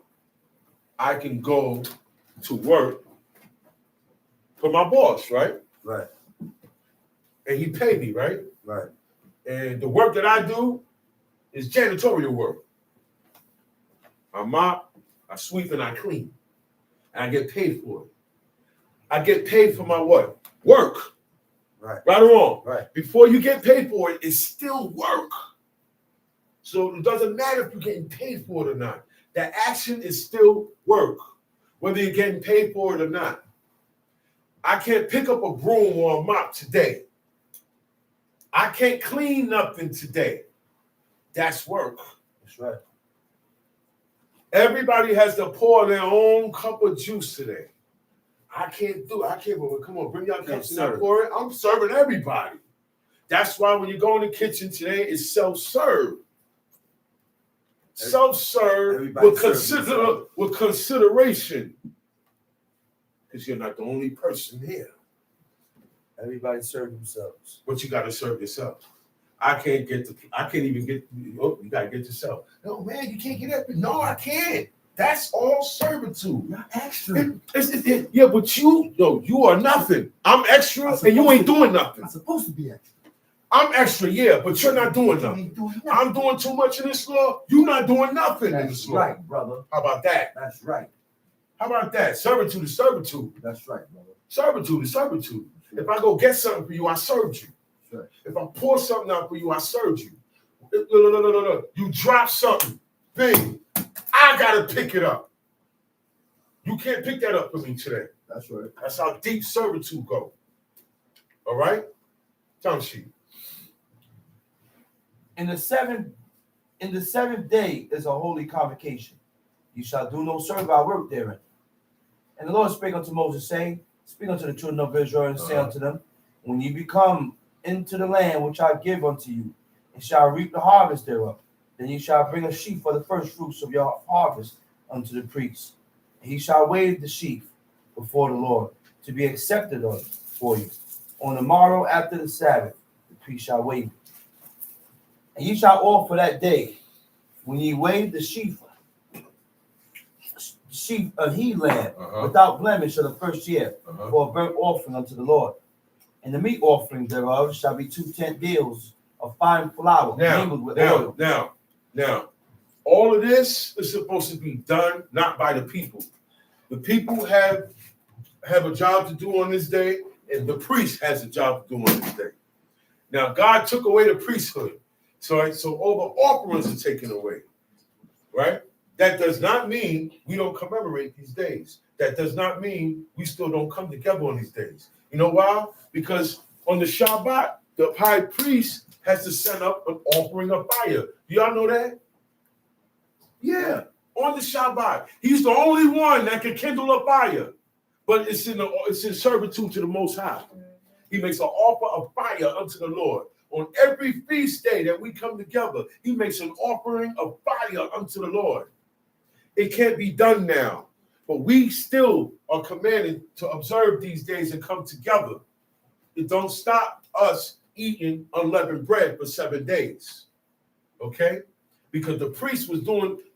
I can go to work for my boss, right? Right. And he pay me, right? Right. And the work that I do is janitorial work. I mop, I sweep, and I clean. And I get paid for it. I get paid for my what? Work. Right. Right or wrong? Right. Before you get paid for it, it's still work. So it doesn't matter if you're getting paid for it or not. That action is still work, whether you're getting paid for it or not. I can't pick up a broom or a mop today. I can't clean nothing today. That's work. That's right. Everybody has to pour their own cup of juice today. I can't, but come on, bring your cups and I pour it. I'm serving everybody. That's why when you go in the kitchen today, it's self-serve. Self-serve with consideration. Because you're not the only person here. Everybody serve themselves. But you got to serve yourself. I can't even get, you got to get yourself. No, man, you can't get that. No, I can't. That's all servitude. Not extra. Yeah, but you are nothing. I'm extra and you ain't doing nothing. I'm supposed to be extra. I'm extra, yeah, but you're not doing nothing. I'm doing too much in this law. You're not doing nothing in this law. Right, brother. How about that? That's right. How about that? Servitude is servitude. That's right, brother. Servitude is servitude. If I go get something for you, I served you. Sure. If I pour something out for you, I served you. No. You drop something, big. I gotta pick it up. You can't pick that up for me today. That's right. That's how deep servitude go. All right? Time sheet. In the seventh day is a holy convocation. You shall do no servile work therein. And the Lord spake unto Moses, saying, Speak unto the children of Israel, and say unto them, When ye become into the land which I give unto you, and shall reap the harvest thereof, then ye shall bring a sheaf for the first fruits of your harvest unto the priest. And he shall wave the sheaf before the Lord, to be accepted for you. On the morrow after the Sabbath, the priest shall wave it. And ye shall offer that day, when ye wave the sheaf of he lamb, without blemish of the first year, for a burnt offering unto the Lord. And the meat offering thereof shall be 2 tenth deals of fine flour mingled with oil. Now, all of this is supposed to be done not by the people. The people have a job to do on this day, and the priest has a job to do on this day. Now, God took away the priesthood. So all the offerings are taken away, right? That does not mean we don't commemorate these days. That does not mean we still don't come together on these days. You know why? Because on the Shabbat, the high priest has to send up an offering of fire. Do y'all know that? Yeah, on the Shabbat. He's the only one that can kindle a fire, but it's in servitude to the Most High. He makes an offer of fire unto the Lord. On every feast day that we come together, he makes an offering of fire unto the Lord. It can't be done now, but we still are commanded to observe these days and come together. It don't stop us eating unleavened bread for 7 days, okay? Because the priest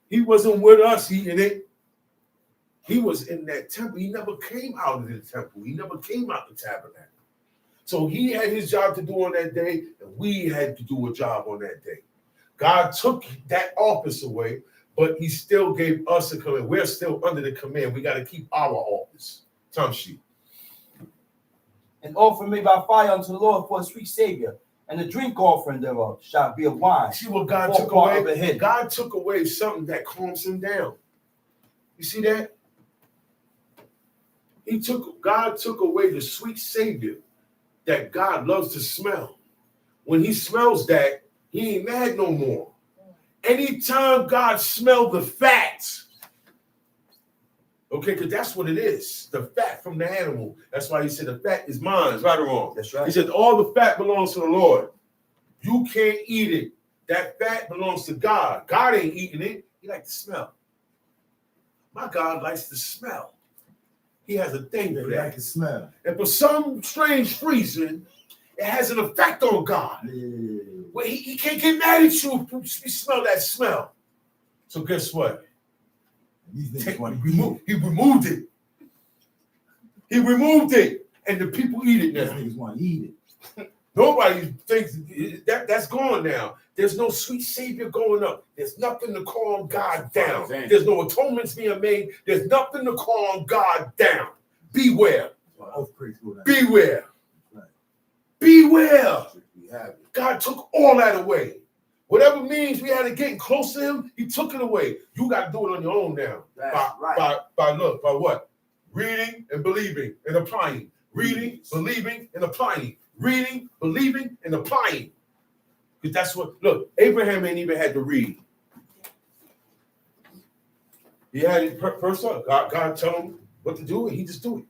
he wasn't with us eating it. He was in that temple. He never came out of the temple. He never came out the tabernacle. So he had his job to do on that day, and we had to do a job on that day. God took that office away, but he still gave us a command. We're still under the command. We got to keep our office. Time sheet. An offering made by fire unto the Lord for a sweet Savior, and the drink offering thereof shall be of wine. See what God took away? God took away something that calms him down. You see that? God took away the sweet Savior that God loves to smell. When he smells that, he ain't mad no more. Anytime God smelled the fat, okay, because that's what it is, the fat from the animal. That's why he said the fat is mine, right or wrong? That's right. He said all the fat belongs to the Lord. You can't eat it. That fat belongs to God. God ain't eating it. He likes to smell. My God likes to smell. He has a thing for that. He likes to smell. And for some strange reason, it has an effect on God. Yeah. Well, he can't get mad at you if you smell that smell. So guess what? He removed it. He removed it. And the people eat it now. Niggas want to eat it. Nobody thinks that's gone now. There's no sweet Savior going up. There's nothing to calm God down. There's no atonements being made. There's nothing to calm God down. Beware. Beware. Beware. God took all that away. Whatever means we had to get close to him, he took it away. You got to do it on your own now. By what? Reading and believing and applying. Reading, believing, and applying. Reading, believing, and applying. Because that's what, look, Abraham ain't even had to read. He had it first up. God tell him what to do, and he just do it.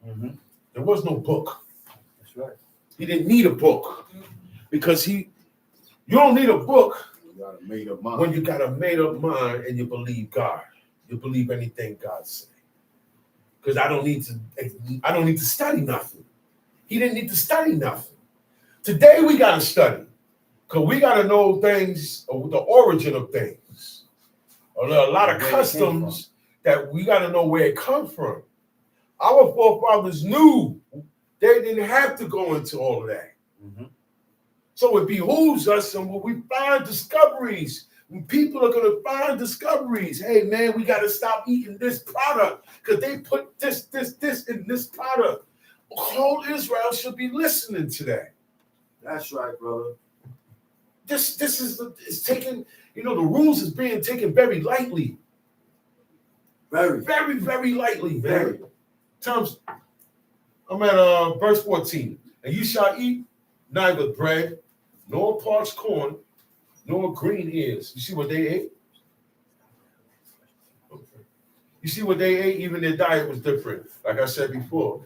Mm-hmm. There was no book. That's right. He didn't need a book because you don't need a book You got a made up mind. when you got a made up mind and you believe God. You believe anything God says. Because I don't need to study nothing. He didn't need to study nothing. Today we got to study. Because we got to know things, or the origin of things. A lot of Where it came customs that we got to know where it comes from. Our forefathers knew they didn't have to go into all of that. Mm-hmm. So it behooves us, and when we find discoveries, when people are going to find discoveries, hey man, we got to stop eating this product because they put this in this product. Whole Israel should be listening to that. That's right, brother. This is it's taken, the rules is being taken very lightly. Very. Very, very lightly, man. Very. I'm at verse 14. And you shall eat neither bread, nor parched corn, nor green ears. You see what they ate? Okay. You see what they ate? Even their diet was different. Like I said before,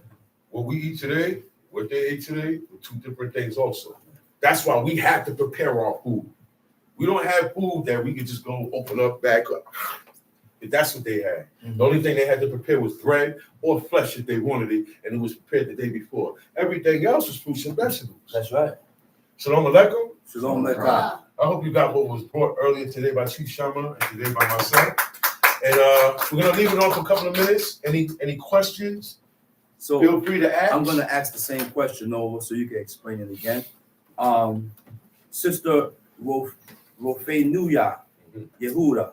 what we eat today, what they ate today, were two different things also. That's why we have to prepare our food. We don't have food that we can just go open up, back up. If that's what they had. Mm-hmm. The only thing they had to prepare was bread or flesh if they wanted it, and it was prepared the day before. Everything else was fruits and vegetables. That's right. Shalom Aleichem. Shalom Aleichem. I hope you got what was brought earlier today by Chief Shama and today by myself. And we're gonna leave it on for a couple of minutes. Any questions? So Feel free to ask. I'm gonna ask the same question over so you can explain it again. Sister Rofenuya Yehuda,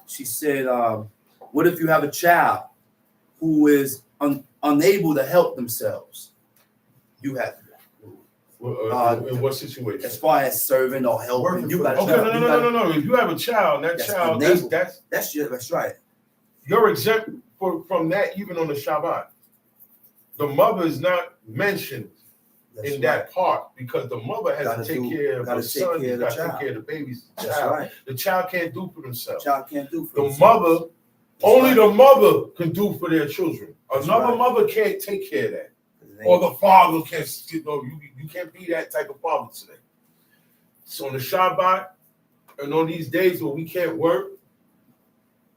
she said, what if you have a child who is unable to help themselves? You have In what situation? as far as serving or helping. You got Okay, no. If you have a child, that child, that's right. you're exempt from that even on the Shabbat. The mother is not mentioned in that part because the mother has to take care of the son, you got to take care of the baby's child. Right. The child can't do for themselves. Child can't do for The themselves. mother, only the mother can do for their children. Another right. mother can't take care of that. Or the father can't, you can't be that type of father today. So on the Shabbat and on these days where we can't work,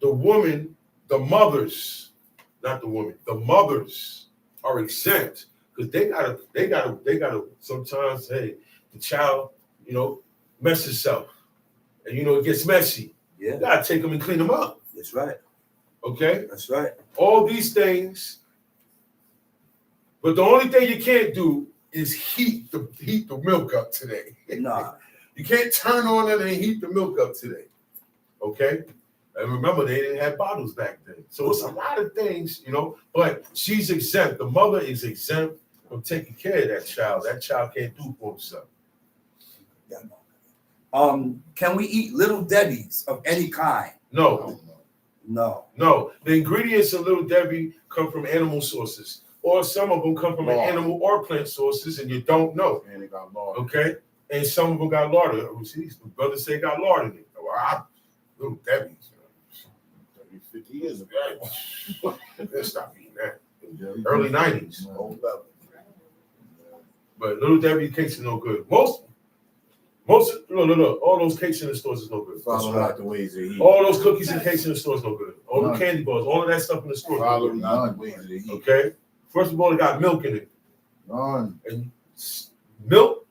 the mothers are exempt because they gotta sometimes, hey, the child, mess himself. And it gets messy. Yeah. You gotta take them and clean them up. That's right. Okay? That's right. All these things. But the only thing you can't do is heat the milk up today. Nah. You can't turn on it and heat the milk up today. Okay? And remember, they didn't have bottles back then. So it's a lot of things, but she's exempt. The mother is exempt from taking care of that child. That child can't do for himself. Can we eat Little Debbie's of any kind? No. No. The ingredients of Little Debbie come from animal sources. Or some of them come from an animal or plant sources, and you don't know. And they got lard. Okay? And some of them got lard. See, the brothers say got lard in it. Well, Little Debbie's. 50 years ago. Let's stop eating that. Early 90s. But Little Debbie cakes are no good. Most all those cakes in the stores is no good. Follow not the ways they eat. All those cookies and cakes in the stores no good. All the candy bars, all of that stuff in the store. Follow not the ways they eat. Okay? First of all, it got milk in it. None. And milk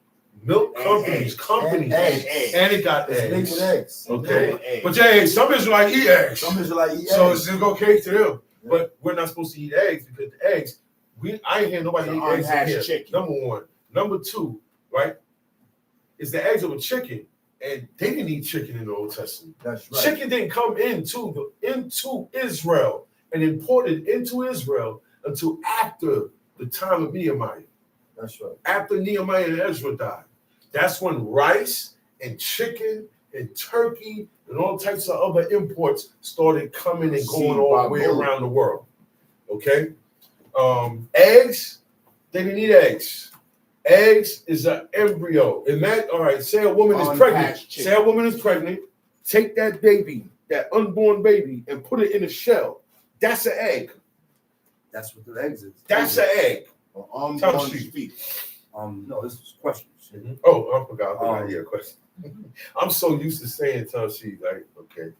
companies, eggs. and it got It's mixed with eggs. eggs. Okay, but yeah, some Israelites eat eggs. Some Israelites eat So eggs. it's okay to them. Yeah. But we're not supposed to eat eggs because the eggs, I ain't hear nobody The eat eggs in unhatched here. chicken. Number one. Number two, right, is the eggs of a chicken. And they didn't eat chicken in the Old Testament. That's right. Chicken didn't come into Israel and imported into Israel until after the time of Nehemiah. That's right. After Nehemiah and Ezra died. That's when rice and chicken and turkey and all types of other imports started coming and going all the way around the world. Okay? Eggs, they didn't eat eggs. Eggs is an embryo. And that, all right, say a woman is pregnant. Say a woman is pregnant. Take that baby that unborn baby and put it in a shell. That's an egg. That's what the eggs is. That's an egg. Unborn speak. No, this is questions. Oh, I forgot. A question. I'm so used to saying tongue sheet. Like, okay.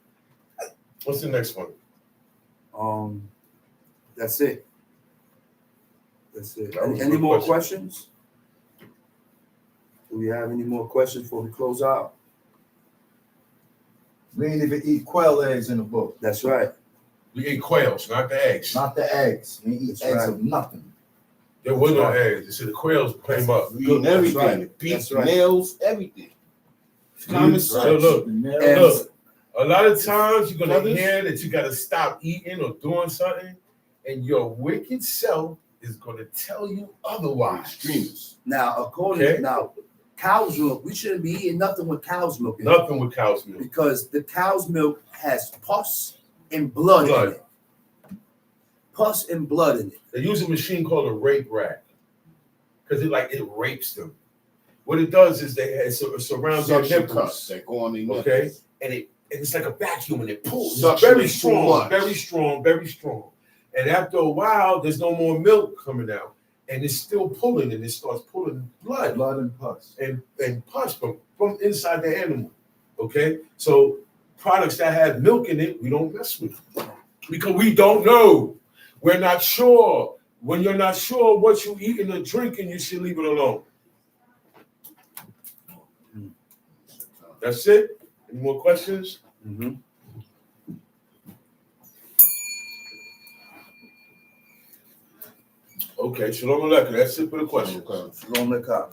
What's the next one? That's it. That's it. That was a Any good more question. questions? Do we have any more questions before we close out? We ain't even eat quail eggs in the book. That's right. We ate quails, not the eggs. Not the eggs. We ain't eat That's eggs right. of nothing. There was no That's right. eggs. So the quails came up. We eating That's everything. right. The beef, That's right. nails, everything. Common So sense. look, And look, a lot of times you're gonna Brothers? hear that you gotta stop eating or doing something, and your wicked self is gonna tell you otherwise. Extremists. now, according Okay. now, cow's milk, we shouldn't be eating nothing with cow's milk in it Nothing with cow's milk. because the cow's milk has pus and blood Blood. in it. Pus and blood in it. They use a machine called a rape rack because it rapes them. What it does is it surrounds their Suction cups nipples, that go on their nipples. okay, and it's like a vacuum and it pulls. It's Suction very is too strong, much. very strong, very strong. And after a while, there's no more milk coming out, and it's still pulling, and it starts pulling blood Blood and pus. and pus from inside the animal. Okay, so products that have milk in it, we don't mess with because we don't know. We're not sure. When you're not sure what you eating or drinking, you should leave it alone. That's it. Any more questions? Mm-hmm. Okay, Shalom Aleichem. That's it for the questions. Shalom Lekah.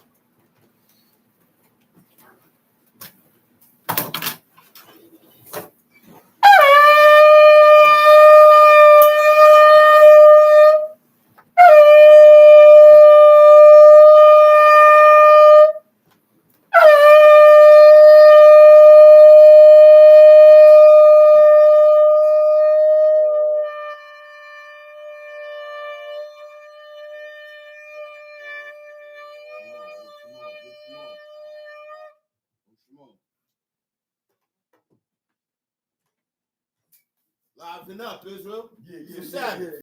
Liven up, Israel. Yeah, It's a Sabbath.